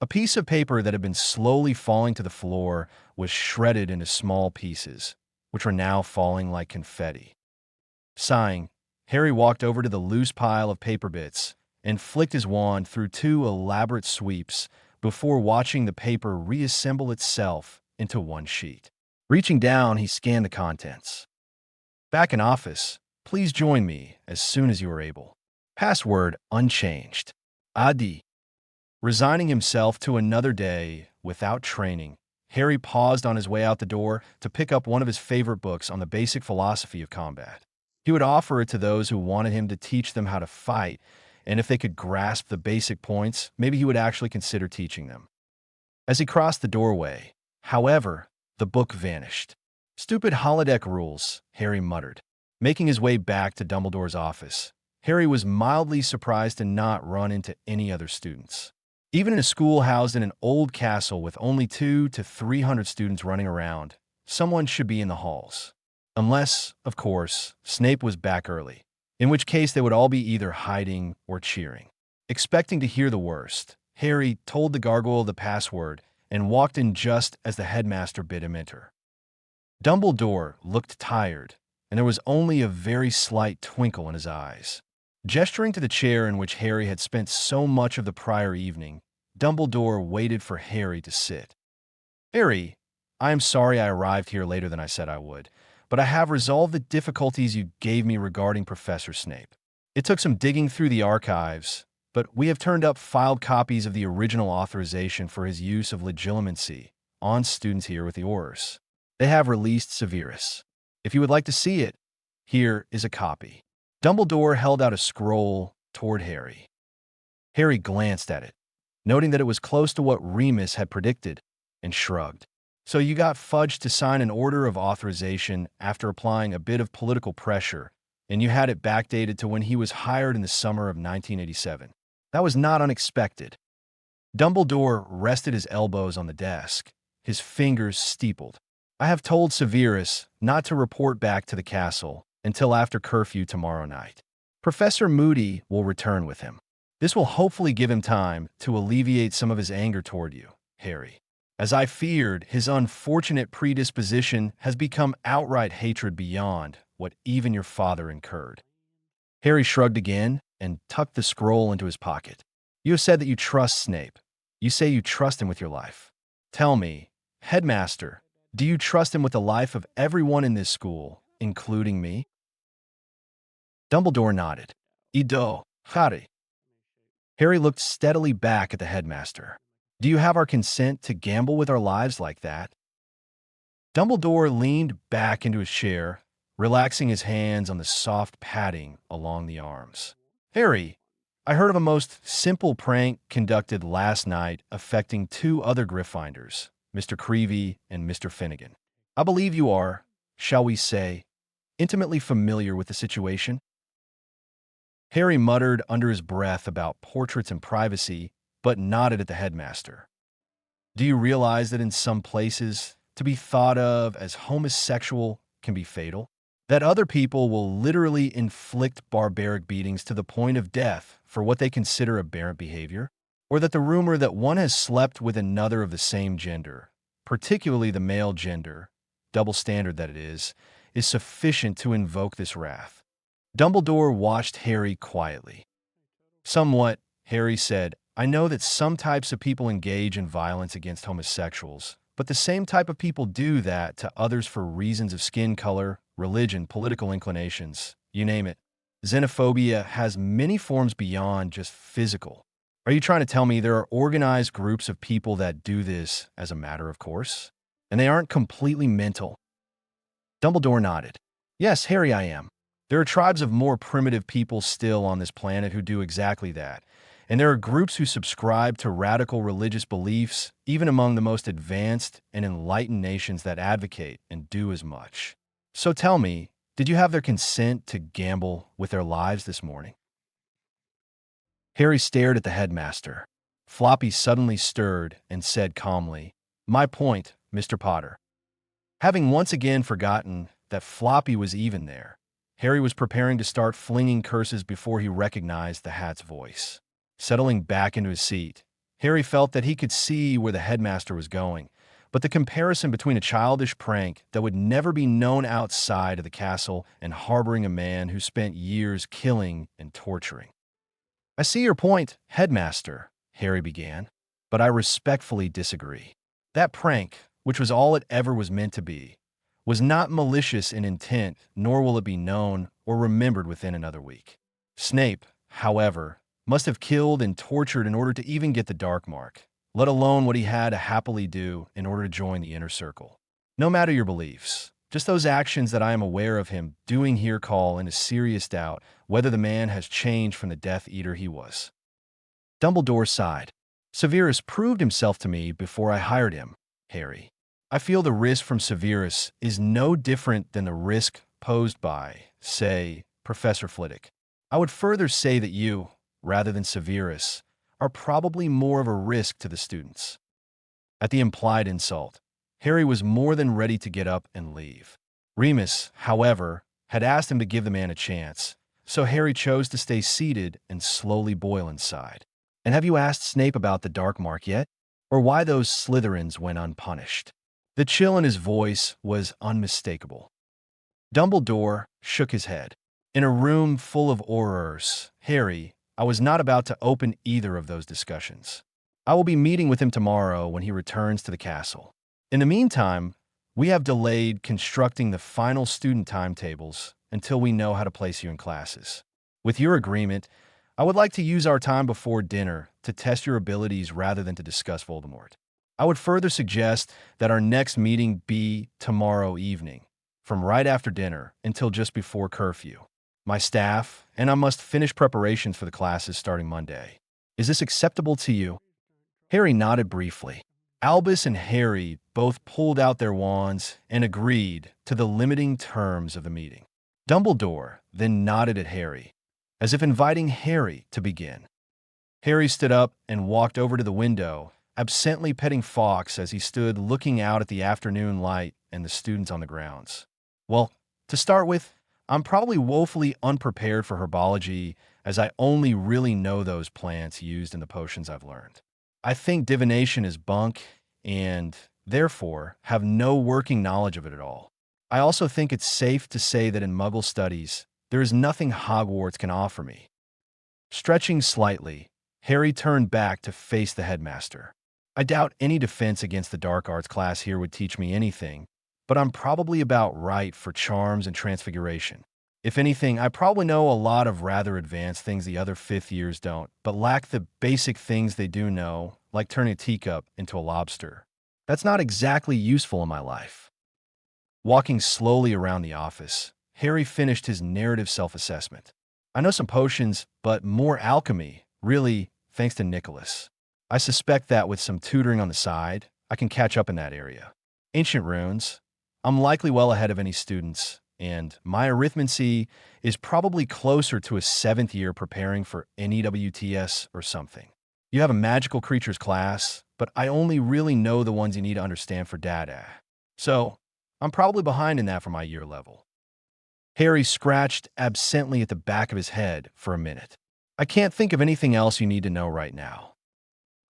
A piece of paper that had been slowly falling to the floor was shredded into small pieces, which were now falling like confetti. Sighing, Harry walked over to the loose pile of paper bits and flicked his wand through 2 elaborate sweeps before watching the paper reassemble itself into one sheet. Reaching down, he scanned the contents. "Back in office, please join me as soon as you are able. Password unchanged. Adi." Resigning himself to another day without training, Harry paused on his way out the door to pick up one of his favorite books on the basic philosophy of combat. He would offer it to those who wanted him to teach them how to fight, and if they could grasp the basic points, maybe he would actually consider teaching them. As he crossed the doorway, however, the book vanished. "Stupid holodeck rules," Harry muttered. Making his way back to Dumbledore's office, Harry was mildly surprised to not run into any other students. Even in a school housed in an old castle with only 200 to 300 students running around, someone should be in the halls. Unless, of course, Snape was back early, in which case they would all be either hiding or cheering. Expecting to hear the worst, Harry told the gargoyle the password and walked in just as the headmaster bid him enter. Dumbledore looked tired, and there was only a very slight twinkle in his eyes. Gesturing to the chair in which Harry had spent so much of the prior evening, Dumbledore waited for Harry to sit. "Harry, I am sorry I arrived here later than I said I would, but I have resolved the difficulties you gave me regarding Professor Snape. It took some digging through the archives, but we have turned up filed copies of the original authorization for his use of legilimency on students here with the Aurors. They have released Severus. If you would like to see it, here is a copy." Dumbledore held out a scroll toward Harry. Harry glanced at it, noting that it was close to what Remus had predicted, and shrugged. So you got Fudge to sign an order of authorization after applying a bit of political pressure, and you had it backdated to when he was hired in the summer of 1987. That was not unexpected. Dumbledore rested his elbows on the desk, his fingers steepled. I have told Severus not to report back to the castle until after curfew tomorrow night. Professor Moody will return with him. This will hopefully give him time to alleviate some of his anger toward you, Harry. As I feared, his unfortunate predisposition has become outright hatred beyond what even your father incurred. Harry shrugged again and tucked the scroll into his pocket. You have said that you trust Snape. You say you trust him with your life. Tell me, Headmaster, do you trust him with the life of everyone in this school, including me? Dumbledore nodded. Ido, Harry. Harry looked steadily back at the headmaster. Do you have our consent to gamble with our lives like that? Dumbledore leaned back into his chair, relaxing his hands on the soft padding along the arms. Harry, I heard of a most simple prank conducted last night affecting two other Gryffindors, Mr. Creevey and Mr. Finnegan. I believe you are, shall we say, intimately familiar with the situation? Harry muttered under his breath about portraits and privacy, but nodded at the headmaster. Do you realize that in some places, to be thought of as homosexual can be fatal? That other people will literally inflict barbaric beatings to the point of death for what they consider aberrant behavior? Or that the rumor that one has slept with another of the same gender, particularly the male gender, double standard that it is sufficient to invoke this wrath? Dumbledore watched Harry quietly. Somewhat, Harry said, I know that some types of people engage in violence against homosexuals, but the same type of people do that to others for reasons of skin color, religion, political inclinations, you name it. Xenophobia has many forms beyond just physical. Are you trying to tell me there are organized groups of people that do this as a matter of course? And they aren't completely mental? Dumbledore nodded. Yes, Harry, I am. There are tribes of more primitive people still on this planet who do exactly that. And there are groups who subscribe to radical religious beliefs, even among the most advanced and enlightened nations that advocate and do as much. So tell me, did you have their consent to gamble with their lives this morning? Harry stared at the headmaster. Floppy suddenly stirred and said calmly, My point, Mr. Potter. Having once again forgotten that Floppy was even there, Harry was preparing to start flinging curses before he recognized the hat's voice. Settling back into his seat, Harry felt that he could see where the headmaster was going, but the comparison between a childish prank that would never be known outside of the castle and harboring a man who spent years killing and torturing. I see your point, headmaster, Harry began, but I respectfully disagree. That prank, which was all it ever was meant to be, was not malicious in intent, nor will it be known or remembered within another week. Snape, however, must have killed and tortured in order to even get the dark mark, let alone what he had to happily do in order to join the inner circle. No matter your beliefs, just those actions that I am aware of him doing here call into serious doubt whether the man has changed from the Death Eater he was. Dumbledore sighed. Severus proved himself to me before I hired him, Harry. I feel the risk from Severus is no different than the risk posed by, say, Professor Flitwick. I would further say that you, rather than Severus, are probably more of a risk to the students. At the implied insult, Harry was more than ready to get up and leave. Remus, however, had asked him to give the man a chance, so Harry chose to stay seated and slowly boil inside. And have you asked Snape about the dark mark yet? Or why those Slytherins went unpunished? The chill in his voice was unmistakable. Dumbledore shook his head. In a room full of aurors, Harry, I was not about to open either of those discussions. I will be meeting with him tomorrow when he returns to the castle. In the meantime, we have delayed constructing the final student timetables until we know how to place you in classes. With your agreement, I would like to use our time before dinner to test your abilities rather than to discuss Voldemort. I would further suggest that our next meeting be tomorrow evening, from right after dinner until just before curfew. my staff, and I must finish preparations for the classes starting Monday. Is this acceptable to you? Harry nodded briefly. Albus and Harry both pulled out their wands and agreed to the limiting terms of the meeting. Dumbledore then nodded at Harry, as if inviting Harry to begin. Harry stood up and walked over to the window, absently petting Fawkes as he stood looking out at the afternoon light and the students on the grounds. Well, to start with, I'm probably woefully unprepared for herbology, as I only really know those plants used in the potions I've learned. I think divination is bunk and, therefore, have no working knowledge of it at all. I also think it's safe to say that in Muggle studies, there is nothing Hogwarts can offer me. Stretching slightly, Harry turned back to face the headmaster. I doubt any defense against the dark arts class here would teach me anything, but I'm probably about right for charms and transfiguration. If anything, I probably know a lot of rather advanced things the other fifth years don't, but lack the basic things they do know, like turning a teacup into a lobster. That's not exactly useful in my life. Walking slowly around the office, Harry finished his narrative self-assessment. I know some potions, but more alchemy, really, thanks to Nicholas. I suspect that with some tutoring on the side, I can catch up in that area. Ancient runes, I'm likely well ahead of any students, and my arithmancy is probably closer to a 7th year preparing for NEWTS or something. You have a magical creatures class, but I only really know the ones you need to understand for data. So, I'm probably behind in that for my year level. Harry scratched absently at the back of his head for a minute. I can't think of anything else you need to know right now.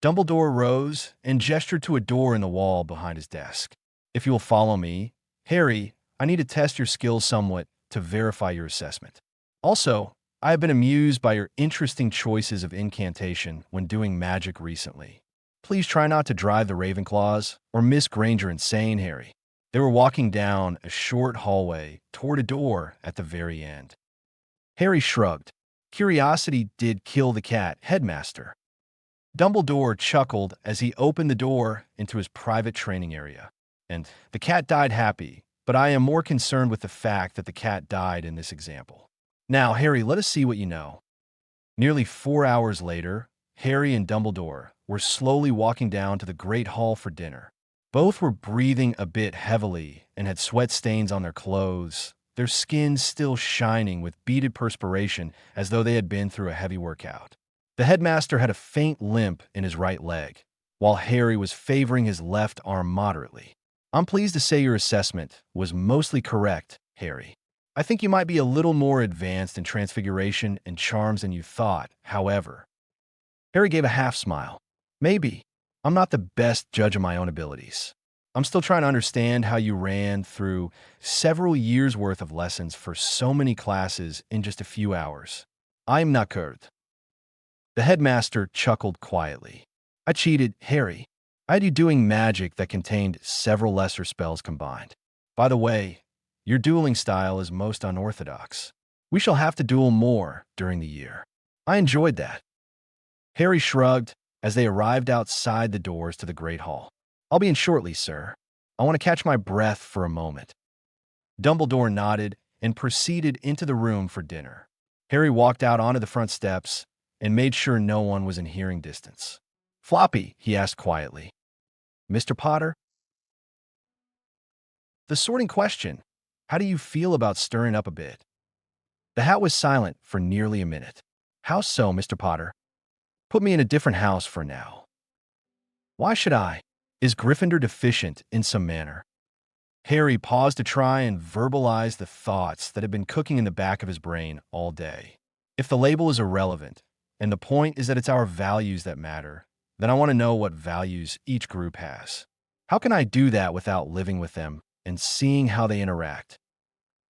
Dumbledore rose and gestured to a door in the wall behind his desk. If you will follow me, Harry, I need to test your skills somewhat to verify your assessment. Also, I have been amused by your interesting choices of incantation when doing magic recently. Please try not to drive the Ravenclaws or Miss Granger insane, Harry. They were walking down a short hallway toward a door at the very end. Harry shrugged. Curiosity did kill the cat, headmaster. Dumbledore chuckled as he opened the door into his private training area. And the cat died happy, but I am more concerned with the fact that the cat died in this example. Now, Harry, let us see what you know. Nearly 4 hours later, Harry and Dumbledore were slowly walking down to the Great Hall for dinner. Both were breathing a bit heavily and had sweat stains on their clothes, their skins still shining with beaded perspiration as though they had been through a heavy workout. The headmaster had a faint limp in his right leg, while Harry was favoring his left arm moderately. I'm pleased to say your assessment was mostly correct, Harry. I think you might be a little more advanced in transfiguration and charms than you thought, however. Harry gave a half smile. Maybe. I'm not the best judge of my own abilities. I'm still trying to understand how you ran through several years' worth of lessons for so many classes in just a few hours. I'm not Kurt. The headmaster chuckled quietly. I cheated, Harry. I had you doing magic that contained several lesser spells combined. By the way, your dueling style is most unorthodox. We shall have to duel more during the year. I enjoyed that. Harry shrugged as they arrived outside the doors to the Great Hall. I'll be in shortly, sir. I want to catch my breath for a moment. Dumbledore nodded and proceeded into the room for dinner. Harry walked out onto the front steps and made sure no one was in hearing distance. Floppy, he asked quietly. Mr. Potter? The sorting question. How do you feel about stirring up a bit? The hat was silent for nearly a minute. How so, Mr. Potter? Put me in a different house for now. Why should I? Is Gryffindor deficient in some manner? Harry paused to try and verbalize the thoughts that had been cooking in the back of his brain all day. If the label is irrelevant, and the point is that it's our values that matter, then I want to know what values each group has. How can I do that without living with them and seeing how they interact?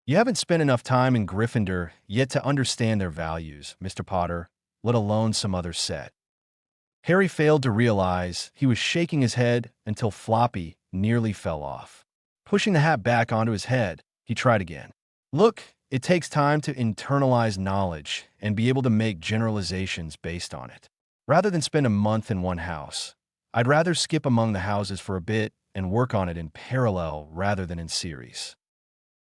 You haven't spent enough time in Gryffindor yet to understand their values, Mr. Potter, let alone some other set. Harry failed to realize he was shaking his head until Floppy nearly fell off. Pushing the hat back onto his head, he tried again. Look, it takes time to internalize knowledge and be able to make generalizations based on it. Rather than spend a month in one house, I'd rather skip among the houses for a bit and work on it in parallel rather than in series.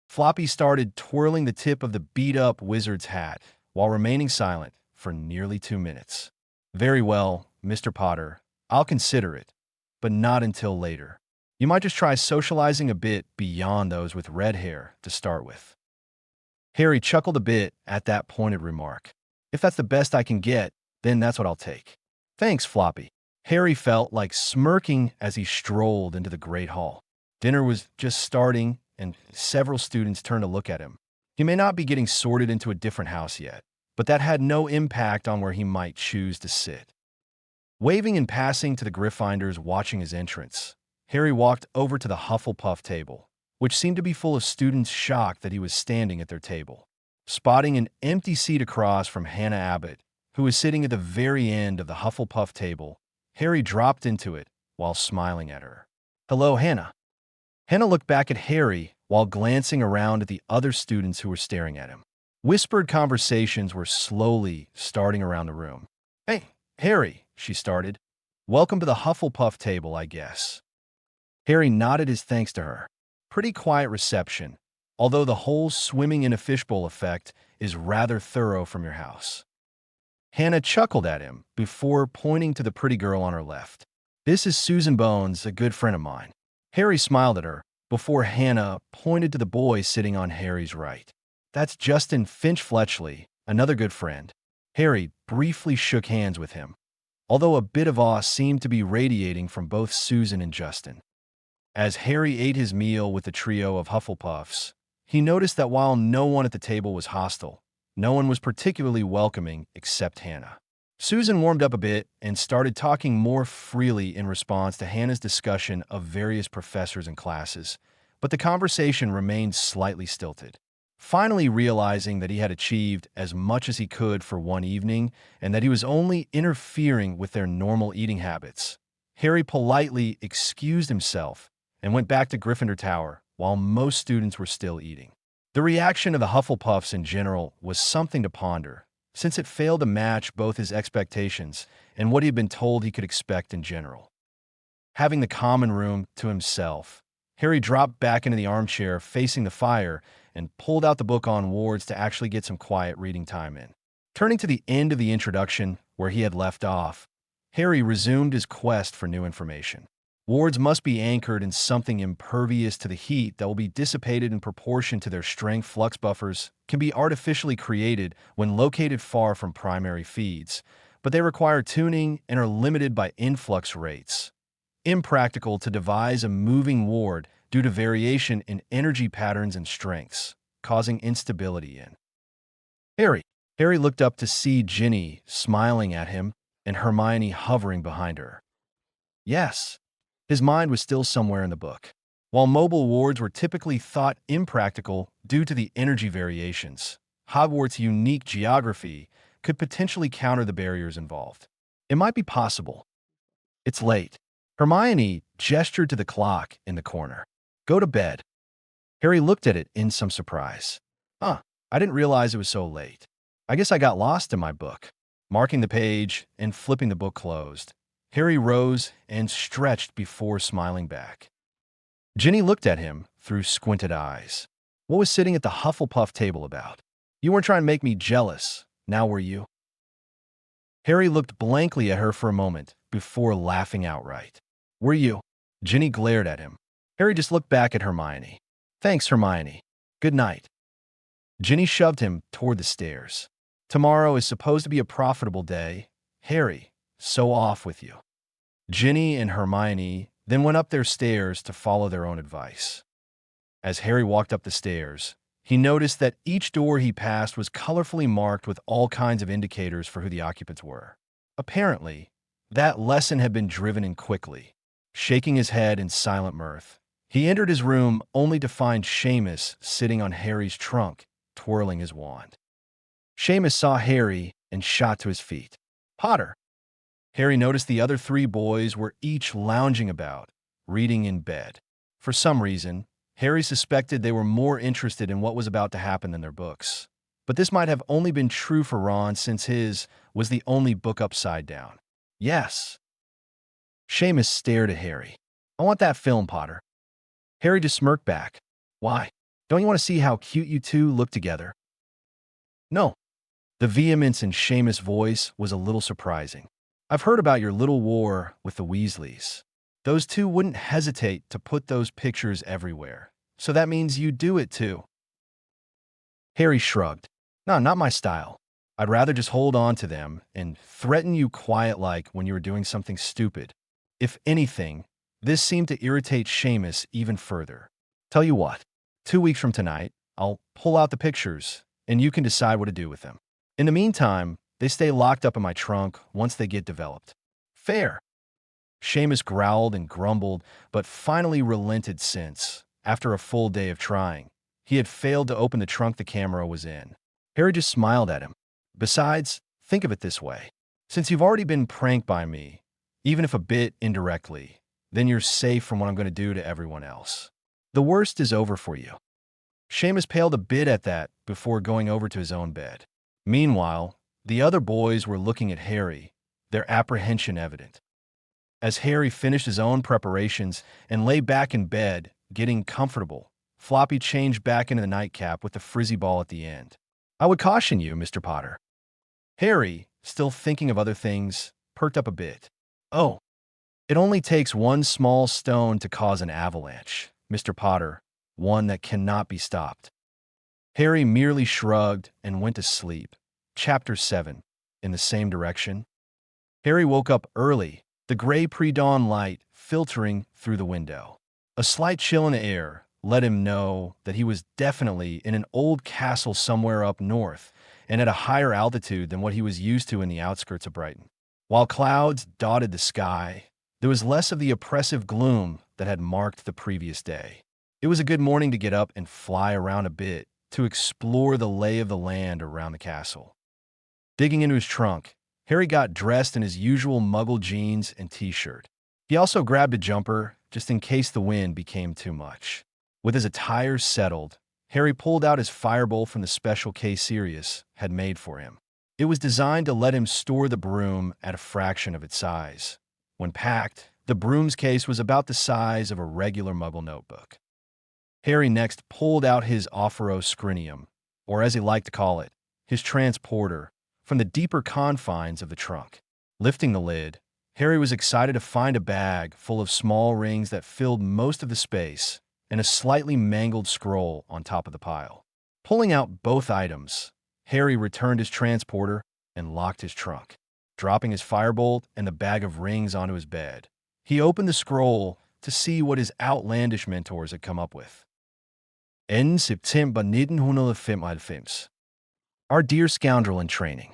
Floppy started twirling the tip of the beat-up wizard's hat while remaining silent for nearly 2 minutes. Very well, Mr. Potter. I'll consider it, but not until later. You might just try socializing a bit beyond those with red hair to start with. Harry chuckled a bit at that pointed remark. If that's the best I can get, then that's what I'll take. Thanks, Floppy. Harry felt like smirking as he strolled into the Great Hall. Dinner was just starting, and several students turned to look at him. He may not be getting sorted into a different house yet, but that had no impact on where he might choose to sit. Waving and passing to the Gryffindors watching his entrance, Harry walked over to the Hufflepuff table, which seemed to be full of students shocked that he was standing at their table. Spotting an empty seat across from Hannah Abbott, who was sitting at the very end of the Hufflepuff table, Harry dropped into it while smiling at her. "Hello, Hannah." Hannah looked back at Harry while glancing around at the other students who were staring at him. Whispered conversations were slowly starting around the room. "Hey, Harry," she started. "Welcome to the Hufflepuff table, I guess." Harry nodded his thanks to her. Pretty quiet reception, although the whole swimming in a fishbowl effect is rather thorough from your house. Hannah chuckled at him before pointing to the pretty girl on her left. "This is Susan Bones, a good friend of mine." Harry smiled at her before Hannah pointed to the boy sitting on Harry's right. "That's Justin Finch-Fletchley, another good friend." Harry briefly shook hands with him, although a bit of awe seemed to be radiating from both Susan and Justin. As Harry ate his meal with the trio of Hufflepuffs, he noticed that while no one at the table was hostile, no one was particularly welcoming except Hannah. Susan warmed up a bit and started talking more freely in response to Hannah's discussion of various professors and classes, but the conversation remained slightly stilted. Finally realizing that he had achieved as much as he could for one evening and that he was only interfering with their normal eating habits, Harry politely excused himself and went back to Gryffindor Tower while most students were still eating. The reaction of the Hufflepuffs in general was something to ponder, since it failed to match both his expectations and what he had been told he could expect in general. Having the common room to himself, Harry dropped back into the armchair facing the fire and pulled out the book on wards to actually get some quiet reading time in. Turning to the end of the introduction, where he had left off, Harry resumed his quest for new information. Wards must be anchored in something impervious to the heat that will be dissipated in proportion to their strength. Flux buffers can be artificially created when located far from primary feeds, but they require tuning and are limited by influx rates. Impractical to devise a moving ward due to variation in energy patterns and strengths, causing instability in. Harry looked up to see Ginny smiling at him and Hermione hovering behind her. Yes. His mind was still somewhere in the book. While mobile wards were typically thought impractical due to the energy variations, Hogwarts' unique geography could potentially counter the barriers involved. It might be possible. It's late. Hermione gestured to the clock in the corner. "Go to bed." Harry looked at it in some surprise. I didn't realize it was so late. I guess I got lost in my book." Marking the page and flipping the book closed, Harry rose and stretched before smiling back. Ginny looked at him through squinted eyes. "What was sitting at the Hufflepuff table about? You weren't trying to make me jealous, now were you?" Harry looked blankly at her for a moment before laughing outright. "Were you?" Ginny glared at him. Harry just looked back at Hermione. "Thanks, Hermione. Good night." Ginny shoved him toward the stairs. "Tomorrow is supposed to be a profitable day. Harry, so off with you." Ginny and Hermione then went up their stairs to follow their own advice. As Harry walked up the stairs, he noticed that each door he passed was colorfully marked with all kinds of indicators for who the occupants were. Apparently, that lesson had been driven in quickly. Shaking his head in silent mirth, he entered his room only to find Seamus sitting on Harry's trunk, twirling his wand. Seamus saw Harry and shot to his feet. "Potter!" Harry noticed the other three boys were each lounging about, reading in bed. For some reason, Harry suspected they were more interested in what was about to happen than their books. But this might have only been true for Ron since his was the only book upside down. "Yes." Seamus stared at Harry. "I want that film, Potter." Harry just smirked back. "Why?" Don't you want to see how cute you two look together? No. The vehemence in Seamus' voice was a little surprising. I've heard about your little war with the Weasleys. Those two wouldn't hesitate to put those pictures everywhere. So that means you do it too. Harry shrugged. No, not my style. I'd rather just hold on to them and threaten you quiet-like when you were doing something stupid. If anything, this seemed to irritate Seamus even further. Tell you what, 2 weeks from tonight, I'll pull out the pictures and you can decide what to do with them. In the meantime, they stay locked up in my trunk once they get developed. Fair. Seamus growled and grumbled, but finally relented since, after a full day of trying, he had failed to open the trunk the camera was in. Harry just smiled at him. Besides, think of it this way. Since you've already been pranked by me, even if a bit indirectly, then you're safe from what I'm going to do to everyone else. The worst is over for you. Seamus paled a bit at that before going over to his own bed. Meanwhile, the other boys were looking at Harry, their apprehension evident. As Harry finished his own preparations and lay back in bed, getting comfortable, Floppy changed back into the nightcap with the frizzy ball at the end. I would caution you, Mr. Potter. Harry, still thinking of other things, perked up a bit. Oh, it only takes one small stone to cause an avalanche, Mr. Potter, one that cannot be stopped. Harry merely shrugged and went to sleep. Chapter 7. In the same direction. Harry woke up early, the gray pre-dawn light filtering through the window. A slight chill in the air let him know that he was definitely in an old castle somewhere up north and at a higher altitude than what he was used to in the outskirts of Brighton. While clouds dotted the sky, there was less of the oppressive gloom that had marked the previous day. It was a good morning to get up and fly around a bit to explore the lay of the land around the castle. Digging into his trunk, Harry got dressed in his usual muggle jeans and t-shirt. He also grabbed a jumper just in case the wind became too much. With his attire settled, Harry pulled out his firebowl from the special case Sirius had made for him. It was designed to let him store the broom at a fraction of its size. When packed, the broom's case was about the size of a regular muggle notebook. Harry next pulled out his Ophroscrinium, or as he liked to call it, his transporter, from the deeper confines of the trunk. Lifting the lid, Harry was excited to find a bag full of small rings that filled most of the space and a slightly mangled scroll on top of the pile. Pulling out both items, Harry returned his transporter and locked his trunk. Dropping his firebolt and the bag of rings onto his bed, he opened the scroll to see what his outlandish mentors had come up with. En September 1995. Our dear scoundrel in training.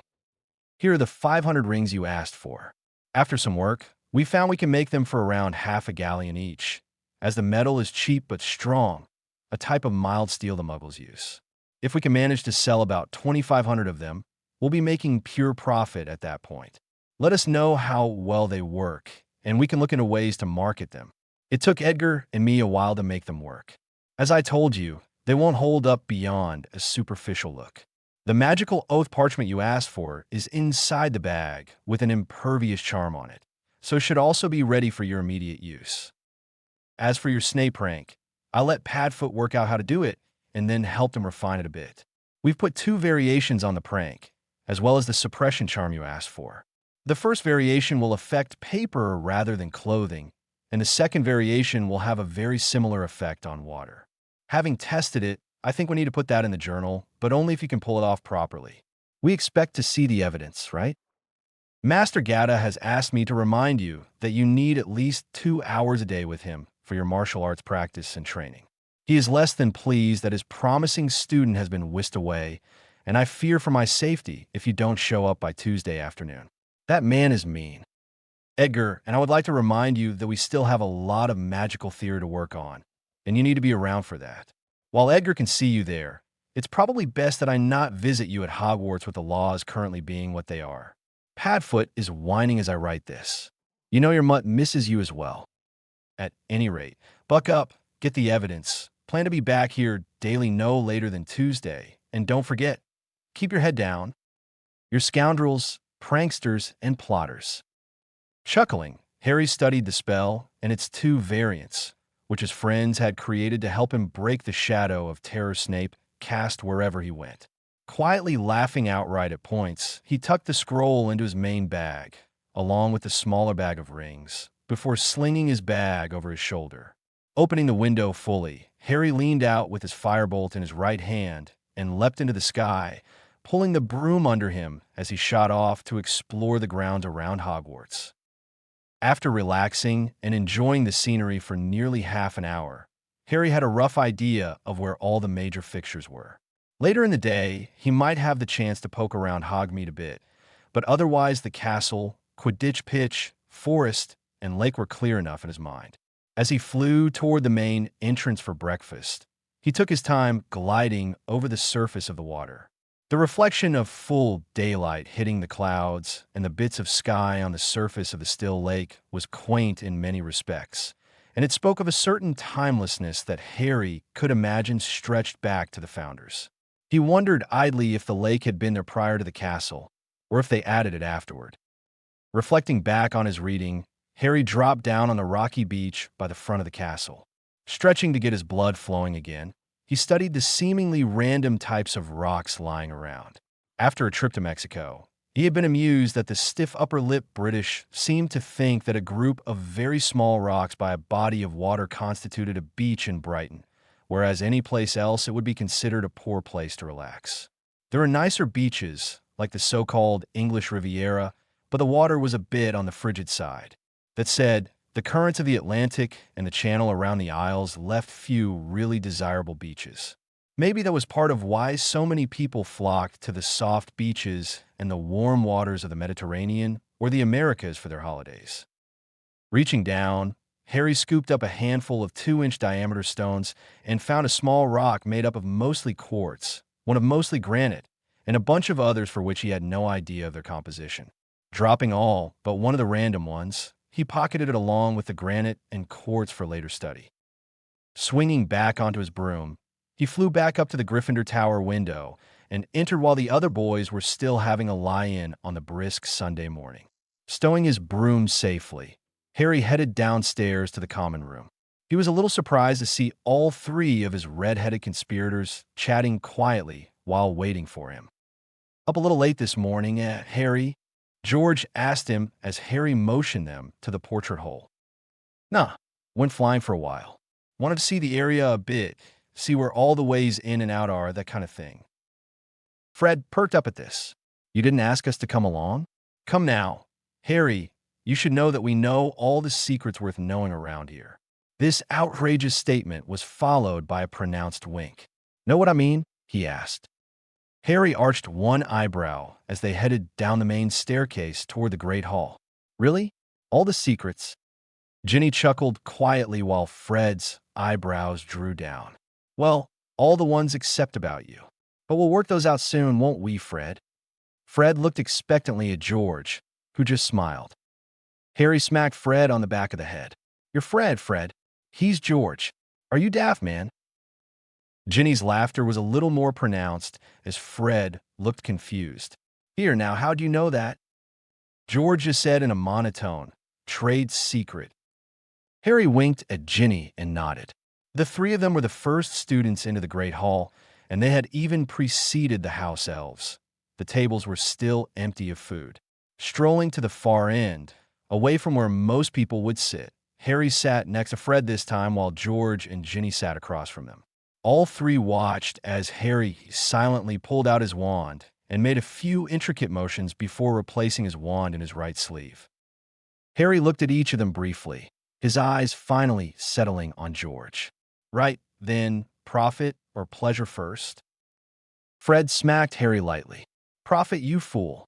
Here are the 500 rings you asked for. After some work, we found we can make them for around half a galleon each, as the metal is cheap but strong, a type of mild steel the Muggles use. If we can manage to sell about 2,500 of them, we'll be making pure profit at that point. Let us know how well they work, and we can look into ways to market them. It took Edgar and me a while to make them work. As I told you, they won't hold up beyond a superficial look. The magical oath parchment you asked for is inside the bag with an impervious charm on it, so should also be ready for your immediate use. As for your Snape prank, I let Padfoot work out how to do it and then helped him refine it a bit. We've put 2 variations on the prank, as well as the suppression charm you asked for. The first variation will affect paper rather than clothing, and the second variation will have a very similar effect on water. Having tested it, I think we need to put that in the journal, but only if you can pull it off properly. We expect to see the evidence, right? Master Gata has asked me to remind you that you need at least 2 hours a day with him for your martial arts practice and training. He is less than pleased that his promising student has been whisked away, and I fear for my safety if you don't show up by Tuesday afternoon. That man is mean. Edgar, and I would like to remind you that we still have a lot of magical theory to work on, and you need to be around for that. While Edgar can see you there, it's probably best that I not visit you at Hogwarts with the laws currently being what they are. Padfoot is whining as I write this. You know your mutt misses you as well. At any rate, buck up, get the evidence, plan to be back here daily no later than Tuesday, and don't forget, keep your head down. Your scoundrels, pranksters, and plotters. Chuckling, Harry studied the spell and its 2 variants, which his friends had created to help him break the shadow of terror Snape cast wherever he went. Quietly laughing outright at points, he tucked the scroll into his main bag, along with the smaller bag of rings, before slinging his bag over his shoulder. Opening the window fully, Harry leaned out with his firebolt in his right hand and leapt into the sky, pulling the broom under him as he shot off to explore the grounds around Hogwarts. After relaxing and enjoying the scenery for nearly half an hour, Harry had a rough idea of where all the major fixtures were. Later in the day, he might have the chance to poke around Hogsmeade a bit, but otherwise the castle, Quidditch pitch, forest, and lake were clear enough in his mind. As he flew toward the main entrance for breakfast, he took his time gliding over the surface of the water. The reflection of full daylight hitting the clouds and the bits of sky on the surface of the still lake was quaint in many respects, and it spoke of a certain timelessness that Harry could imagine stretched back to the founders. He wondered idly if the lake had been there prior to the castle, or if they added it afterward. Reflecting back on his reading, Harry dropped down on the rocky beach by the front of the castle. Stretching to get his blood flowing again, he studied the seemingly random types of rocks lying around. After a trip to Mexico, he had been amused that the stiff upper-lip British seemed to think that a group of very small rocks by a body of water constituted a beach in Brighton, whereas any place else it would be considered a poor place to relax. There are nicer beaches, like the so-called English Riviera, but the water was a bit on the frigid side. That said, the currents of the Atlantic and the channel around the Isles left few really desirable beaches. Maybe that was part of why so many people flocked to the soft beaches and the warm waters of the Mediterranean or the Americas for their holidays. Reaching down, Harry scooped up a handful of 2-inch diameter stones and found a small rock made up of mostly quartz, one of mostly granite, and a bunch of others for which he had no idea of their composition. Dropping all but one of the random ones, he pocketed it along with the granite and quartz for later study. Swinging back onto his broom, he flew back up to the Gryffindor Tower window and entered while the other boys were still having a lie-in on the brisk Sunday morning. Stowing his broom safely, Harry headed downstairs to the common room. He was a little surprised to see all 3 of his red-headed conspirators chatting quietly while waiting for him. "Up a little late this morning, Harry?" George asked him as Harry motioned them to the portrait hole. "Nah, went flying for a while. Wanted to see the area a bit, see where all the ways in and out are, that kind of thing." Fred perked up at this. "You didn't ask us to come along? Come now. Harry, you should know that we know all the secrets worth knowing around here." This outrageous statement was followed by a pronounced wink. "Know what I mean?" he asked. Harry arched one eyebrow as they headed down the main staircase toward the Great Hall. "Really? All the secrets?" Ginny chuckled quietly while Fred's eyebrows drew down. "Well, all the ones except about you. But we'll work those out soon, won't we, Fred?" Fred looked expectantly at George, who just smiled. Harry smacked Fred on the back of the head. "You're Fred, Fred. He's George. Are you daft, man?" Ginny's laughter was a little more pronounced as Fred looked confused. "Here, now, how do you know that?" George just said in a monotone, "Trade secret." Harry winked at Ginny and nodded. The 3 of them were the first students into the Great Hall, and they had even preceded the house elves. The tables were still empty of food. Strolling to the far end, away from where most people would sit, Harry sat next to Fred this time while George and Ginny sat across from them. All 3 watched as Harry silently pulled out his wand and made a few intricate motions before replacing his wand in his right sleeve. Harry looked at each of them briefly, his eyes finally settling on George. "Right, then, profit or pleasure first?" Fred smacked Harry lightly. "Profit, you fool."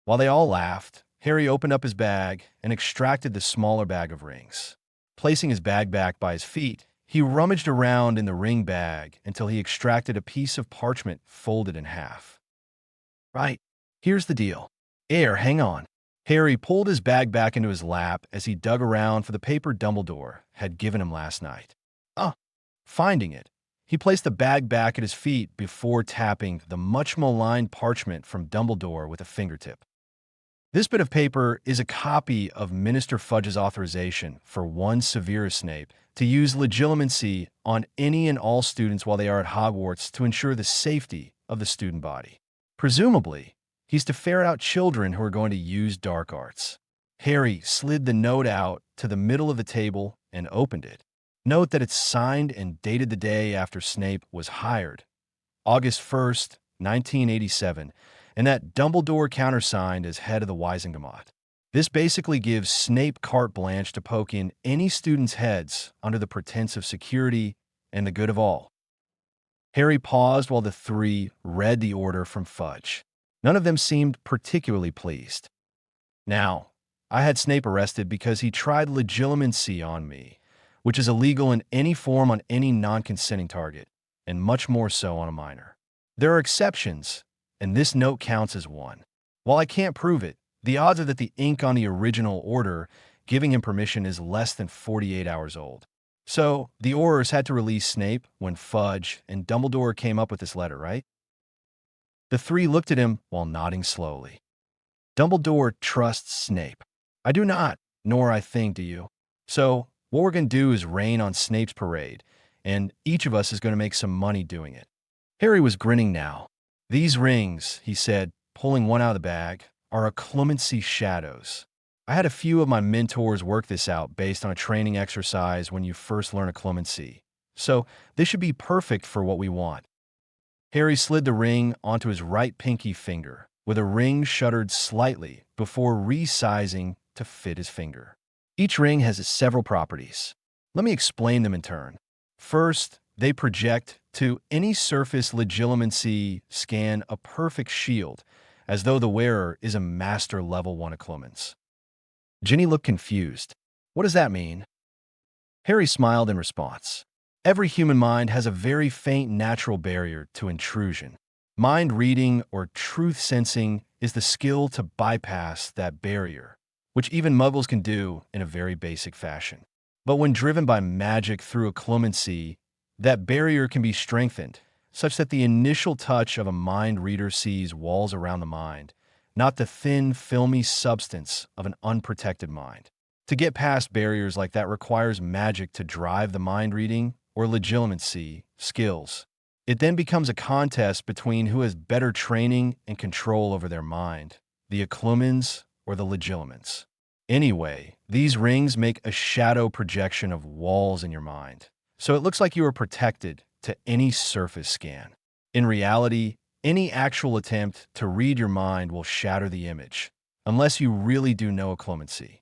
While they all laughed, Harry opened up his bag and extracted the smaller bag of rings. Placing his bag back by his feet, he rummaged around in the ring bag until he extracted a piece of parchment folded in half. "Right, here's the deal. Hang on." Harry pulled his bag back into his lap as he dug around for the paper Dumbledore had given him last night. Finding it, he placed the bag back at his feet before tapping the much-maligned parchment from Dumbledore with a fingertip. This bit of paper is a copy of Minister Fudge's authorization for one Severus Snape to use legilimency on any and all students while they are at Hogwarts to ensure the safety of the student body. Presumably, he's to ferret out children who are going to use dark arts. Harry slid the note out to the middle of the table and opened it. Note that it's signed and dated the day after Snape was hired, August 1st, 1987, and that Dumbledore countersigned as head of the Wisengamot. This basically gives Snape carte blanche to poke in any students' heads under the pretense of security and the good of all. Harry paused while the three read the order from Fudge. None of them seemed particularly pleased. Now, I had Snape arrested because he tried legilimency on me, which is illegal in any form on any non-consenting target, and much more so on a minor. There are exceptions, and this note counts as one. While I can't prove it, the odds are that the ink on the original order giving him permission is less than 48 hours old. So, the Aurors had to release Snape when Fudge and Dumbledore came up with this letter, right? The three looked at him while nodding slowly. Dumbledore trusts Snape. I do not, nor I think do you. So, what we're going to do is rain on Snape's parade, and each of us is going to make some money doing it. Harry was grinning now. These rings, he said, pulling one out of the bag, are occlumency shadows. I had a few of my mentors work this out based on a training exercise when you first learn occlumency. So, this should be perfect for what we want. Harry slid the ring onto his right pinky finger, with a ring shuttered slightly before resizing to fit his finger. Each ring has several properties. Let me explain them in turn. First, they project to any surface legilimency scan a perfect shield, as though the wearer is a master level 1 occlumens. Ginny looked confused. What does that mean? Harry smiled in response. Every human mind has a very faint natural barrier to intrusion. Mind reading or truth sensing is the skill to bypass that barrier, which even muggles can do in a very basic fashion. But when driven by magic through occlumency, that barrier can be strengthened, such that the initial touch of a mind reader sees walls around the mind, not the thin, filmy substance of an unprotected mind. To get past barriers like that requires magic to drive the mind reading or legilimency skills. It then becomes a contest between who has better training and control over their mind, the occlumens or the legilimens. Anyway, these rings make a shadow projection of walls in your mind, so it looks like you are protected to any surface scan. In reality, any actual attempt to read your mind will shatter the image, unless you really do know occlumency.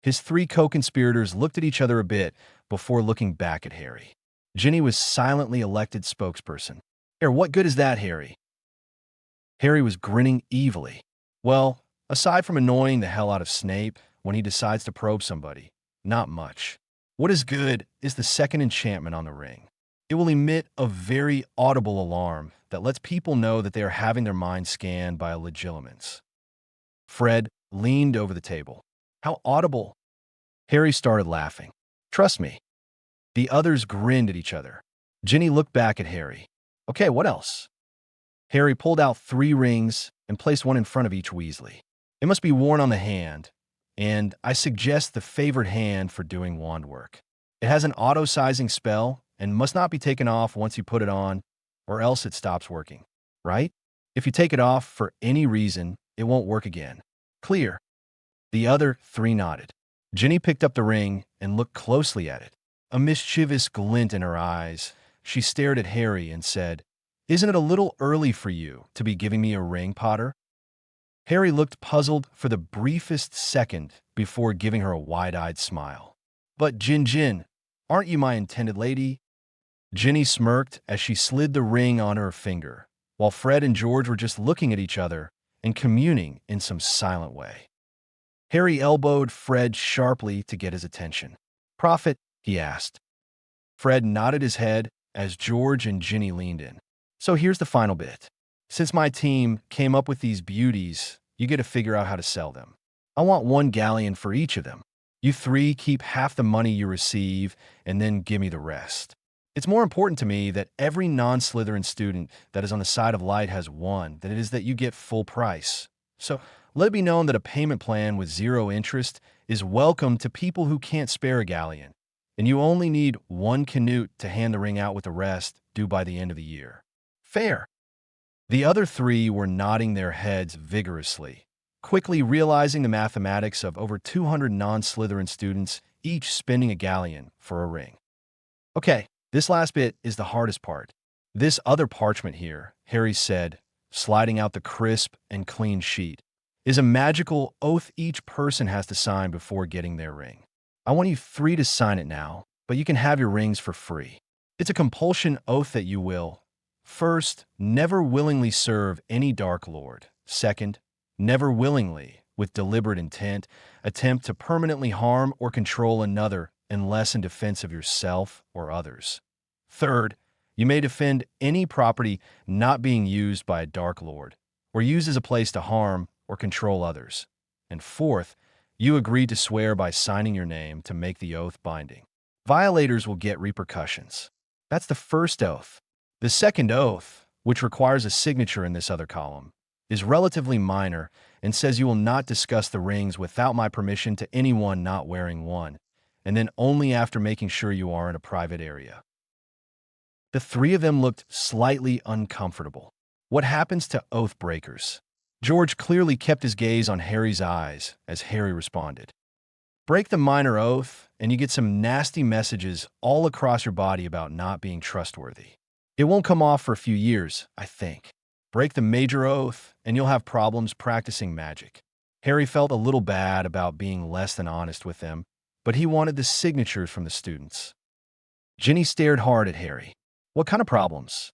His three co-conspirators looked at each other a bit before looking back at Harry. Ginny was silently elected spokesperson. What good is that, Harry? Harry was grinning evilly. Well, aside from annoying the hell out of Snape when he decides to probe somebody, not much. What is good is the second enchantment on the ring. It will emit a very audible alarm that lets people know that they are having their minds scanned by a legilimens. Fred leaned over the table. How audible? Harry started laughing. Trust me. The others grinned at each other. Ginny looked back at Harry. Okay, what else? Harry pulled out 3 rings and placed one in front of each Weasley. It must be worn on the hand, and I suggest the favored hand for doing wand work. It has an auto-sizing spell and must not be taken off once you put it on, or else it stops working, right? If you take it off for any reason, it won't work again. Clear? The other 3 nodded. Ginny picked up the ring and looked closely at it. A mischievous glint in her eyes, she stared at Harry and said, "Isn't it a little early for you to be giving me a ring, Potter?" Harry looked puzzled for the briefest second before giving her a wide-eyed smile. "But Jin, aren't you my intended lady?" Ginny smirked as she slid the ring on her finger, while Fred and George were just looking at each other and communing in some silent way. Harry elbowed Fred sharply to get his attention. "Prophet?" he asked. Fred nodded his head as George and Ginny leaned in. "So here's the final bit. Since my team came up with these beauties, you get to figure out how to sell them. I want 1 galleon for each of them. You 3 keep half the money you receive and then give me the rest. It's more important to me that every non-Slytherin student that is on the side of light has one than it is that you get full price. So Let it be known that a payment plan with zero interest is welcome to people who can't spare a galleon, and you only need one canute to hand the ring out with the rest due by the end of the year. Fair. The other three were nodding their heads vigorously, quickly realizing the mathematics of over 200 non-Slytherin students each spending a galleon for a ring. Okay, this last bit is the hardest part. This other parchment here, Harry said, sliding out the crisp and clean sheet, is a magical oath each person has to sign before getting their ring. I want you three to sign it now, but you can have your rings for free. It's a compulsion oath that you will, first, never willingly serve any Dark Lord. Second, never willingly, with deliberate intent, attempt to permanently harm or control another unless in defense of yourself or others. Third, you may defend any property not being used by a Dark Lord or used as a place to harm or control others. And fourth, you agree to swear by signing your name to make the oath binding. Violators will get repercussions. That's the first oath. The second oath, which requires a signature in this other column, is relatively minor and says you will not discuss the rings without my permission to anyone not wearing one, and then only after making sure you are in a private area. The three of them looked slightly uncomfortable. What happens to oath breakers? George clearly kept his gaze on Harry's eyes as Harry responded. Break the minor oath, and you get some nasty messages all across your body about not being trustworthy. It won't come off for a few years, I think. Break the major oath, and you'll have problems practicing magic. Harry felt a little bad about being less than honest with them, but he wanted the signatures from the students. Ginny stared hard at Harry. What kind of problems?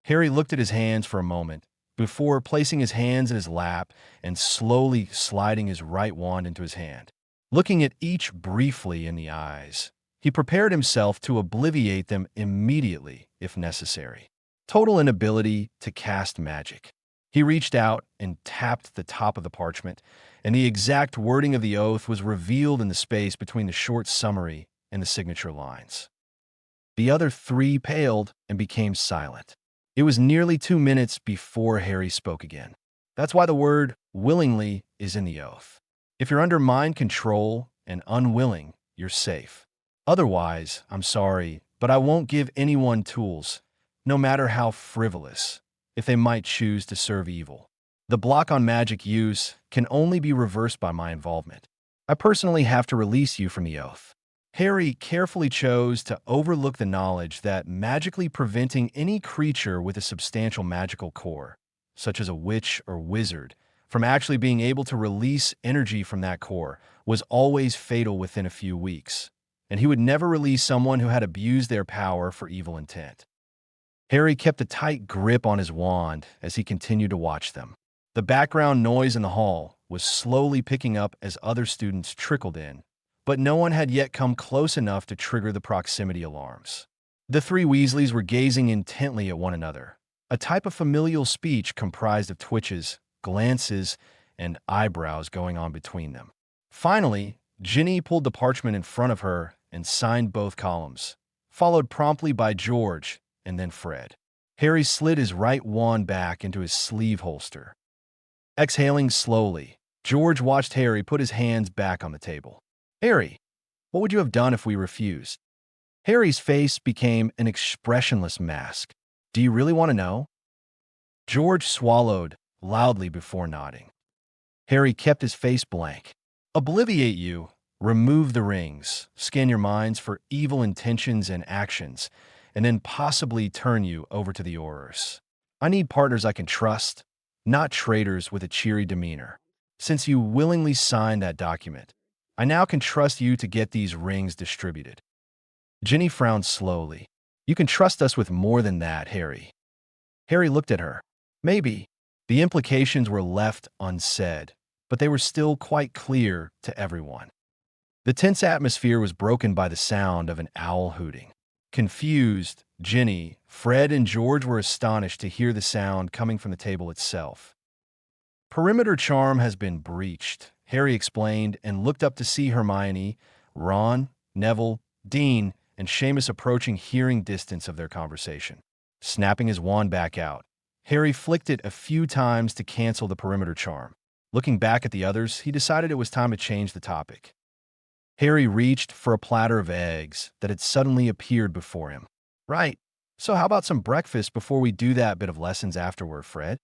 Harry looked at his hands for a moment, before placing his hands in his lap and slowly sliding his right wand into his hand. Looking at each briefly in the eyes, he prepared himself to obliviate them immediately if necessary. Total inability to cast magic. He reached out and tapped the top of the parchment, and the exact wording of the oath was revealed in the space between the short summary and the signature lines. The other three paled and became silent. It was nearly 2 minutes before Harry spoke again. That's why the word willingly is in the oath. If you're under mind control and unwilling, you're safe. Otherwise, I'm sorry, but I won't give anyone tools, no matter how frivolous, if they might choose to serve evil. The block on magic use can only be reversed by my involvement. I personally have to release you from the oath. Harry carefully chose to overlook the knowledge that magically preventing any creature with a substantial magical core, such as a witch or wizard, from actually being able to release energy from that core was always fatal within a few weeks, and he would never release someone who had abused their power for evil intent. Harry kept a tight grip on his wand as he continued to watch them. The background noise in the hall was slowly picking up as other students trickled in, but no one had yet come close enough to trigger the proximity alarms. The three Weasleys were gazing intently at one another, a type of familial speech comprised of twitches, glances, and eyebrows going on between them. Finally, Ginny pulled the parchment in front of her and signed both columns, followed promptly by George and then Fred. Harry slid his right wand back into his sleeve holster. Exhaling slowly, George watched Harry put his hands back on the table. Harry, what would you have done if we refused? Harry's face became an expressionless mask. Do you really want to know? George swallowed loudly before nodding. Harry kept his face blank. Obliviate you, remove the rings, scan your minds for evil intentions and actions, and then possibly turn you over to the Aurors. I need partners I can trust, not traitors with a cheery demeanor. Since you willingly signed that document, I now can trust you to get these rings distributed. Ginny frowned slowly. You can trust us with more than that, Harry. Harry looked at her. Maybe. The implications were left unsaid, but they were still quite clear to everyone. The tense atmosphere was broken by the sound of an owl hooting. Confused, Ginny, Fred, and George were astonished to hear the sound coming from the table itself. Perimeter charm has been breached, Harry explained and looked up to see Hermione, Ron, Neville, Dean, and Seamus approaching hearing distance of their conversation. Snapping his wand back out, Harry flicked it a few times to cancel the perimeter charm. Looking back at the others, he decided it was time to change the topic. Harry reached for a platter of eggs that had suddenly appeared before him. Right. So how about some breakfast before we do that bit of lessons afterward, Fred?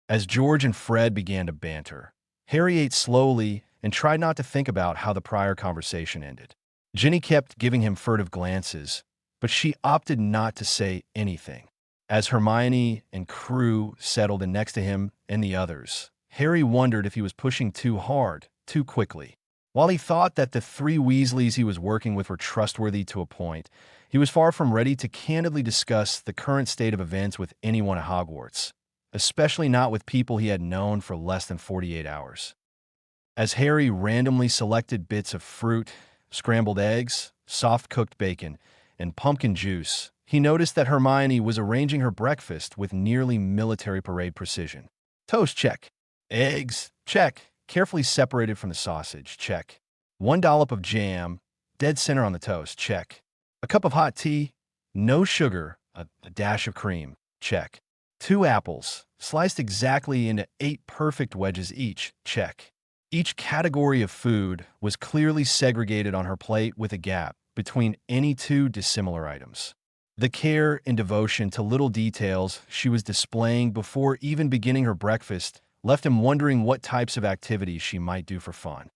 As George and Fred began to banter, Harry ate slowly and tried not to think about how the prior conversation ended. Ginny kept giving him furtive glances, but she opted not to say anything. As Hermione and crew settled in next to him and the others, Harry wondered if he was pushing too hard, too quickly. While he thought that the three Weasleys he was working with were trustworthy to a point, he was far from ready to candidly discuss the current state of events with anyone at Hogwarts, especially not with people he had known for less than 48 hours. As Harry randomly selected bits of fruit, scrambled eggs, soft-cooked bacon, and pumpkin juice, he noticed that Hermione was arranging her breakfast with nearly military parade precision. Toast, check. Eggs, check. Carefully separated from the sausage, check. 1 dollop of jam, dead center on the toast, check. A cup of hot tea, no sugar, a dash of cream, check. 2 apples, sliced exactly into 8 perfect wedges each, check. Each category of food was clearly segregated on her plate with a gap between any 2 dissimilar items. The care and devotion to little details she was displaying before even beginning her breakfast left him wondering what types of activities she might do for fun.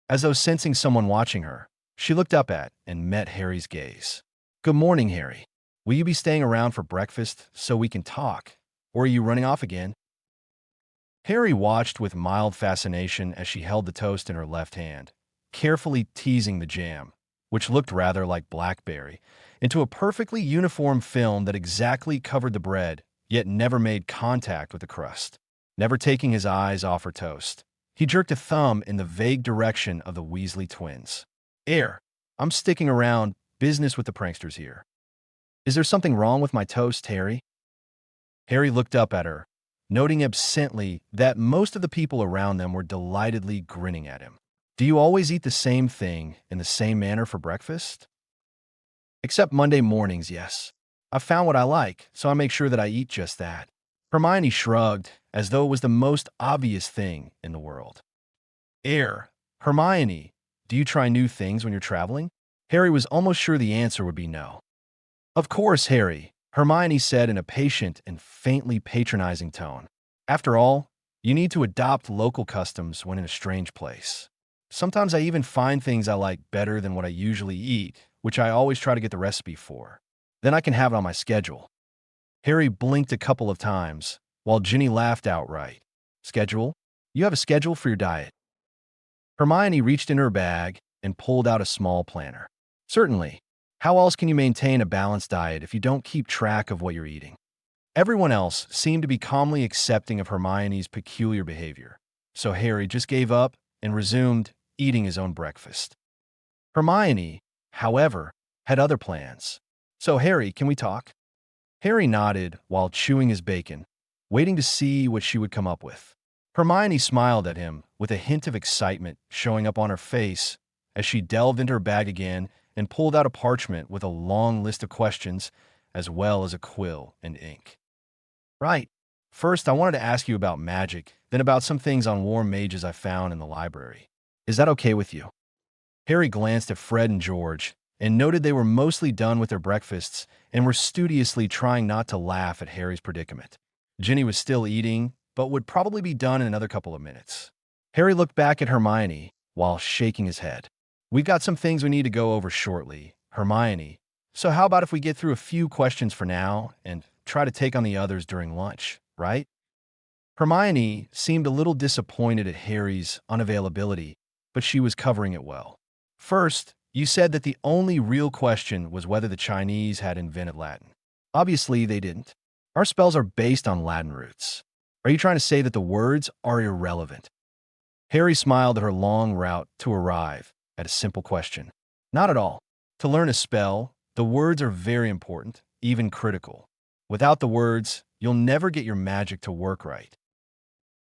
As though sensing someone watching her, she looked up at and met Harry's gaze. "Good morning, Harry. Will you be staying around for breakfast so we can talk, or are you running off again?" Harry watched with mild fascination as she held the toast in her left hand, carefully teasing the jam, which looked rather like blackberry, into a perfectly uniform film that exactly covered the bread, yet never made contact with the crust. Never taking his eyes off her toast, he jerked a thumb in the vague direction of the Weasley twins. I'm sticking around, business with the pranksters here. Is there something wrong with my toast, Harry?" Harry looked up at her, noting absently that most of the people around them were delightedly grinning at him. "Do you always eat the same thing in the same manner for breakfast?" "Except Monday mornings, yes. I've found what I like, so I make sure that I eat just that." Hermione shrugged, as though it was the most obvious thing in the world. Hermione, do you try new things when you're traveling?" Harry was almost sure the answer would be no. "Of course, Harry," Hermione said in a patient and faintly patronizing tone. "After all, you need to adopt local customs when in a strange place. Sometimes I even find things I like better than what I usually eat, which I always try to get the recipe for. Then I can have it on my schedule." Harry blinked a couple of times, while Ginny laughed outright. "Schedule? You have a schedule for your diet?" Hermione reached in her bag and pulled out a small planner. "Certainly. How else can you maintain a balanced diet if you don't keep track of what you're eating?" Everyone else seemed to be calmly accepting of Hermione's peculiar behavior, so Harry just gave up and resumed eating his own breakfast. Hermione, however, had other plans. "So, Harry, can we talk?" Harry nodded while chewing his bacon, waiting to see what she would come up with. Hermione smiled at him with a hint of excitement showing up on her face as she delved into her bag again and pulled out a parchment with a long list of questions as well as a quill and ink. "Right. First, I wanted to ask you about magic, then about some things on warm mages I found in the library. Is that okay with you?" Harry glanced at Fred and George and noted they were mostly done with their breakfasts and were studiously trying not to laugh at Harry's predicament. Ginny was still eating, but would probably be done in another couple of minutes. Harry looked back at Hermione while shaking his head. "We've got some things we need to go over shortly, Hermione, so how about if we get through a few questions for now and try to take on the others during lunch, right?" Hermione seemed a little disappointed at Harry's unavailability, but she was covering it well. "First, you said that the only real question was whether the Chinese had invented Latin. Obviously, they didn't. Our spells are based on Latin roots. Are you trying to say that the words are irrelevant?" Harry smiled at her long route to arrive at a simple question. "Not at all. To learn a spell, the words are very important, even critical. Without the words, you'll never get your magic to work right."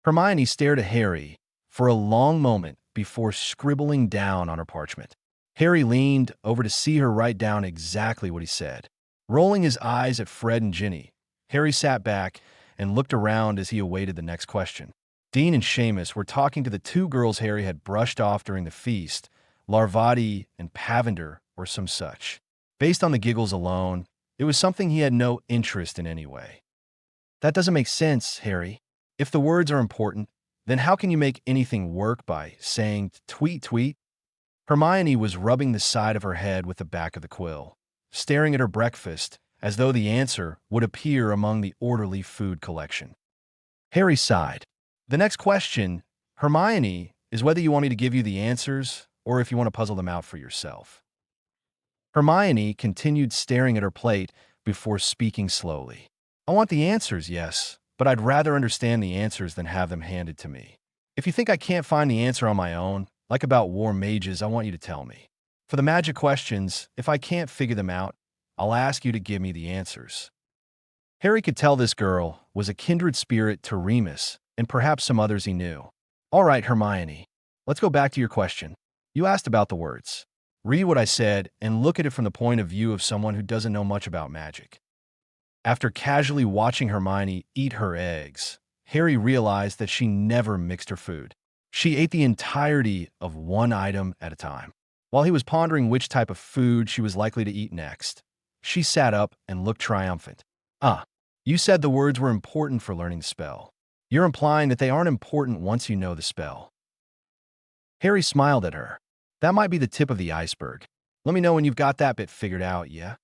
Hermione stared at Harry for a long moment before scribbling down on her parchment. Harry leaned over to see her write down exactly what he said. Rolling his eyes at Fred and Ginny, Harry sat back and looked around as he awaited the next question. Dean and Seamus were talking to the two girls Harry had brushed off during the feast, Larvati and Pavender or some such. Based on the giggles alone, it was something he had no interest in anyway. That doesn't make sense, Harry. If the words are important, then how can you make anything work by saying tweet tweet? Hermione was rubbing the side of her head with the back of the quill, staring at her breakfast as though the answer would appear among the orderly food collection. Harry sighed. The next question, Hermione, is whether you want me to give you the answers or if you want to puzzle them out for yourself. Hermione continued staring at her plate before speaking slowly. I want the answers, yes, but I'd rather understand the answers than have them handed to me. If you think I can't find the answer on my own, like about war mages, I want you to tell me. For the magic questions, if I can't figure them out, I'll ask you to give me the answers. Harry could tell this girl was a kindred spirit to Remus and perhaps some others he knew. All right, Hermione, let's go back to your question. You asked about the words. Read what I said and look at it from the point of view of someone who doesn't know much about magic. After casually watching Hermione eat her eggs, Harry realized that she never mixed her food. She ate the entirety of one item at a time. While he was pondering which type of food she was likely to eat next, she sat up and looked triumphant. You said the words were important for learning the spell. You're implying that they aren't important once you know the spell. Harry smiled at her. That might be the tip of the iceberg. Let me know when you've got that bit figured out, yeah?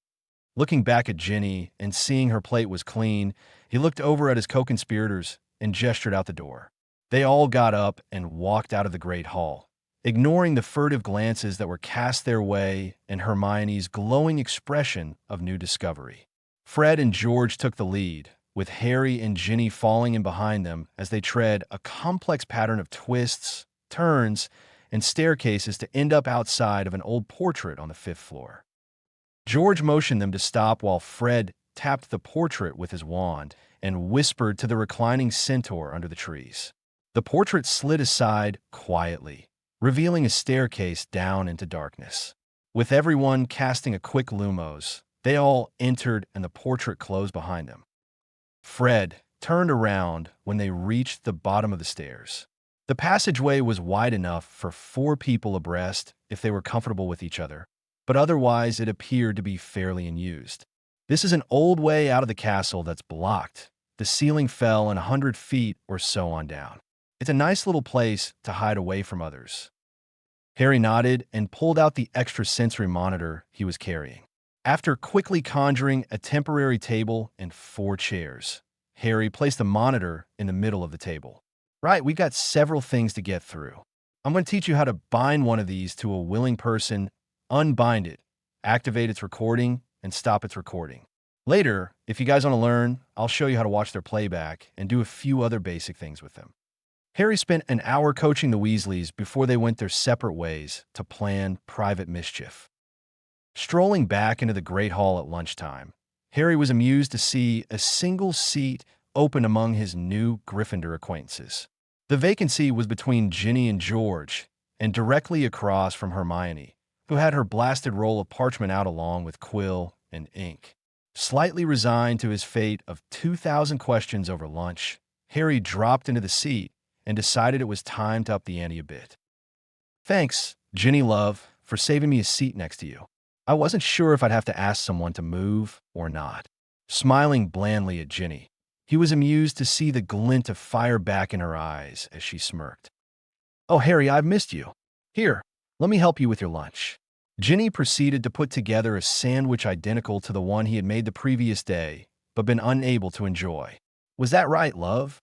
Looking back at Ginny and seeing her plate was clean, he looked over at his co-conspirators and gestured out the door. They all got up and walked out of the Great Hall, ignoring the furtive glances that were cast their way and Hermione's glowing expression of new discovery. Fred and George took the lead, with Harry and Ginny falling in behind them as they tread a complex pattern of twists, turns, and staircases to end up outside of an old portrait on the 5th floor. George motioned them to stop while Fred tapped the portrait with his wand and whispered to the reclining centaur under the trees. The portrait slid aside quietly, revealing a staircase down into darkness. With everyone casting a quick lumos, they all entered and the portrait closed behind them. Fred turned around when they reached the bottom of the stairs. The passageway was wide enough for 4 people abreast if they were comfortable with each other, but otherwise it appeared to be fairly unused. This is an old way out of the castle that's blocked. The ceiling fell 100 feet or so on down. It's a nice little place to hide away from others. Harry nodded and pulled out the extrasensory monitor he was carrying. After quickly conjuring a temporary table and 4 chairs, Harry placed the monitor in the middle of the table. Right, we've got several things to get through. I'm going to teach you how to bind one of these to a willing person, unbind it, activate its recording, and stop its recording. Later, if you guys want to learn, I'll show you how to watch their playback and do a few other basic things with them. Harry spent an hour coaching the Weasleys before they went their separate ways to plan private mischief. Strolling back into the Great Hall at lunchtime, Harry was amused to see a single seat open among his new Gryffindor acquaintances. The vacancy was between Ginny and George, and directly across from Hermione, who had her blasted roll of parchment out along with quill and ink. Slightly resigned to his fate of 2,000 questions over lunch, Harry dropped into the seat and decided it was time to up the ante a bit. Thanks, Ginny love, for saving me a seat next to you. I wasn't sure if I'd have to ask someone to move or not. Smiling blandly at Ginny, he was amused to see the glint of fire back in her eyes as she smirked. Oh, Harry, I've missed you. Here, let me help you with your lunch. Ginny proceeded to put together a sandwich identical to the one he had made the previous day, but been unable to enjoy. Was that right, love?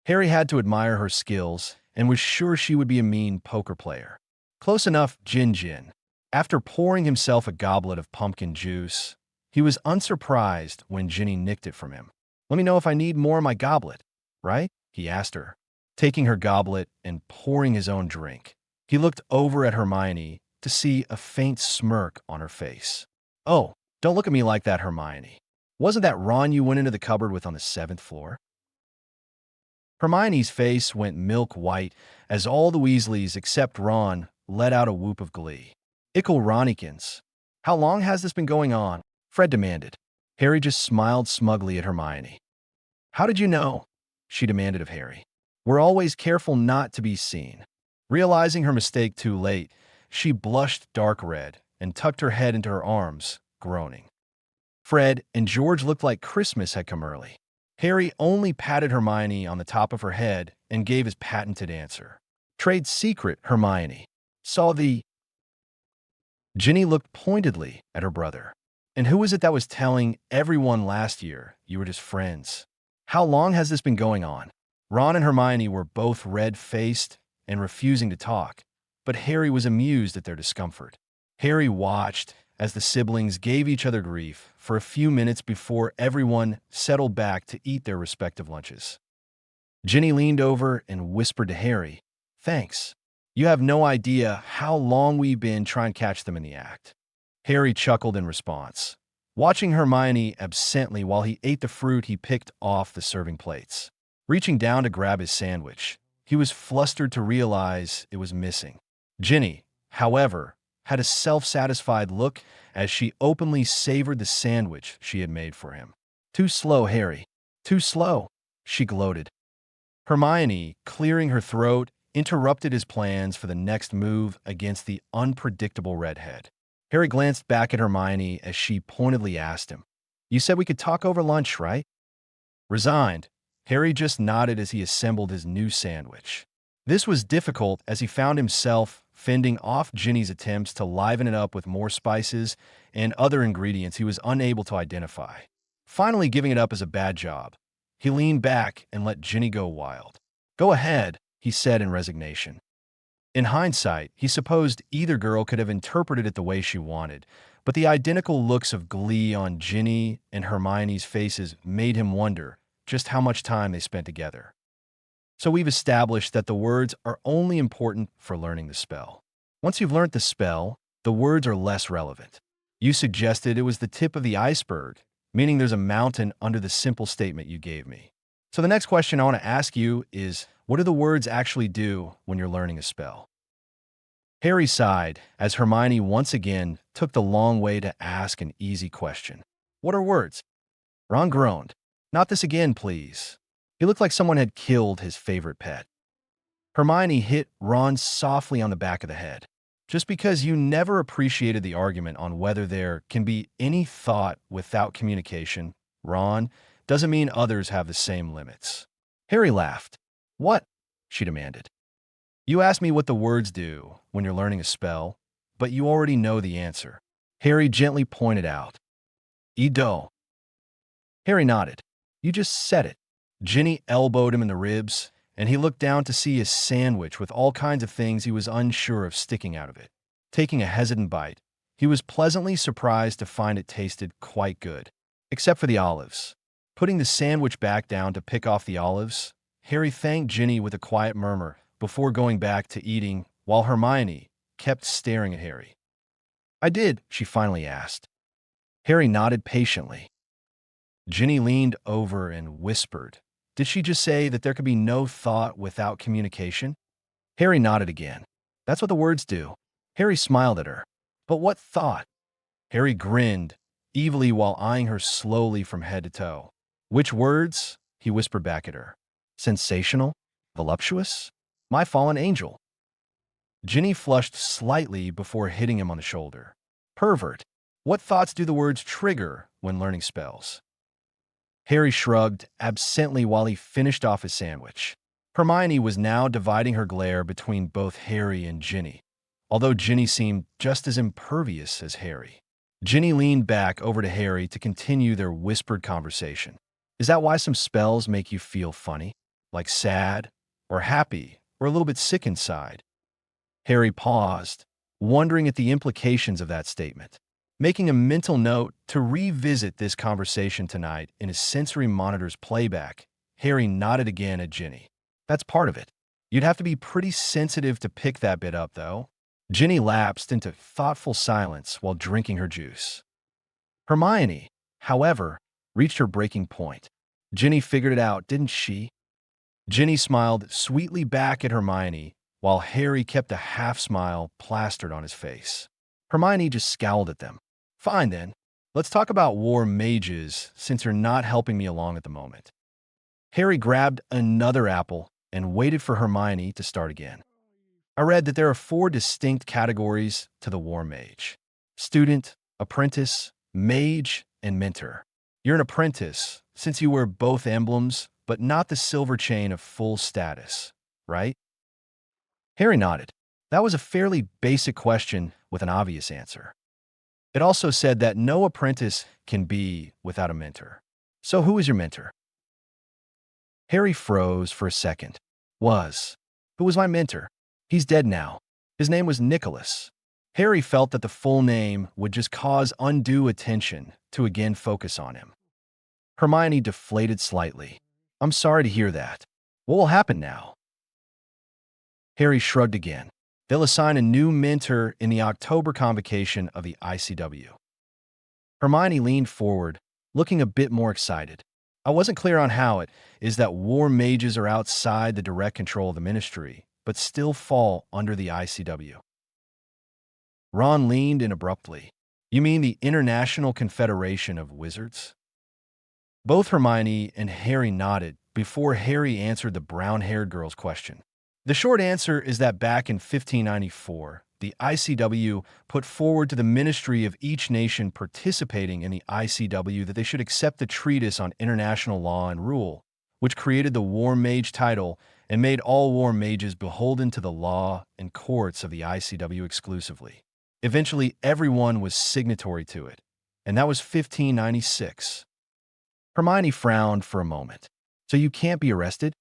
Harry had to admire her skills and was sure she would be a mean poker player. Close enough, Gin. After pouring himself a goblet of pumpkin juice, he was unsurprised when Ginny nicked it from him. Let me know if I need more of my goblet, right? He asked her, taking her goblet and pouring his own drink. He looked over at Hermione to see a faint smirk on her face. Oh, don't look at me like that, Hermione. Wasn't that Ron you went into the cupboard with on the 7th floor? Hermione's face went milk white as all the Weasleys except Ron let out a whoop of glee. Ickle Ronikins. How long has this been going on? Fred demanded. Harry just smiled smugly at Hermione. How did you know? She demanded of Harry. We're always careful not to be seen. Realizing her mistake too late, she blushed dark red and tucked her head into her arms, groaning. Fred and George looked like Christmas had come early. Harry only patted Hermione on the top of her head and gave his patented answer. Trade secret, Hermione. Saw the... Ginny looked pointedly at her brother. And who was it that was telling everyone last year you were just friends? How long has this been going on? Ron and Hermione were both red-faced and refusing to talk, but Harry was amused at their discomfort. Harry watched as the siblings gave each other grief for a few minutes before everyone settled back to eat their respective lunches. Ginny leaned over and whispered to Harry, "Thanks. You have no idea how long we've been trying to catch them in the act." Harry chuckled in response, watching Hermione absently while he ate the fruit he picked off the serving plates. Reaching down to grab his sandwich, he was flustered to realize it was missing. Ginny, however, had a self-satisfied look as she openly savored the sandwich she had made for him. "Too slow, Harry. Too slow," she gloated. Hermione, clearing her throat, interrupted his plans for the next move against the unpredictable redhead. Harry glanced back at Hermione as she pointedly asked him, "You said we could talk over lunch, right?" Resigned, Harry just nodded as he assembled his new sandwich. This was difficult as he found himself fending off Ginny's attempts to liven it up with more spices and other ingredients he was unable to identify. Finally giving it up as a bad job, he leaned back and let Ginny go wild. "Go ahead," he said in resignation. In hindsight, he supposed either girl could have interpreted it the way she wanted, but the identical looks of glee on Ginny and Hermione's faces made him wonder just how much time they spent together. So we've established that the words are only important for learning the spell. Once you've learned the spell, the words are less relevant. You suggested it was the tip of the iceberg, meaning there's a mountain under the simple statement you gave me. So the next question I want to ask you is, what do the words actually do when you're learning a spell? Harry sighed as Hermione once again took the long way to ask an easy question. "What are words?" Ron groaned. "Not this again, please." He looked like someone had killed his favorite pet. Hermione hit Ron softly on the back of the head. "Just because you never appreciated the argument on whether there can be any thought without communication, Ron, doesn't mean others have the same limits." Harry laughed. "What?" she demanded. "You asked me what the words do when you're learning a spell, but you already know the answer." Harry gently pointed out. "Edo." Harry nodded. "You just said it." Ginny elbowed him in the ribs, and he looked down to see his sandwich with all kinds of things he was unsure of sticking out of it. Taking a hesitant bite, he was pleasantly surprised to find it tasted quite good, except for the olives. Putting the sandwich back down to pick off the olives, Harry thanked Ginny with a quiet murmur before going back to eating while Hermione kept staring at Harry. "I did," she finally asked. Harry nodded patiently. Ginny leaned over and whispered, "Did she just say that there could be no thought without communication?" Harry nodded again. "That's what the words do." Harry smiled at her. "But what thought?" Harry grinned, evilly while eyeing her slowly from head to toe. "Which words?" he whispered back at her. "Sensational? Voluptuous? My fallen angel." Ginny flushed slightly before hitting him on the shoulder. "Pervert. What thoughts do the words trigger when learning spells?" Harry shrugged absently while he finished off his sandwich. Hermione was now dividing her glare between both Harry and Ginny, although Ginny seemed just as impervious as Harry. Ginny leaned back over to Harry to continue their whispered conversation. "Is that why some spells make you feel funny? Like sad, or happy, or a little bit sick inside?" Harry paused, wondering at the implications of that statement. Making a mental note to revisit this conversation tonight in his sensory monitor's playback, Harry nodded again at Ginny. "That's part of it. You'd have to be pretty sensitive to pick that bit up, though." Ginny lapsed into thoughtful silence while drinking her juice. Hermione, however, reached her breaking point. "Ginny figured it out, didn't she?" Ginny smiled sweetly back at Hermione, while Harry kept a half-smile plastered on his face. Hermione just scowled at them. "Fine then, let's talk about war mages since you're not helping me along at the moment." Harry grabbed another apple and waited for Hermione to start again. I read that there are 4 distinct categories to the War Mage: student, apprentice, mage, and mentor. You're an apprentice, since you wear both emblems, but not the silver chain of full status, right? Harry nodded. That was a fairly basic question with an obvious answer. It also said that no apprentice can be without a mentor. So who is your mentor? Harry froze for a second. Who was my mentor? He's dead now. His name was Nicholas. Harry felt that the full name would just cause undue attention to again focus on him. Hermione deflated slightly. I'm sorry to hear that. What will happen now? Harry shrugged again. They'll assign a new mentor in the October convocation of the ICW. Hermione leaned forward, looking a bit more excited. I wasn't clear on how it is that war mages are outside the direct control of the ministry, but still fall under the ICW. Ron leaned in abruptly. You mean the International Confederation of Wizards? Both Hermione and Harry nodded before Harry answered the brown-haired girl's question. The short answer is that back in 1594, the ICW put forward to the ministry of each nation participating in the ICW that they should accept the Treatise on International Law and Rule, which created the War Mage title and made all war mages beholden to the law and courts of the ICW exclusively. Eventually, everyone was signatory to it, and that was 1596. Hermione frowned for a moment. So you can't be arrested?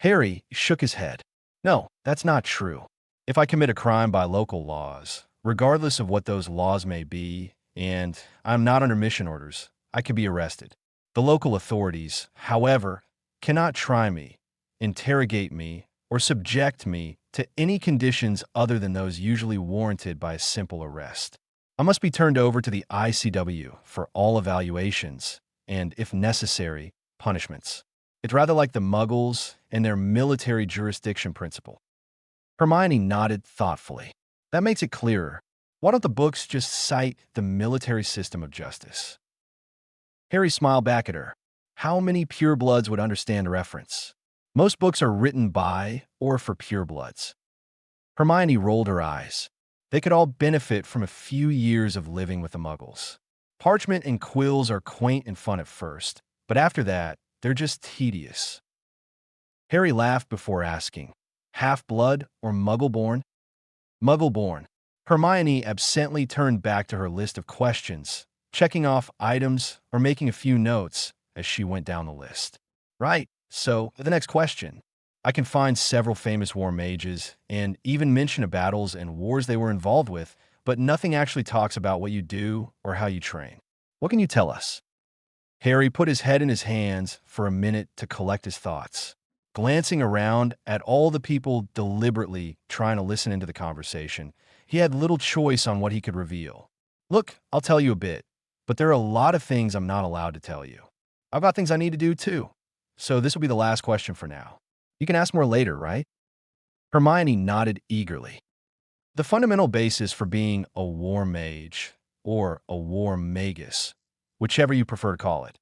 Harry shook his head. No, that's not true. If I commit a crime by local laws, regardless of what those laws may be, and I'm not under mission orders, I could be arrested. The local authorities, however, cannot try me, interrogate me, or subject me to any conditions other than those usually warranted by a simple arrest. I must be turned over to the ICW for all evaluations and, if necessary, punishments. It's rather like the Muggles and their military jurisdiction principle. Hermione nodded thoughtfully. That makes it clearer. Why don't the books just cite the military system of justice? Harry smiled back at her. How many purebloods would understand the reference? Most books are written by or for purebloods. Hermione rolled her eyes. They could all benefit from a few years of living with the Muggles. Parchment and quills are quaint and fun at first, but after that, they're just tedious. Harry laughed before asking, half-blood or Muggle-born? Muggle-born. Hermione absently turned back to her list of questions, checking off items or making a few notes as she went down the list. Right, so the next question. I can find several famous war mages and even mention of battles and wars they were involved with, but nothing actually talks about what you do or how you train. What can you tell us? Harry put his head in his hands for a minute to collect his thoughts, glancing around at all the people deliberately trying to listen into the conversation. He had little choice on what he could reveal. Look, I'll tell you a bit, but there are a lot of things I'm not allowed to tell you. I've got things I need to do too. So this will be the last question for now. You can ask more later, right? Hermione nodded eagerly. The fundamental basis for being a war mage, or a war magus, whichever you prefer to call it,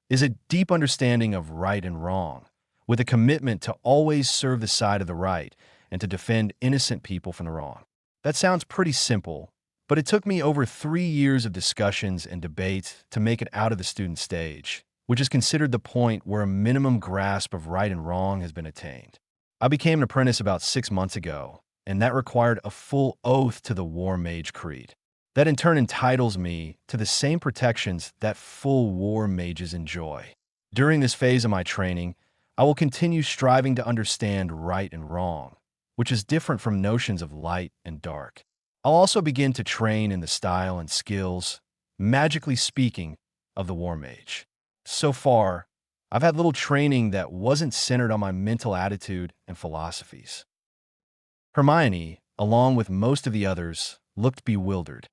is a deep understanding of right and wrong, with a commitment to always serve the side of the right and to defend innocent people from the wrong. That sounds pretty simple, but it took me over 3 years of discussions and debate to make it out of the student stage, which is considered the point where a minimum grasp of right and wrong has been attained. I became an apprentice about 6 months ago, and that required a full oath to the War Mage Creed. That in turn entitles me to the same protections that full war mages enjoy. During this phase of my training, I will continue striving to understand right and wrong, which is different from notions of light and dark. I'll also begin to train in the style and skills, magically speaking, of the war mage. So far, I've had little training that wasn't centered on my mental attitude and philosophies. Hermione, along with most of the others, looked bewildered.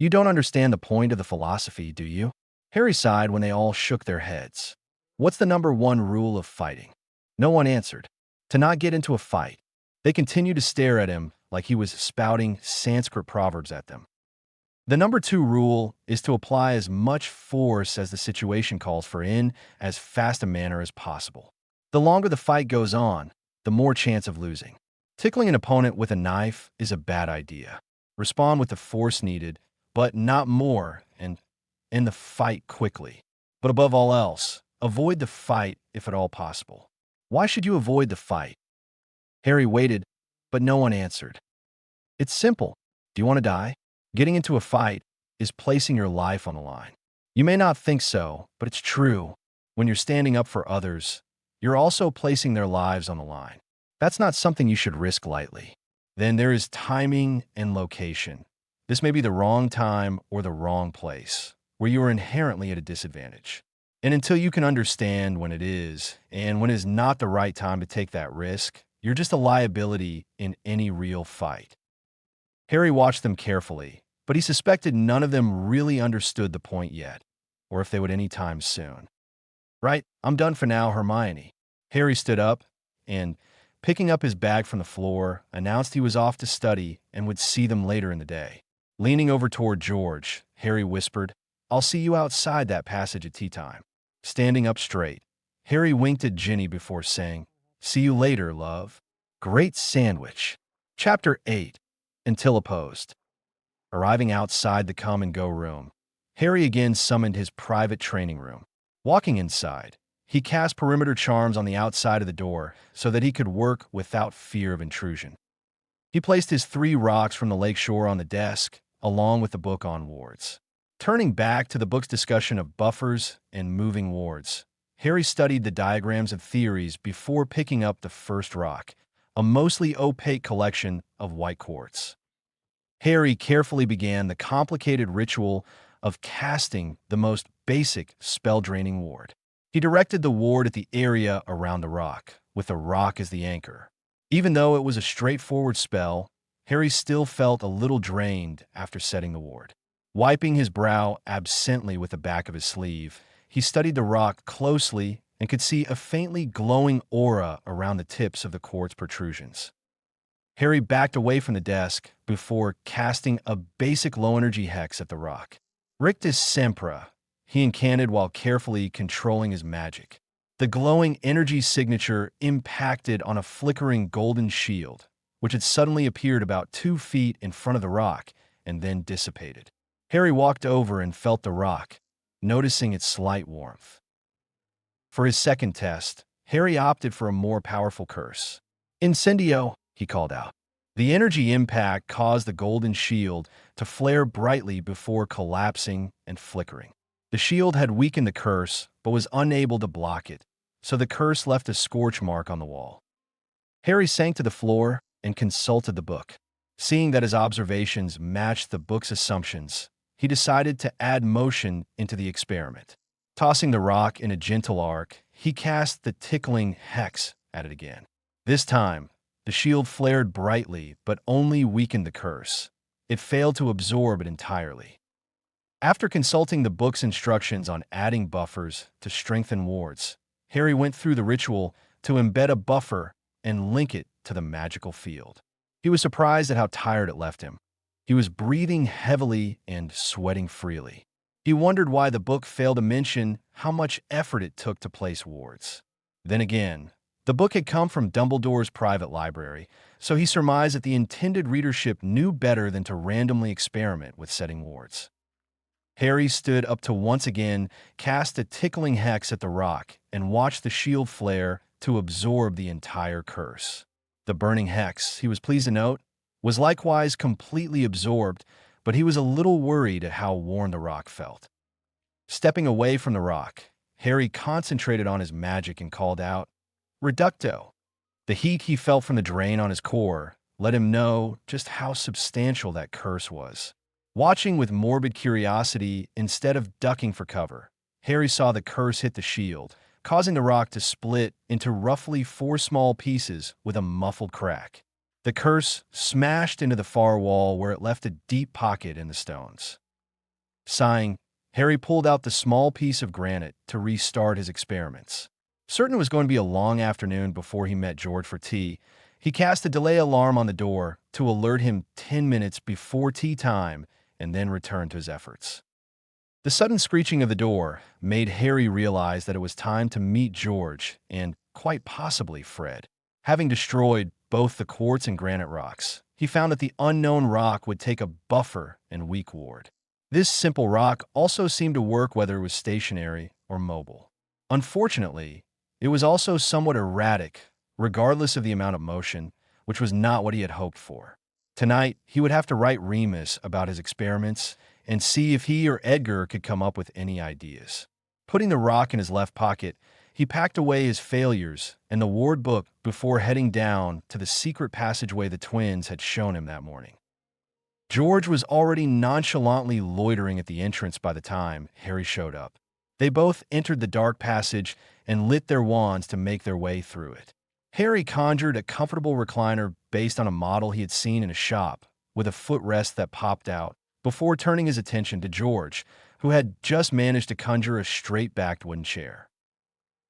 You don't understand the point of the philosophy, do you? Harry sighed when they all shook their heads. What's the number 1 rule of fighting? No one answered. To not get into a fight. They continued to stare at him like he was spouting Sanskrit proverbs at them. The number 2 rule is to apply as much force as the situation calls for in as fast a manner as possible. The longer the fight goes on, the more chance of losing. Tickling an opponent with a knife is a bad idea. Respond with the force needed, but not more, and end the fight quickly. But above all else, avoid the fight if at all possible. Why should you avoid the fight? Harry waited, but no one answered. It's simple. Do you want to die? Getting into a fight is placing your life on the line. You may not think so, but it's true. When you're standing up for others, you're also placing their lives on the line. That's not something you should risk lightly. Then there is timing and location. This may be the wrong time or the wrong place, where you are inherently at a disadvantage. And until you can understand when it is and when it is not the right time to take that risk, you're just a liability in any real fight. Harry watched them carefully, but he suspected none of them really understood the point yet, or if they would any time soon. Right, I'm done for now, Hermione. Harry stood up and, picking up his bag from the floor, announced he was off to study and would see them later in the day. Leaning over toward George, Harry whispered, I'll see you outside that passage at tea time. Standing up straight, Harry winked at Ginny before saying, See you later, love. Great sandwich. Chapter 8. Until opposed. Arriving outside the come-and-go room, Harry again summoned his private training room. Walking inside, he cast perimeter charms on the outside of the door so that he could work without fear of intrusion. He placed his 3 rocks from the lakeshore on the desk, along with the book on wards. Turning back to the book's discussion of buffers and moving wards, Harry studied the diagrams of theories before picking up the first rock, a mostly opaque collection of white quartz. Harry carefully began the complicated ritual of casting the most basic spell-draining ward. He directed the ward at the area around the rock, with the rock as the anchor. Even though it was a straightforward spell, Harry still felt a little drained after setting the ward. Wiping his brow absently with the back of his sleeve, he studied the rock closely and could see a faintly glowing aura around the tips of the quartz protrusions. Harry backed away from the desk before casting a basic low-energy hex at the rock. Rictus Sempra, he incanted while carefully controlling his magic. The glowing energy signature impacted on a flickering golden shield, which had suddenly appeared about 2 feet in front of the rock and then dissipated. Harry walked over and felt the rock, noticing its slight warmth. For his second test, Harry opted for a more powerful curse. Incendio, he called out. The energy impact caused the golden shield to flare brightly before collapsing and flickering. The shield had weakened the curse, but was unable to block it, so the curse left a scorch mark on the wall. Harry sank to the floor and consulted the book. Seeing that his observations matched the book's assumptions, he decided to add motion into the experiment. Tossing the rock in a gentle arc, he cast the tickling hex at it again. This time, the shield flared brightly but only weakened the curse. It failed to absorb it entirely. After consulting the book's instructions on adding buffers to strengthen wards, Harry went through the ritual to embed a buffer and link it to the magical field. He was surprised at how tired it left him. He was breathing heavily and sweating freely. He wondered why the book failed to mention how much effort it took to place wards. Then again, the book had come from Dumbledore's private library, so he surmised that the intended readership knew better than to randomly experiment with setting wards. Harry stood up to once again cast a tickling hex at the rock and watched the shield flare to absorb the entire curse. The burning hex, he was pleased to note, was likewise completely absorbed, but he was a little worried at how worn the rock felt. Stepping away from the rock, Harry concentrated on his magic and called out, Reducto. The heat he felt from the drain on his core let him know just how substantial that curse was. Watching with morbid curiosity instead of ducking for cover, Harry saw the curse hit the shield, causing the rock to split into roughly 4 small pieces with a muffled crack. The curse smashed into the far wall where it left a deep pocket in the stones. Sighing, Harry pulled out the small piece of granite to restart his experiments. Certain it was going to be a long afternoon before he met George for tea, he cast a delay alarm on the door to alert him 10 minutes before tea time and then returned to his efforts. The sudden screeching of the door made Harry realize that it was time to meet George and quite possibly Fred. Having destroyed both the quartz and granite rocks, he found that the unknown rock would take a buffer and weak ward. This simple rock also seemed to work whether it was stationary or mobile. Unfortunately, it was also somewhat erratic, regardless of the amount of motion, which was not what he had hoped for. Tonight, he would have to write Remus about his experiments and see if he or Edgar could come up with any ideas. Putting the rock in his left pocket, he packed away his failures and the ward book before heading down to the secret passageway the twins had shown him that morning. George was already nonchalantly loitering at the entrance by the time Harry showed up. They both entered the dark passage and lit their wands to make their way through it. Harry conjured a comfortable recliner based on a model he had seen in a shop, with a footrest that popped out, before turning his attention to George, who had just managed to conjure a straight-backed wooden chair.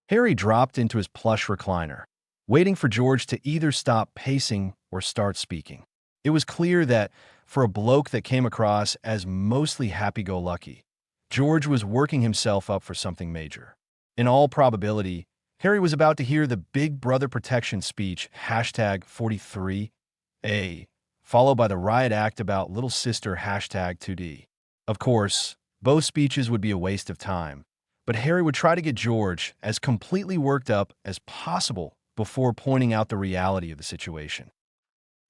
Harry dropped into his plush recliner, waiting for George to either stop pacing or start speaking. It was clear that, for a bloke that came across as mostly happy-go-lucky, George was working himself up for something major. In all probability, Harry was about to hear the Big Brother protection speech #43A, followed by the riot act about little sister #2D. Of course, both speeches would be a waste of time, but Harry would try to get George as completely worked up as possible before pointing out the reality of the situation.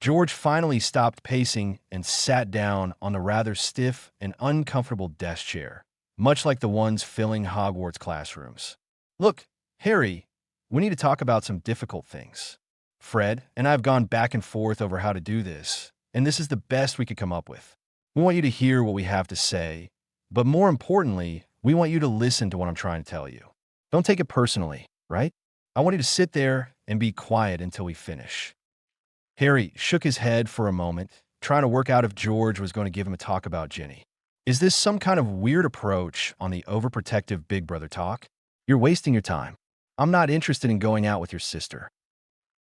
George finally stopped pacing and sat down on the rather stiff and uncomfortable desk chair, much like the ones filling Hogwarts classrooms. "Look, Harry, we need to talk about some difficult things. Fred and I have gone back and forth over how to do this, and this is the best we could come up with. We want you to hear what we have to say, but more importantly, we want you to listen to what I'm trying to tell you. Don't take it personally, right? I want you to sit there and be quiet until we finish." Harry shook his head for a moment, trying to work out if George was going to give him a talk about Ginny. Is this some kind of weird approach on the overprotective Big Brother talk? You're wasting your time. I'm not interested in going out with your sister.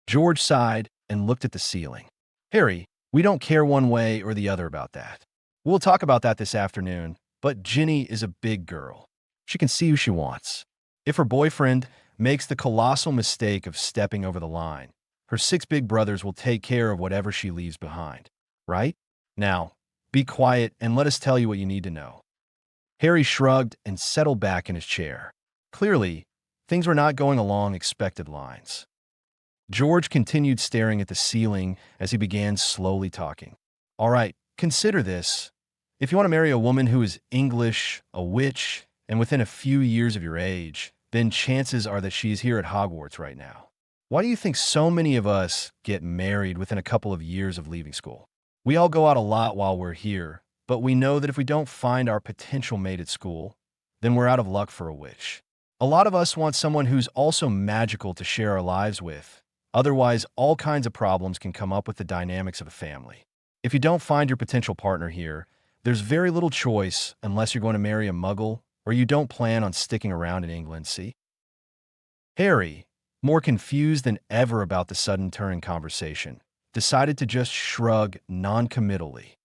George sighed and looked at the ceiling. Harry, we don't care one way or the other about that. We'll talk about that this afternoon, but Ginny is a big girl. She can see who she wants. If her boyfriend makes the colossal mistake of stepping over the line, her 6 big brothers will take care of whatever she leaves behind, right? Now, be quiet and let us tell you what you need to know. Harry shrugged and settled back in his chair. Clearly, things were not going along expected lines. George continued staring at the ceiling as he began slowly talking. All right, consider this. If you want to marry a woman who is English, a witch, and within a few years of your age, then chances are that she is here at Hogwarts right now. Why do you think so many of us get married within a couple of years of leaving school? We all go out a lot while we're here, but we know that if we don't find our potential mate at school, then we're out of luck for a witch. A lot of us want someone who's also magical to share our lives with. Otherwise, all kinds of problems can come up with the dynamics of a family. If you don't find your potential partner here, there's very little choice unless you're going to marry a muggle or you don't plan on sticking around in England, see? Harry, more confused than ever about the sudden turn in conversation, decided to just shrug non-committally.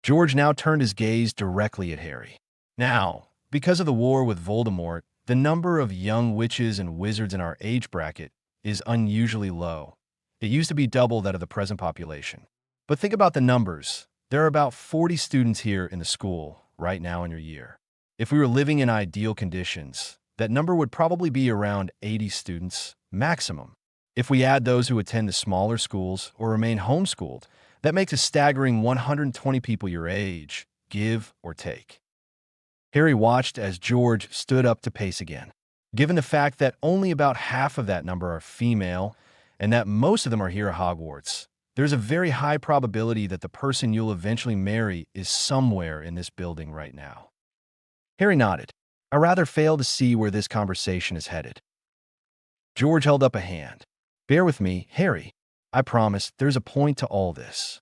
George now turned his gaze directly at Harry. Now, because of the war with Voldemort, the number of young witches and wizards in our age bracket is unusually low. It used to be double that of the present population. But think about the numbers. There are about 40 students here in the school right now in your year. If we were living in ideal conditions, that number would probably be around 80 students maximum. If we add those who attend the smaller schools or remain homeschooled, that makes a staggering 120 people your age, give or take. Harry watched as George stood up to pace again. Given the fact that only about half of that number are female and that most of them are here at Hogwarts, there's a very high probability that the person you'll eventually marry is somewhere in this building right now. Harry nodded. I rather fail to see where this conversation is headed. George held up a hand. Bear with me, Harry. I promise there's a point to all this.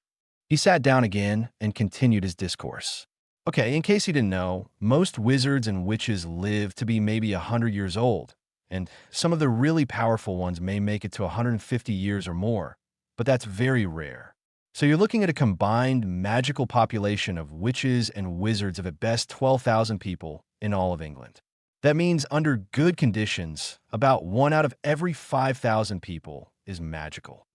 He sat down again and continued his discourse. Okay, in case you didn't know, most wizards and witches live to be maybe 100 years old, and some of the really powerful ones may make it to 150 years or more, but that's very rare. So you're looking at a combined magical population of witches and wizards of at best 12,000 people in all of England. That means under good conditions, about 1 out of every 5,000 people is magical.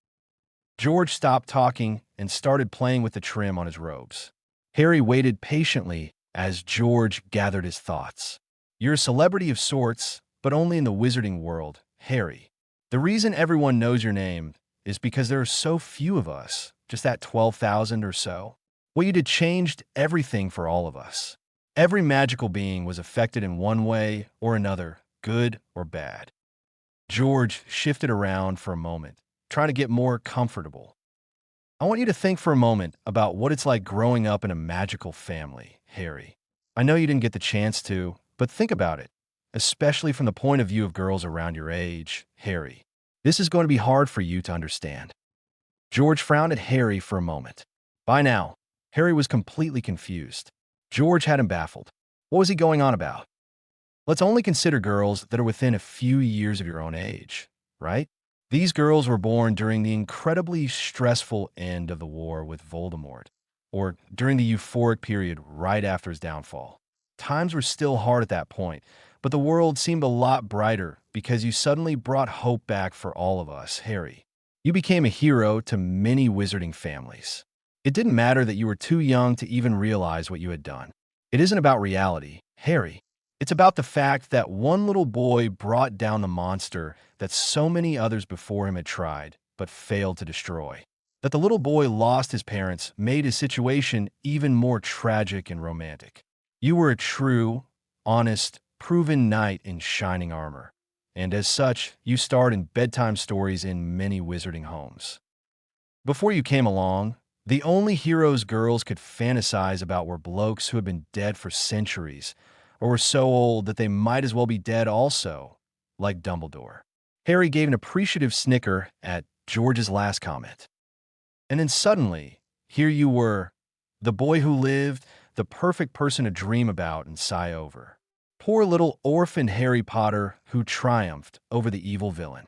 George stopped talking and started playing with the trim on his robes. Harry waited patiently as George gathered his thoughts. You're a celebrity of sorts, but only in the wizarding world, Harry. The reason everyone knows your name is because there are so few of us, just that 12,000 or so. What you did changed everything for all of us. Every magical being was affected in one way or another, good or bad. George shifted around for a moment, trying to get more comfortable. I want you to think for a moment about what it's like growing up in a magical family, Harry. I know you didn't get the chance to, but think about it, especially from the point of view of girls around your age, Harry. This is going to be hard for you to understand. George frowned at Harry for a moment. By now, Harry was completely confused. George had him baffled. What was he going on about? Let's only consider girls that are within a few years of your own age, right? These girls were born during the incredibly stressful end of the war with Voldemort, or during the euphoric period right after his downfall. Times were still hard at that point, but the world seemed a lot brighter because you suddenly brought hope back for all of us, Harry. You became a hero to many wizarding families. It didn't matter that you were too young to even realize what you had done. It isn't about reality, Harry. It's about the fact that one little boy brought down the monster that so many others before him had tried, but failed to destroy. That the little boy lost his parents made his situation even more tragic and romantic. You were a true, honest, proven knight in shining armor. And as such, you starred in bedtime stories in many wizarding homes. Before you came along, the only heroes girls could fantasize about were blokes who had been dead for centuries, or were so old that they might as well be dead also, like Dumbledore. Harry gave an appreciative snicker at George's last comment. And then suddenly, here you were, the boy who lived, the perfect person to dream about and sigh over. Poor little orphan Harry Potter who triumphed over the evil villain.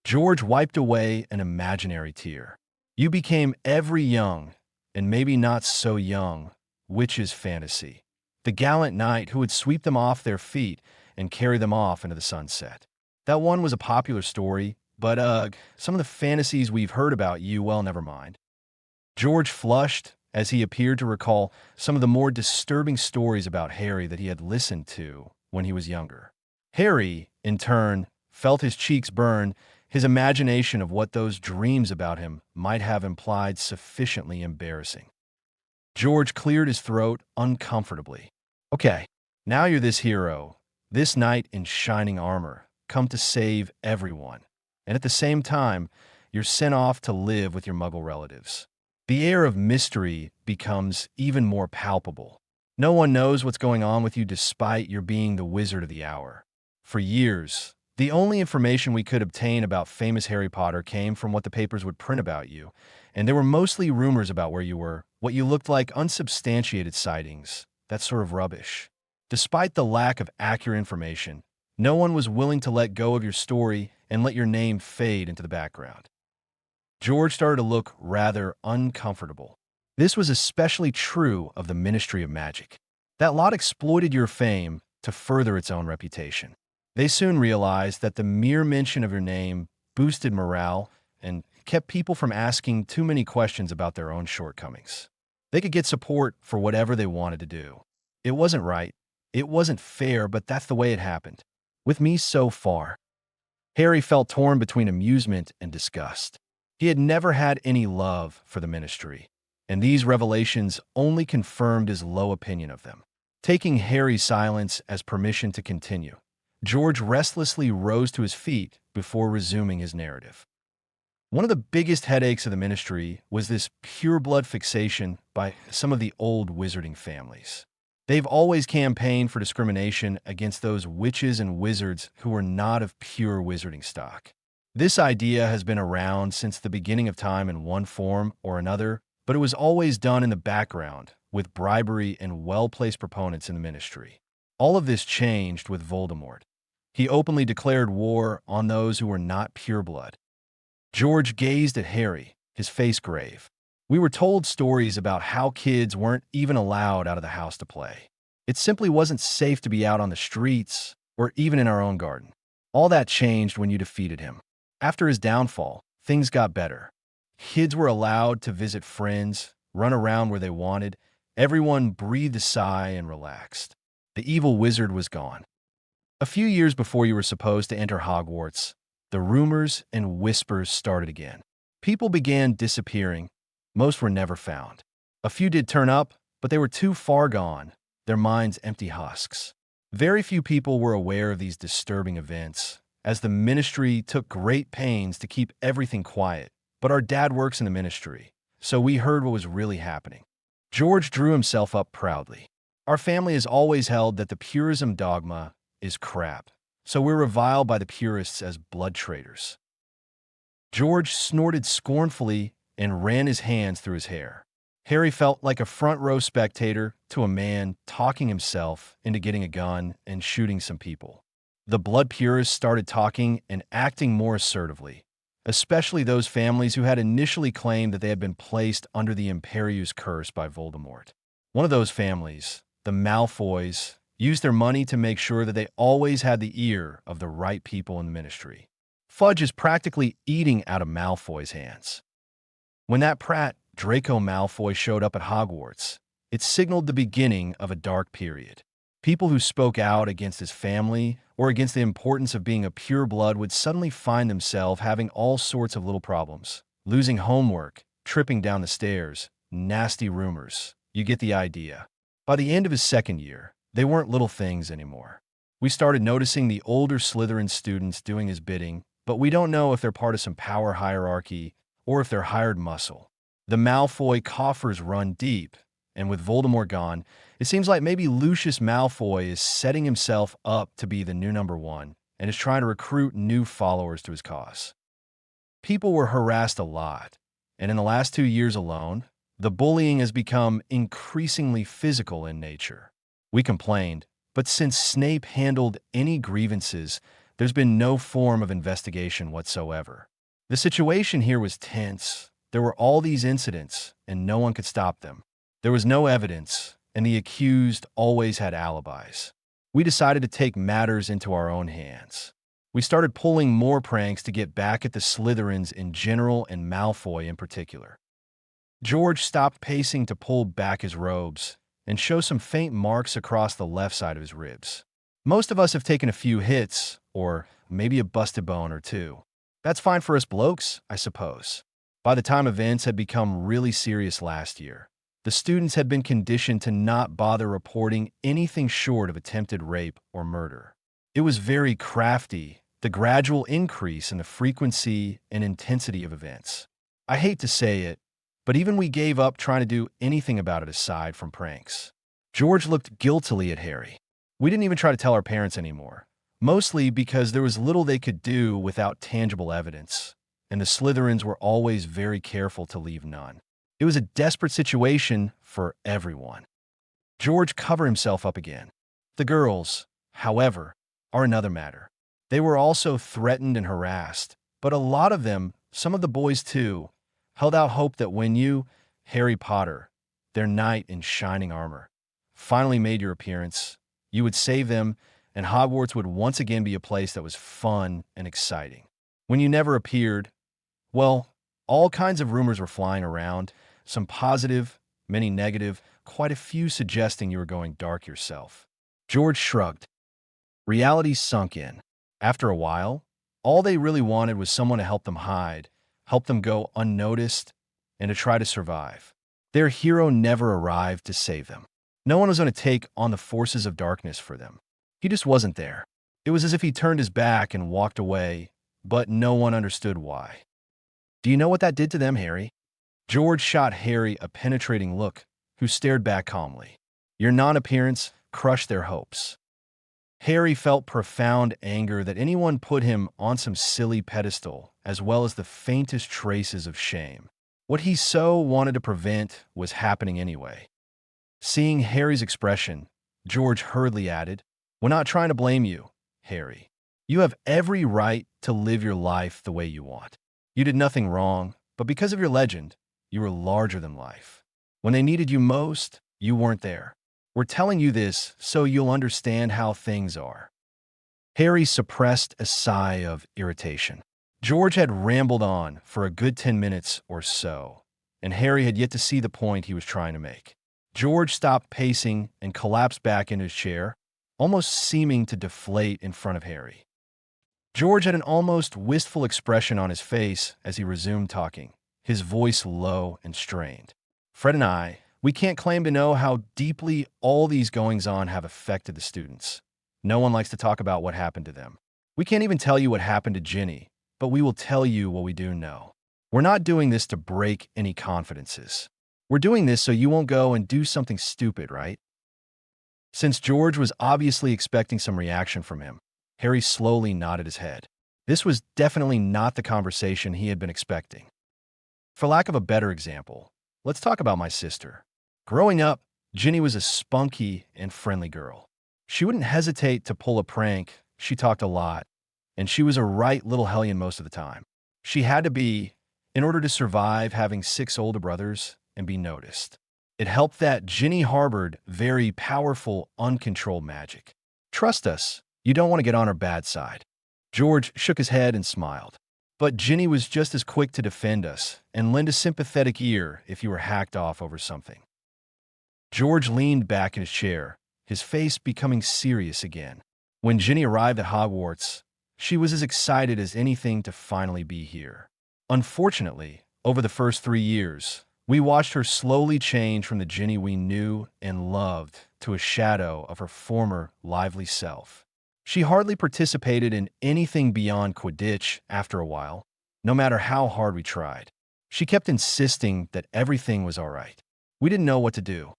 George wiped away an imaginary tear. You became every young, and maybe not so young, witch's fantasy. The gallant knight who would sweep them off their feet and carry them off into the sunset. That one was a popular story, but some of the fantasies we've heard about you, well, never mind. George flushed as he appeared to recall some of the more disturbing stories about Harry that he had listened to when he was younger. Harry, in turn, felt his cheeks burn, his imagination of what those dreams about him might have implied sufficiently embarrassing. George cleared his throat uncomfortably. Okay, now you're this hero, this knight in shining armor, come to save everyone. And at the same time, you're sent off to live with your muggle relatives. The air of mystery becomes even more palpable. No one knows what's going on with you despite your being the wizard of the hour. For years, the only information we could obtain about famous Harry Potter came from what the papers would print about you, and there were mostly rumors about where you were, what you looked like, unsubstantiated sightings, that sort of rubbish. Despite the lack of accurate information, no one was willing to let go of your story and let your name fade into the background. George started to look rather uncomfortable. This was especially true of the Ministry of Magic. That lot exploited your fame to further its own reputation. They soon realized that the mere mention of your name boosted morale and kept people from asking too many questions about their own shortcomings. They could get support for whatever they wanted to do. It wasn't right. It wasn't fair, but that's the way it happened. With me so far. Harry felt torn between amusement and disgust. He had never had any love for the Ministry, and these revelations only confirmed his low opinion of them. Taking Harry's silence as permission to continue, George restlessly rose to his feet before resuming his narrative. One of the biggest headaches of the Ministry was this pureblood fixation by some of the old wizarding families. They've always campaigned for discrimination against those witches and wizards who were not of pure wizarding stock. This idea has been around since the beginning of time in one form or another, but it was always done in the background, with bribery and well-placed proponents in the Ministry. All of this changed with Voldemort. He openly declared war on those who were not pureblood. George gazed at Harry, his face grave. We were told stories about how kids weren't even allowed out of the house to play. It simply wasn't safe to be out on the streets, or even in our own garden. All that changed when you defeated him. After his downfall, things got better. Kids were allowed to visit friends, run around where they wanted. Everyone breathed a sigh and relaxed. The evil wizard was gone. A few years before you were supposed to enter Hogwarts, the rumors and whispers started again. People began disappearing. Most were never found. A few did turn up, but they were too far gone, their minds empty husks. Very few people were aware of these disturbing events, as the ministry took great pains to keep everything quiet. But our dad works in the ministry, so we heard what was really happening. George drew himself up proudly. Our family has always held that the purism dogma is crap, so we're reviled by the purists as blood traitors. George snorted scornfully and ran his hands through his hair. Harry felt like a front-row spectator to a man talking himself into getting a gun and shooting some people. The blood purists started talking and acting more assertively, especially those families who had initially claimed that they had been placed under the Imperius curse by Voldemort. One of those families, the Malfoys, used their money to make sure that they always had the ear of the right people in the ministry. Fudge is practically eating out of Malfoy's hands. When that prat, Draco Malfoy, showed up at Hogwarts, it signaled the beginning of a dark period. People who spoke out against his family or against the importance of being a pureblood would suddenly find themselves having all sorts of little problems. Losing homework, tripping down the stairs, nasty rumors. You get the idea. By the end of his second year, they weren't little things anymore. We started noticing the older Slytherin students doing his bidding, but we don't know if they're part of some power hierarchy or if they're hired muscle. The Malfoy coffers run deep, and with Voldemort gone, it seems like maybe Lucius Malfoy is setting himself up to be the new #1 and is trying to recruit new followers to his cause. People were harassed a lot, and in the last 2 years alone, the bullying has become increasingly physical in nature. We complained, but since Snape handled any grievances, there's been no form of investigation whatsoever. The situation here was tense. There were all these incidents, and no one could stop them. There was no evidence, and the accused always had alibis. We decided to take matters into our own hands. We started pulling more pranks to get back at the Slytherins in general and Malfoy in particular. George stopped pacing to pull back his robes and show some faint marks across the left side of his ribs. Most of us have taken a few hits, or maybe a busted bone or two. That's fine for us blokes, I suppose. By the time events had become really serious last year, the students had been conditioned to not bother reporting anything short of attempted rape or murder. It was very crafty, the gradual increase in the frequency and intensity of events. I hate to say it, but even we gave up trying to do anything about it aside from pranks. George looked guiltily at Harry. We didn't even try to tell our parents anymore, mostly because there was little they could do without tangible evidence, and the Slytherins were always very careful to leave none. It was a desperate situation for everyone. George covered himself up again. The girls, however, are another matter. They were also threatened and harassed, but a lot of them, some of the boys too, held out hope that when you, Harry Potter, their knight in shining armor, finally made your appearance, you would save them, and Hogwarts would once again be a place that was fun and exciting. When you never appeared, well, all kinds of rumors were flying around, some positive, many negative, quite a few suggesting you were going dark yourself. George shrugged. Reality sunk in. After a while, all they really wanted was someone to help them hide, help them go unnoticed, and to try to survive. Their hero never arrived to save them. No one was going to take on the forces of darkness for them. He just wasn't there. It was as if he turned his back and walked away, but no one understood why. Do you know what that did to them, Harry? George shot Harry a penetrating look, who stared back calmly. Your non-appearance crushed their hopes. Harry felt profound anger that anyone put him on some silly pedestal, as well as the faintest traces of shame. What he so wanted to prevent was happening anyway. Seeing Harry's expression, George hurriedly added, "We're not trying to blame you, Harry. You have every right to live your life the way you want. You did nothing wrong, but because of your legend, you were larger than life. When they needed you most, you weren't there. We're telling you this so you'll understand how things are." Harry suppressed a sigh of irritation. George had rambled on for a good 10 minutes or so, and Harry had yet to see the point he was trying to make. George stopped pacing and collapsed back into his chair, almost seeming to deflate in front of Harry. George had an almost wistful expression on his face as he resumed talking, his voice low and strained. Fred and we can't claim to know how deeply all these goings-on have affected the students. No one likes to talk about what happened to them. We can't even tell you what happened to Ginny, but we will tell you what we do know. We're not doing this to break any confidences. We're doing this so you won't go and do something stupid, right? Since George was obviously expecting some reaction from him, Harry slowly nodded his head. This was definitely not the conversation he had been expecting. For lack of a better example, let's talk about my sister. Growing up, Ginny was a spunky and friendly girl. She wouldn't hesitate to pull a prank, she talked a lot, and she was a right little hellion most of the time. She had to be, in order to survive having 6 older brothers and be noticed. It helped that Ginny harbored very powerful, uncontrolled magic. Trust us, you don't want to get on her bad side. George shook his head and smiled. But Ginny was just as quick to defend us and lend a sympathetic ear if you were hacked off over something. George leaned back in his chair, his face becoming serious again. When Ginny arrived at Hogwarts, she was as excited as anything to finally be here. Unfortunately, over the first 3 years, we watched her slowly change from the Ginny we knew and loved to a shadow of her former lively self. She hardly participated in anything beyond Quidditch after a while, no matter how hard we tried. She kept insisting that everything was all right. We didn't know what to do.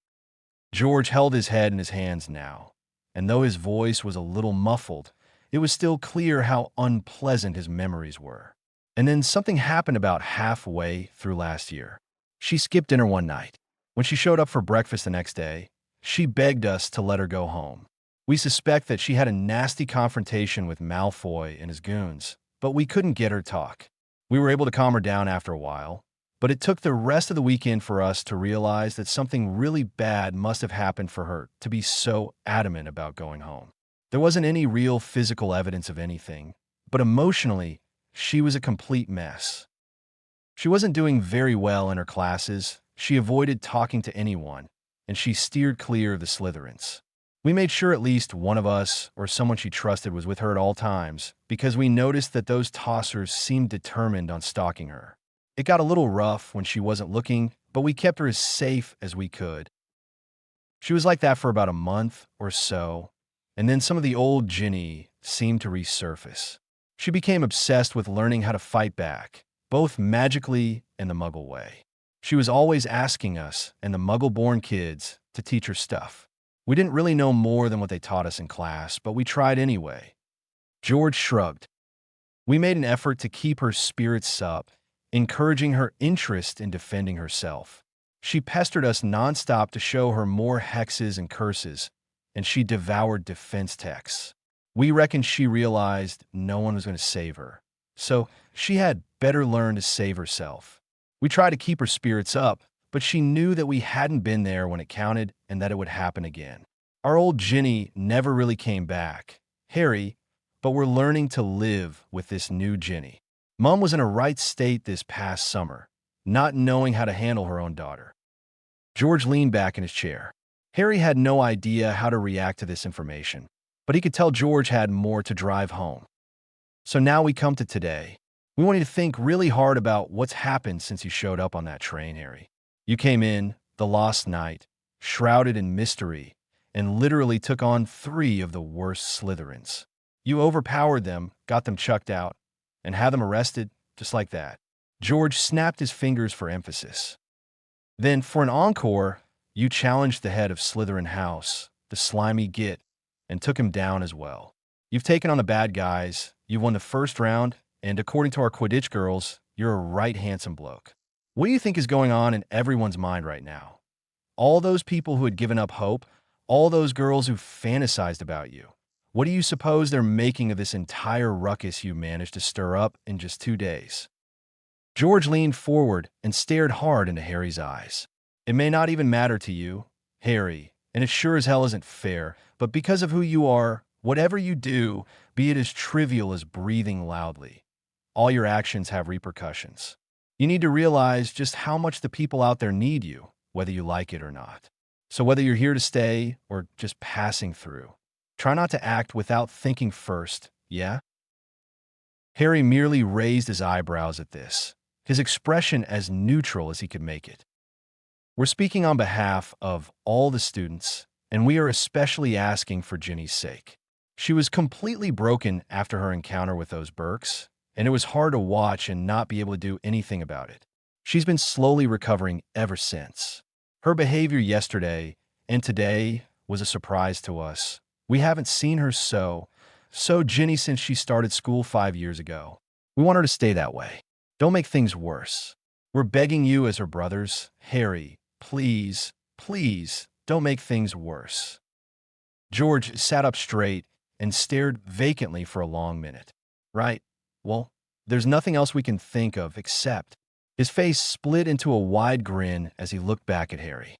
George held his head in his hands now, and though his voice was a little muffled, it was still clear how unpleasant his memories were. And then something happened about halfway through last year. She skipped dinner one night. When she showed up for breakfast the next day, she begged us to let her go home. We suspect that she had a nasty confrontation with Malfoy and his goons, but we couldn't get her to talk. We were able to calm her down after a while, but it took the rest of the weekend for us to realize that something really bad must have happened for her to be so adamant about going home. There wasn't any real physical evidence of anything, but emotionally, she was a complete mess. She wasn't doing very well in her classes, she avoided talking to anyone, and she steered clear of the Slytherins. We made sure at least one of us or someone she trusted was with her at all times because we noticed that those tossers seemed determined on stalking her. It got a little rough when she wasn't looking, but we kept her as safe as we could. She was like that for about a month or so, and then some of the old Ginny seemed to resurface. She became obsessed with learning how to fight back, both magically and the Muggle way. She was always asking us and the Muggle-born kids to teach her stuff. We didn't really know more than what they taught us in class, but we tried anyway. George shrugged. We made an effort to keep her spirits up, encouraging her interest in defending herself. She pestered us nonstop to show her more hexes and curses, and she devoured defense texts. We reckoned she realized no one was going to save her, so she had better learn to save herself. We tried to keep her spirits up, but she knew that we hadn't been there when it counted and that it would happen again. Our old Ginny never really came back, Harry, but we're learning to live with this new Ginny. Mom was in a right state this past summer, not knowing how to handle her own daughter. George leaned back in his chair. Harry had no idea how to react to this information, but he could tell George had more to drive home. So now we come to today. We want you to think really hard about what's happened since you showed up on that train, Harry. You came in, the lost night, shrouded in mystery, and literally took on 3 of the worst Slytherins. You overpowered them, got them chucked out, and had them arrested just like that. George snapped his fingers for emphasis. Then, for an encore, you challenged the head of Slytherin House, the slimy Git, and took him down as well. You've taken on the bad guys, you won the first round, and according to our Quidditch girls, you're a right handsome bloke. What do you think is going on in everyone's mind right now? All those people who had given up hope, all those girls who fantasized about you. What do you suppose they're making of this entire ruckus you managed to stir up in just 2 days? George leaned forward and stared hard into Harry's eyes. It may not even matter to you, Harry, and it sure as hell isn't fair, but because of who you are, Whatever you do, be it as trivial as breathing loudly, all your actions have repercussions. You need to realize just how much the people out there need you, whether you like it or not. So whether you're here to stay or just passing through, try not to act without thinking first, yeah? Harry merely raised his eyebrows at this, his expression as neutral as he could make it. We're speaking on behalf of all the students, and we are especially asking for Ginny's sake. She was completely broken after her encounter with those Burks, and it was hard to watch and not be able to do anything about it. She's been slowly recovering ever since. Her behavior yesterday and today was a surprise to us. We haven't seen her so Ginny since she started school 5 years ago. We want her to stay that way. Don't make things worse. We're begging you as her brothers, Harry, please, please, don't make things worse. George sat up straight and stared vacantly for a long minute. Right, well, there's nothing else we can think of except. His face split into a wide grin as he looked back at Harry.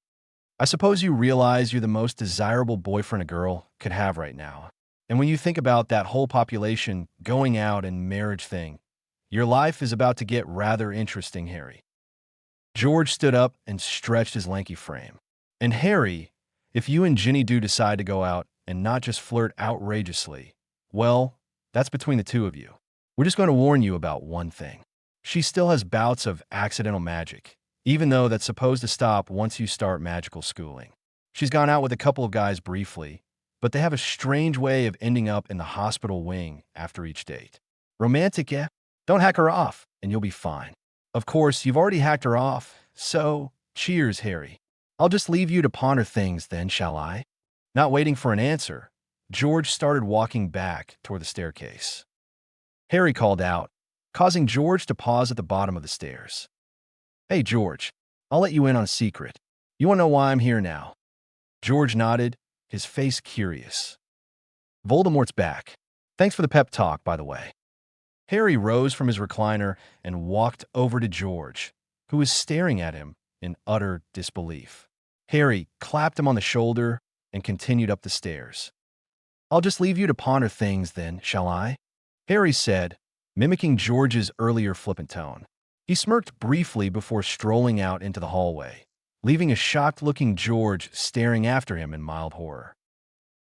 I suppose you realize you're the most desirable boyfriend a girl could have right now. And when you think about that whole population going out and marriage thing, your life is about to get rather interesting, Harry. George stood up and stretched his lanky frame. And Harry, if you and Ginny do decide to go out and not just flirt outrageously, well, that's between the two of you. We're just going to warn you about one thing. She still has bouts of accidental magic, even though that's supposed to stop once you start magical schooling. She's gone out with a couple of guys briefly, but they have a strange way of ending up in the hospital wing after each date. Romantic, yeah? Don't hack her off, and you'll be fine. Of course, you've already hacked her off, so cheers, Harry. I'll just leave you to ponder things then, shall I? Not waiting for an answer, George started walking back toward the staircase. Harry called out, causing George to pause at the bottom of the stairs. Hey, George, I'll let you in on a secret. You want to know why I'm here now? George nodded, his face curious. Voldemort's back. Thanks for the pep talk, by the way. Harry rose from his recliner and walked over to George, who was staring at him in utter disbelief. Harry clapped him on the shoulder and continued up the stairs. I'll just leave you to ponder things then, shall I? Harry said, mimicking George's earlier flippant tone. He smirked briefly before strolling out into the hallway, leaving a shocked-looking George staring after him in mild horror.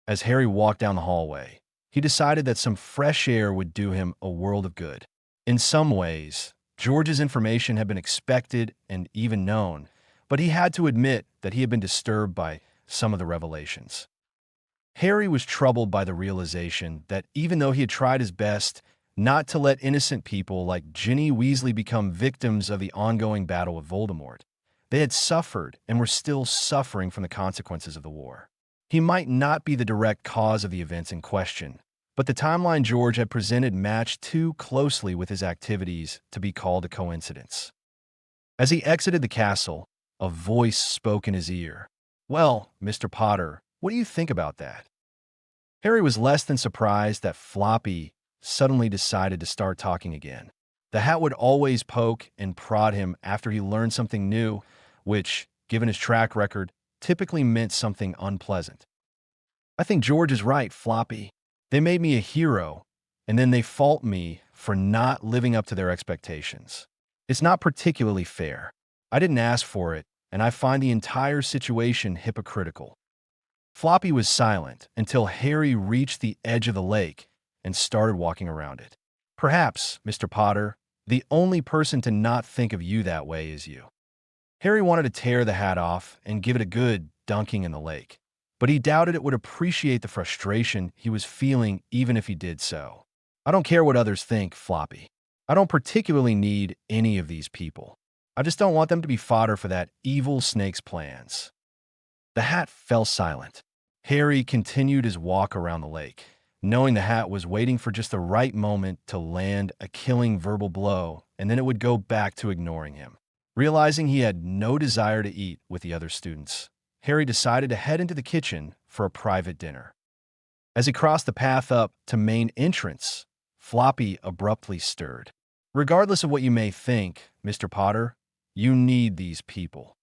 As Harry walked down the hallway, he decided that some fresh air would do him a world of good. In some ways, George's information had been expected and even known, but he had to admit that he had been disturbed by some of the revelations. Harry was troubled by the realization that even though he had tried his best not to let innocent people like Ginny Weasley become victims of the ongoing battle with Voldemort, they had suffered and were still suffering from the consequences of the war. He might not be the direct cause of the events in question, but the timeline George had presented matched too closely with his activities to be called a coincidence. As he exited the castle, a voice spoke in his ear. Well, Mr. Potter, what do you think about that? Harry was less than surprised that Floppy suddenly decided to start talking again. The hat would always poke and prod him after he learned something new, which, given his track record, typically meant something unpleasant. I think George is right, Floppy. They made me a hero, and then they fault me for not living up to their expectations. It's not particularly fair. I didn't ask for it, and I find the entire situation hypocritical. Floppy was silent until Harry reached the edge of the lake and started walking around it. Perhaps, Mr. Potter, the only person to not think of you that way is you. Harry wanted to tear the hat off and give it a good dunking in the lake, but he doubted it would appreciate the frustration he was feeling even if he did so. I don't care what others think, Floppy. I don't particularly need any of these people. I just don't want them to be fodder for that evil snake's plans. The hat fell silent. Harry continued his walk around the lake, knowing the hat was waiting for just the right moment to land a killing verbal blow, and then it would go back to ignoring him. Realizing he had no desire to eat with the other students, Harry decided to head into the kitchen for a private dinner. As he crossed the path up to main entrance, Floppy abruptly stirred. Regardless of what you may think, Mr. Potter, you need these people.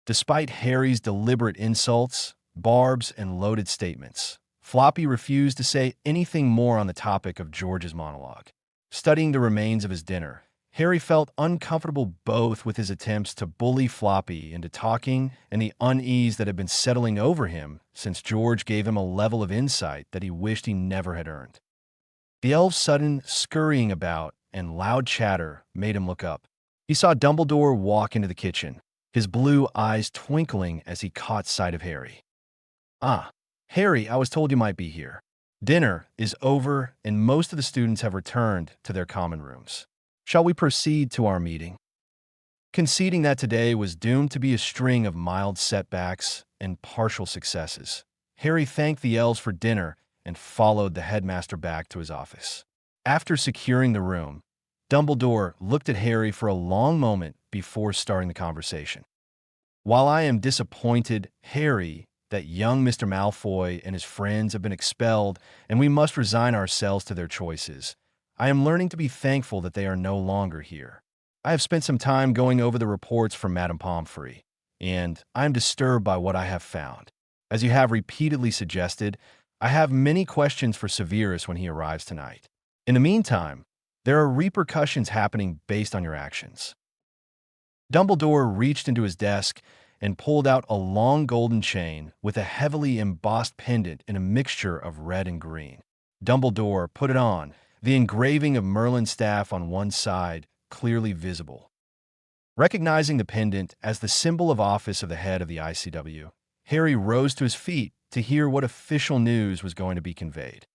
Despite Harry's deliberate insults, barbs, and loaded statements, Floppy refused to say anything more on the topic of George's monologue. Studying the remains of his dinner, Harry felt uncomfortable both with his attempts to bully Floppy into talking and the unease that had been settling over him since George gave him a level of insight that he wished he never had earned. The elf's sudden scurrying about and loud chatter made him look up. He saw Dumbledore walk into the kitchen, his blue eyes twinkling as he caught sight of Harry. "Ah, Harry, I was told you might be here. Dinner is over and most of the students have returned to their common rooms. Shall we proceed to our meeting?" Conceding that today was doomed to be a string of mild setbacks and partial successes, Harry thanked the elves for dinner and followed the headmaster back to his office. After securing the room, Dumbledore looked at Harry for a long moment before starting the conversation. "While I am disappointed, Harry, that young Mr. Malfoy and his friends have been expelled and we must resign ourselves to their choices, I am learning to be thankful that they are no longer here. I have spent some time going over the reports from Madame Pomfrey, and I am disturbed by what I have found. As you have repeatedly suggested, I have many questions for Severus when he arrives tonight. In the meantime, there are repercussions happening based on your actions." Dumbledore reached into his desk and pulled out a long golden chain with a heavily embossed pendant in a mixture of red and green. Dumbledore put it on, the engraving of Merlin's staff on one side clearly visible. Recognizing the pendant as the symbol of office of the head of the ICW, Harry rose to his feet to hear what official news was going to be conveyed.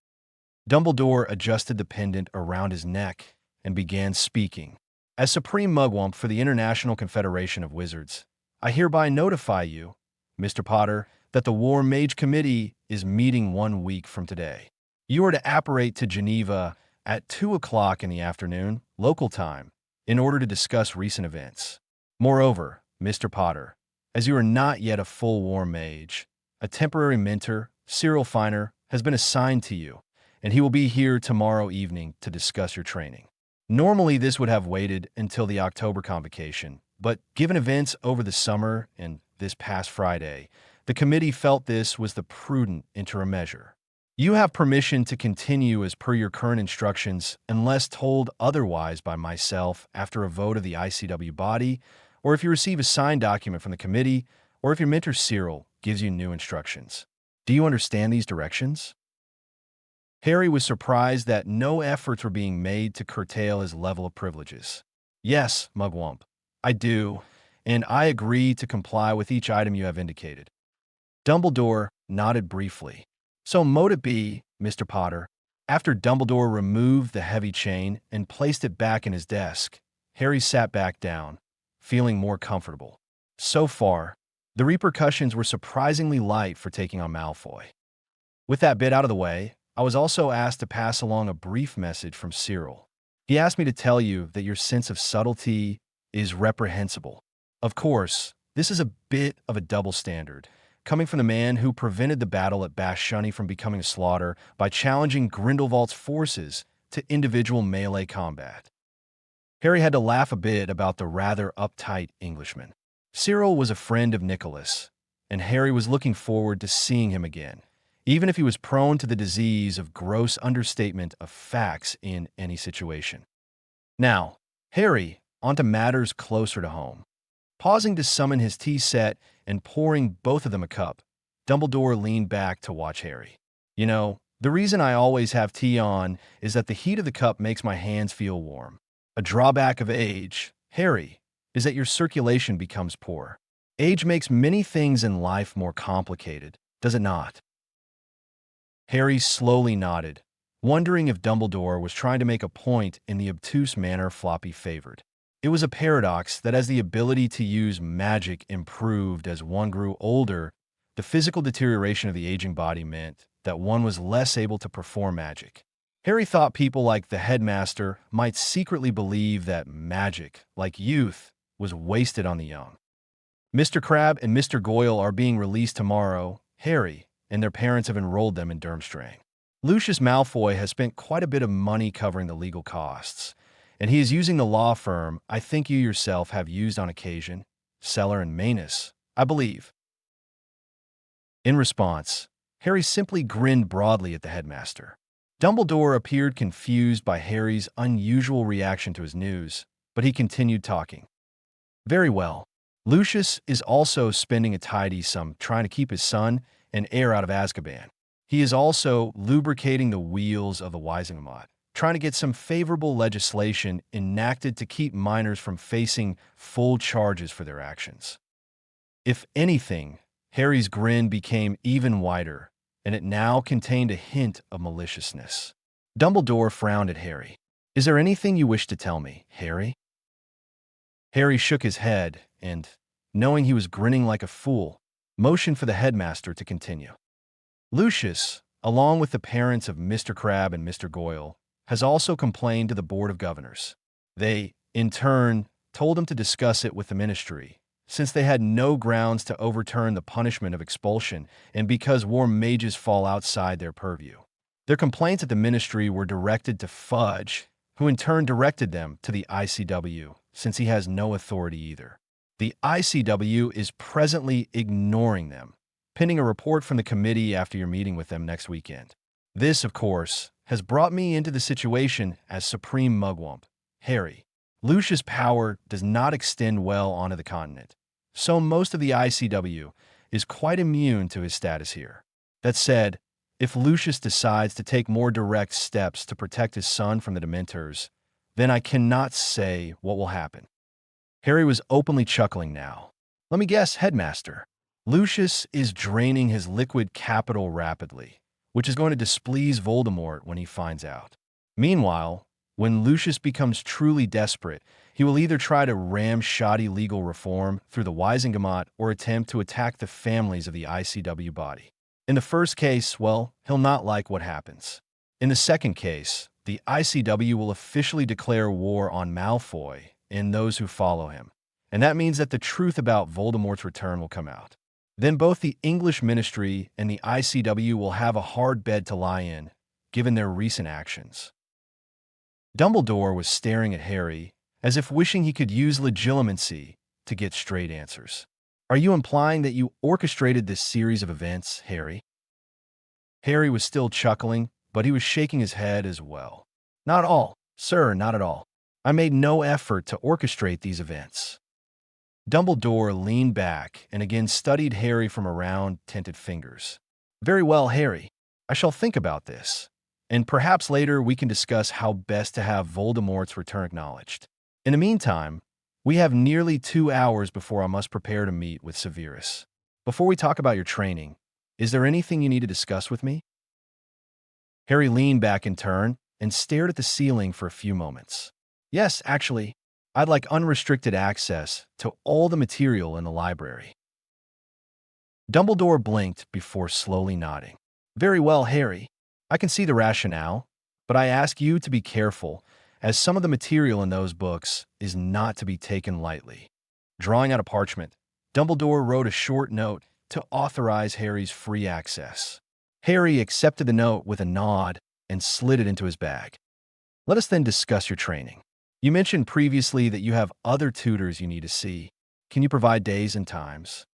Dumbledore adjusted the pendant around his neck and began speaking. "As Supreme Mugwump for the International Confederation of Wizards, I hereby notify you, Mr. Potter, that the War Mage Committee is meeting 1 week from today. You are to apparate to Geneva at 2 o'clock in the afternoon, local time, in order to discuss recent events. Moreover, Mr. Potter, as you are not yet a full War Mage, a temporary mentor, Cyril Finer, has been assigned to you, and he will be here tomorrow evening to discuss your training. Normally, this would have waited until the October convocation, but given events over the summer and this past Friday, the committee felt this was the prudent interim measure. You have permission to continue as per your current instructions unless told otherwise by myself after a vote of the ICW body, or if you receive a signed document from the committee, or if your mentor Cyril gives you new instructions. Do you understand these directions?" Harry was surprised that no efforts were being made to curtail his level of privileges. "Yes, Mugwump, I do, and I agree to comply with each item you have indicated." Dumbledore nodded briefly. "So mote it be, Mr. Potter." After Dumbledore removed the heavy chain and placed it back in his desk, Harry sat back down, feeling more comfortable. So far, the repercussions were surprisingly light for taking on Malfoy. With that bit out of the way, I was also asked to pass along a brief message from Cyril. He asked me to tell you that your sense of subtlety is reprehensible. Of course, this is a bit of a double standard, coming from the man who prevented the battle at Bash Shunny from becoming a slaughter by challenging Grindelwald's forces to individual melee combat. Harry had to laugh a bit about the rather uptight Englishman. Cyril was a friend of Nicholas, and Harry was looking forward to seeing him again, even if he was prone to the disease of gross understatement of facts in any situation. Now, Harry, onto matters closer to home. Pausing to summon his tea set and pouring both of them a cup, Dumbledore leaned back to watch Harry. "You know, the reason I always have tea on is that the heat of the cup makes my hands feel warm. A drawback of age, Harry, is that your circulation becomes poor. Age makes many things in life more complicated, does it not?" Harry slowly nodded, wondering if Dumbledore was trying to make a point in the obtuse manner Floppy favored. It was a paradox that as the ability to use magic improved as one grew older, the physical deterioration of the aging body meant that one was less able to perform magic. Harry thought people like the headmaster might secretly believe that magic, like youth, was wasted on the young. Mr. Crabbe and Mr. Goyle are being released tomorrow, Harry, and their parents have enrolled them in Durmstrang. Lucius Malfoy has spent quite a bit of money covering the legal costs, and he is using the law firm I think you yourself have used on occasion, Seller and Manus, I believe. In response, Harry simply grinned broadly at the headmaster. Dumbledore appeared confused by Harry's unusual reaction to his news, but he continued talking. Very well. Lucius is also spending a tidy sum trying to keep his son and heir out of Azkaban. He is also lubricating the wheels of the Wisingamot, trying to get some favorable legislation enacted to keep minors from facing full charges for their actions. If anything, Harry's grin became even wider, and it now contained a hint of maliciousness. Dumbledore frowned at Harry. Is there anything you wish to tell me, Harry? Harry shook his head and, knowing he was grinning like a fool, motioned for the headmaster to continue. Lucius, along with the parents of Mr. Crabbe and Mr. Goyle, has also complained to the Board of Governors. They, in turn, told him to discuss it with the ministry, since they had no grounds to overturn the punishment of expulsion and because war mages fall outside their purview. Their complaints at the ministry were directed to Fudge, who in turn directed them to the ICW, since he has no authority either. The ICW is presently ignoring them, pending a report from the committee after your meeting with them next weekend. This, of course, has brought me into the situation as Supreme Mugwump, Harry. Lucius' power does not extend well onto the continent, so most of the ICW is quite immune to his status here. That said, if Lucius decides to take more direct steps to protect his son from the Dementors, then I cannot say what will happen. Harry was openly chuckling now. Let me guess, Headmaster. Lucius is draining his liquid capital rapidly, which is going to displease Voldemort when he finds out. Meanwhile, when Lucius becomes truly desperate, he will either try to ram shoddy legal reform through the Wisingamot or attempt to attack the families of the ICW body. In the first case, well, he'll not like what happens. In the second case, the ICW will officially declare war on Malfoy and those who follow him. And that means that the truth about Voldemort's return will come out. Then both the English Ministry and the ICW will have a hard bed to lie in, given their recent actions. Dumbledore was staring at Harry, as if wishing he could use legilimency to get straight answers. Are you implying that you orchestrated this series of events, Harry? Harry was still chuckling, but he was shaking his head as well. Not all, sir, not at all. I made no effort to orchestrate these events. Dumbledore leaned back and again studied Harry from around tinted fingers. Very well, Harry. I shall think about this, and perhaps later we can discuss how best to have Voldemort's return acknowledged. In the meantime, we have nearly 2 hours before I must prepare to meet with Severus. Before we talk about your training, is there anything you need to discuss with me? Harry leaned back in turn and stared at the ceiling for a few moments. Yes, actually, I'd like unrestricted access to all the material in the library. Dumbledore blinked before slowly nodding. Very well, Harry. I can see the rationale, but I ask you to be careful, as some of the material in those books is not to be taken lightly. Drawing out a parchment, Dumbledore wrote a short note to authorize Harry's free access. Harry accepted the note with a nod and slid it into his bag. Let us then discuss your training. You mentioned previously that you have other tutors you need to see. Can you provide days and times?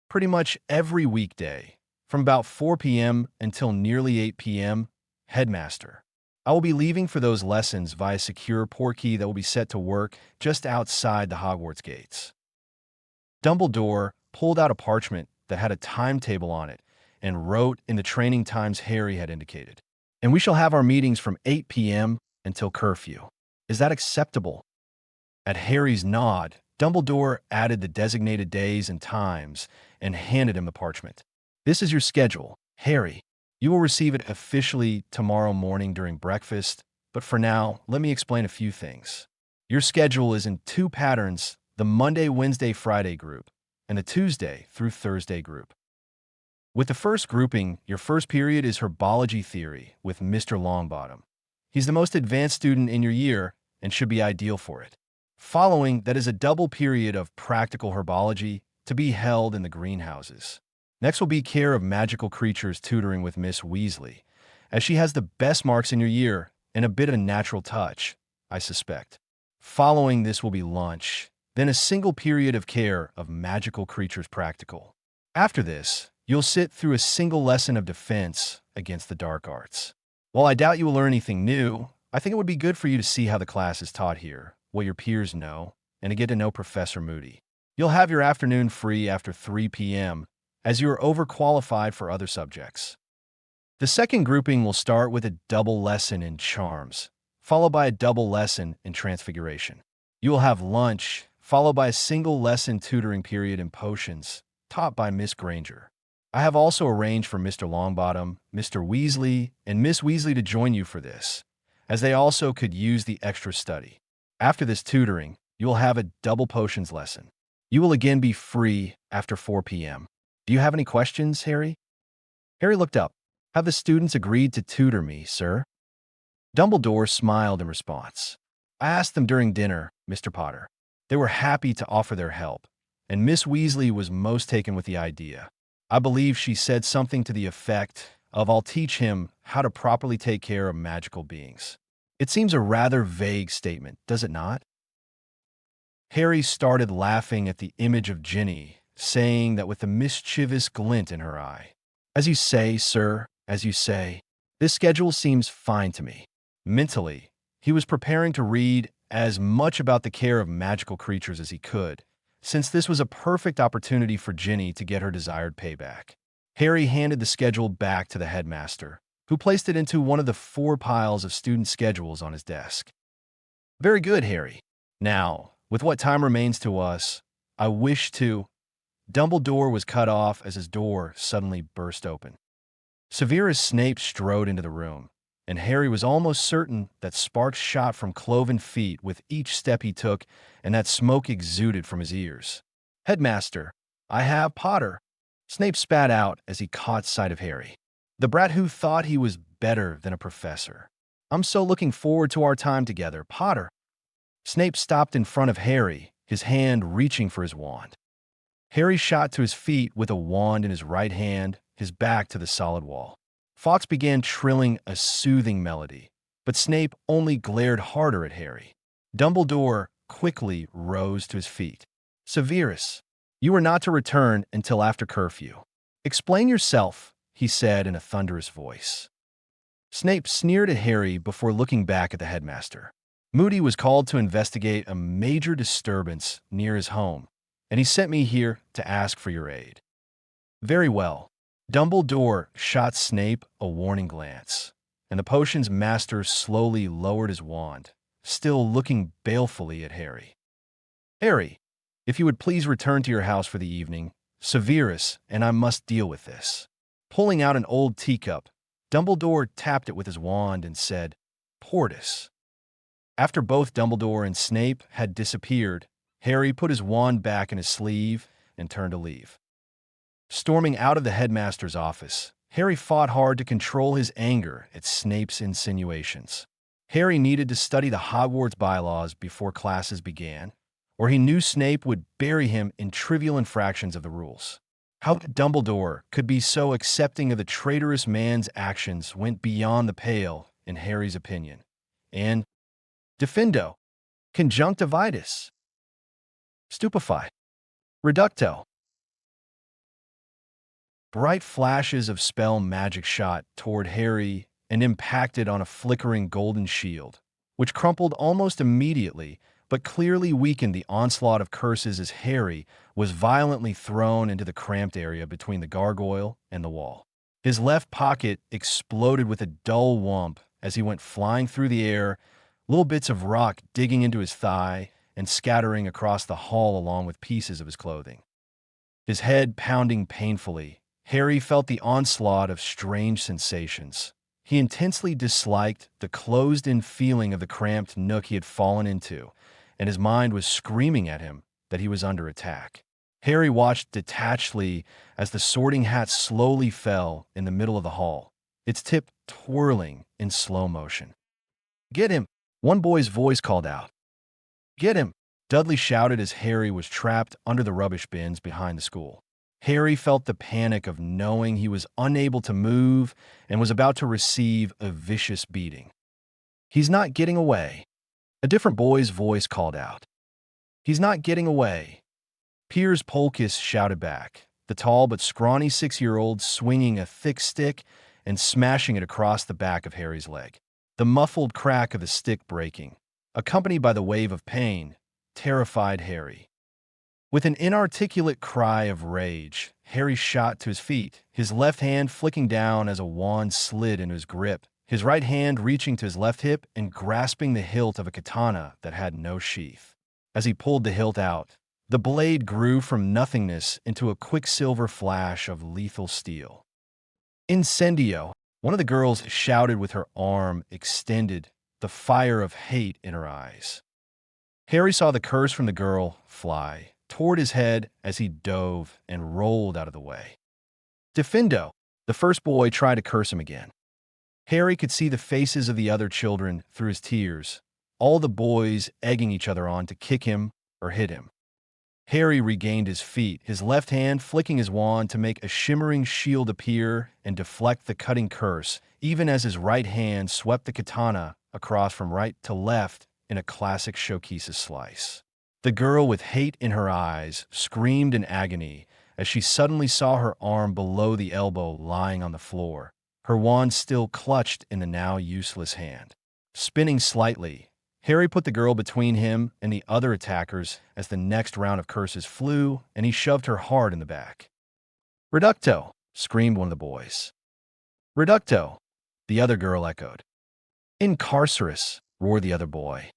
Pretty much every weekday, from about 4 p.m. until nearly 8 p.m., Headmaster. I will be leaving for those lessons via secure portkey that will be set to work just outside the Hogwarts gates. Dumbledore pulled out a parchment that had a timetable on it and wrote in the training times Harry had indicated. And we shall have our meetings from 8 p.m. until curfew. Is that acceptable? At Harry's nod, Dumbledore added the designated days and times and handed him the parchment. This is your schedule, Harry. You will receive it officially tomorrow morning during breakfast, but for now, let me explain a few things. Your schedule is in 2 patterns, the Monday, Wednesday, Friday group, and the Tuesday through Thursday group. With the first grouping, your first period is Herbology Theory with Mr. Longbottom. He's the most advanced student in your year and should be ideal for it. Following that is a double period of Practical Herbology to be held in the greenhouses. Next will be Care of Magical Creatures tutoring with Miss Weasley, as she has the best marks in your year and a bit of a natural touch, I suspect. Following this will be lunch, then a single period of Care of Magical Creatures Practical. After this, You'll sit through a single lesson of defense against the dark arts. While I doubt you will learn anything new, I think it would be good for you to see how the class is taught here, what your peers know, and to get to know Professor Moody. You'll have your afternoon free after 3 p.m., as you are overqualified for other subjects. The second grouping will start with a double lesson in charms, followed by a double lesson in transfiguration. You will have lunch, followed by a single lesson tutoring period in potions, taught by Miss Granger. I have also arranged for Mr. Longbottom, Mr. Weasley, and Miss Weasley to join you for this, as they also could use the extra study. After this tutoring, you will have a double potions lesson. You will again be free after 4 p.m. Do you have any questions, Harry? Harry looked up. Have the students agreed to tutor me, sir? Dumbledore smiled in response. I asked them during dinner, Mr. Potter. They were happy to offer their help, and Miss Weasley was most taken with the idea. I believe she said something to the effect of, I'll teach him how to properly take care of magical beings. It seems a rather vague statement, does it not? Harry started laughing at the image of Ginny, saying that with a mischievous glint in her eye. As you say, sir, as you say, this schedule seems fine to me. Mentally, he was preparing to read as much about the care of magical creatures as he could, since this was a perfect opportunity for Ginny to get her desired payback. Harry handed the schedule back to the headmaster, who placed it into one of the 4 piles of student schedules on his desk. Very good, Harry. Now, with what time remains to us, I wish to... Dumbledore was cut off as his door suddenly burst open. Severus Snape strode into the room, and Harry was almost certain that sparks shot from cloven feet with each step he took and that smoke exuded from his ears. Headmaster, I have Potter. Snape spat out as he caught sight of Harry. The brat who thought he was better than a professor. I'm so looking forward to our time together, Potter. Snape stopped in front of Harry, his hand reaching for his wand. Harry shot to his feet with a wand in his right hand, his back to the solid wall. Fawkes began trilling a soothing melody, but Snape only glared harder at Harry. Dumbledore quickly rose to his feet. Severus, you are not to return until after curfew. Explain yourself, he said in a thunderous voice. Snape sneered at Harry before looking back at the headmaster. Moody was called to investigate a major disturbance near his home, and he sent me here to ask for your aid. Very well. Dumbledore shot Snape a warning glance, and the potion's master slowly lowered his wand, still looking balefully at Harry. Harry, if you would please return to your house for the evening, Severus and I must deal with this. Pulling out an old teacup, Dumbledore tapped it with his wand and said, Portus. After both Dumbledore and Snape had disappeared, Harry put his wand back in his sleeve and turned to leave. Storming out of the headmaster's office, Harry fought hard to control his anger at Snape's insinuations. Harry needed to study the Hogwarts bylaws before classes began, or he knew Snape would bury him in trivial infractions of the rules. How Dumbledore could be so accepting of the traitorous man's actions went beyond the pale, in Harry's opinion. And Defendo, Conjunctivitis, Stupefy, Reducto. Bright flashes of spell magic shot toward Harry and impacted on a flickering golden shield, which crumpled almost immediately but clearly weakened the onslaught of curses as Harry was violently thrown into the cramped area between the gargoyle and the wall. His left pocket exploded with a dull whomp as he went flying through the air, little bits of rock digging into his thigh and scattering across the hall along with pieces of his clothing. His head pounding painfully, Harry felt the onslaught of strange sensations. He intensely disliked the closed-in feeling of the cramped nook he had fallen into, and his mind was screaming at him that he was under attack. Harry watched detachedly as the sorting hat slowly fell in the middle of the hall, its tip twirling in slow motion. "Get him!" one boy's voice called out. "Get him!" Dudley shouted as Harry was trapped under the rubbish bins behind the school. Harry felt the panic of knowing he was unable to move and was about to receive a vicious beating. "He's not getting away," a different boy's voice called out. "He's not getting away," Piers Polkiss shouted back, the tall but scrawny 6-year-old swinging a thick stick and smashing it across the back of Harry's leg. The muffled crack of the stick breaking, accompanied by the wave of pain, terrified Harry. With an inarticulate cry of rage, Harry shot to his feet, his left hand flicking down as a wand slid into his grip, his right hand reaching to his left hip and grasping the hilt of a katana that had no sheath. As he pulled the hilt out, the blade grew from nothingness into a quicksilver flash of lethal steel. Incendio! One of the girls shouted with her arm extended, the fire of hate in her eyes. Harry saw the curse from the girl fly toward his head as he dove and rolled out of the way. Defendo! The first boy tried to curse him again. Harry could see the faces of the other children through his tears, all the boys egging each other on to kick him or hit him. Harry regained his feet, his left hand flicking his wand to make a shimmering shield appear and deflect the cutting curse, even as his right hand swept the katana across from right to left in a classic Shokisu slice. The girl with hate in her eyes screamed in agony as she suddenly saw her arm below the elbow lying on the floor, her wand still clutched in the now useless hand. Spinning slightly, Harry put the girl between him and the other attackers as the next round of curses flew, and he shoved her hard in the back. "Reducto!" screamed one of the boys. "Reducto!" the other girl echoed. "Incarcerus!" roared the other boy.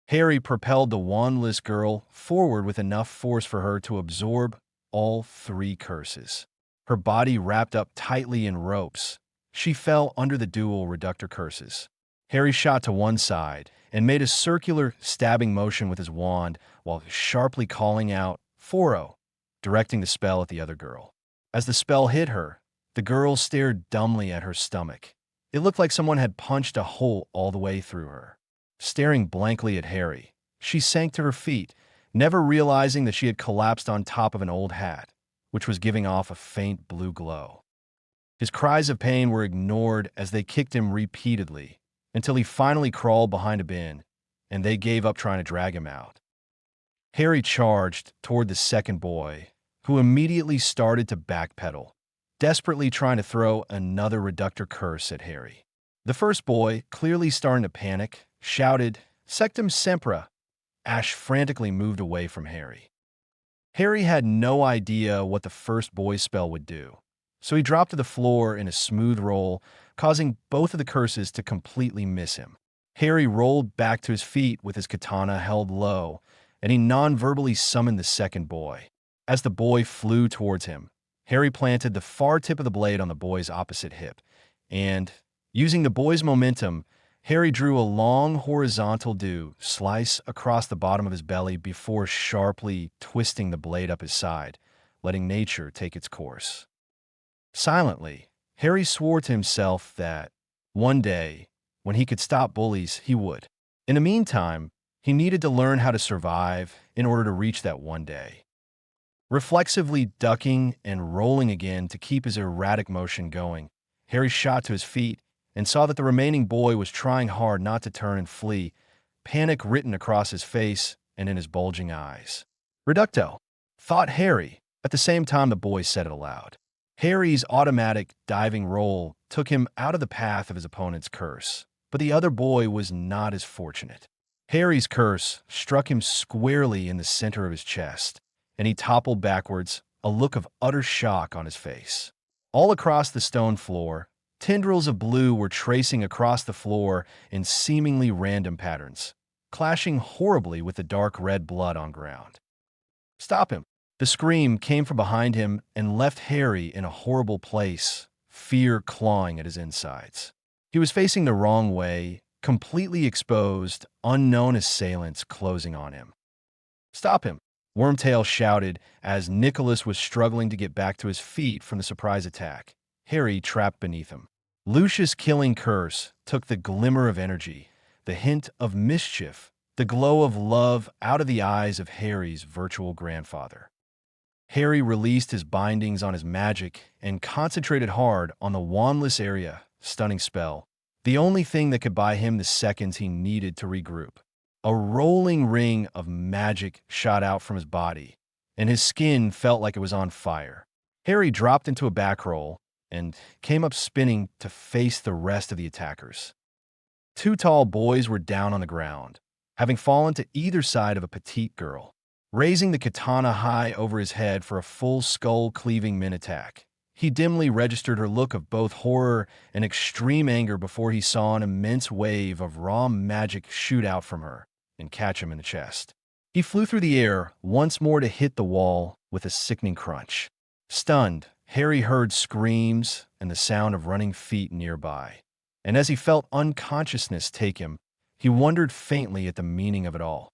Harry propelled the wandless girl forward with enough force for her to absorb all 3 curses. Her body wrapped up tightly in ropes, she fell under the dual reductor curses. Harry shot to one side and made a circular stabbing motion with his wand while sharply calling out, "Foro," directing the spell at the other girl. As the spell hit her, the girl stared dumbly at her stomach. It looked like someone had punched a hole all the way through her. Staring blankly at Harry, she sank to her feet, never realizing that she had collapsed on top of an old hat, which was giving off a faint blue glow. His cries of pain were ignored as they kicked him repeatedly, until he finally crawled behind a bin, and they gave up trying to drag him out. Harry charged toward the second boy, who immediately started to backpedal, desperately trying to throw another reductor curse at Harry. The first boy, clearly starting to panic, shouted, "Sectum Sempra!" Ash frantically moved away from Harry. Harry had no idea what the first boy's spell would do, so he dropped to the floor in a smooth roll, causing both of the curses to completely miss him. Harry rolled back to his feet with his katana held low, and he non-verbally summoned the second boy. As the boy flew towards him, Harry planted the far tip of the blade on the boy's opposite hip, and, using the boy's momentum, Harry drew a long horizontal slice across the bottom of his belly before sharply twisting the blade up his side, letting nature take its course. Silently, Harry swore to himself that, one day, when he could stop bullies, he would. In the meantime, he needed to learn how to survive in order to reach that one day. Reflexively ducking and rolling again to keep his erratic motion going, Harry shot to his feet and saw that the remaining boy was trying hard not to turn and flee, panic written across his face and in his bulging eyes. "Reducto," thought Harry. At the same time, the boy said it aloud. Harry's automatic diving roll took him out of the path of his opponent's curse, but the other boy was not as fortunate. Harry's curse struck him squarely in the center of his chest, and he toppled backwards, a look of utter shock on his face. All across the stone floor, tendrils of blue were tracing across the floor in seemingly random patterns, clashing horribly with the dark red blood on ground. "Stop him!" The scream came from behind him and left Harry in a horrible place, fear clawing at his insides. He was facing the wrong way, completely exposed, unknown assailants closing on him. "Stop him!" Wormtail shouted as Nicholas was struggling to get back to his feet from the surprise attack, Harry trapped beneath him. Lucius' killing curse took the glimmer of energy, the hint of mischief, the glow of love out of the eyes of Harry's virtual grandfather. Harry released his bindings on his magic and concentrated hard on the wandless area, stunning spell, the only thing that could buy him the seconds he needed to regroup. A rolling ring of magic shot out from his body, and his skin felt like it was on fire. Harry dropped into a back roll and came up spinning to face the rest of the attackers. Two tall boys were down on the ground, having fallen to either side of a petite girl. Raising the katana high over his head for a full skull-cleaving min-attack, he dimly registered her look of both horror and extreme anger before he saw an immense wave of raw magic shoot out from her and catch him in the chest. He flew through the air once more to hit the wall with a sickening crunch. Stunned, Harry heard screams and the sound of running feet nearby, and as he felt unconsciousness take him, he wondered faintly at the meaning of it all.